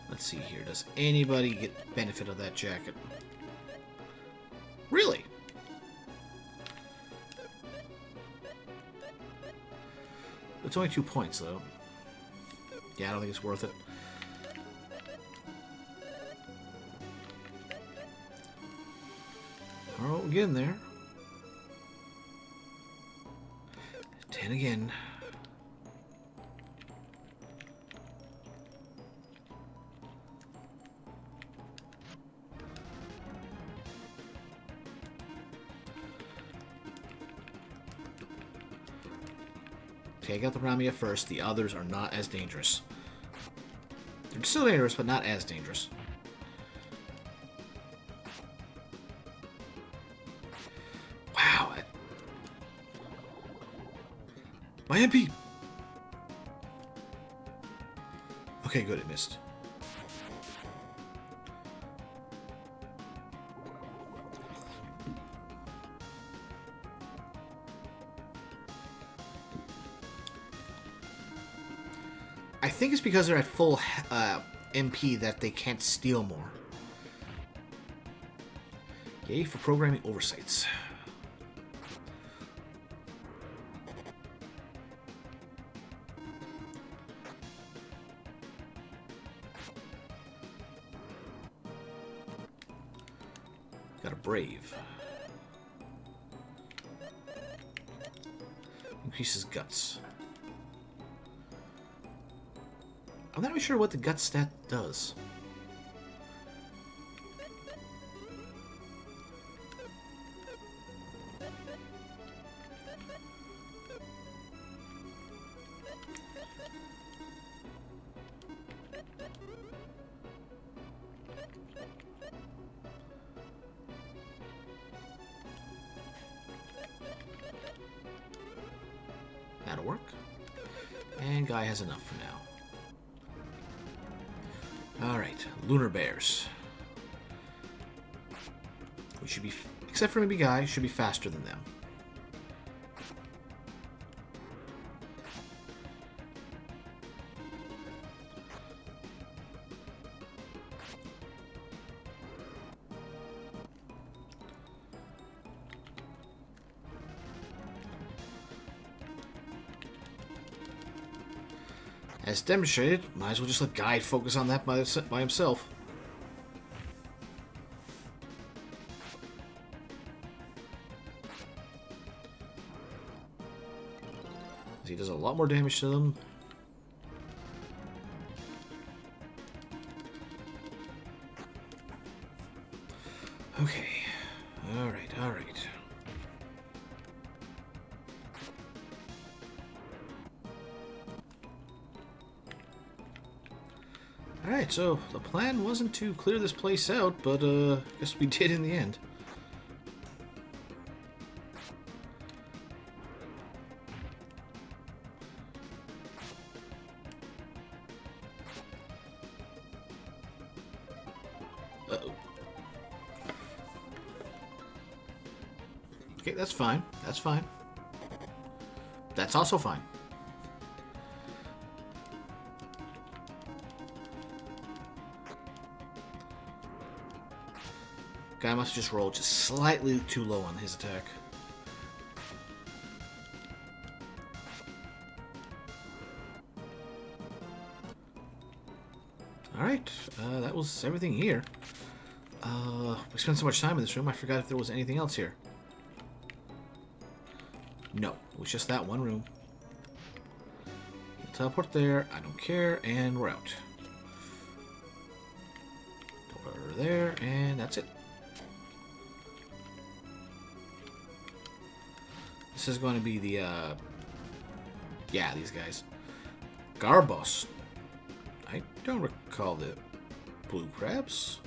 Let's see here. Does anybody get benefit of that jacket? Really? It's only 2 points, though. Yeah, I don't think it's worth it. Alright, we're getting there. 10 again. Okay, I got the Ramia first. The others are not as dangerous. They're still dangerous, but not as dangerous. Wow. My MP! Okay, good, it missed. I think it's because they're at full MP that they can't steal more. Yay for programming oversights. Got a brave. Increases guts. I'm not really sure what the gut stat does. That'll work. And guy has enough for now. Alright, Lunar Bears. We should be, except for maybe Guy, should be faster than them. As demonstrated, might as well just let Guy focus on that by himself. He does a lot more damage to them. Okay. Alright, alright. Alright, so the plan wasn't to clear this place out, but I guess we did in the end. Uh-oh. Okay, that's fine. That's fine. That's also fine. Guy must have just rolled just slightly too low on his attack. Alright, that was everything here. We spent so much time in this room, I forgot if there was anything else here. No, it was just that one room. Teleport there, I don't care, and we're out. Door there, and that's it. This is going to be the, yeah, these guys. Garbos. I don't recall the blue crabs.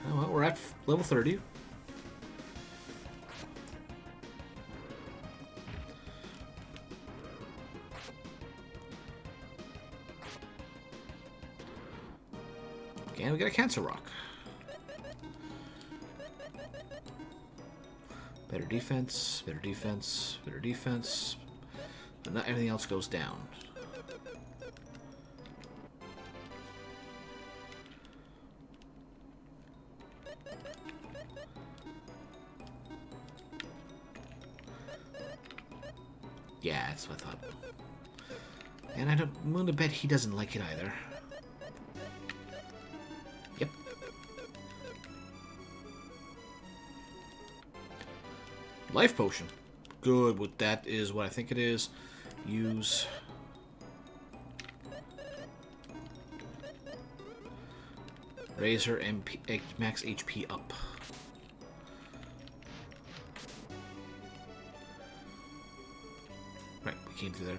Oh, well, we're at level 30. And we got a cancer rock. Better defense, better defense, better defense. But not everything else goes down. Yeah, that's what I thought. And I'm willing to bet he doesn't like it either. Yep. Life potion. Good. What that is what I think it is. Use. Raise her MP, max HP up. Right, we came through there.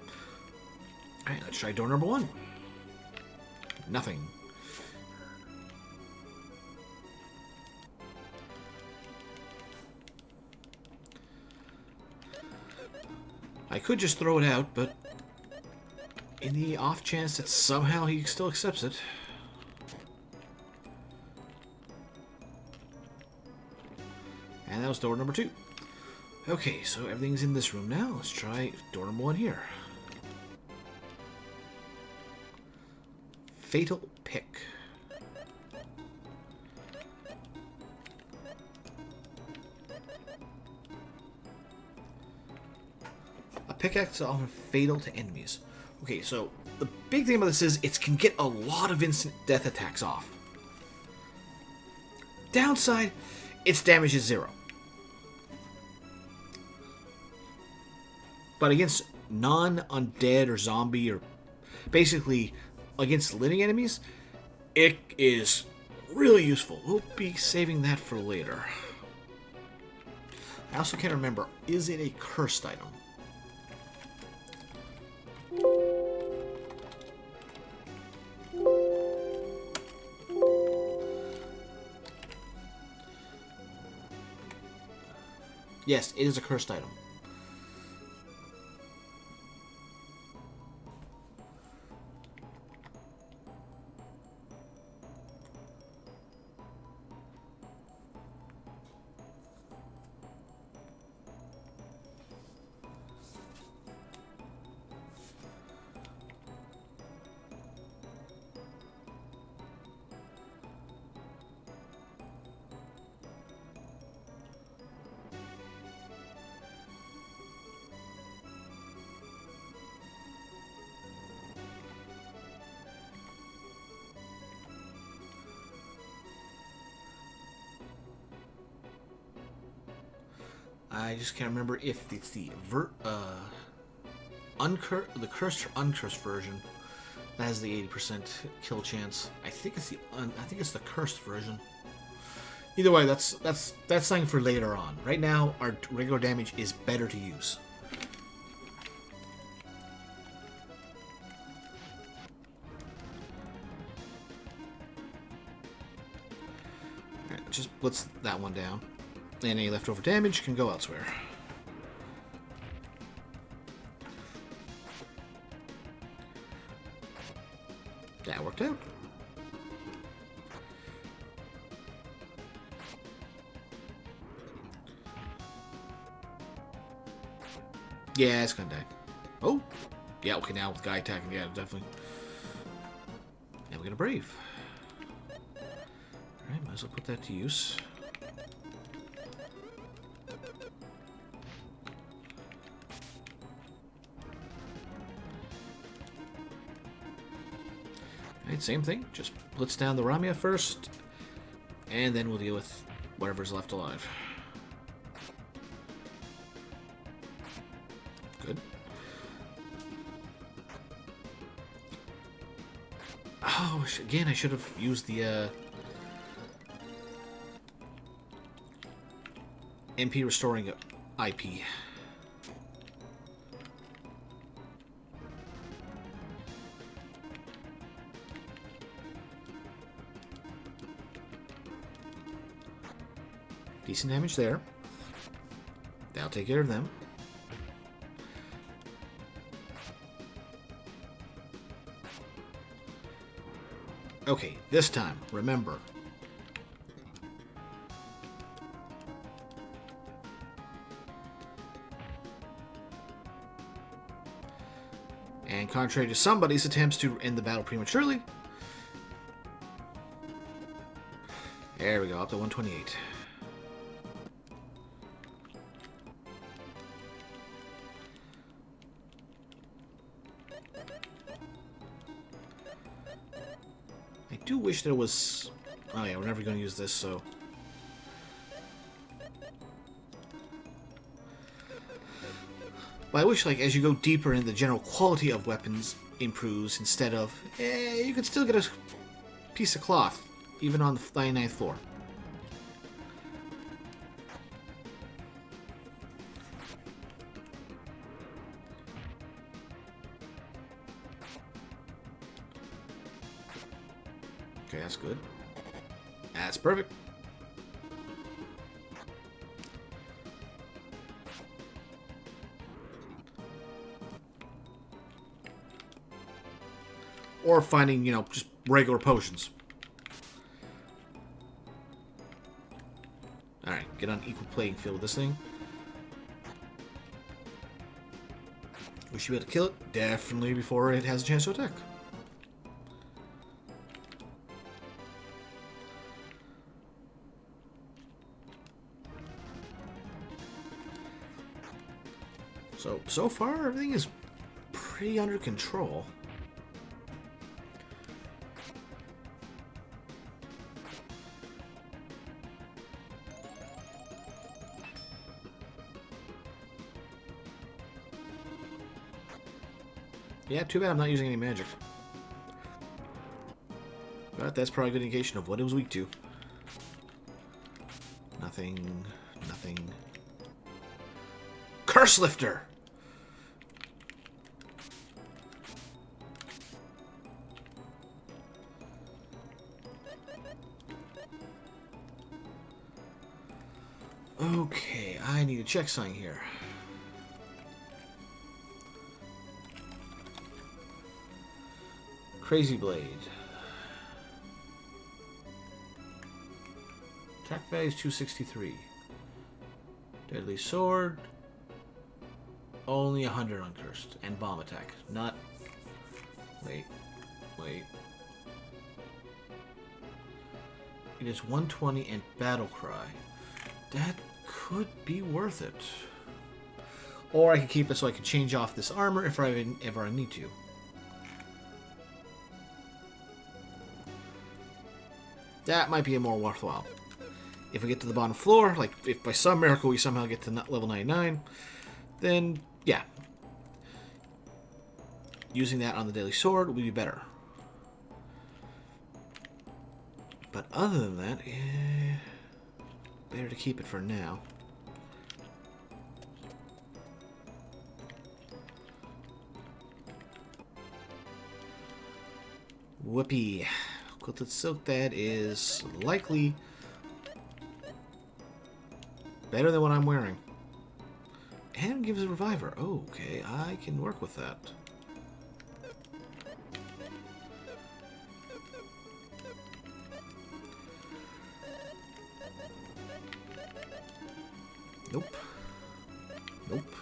Alright, let's try door number 1. Nothing. I could just throw it out, but in the off chance that somehow he still accepts it. And that was door number 2. Okay, so everything's in this room now. Let's try door number 1 here. Fatal pick. A pickaxe is often fatal to enemies. Okay, so the big thing about this is it can get a lot of instant death attacks off. Downside, its damage is 0. But against non-undead or zombie or basically against living enemies, it is really useful. We'll be saving that for later. I also can't remember, is it a cursed item? Yes, it is a cursed item. I just can't remember if it's the cursed or uncursed version that has the 80% kill chance. I think it's the cursed version. Either way, that's something for later on. Right now, our regular damage is better to use. Alright, just blitz that one down. And any leftover damage can go elsewhere. That worked out. Yeah, it's gonna die. Oh! Yeah, okay, now with guy attacking, yeah, definitely. And we're gonna brave. Alright, might as well put that to use. Alright, same thing. Just blitz down the Ramia first, and then we'll deal with whatever's left alive. Good. Oh, again, I should have used the MP restoring IP. Decent damage there. That'll take care of them. Okay, this time, remember. And contrary to somebody's attempts to end the battle prematurely, there we go, up to 128. I do wish there was... Oh yeah, we're never going to use this, so... But I wish, like, as you go deeper in, the general quality of weapons improves instead of... you could still get a piece of cloth, even on the 99th floor. Okay, that's good. That's perfect. Or finding, you know, just regular potions. Alright, get on equal playing field with this thing. We should be able to kill it, definitely, before it has a chance to attack. So far, everything is pretty under control. Yeah, too bad I'm not using any magic. But that's probably a good indication of what it was weak to. Nothing. Nothing. Curse Lifter! Okay, I need to check something here. Crazy Blade. Attack value is 263. Deadly Sword. Only 100 on Cursed. And Bomb Attack. Not... Wait. It is 120 and Battle Cry. That could be worth it. Or I could keep it so I can change off this armor if I ever need to. That might be a more worthwhile. If we get to the bottom floor, like if by some miracle we somehow get to level 99, then yeah. Using that on the Deadly Sword would be better. But other than that, better to keep it for now. Whoopee. Quilted Silk, that is likely better than what I'm wearing. And gives a Reviver. Oh, okay, I can work with that. Nope. Nope.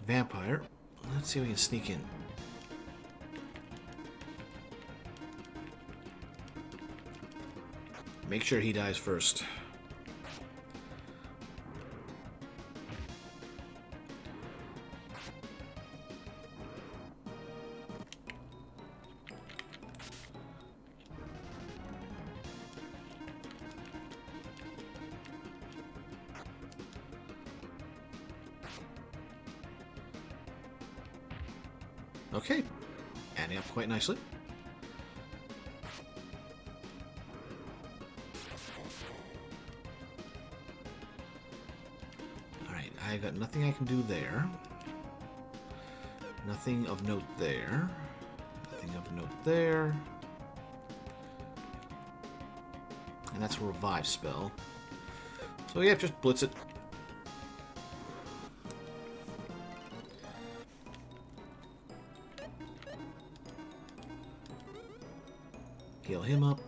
Vampire. Let's see if we can sneak in. Make sure he dies first. Okay, adding up quite nicely. got nothing I can do there. Nothing of note there. Nothing of note there. And that's a revive spell. So yeah, just blitz it. Heal him up.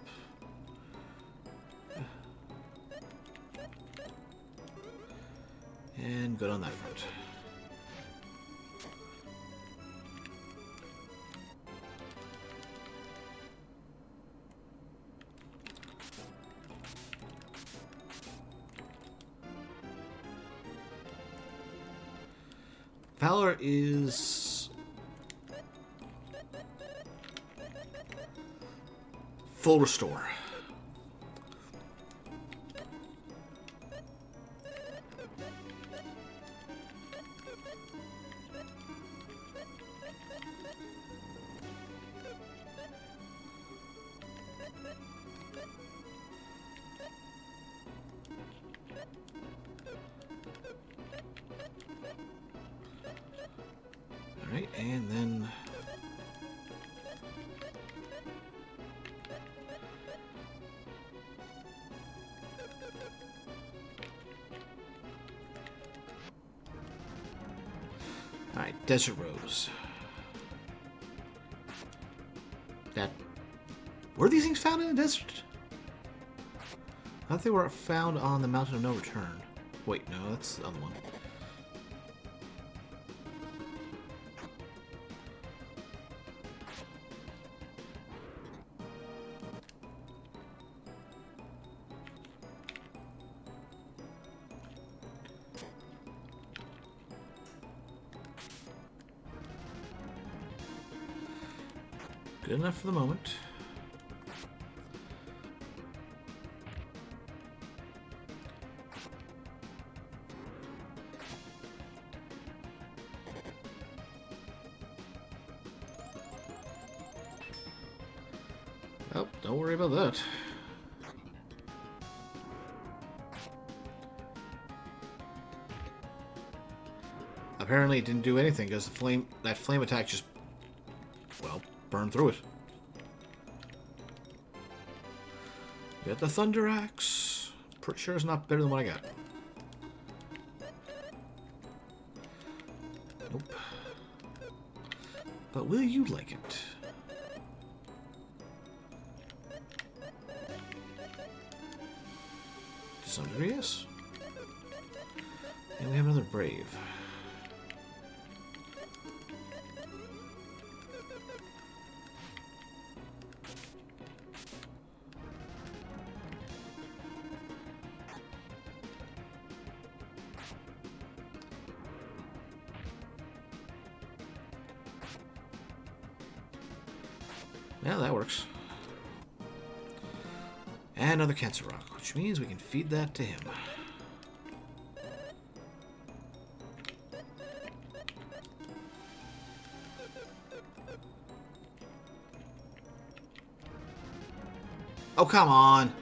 And good on that front. Valor is full restore. Alright, and then alright, Desert Rose. That were these things found in the desert? I thought they were found on the Mountain of No Return. Wait, no, that's the other one. Good enough for the moment. Oh, don't worry about that. Apparently it didn't do anything because that flame attack just, well, burned through it. Get the Thunder Axe. Pretty sure it's not better than what I got. Nope. But will you like it? To some degree, yes. And we have another Brave. Yeah, that works. And another Cancer Rock, which means we can feed that to him. Oh, come on!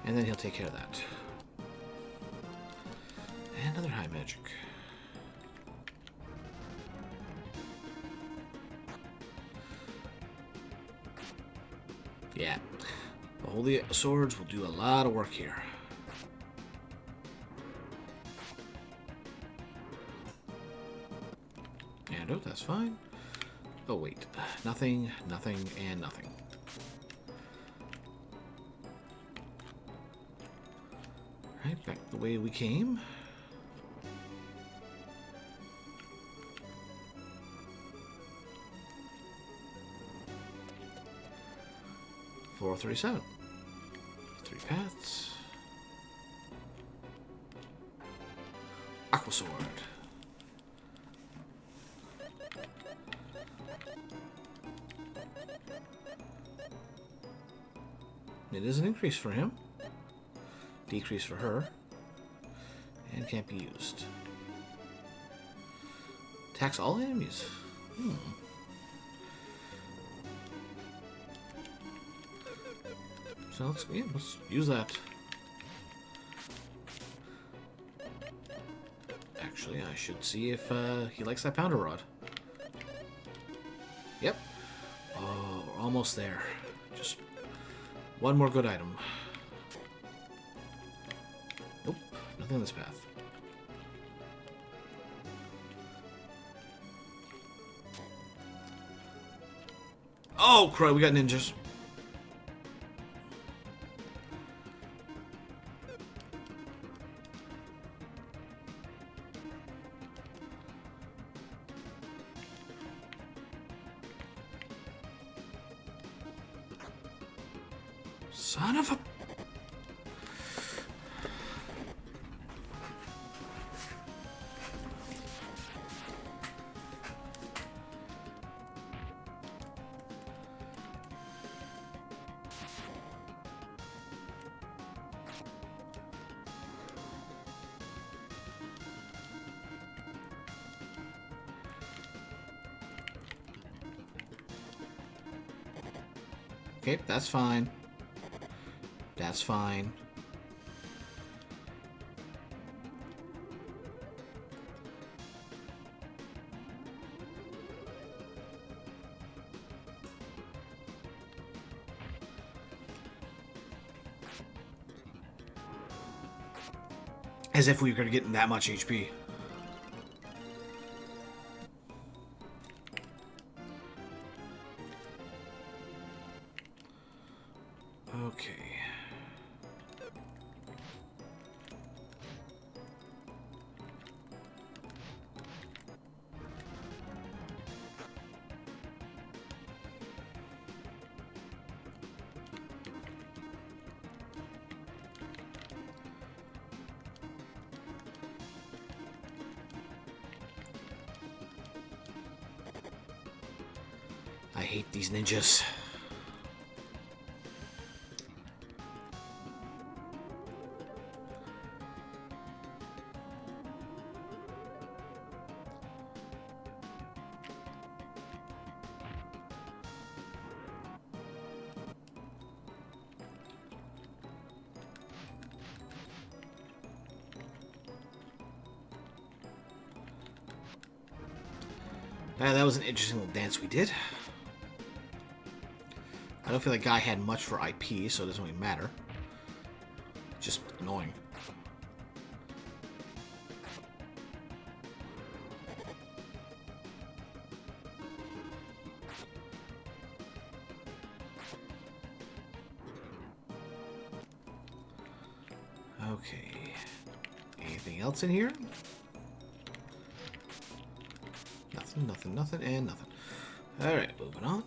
And then he'll take care of that. And another High Magic. Yeah. The Holy Swords will do a lot of work here. And oh, that's fine. Oh, wait. Nothing, nothing, and nothing. Right, back the way we came. $437. 3 paths. Aqua Sword. it is an increase for him. Decrease for her. And can't be used. Attacks all enemies. So let's use that. Actually, I should see if he likes that Pounder Rod. Yep. Oh, we're almost there. Just one more good item. Nope, nothing in this path. Oh, crap, we got ninjas. Son of a... Okay, that's fine. That's fine. As if we were getting that much HP. Okay. I hate these ninjas. That was an interesting little dance we did. I don't feel like Guy had much for IP, so it doesn't really matter. Just annoying. Okay. Anything else in here? Nothing, nothing, nothing, and nothing. Alright, moving on.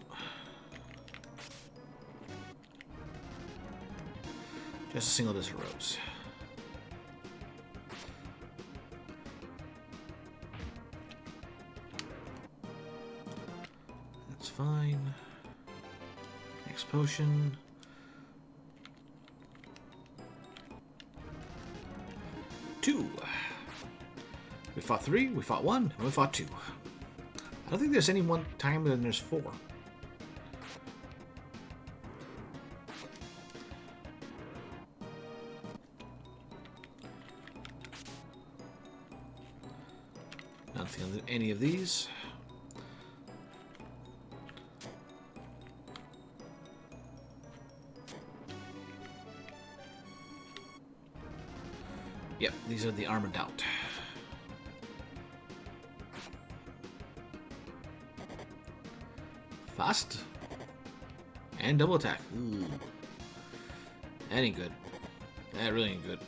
Just a single desert rose. That's fine. Next potion. Two. We fought 3, we fought 1, and we fought 2. I don't think there's any one time when there's 4. Nothing on any of these. Yep, these are the armored out. Fast. And double attack. Ooh. That ain't good. That really ain't good.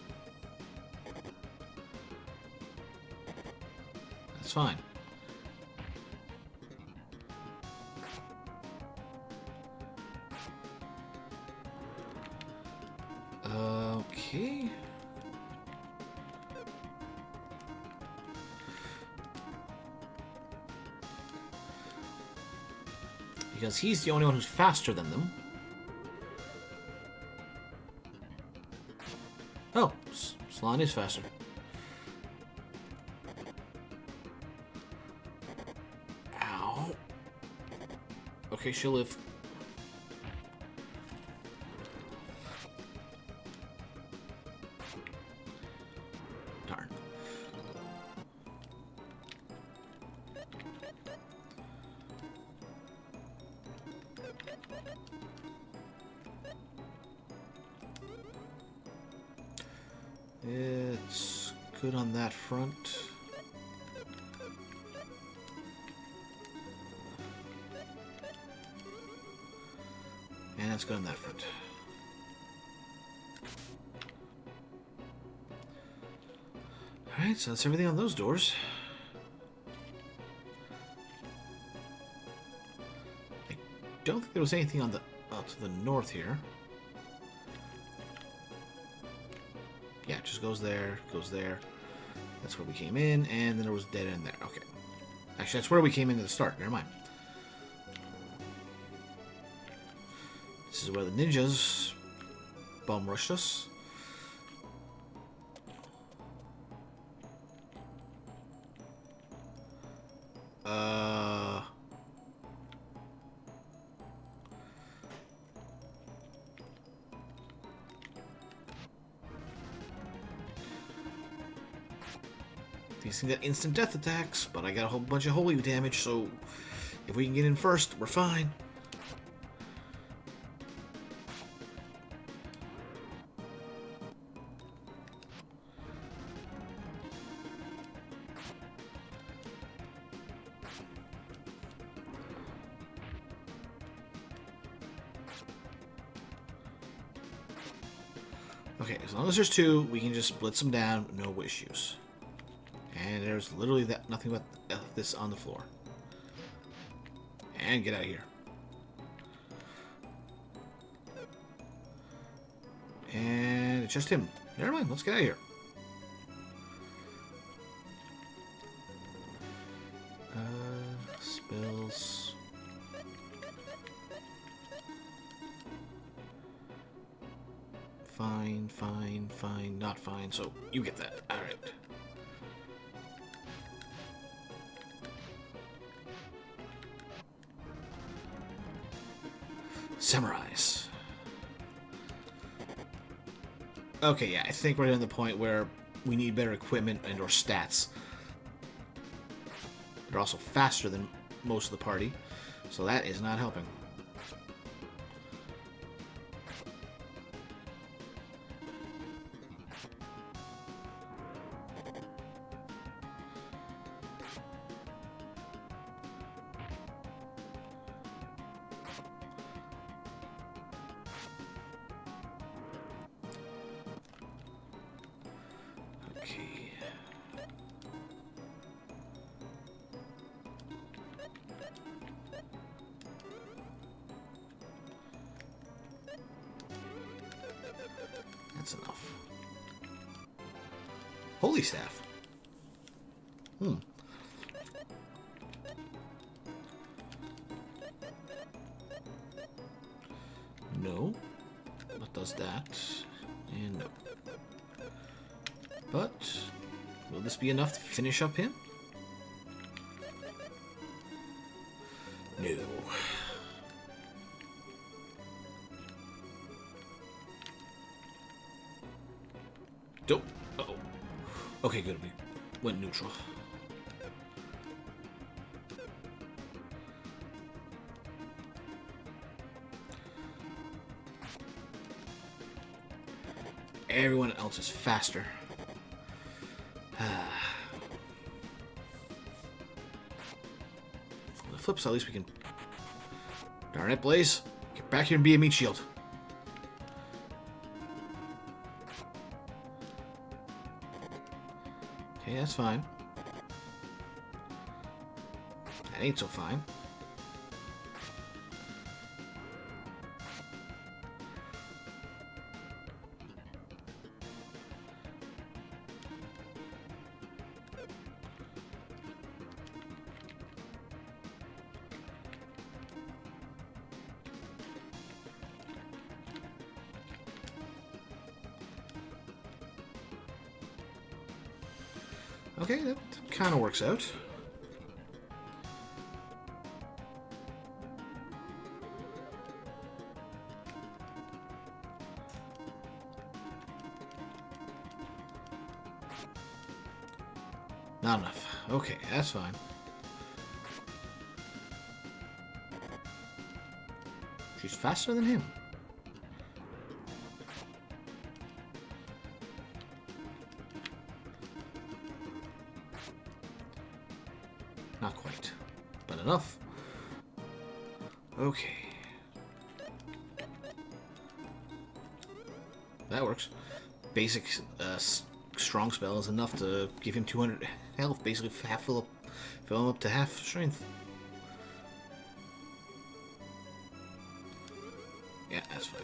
That's fine. Okay. Because he's the only one who's faster than them. Oh, Salon is faster. Ow. Okay, she'll live. Darn. It's good on that front. And that's good on that front. Alright, so that's everything on those doors. I don't think there was anything on the to the north here. Yeah, it just goes there, goes there. That's where we came in, and then there was dead end there. Okay. Actually, that's where we came in at the start. Never mind. This is where the ninjas bum rushed us. These things got instant death attacks, but I got a whole bunch of holy damage, so if we can get in first, we're fine. Okay, as long as there's two, we can just blitz them down, no issues. And there's literally nothing but this on the floor. And get out of here. And it's just him. Never mind, let's get out of here. Spells. Fine, fine, fine, not fine. So you get that. Alright. Samurais. Okay, yeah, I think we're at the point where we need better equipment and or stats. They're also faster than most of the party, so that is not helping. That's enough. Holy staff. No. What does that? And no. But will this be enough to finish up him? No. Dope. Uh-oh. Okay, good. We went neutral. Everyone else is faster. On the flip side, at least we can... Darn it, Blaze. Get back here and be a meat shield. Okay, that's fine. That ain't so fine. Okay, that kind of works out. Not enough. Okay, that's fine. She's faster than him. Not quite, but enough. Okay. That works. Basic strong spell is enough to give him 200 health, basically fill him up to half strength. Yeah, that's fine.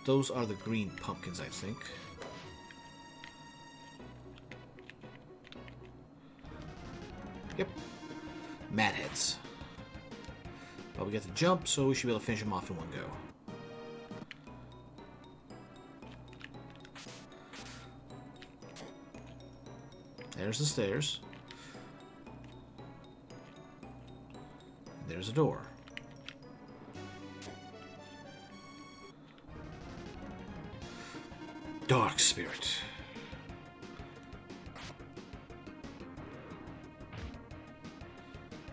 Those are the green pumpkins, I think. Yep. Mad heads. But we get the jump, so we should be able to finish them off in one go. There's the stairs. There's a door. Dark Spirit.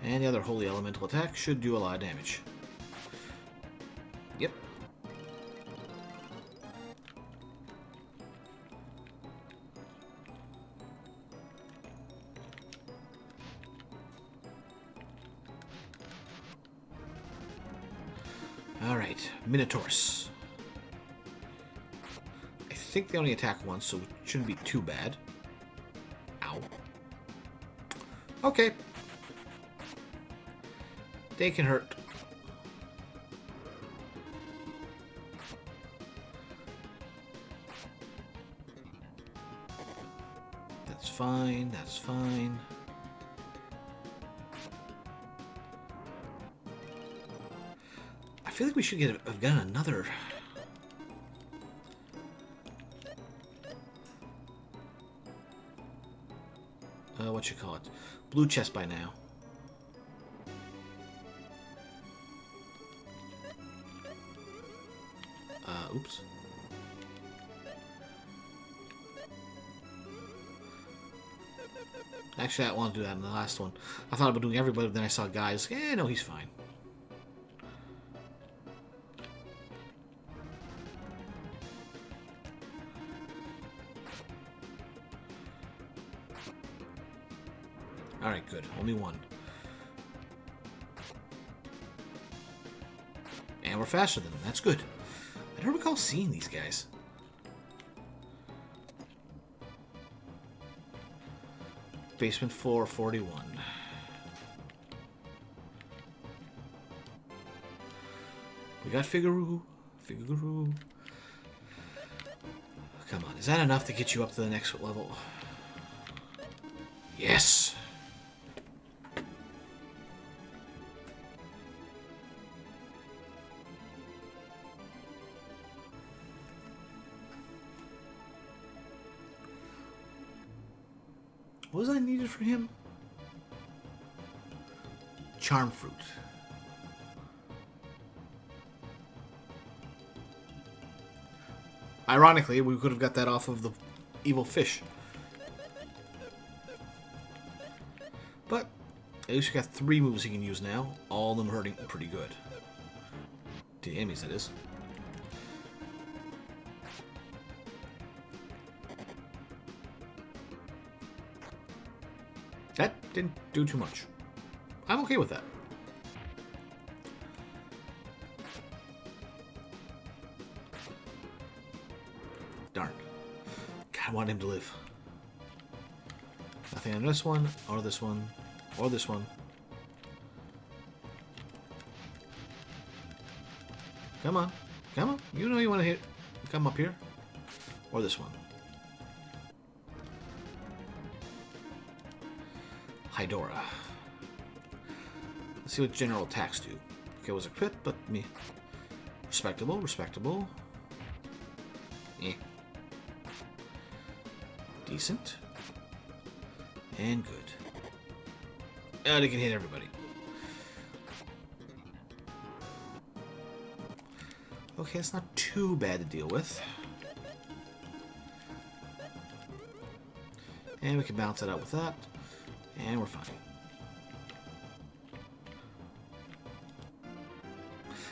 And the other holy elemental attack should do a lot of damage. Yep. Alright, Minotaurs. I think they only attack once, so it shouldn't be too bad. Ow. Okay. They can hurt. That's fine, that's fine. I feel like we should have gotten another. What you call it? Blue chest by now. Oops. Actually, I want to do that in the last one. I thought about doing everybody, but then I saw guys. Eh, no, he's fine. Alright, good. Only one. And we're faster than them. That's good. I don't recall seeing these guys. Basement 441. We got Figaro. Figaro. Come on, is that enough to get you up to the next level? Yes! What was I needed for him? Charm fruit. Ironically, we could have got that off of the evil fish. But at least we got 3 moves he can use now. All of them hurting pretty good. Damage, that is. That didn't do too much. I'm okay with that. Darn. God, I want him to live. Nothing on this one, or this one, or this one. Come on. Come on. You know you want to hit. Come up here. Or this one. Hydora. Let's see what general attacks do. Okay, it was a crit, but me. Respectable, respectable. Eh. Decent. And good. And it can hit everybody. Okay, it's not too bad to deal with. And we can balance it out with that. And we're fine.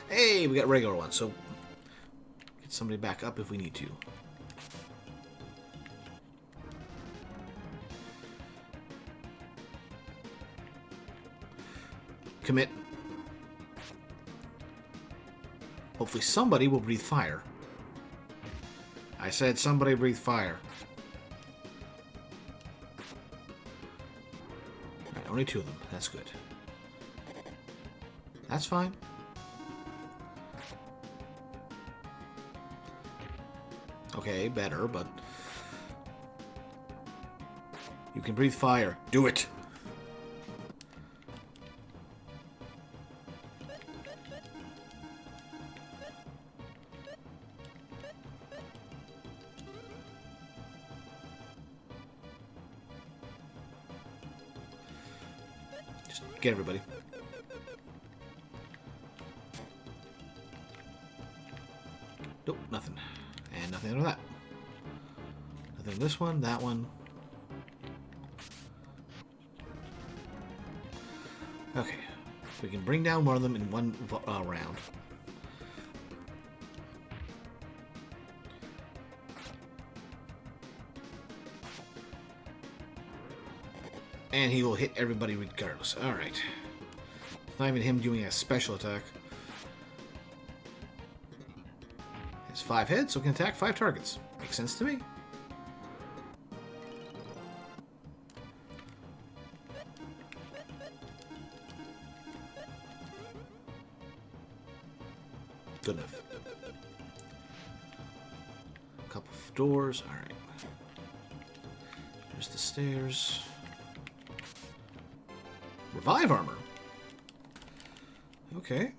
Hey, we got regular ones, so get somebody back up if we need to. Commit. Hopefully somebody will breathe fire. I said somebody breathe fire. Alright, only 2 of them. That's good. That's fine. Okay, better, but... You can breathe fire. Do it! Just get everybody. Nope, nothing. And nothing under that. Nothing this one, that one. Okay. We can bring down one of them in one round. And he will hit everybody regardless. Alright. It's not even him doing a special attack. He has 5 heads, so can attack 5 targets. Makes sense to me. Good enough. A couple of doors. Alright. There's the stairs. Revive armor. Okay.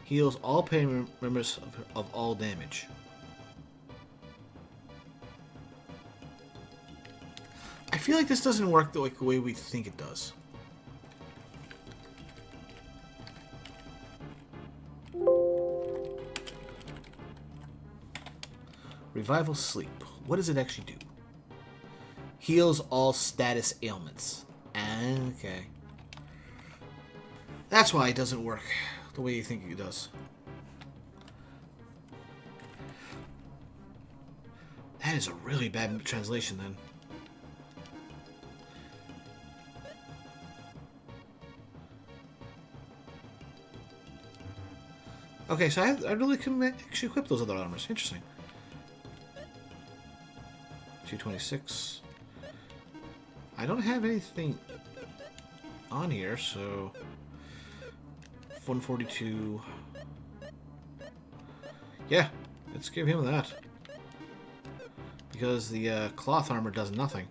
Heals all party members of all damage. I feel like this doesn't work the way we think it does. Revival Sleep. What does it actually do? Heals all status ailments. Okay. That's why it doesn't work the way you think it does. That is a really bad translation then. Okay, so I really couldn't actually equip those other armors. Interesting. 226. I don't have anything on here, so 142. Yeah, let's give him that. Because the cloth armor does nothing.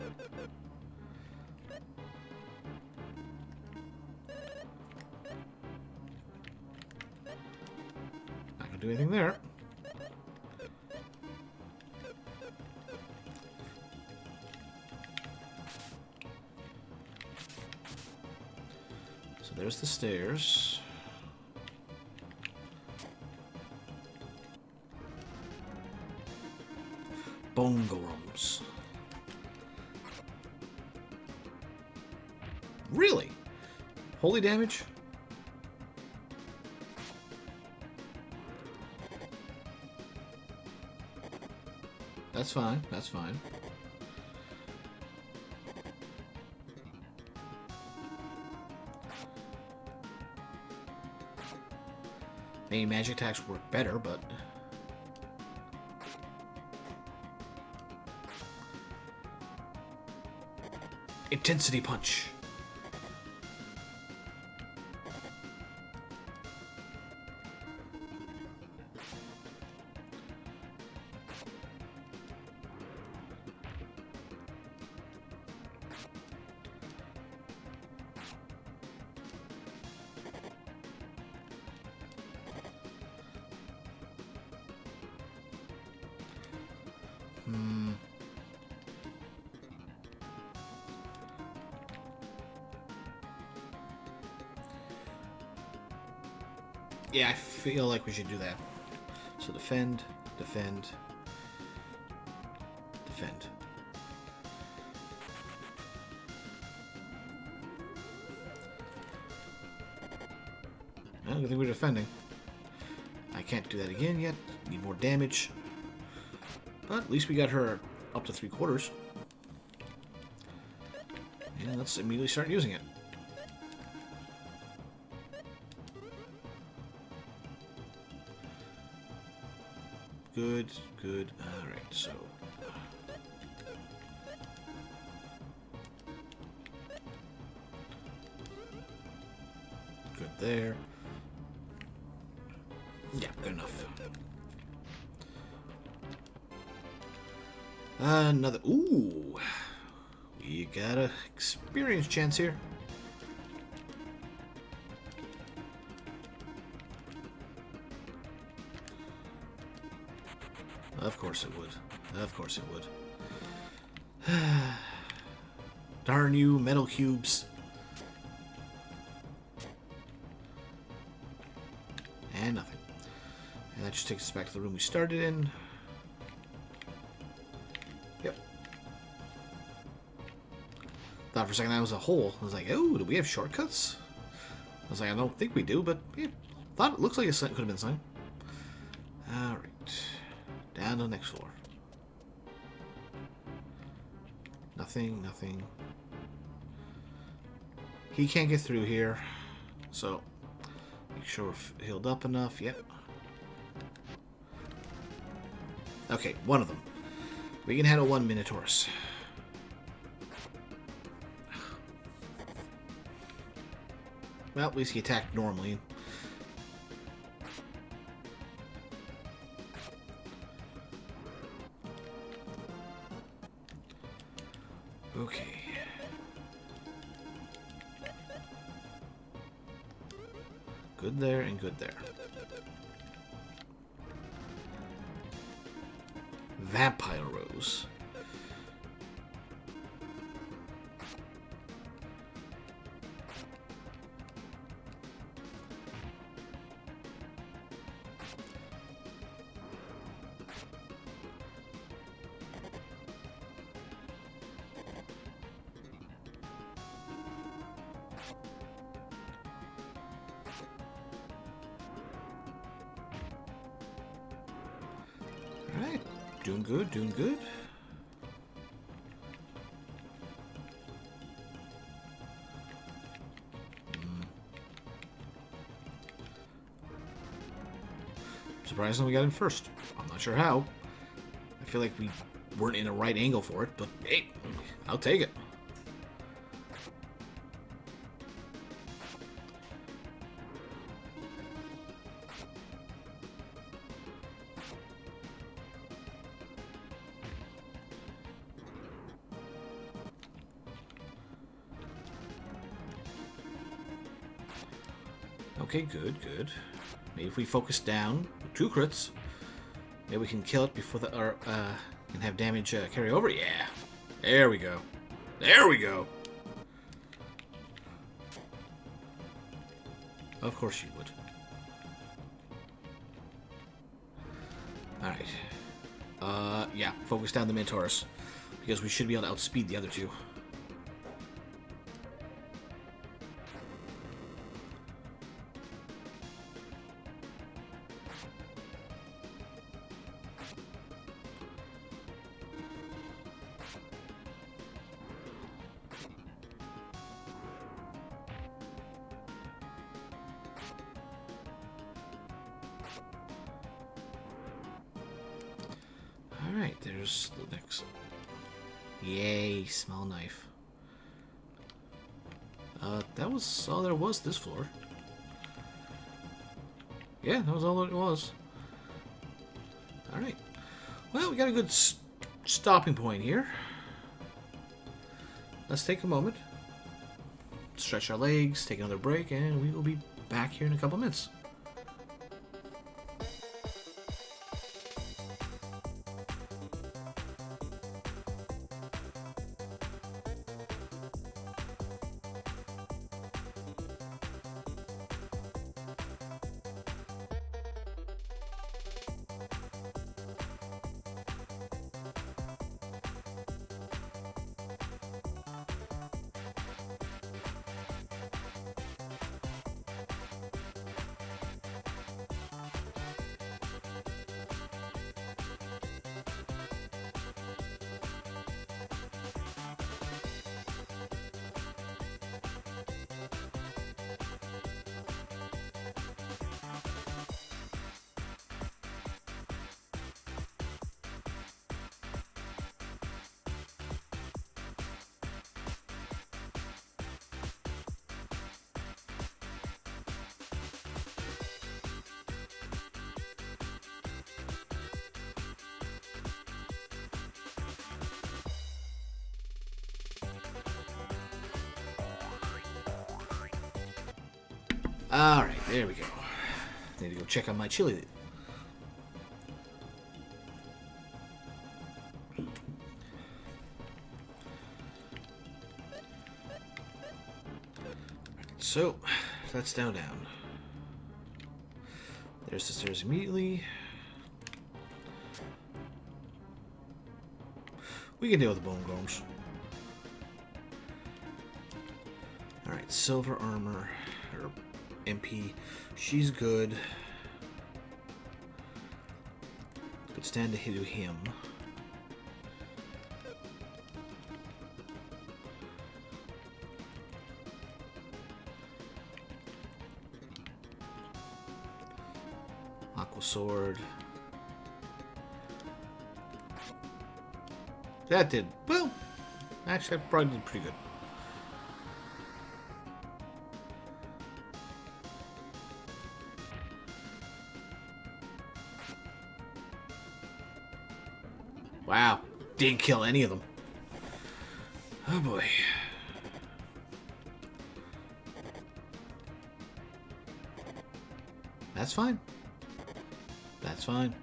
Not gonna do anything there. So there's the stairs. Bongorums. Really? Holy damage? That's fine. That's fine. Maybe magic attacks work better, but... Intensity punch. Yeah, I feel like we should do that. So defend, defend, defend. I don't think we're defending. I can't do that again yet. Need more damage. But at least we got her up to 3/4. And let's immediately start using it. Good, good. Alright, so... Good there. Yeah, good enough. Another... Ooh! We got a experience chance here. Of course it would. Of course it would. Darn you, metal cubes. And nothing. And that just takes us back to the room we started in. Yep. Thought for a second that was a hole. I was like, oh, do we have shortcuts? I was like, I don't think we do, but yeah, thought it looks like it could have been something. Alright. Down to the next floor. Nothing, nothing. He can't get through here. So, make sure we're healed up enough. Yep. Okay, one of them. We can handle one Minotaurus. Well, at least he attacked normally. Okay. Good there and good there. Vampire Rose. Alright, doing good, doing good. Surprisingly, we got in first. I'm not sure how. I feel like we weren't in a right angle for it, but hey, I'll take it. Okay, good, good. Maybe if we focus down with 2 crits, maybe we can kill it before the and have damage carry over. Yeah, there we go. There we go. Of course you would. All right. Yeah, focus down the Minotaurus because we should be able to outspeed the other 2. Alright, there's the next. Yay, small knife. That was all there was this floor. Yeah, that was all it was. Alright. Well, we got a good stopping point here. Let's take a moment. Stretch our legs, take another break, and we will be back here in a couple minutes. Alright, there we go. Need to go check on my chili. So, that's down. There's the stairs immediately. We can deal with the bone golems. Alright, silver armor, or MP. She's good. Could stand to hit him. Aqua sword. That did well. Actually, I probably did pretty good. Wow, didn't kill any of them. Oh boy. That's fine. That's fine.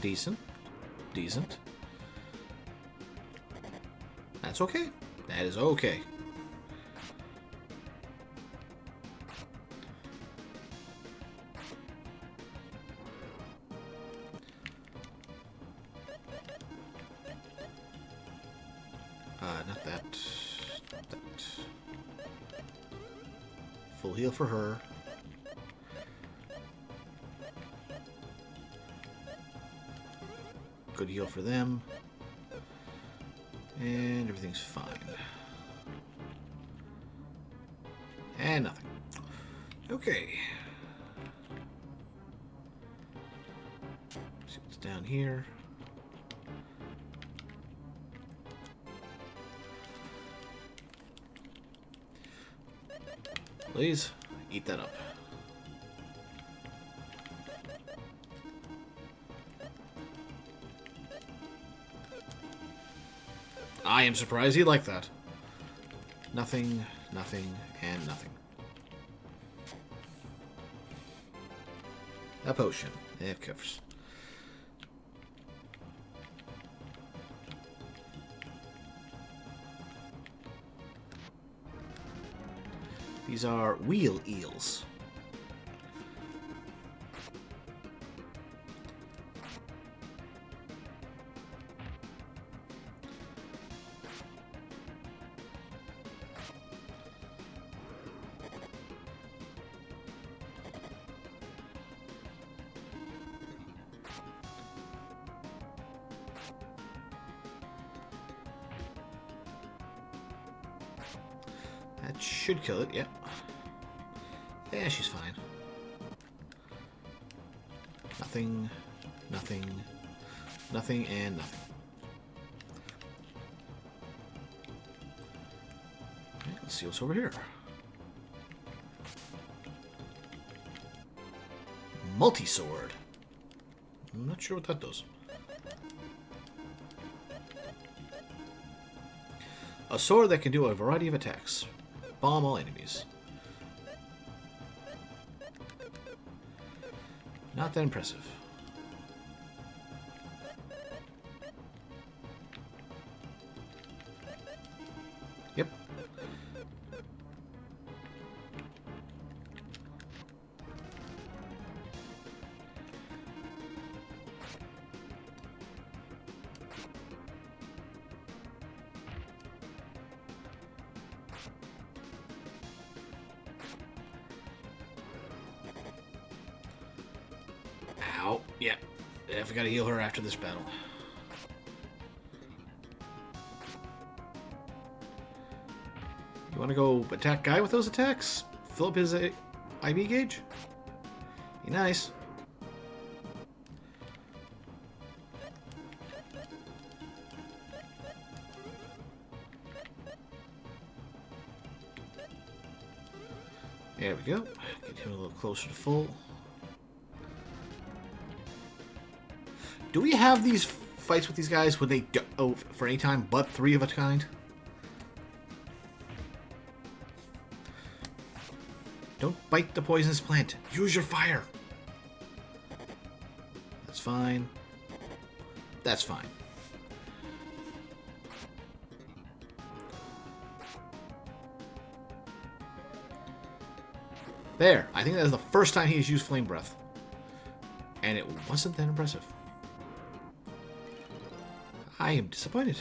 Decent. Decent. That's okay. That is okay. Not that. Not that. Full heal for her. Good heal for them. And everything's fine. And nothing. Okay. See what's down here. Please, eat that up. I am surprised he liked that. Nothing, nothing, and nothing. A potion. It covers. These are wheel eels. That should kill it, yep. Yeah, she's fine. Nothing, nothing, nothing, and nothing. Okay, let's see what's over here. Multi-sword. I'm not sure what that does. A sword that can do a variety of attacks. Bomb all enemies. Not that impressive. Yep. Ow. Yeah. I forgot to heal her after this battle. You want to go attack guy with those attacks? Fill up his IB gauge? Be nice. There we go. Get him a little closer to full. Do we have these fights with these guys when they do for any time but 3 of a kind? Don't bite the poisonous plant. Use your fire. That's fine. That's fine. There. I think that was the first time he's used Flame Breath. And it wasn't that impressive. I am disappointed.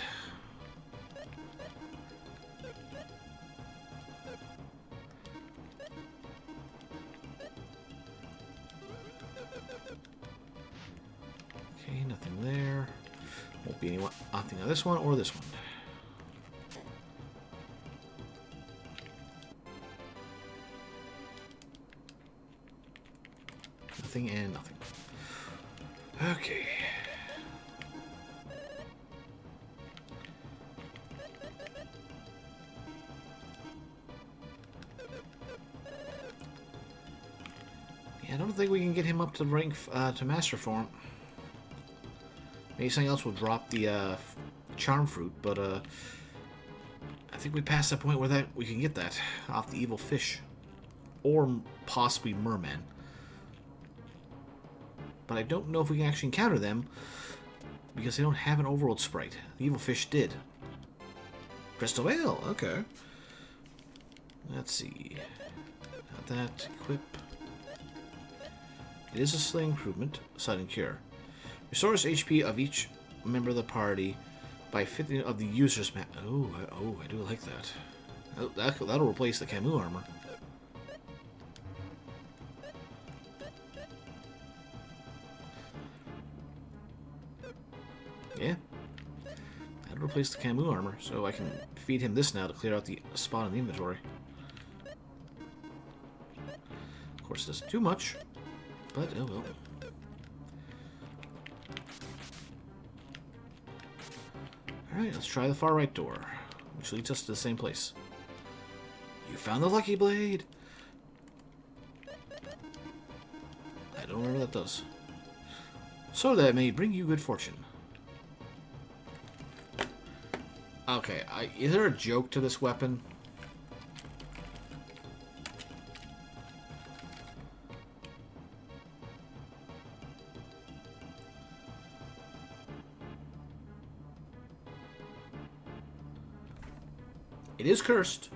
Okay, nothing there. Won't be anything on this one or this one. Nothing and nothing. Okay. Yeah, I don't think we can get him up to rank to master form. Maybe something else will drop the charm fruit, but I think we passed that point where we can get that off the evil fish, or possibly merman. But I don't know if we can actually encounter them because they don't have an overworld sprite. The evil fish did. Crystal Veil, okay. Let's see. Got that. Equip. It is a slaying improvement. Sudden cure. Restores HP of each member of the party by 50 of the user's map. Oh, I do like that. That'll replace the Camus armor. Yeah. That'll replace the Camus armor, so I can feed him this now to clear out the spot in the inventory. Of course, it doesn't do much, but oh well. Alright, let's try the far right door, which leads us to the same place. You found the Lucky Blade! I don't remember what that does. So that may bring you good fortune. Okay, is there a joke to this weapon? It is cursed.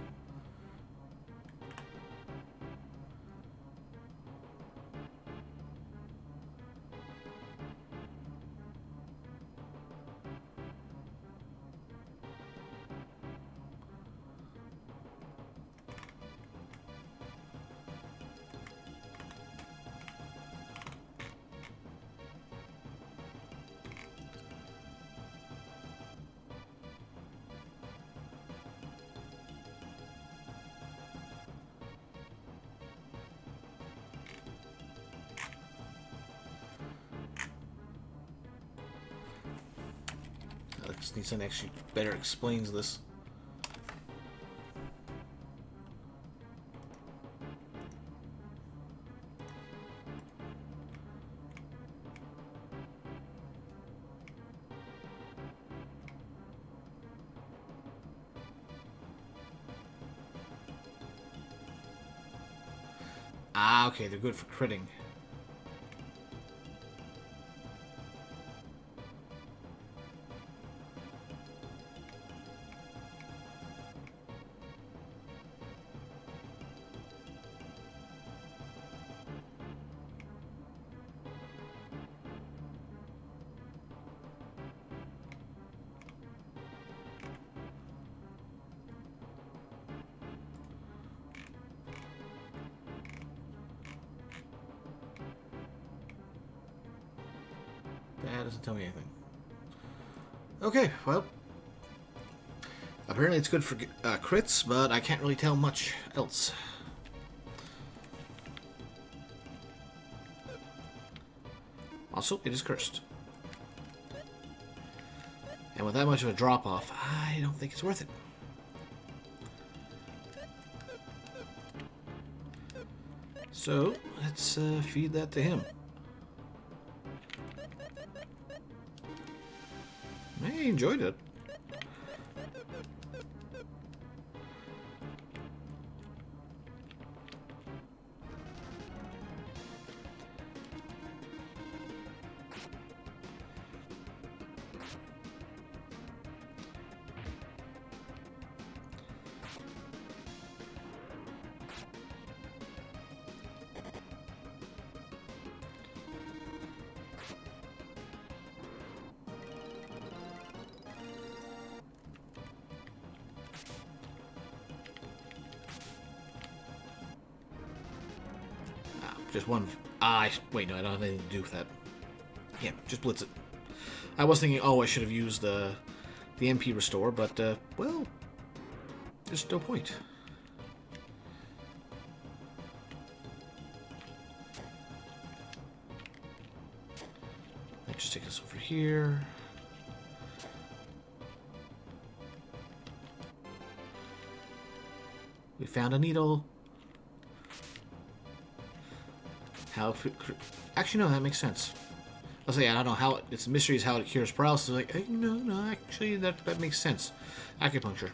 I just need something that actually better explains this. Ah, okay, they're good for critting. That doesn't tell me anything. Okay, well. Apparently it's good for crits, but I can't really tell much else. Also, it is cursed. And with that much of a drop-off, I don't think it's worth it. So, let's feed that to him. I enjoyed it. Just one. Wait, no, I don't have anything to do with that. Yeah, just blitz it. I was thinking, oh, I should have used the MP restore, but, well, there's no point. Let's just take this over here. We found a needle. How? Actually, no, that makes sense. I'll say I don't know how. It's a mystery is how it cures paralysis. Like, hey, no, actually, that makes sense. Acupuncture.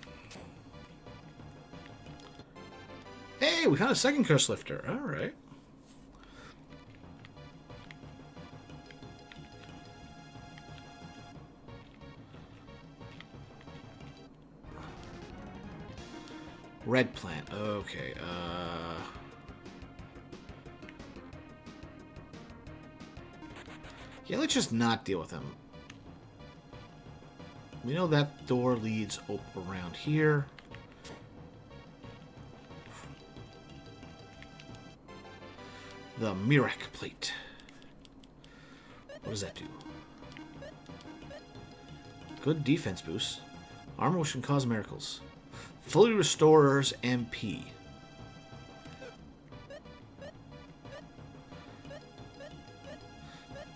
Hey, we found a second curse lifter. All right. Red plant. Okay. Yeah, let's just not deal with him. We know that door leads up around here. The Mirak plate. What does that do? Good defense boost. Armor which can cause miracles. Fully restores MP.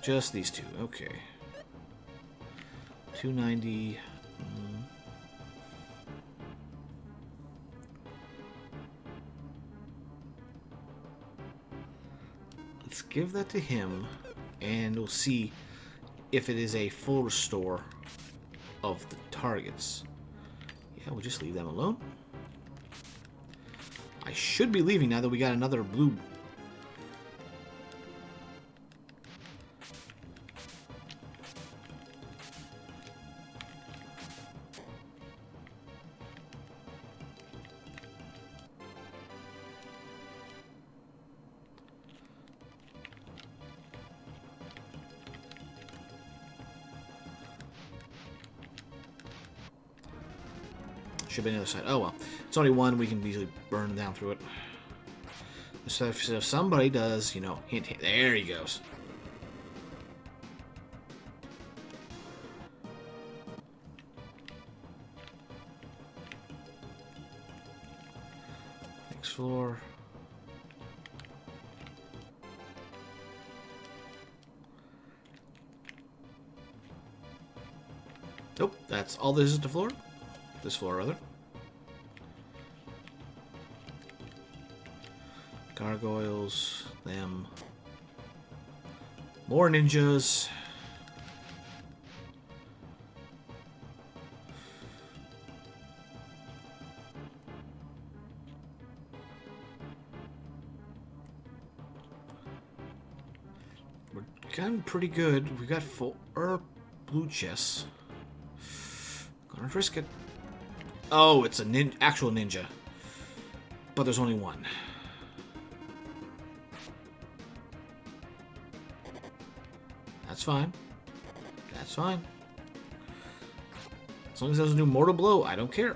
Just these two, okay. 290. Let's give that to him, and we'll see if it is a full restore of the targets. Yeah, we'll just leave them alone. I should be leaving now that we got another blue. Should be on the other side. Oh well. It's only one. We can easily burn down through it. So if somebody does, you know, hint, hint. There he goes. Next floor. Nope. That's all this is to floor. This floor, rather. Gargoyles, them. More ninjas. We're getting pretty good. We got 4 blue chests. Gonna risk it. Oh, it's a actual ninja. But there's only one. That's fine. That's fine. As long as it doesn't do mortal blow, I don't care.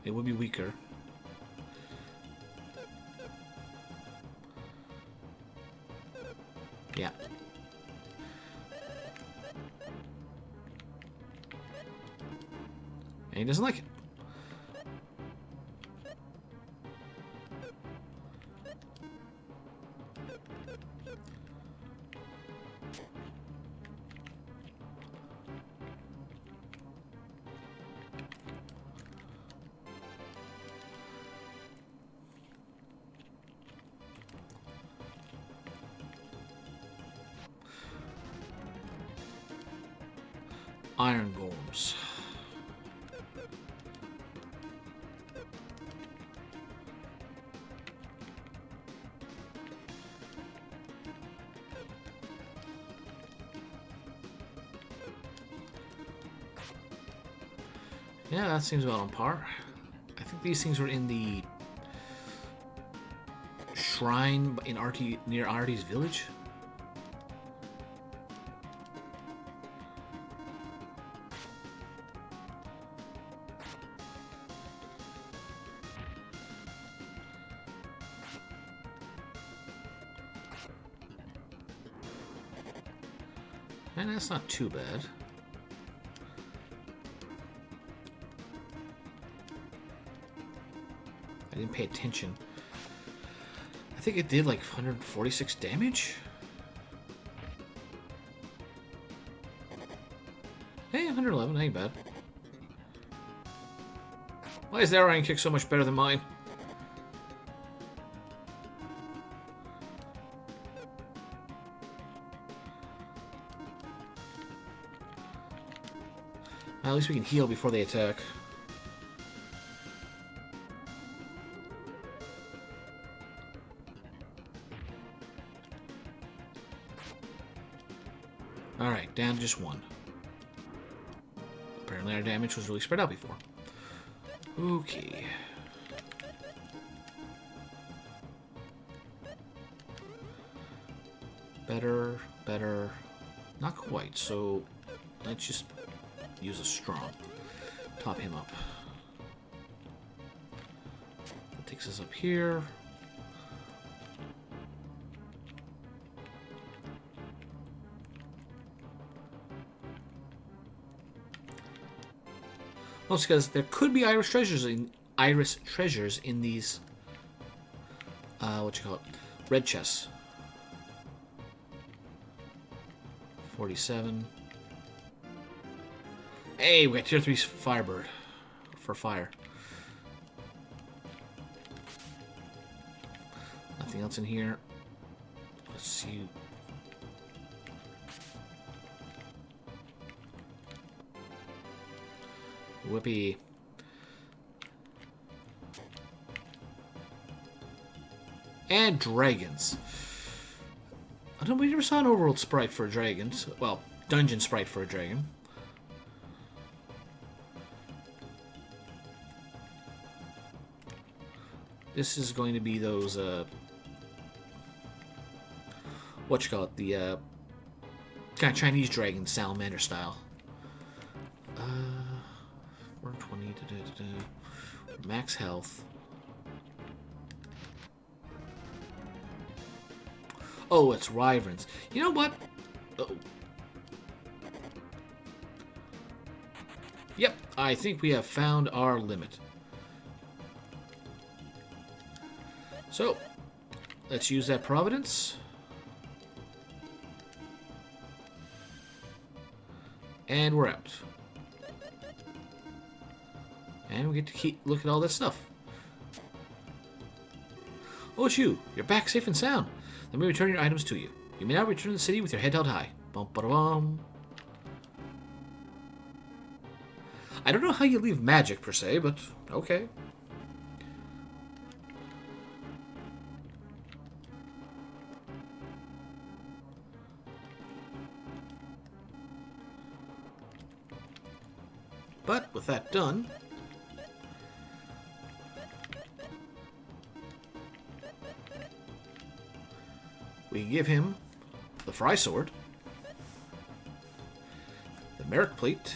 It would be weaker. Yeah. And he doesn't like it. Iron golems. Yeah, that seems about on par. I think these things were in the shrine in near Artie's village. And that's not too bad. I didn't pay attention. I think it did like 146 damage. Hey, 111, ain't bad. Why is their iron kick so much better than mine? At least we can heal before they attack. Alright, down to just one. Apparently our damage was really spread out before. Okay. Better, better. Not quite, so let's just use a strong. Top him up. That takes us up here. Also, because there could be iris treasures in these what you call it, red chests. 47. Hey, we got tier 3 Firebird for fire. Nothing else in here. Let's see. Whoopee. And dragons. I don't believe we never saw an overworld sprite for a dragon. Well, dungeon sprite for a dragon. This is going to be those, what you call it, the, kind of Chinese dragon, salamander style. 420, max health. Oh, it's Wyverns. You know what? Uh-oh. Yep, I think we have found our limit. So, let's use that Providence. And we're out. And we get to keep look at all that stuff. Oh, it's you. You're back safe and sound. Let me return your items to you. You may now return to the city with your head held high. Bum ba bum. I don't know how you leave magic per se, but okay. But with that done, we give him the Fry Sword, the Merrick Plate,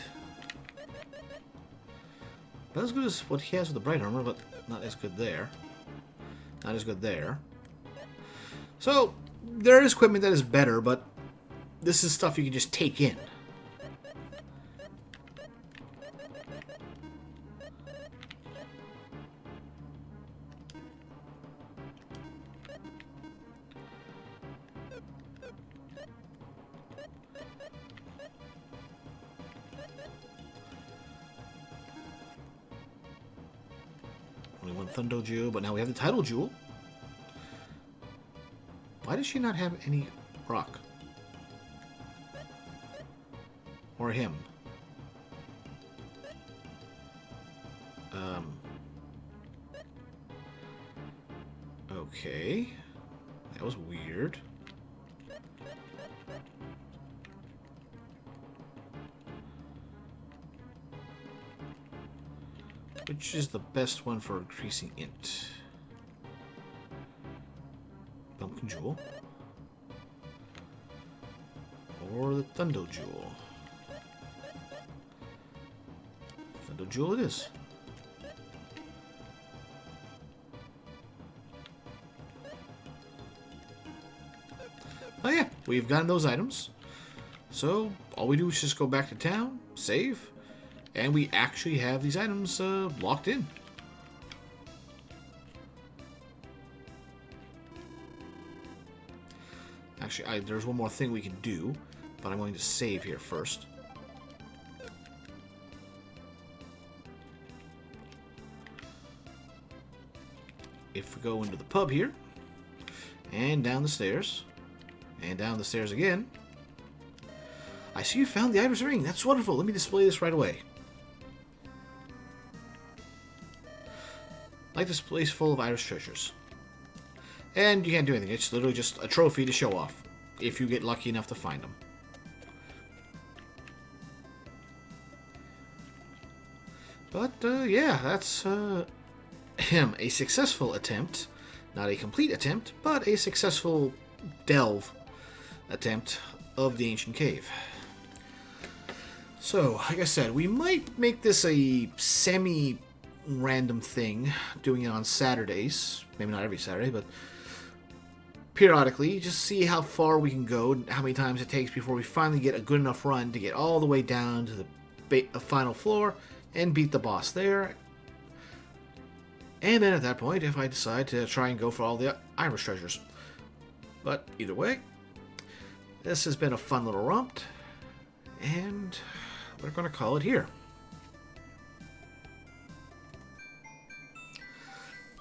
not as good as what he has with the Bright Armor, but not as good there. Not as good there. So, there is equipment that is better, but this is stuff you can just take in. Only one Thunder Jewel, but now we have the Title Jewel. Why does she not have any rock? Or him? Okay. That was weird. Which is the best one for increasing int? Pumpkin Jewel. Or the Thunder Jewel. Thunder Jewel it is. Oh yeah, we've gotten those items. So all we do is just go back to town, save, and we actually have these items locked in. Actually, there's one more thing we can do, but I'm going to save here first. If we go into the pub here, and down the stairs, and down the stairs again, I see you found the Iris Ring. That's wonderful. Let me display this right away. Like this place full of Irish treasures. And you can't do anything. It's literally just a trophy to show off, if you get lucky enough to find them. But, yeah, that's a successful attempt. Not a complete attempt, but a successful delve attempt of the ancient cave. So, like I said, we might make this a semi-random thing, doing it on Saturdays. Maybe not every Saturday, but periodically, just see how far we can go, how many times it takes before we finally get a good enough run to get all the way down to the final floor and beat the boss there. And then at that point, if I decide to try and go for all the Irish treasures. But either way, this has been a fun little romp, and we're going to call it here.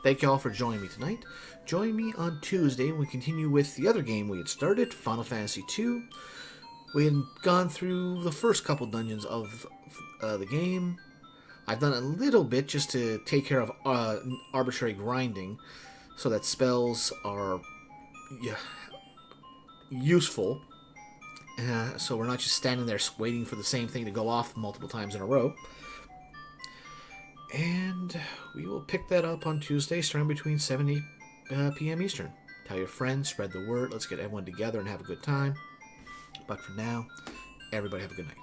Thank you all for joining me tonight. Join me on Tuesday when we continue with the other game we had started, Final Fantasy II. We had gone through the first couple dungeons of the game. I've done a little bit just to take care of arbitrary grinding so that spells are useful. So we're not just standing there waiting for the same thing to go off multiple times in a row. And we will pick that up on Tuesday, starting between 7 and 8 p.m. Eastern. Tell your friends, spread the word. Let's get everyone together and have a good time. But for now, everybody have a good night.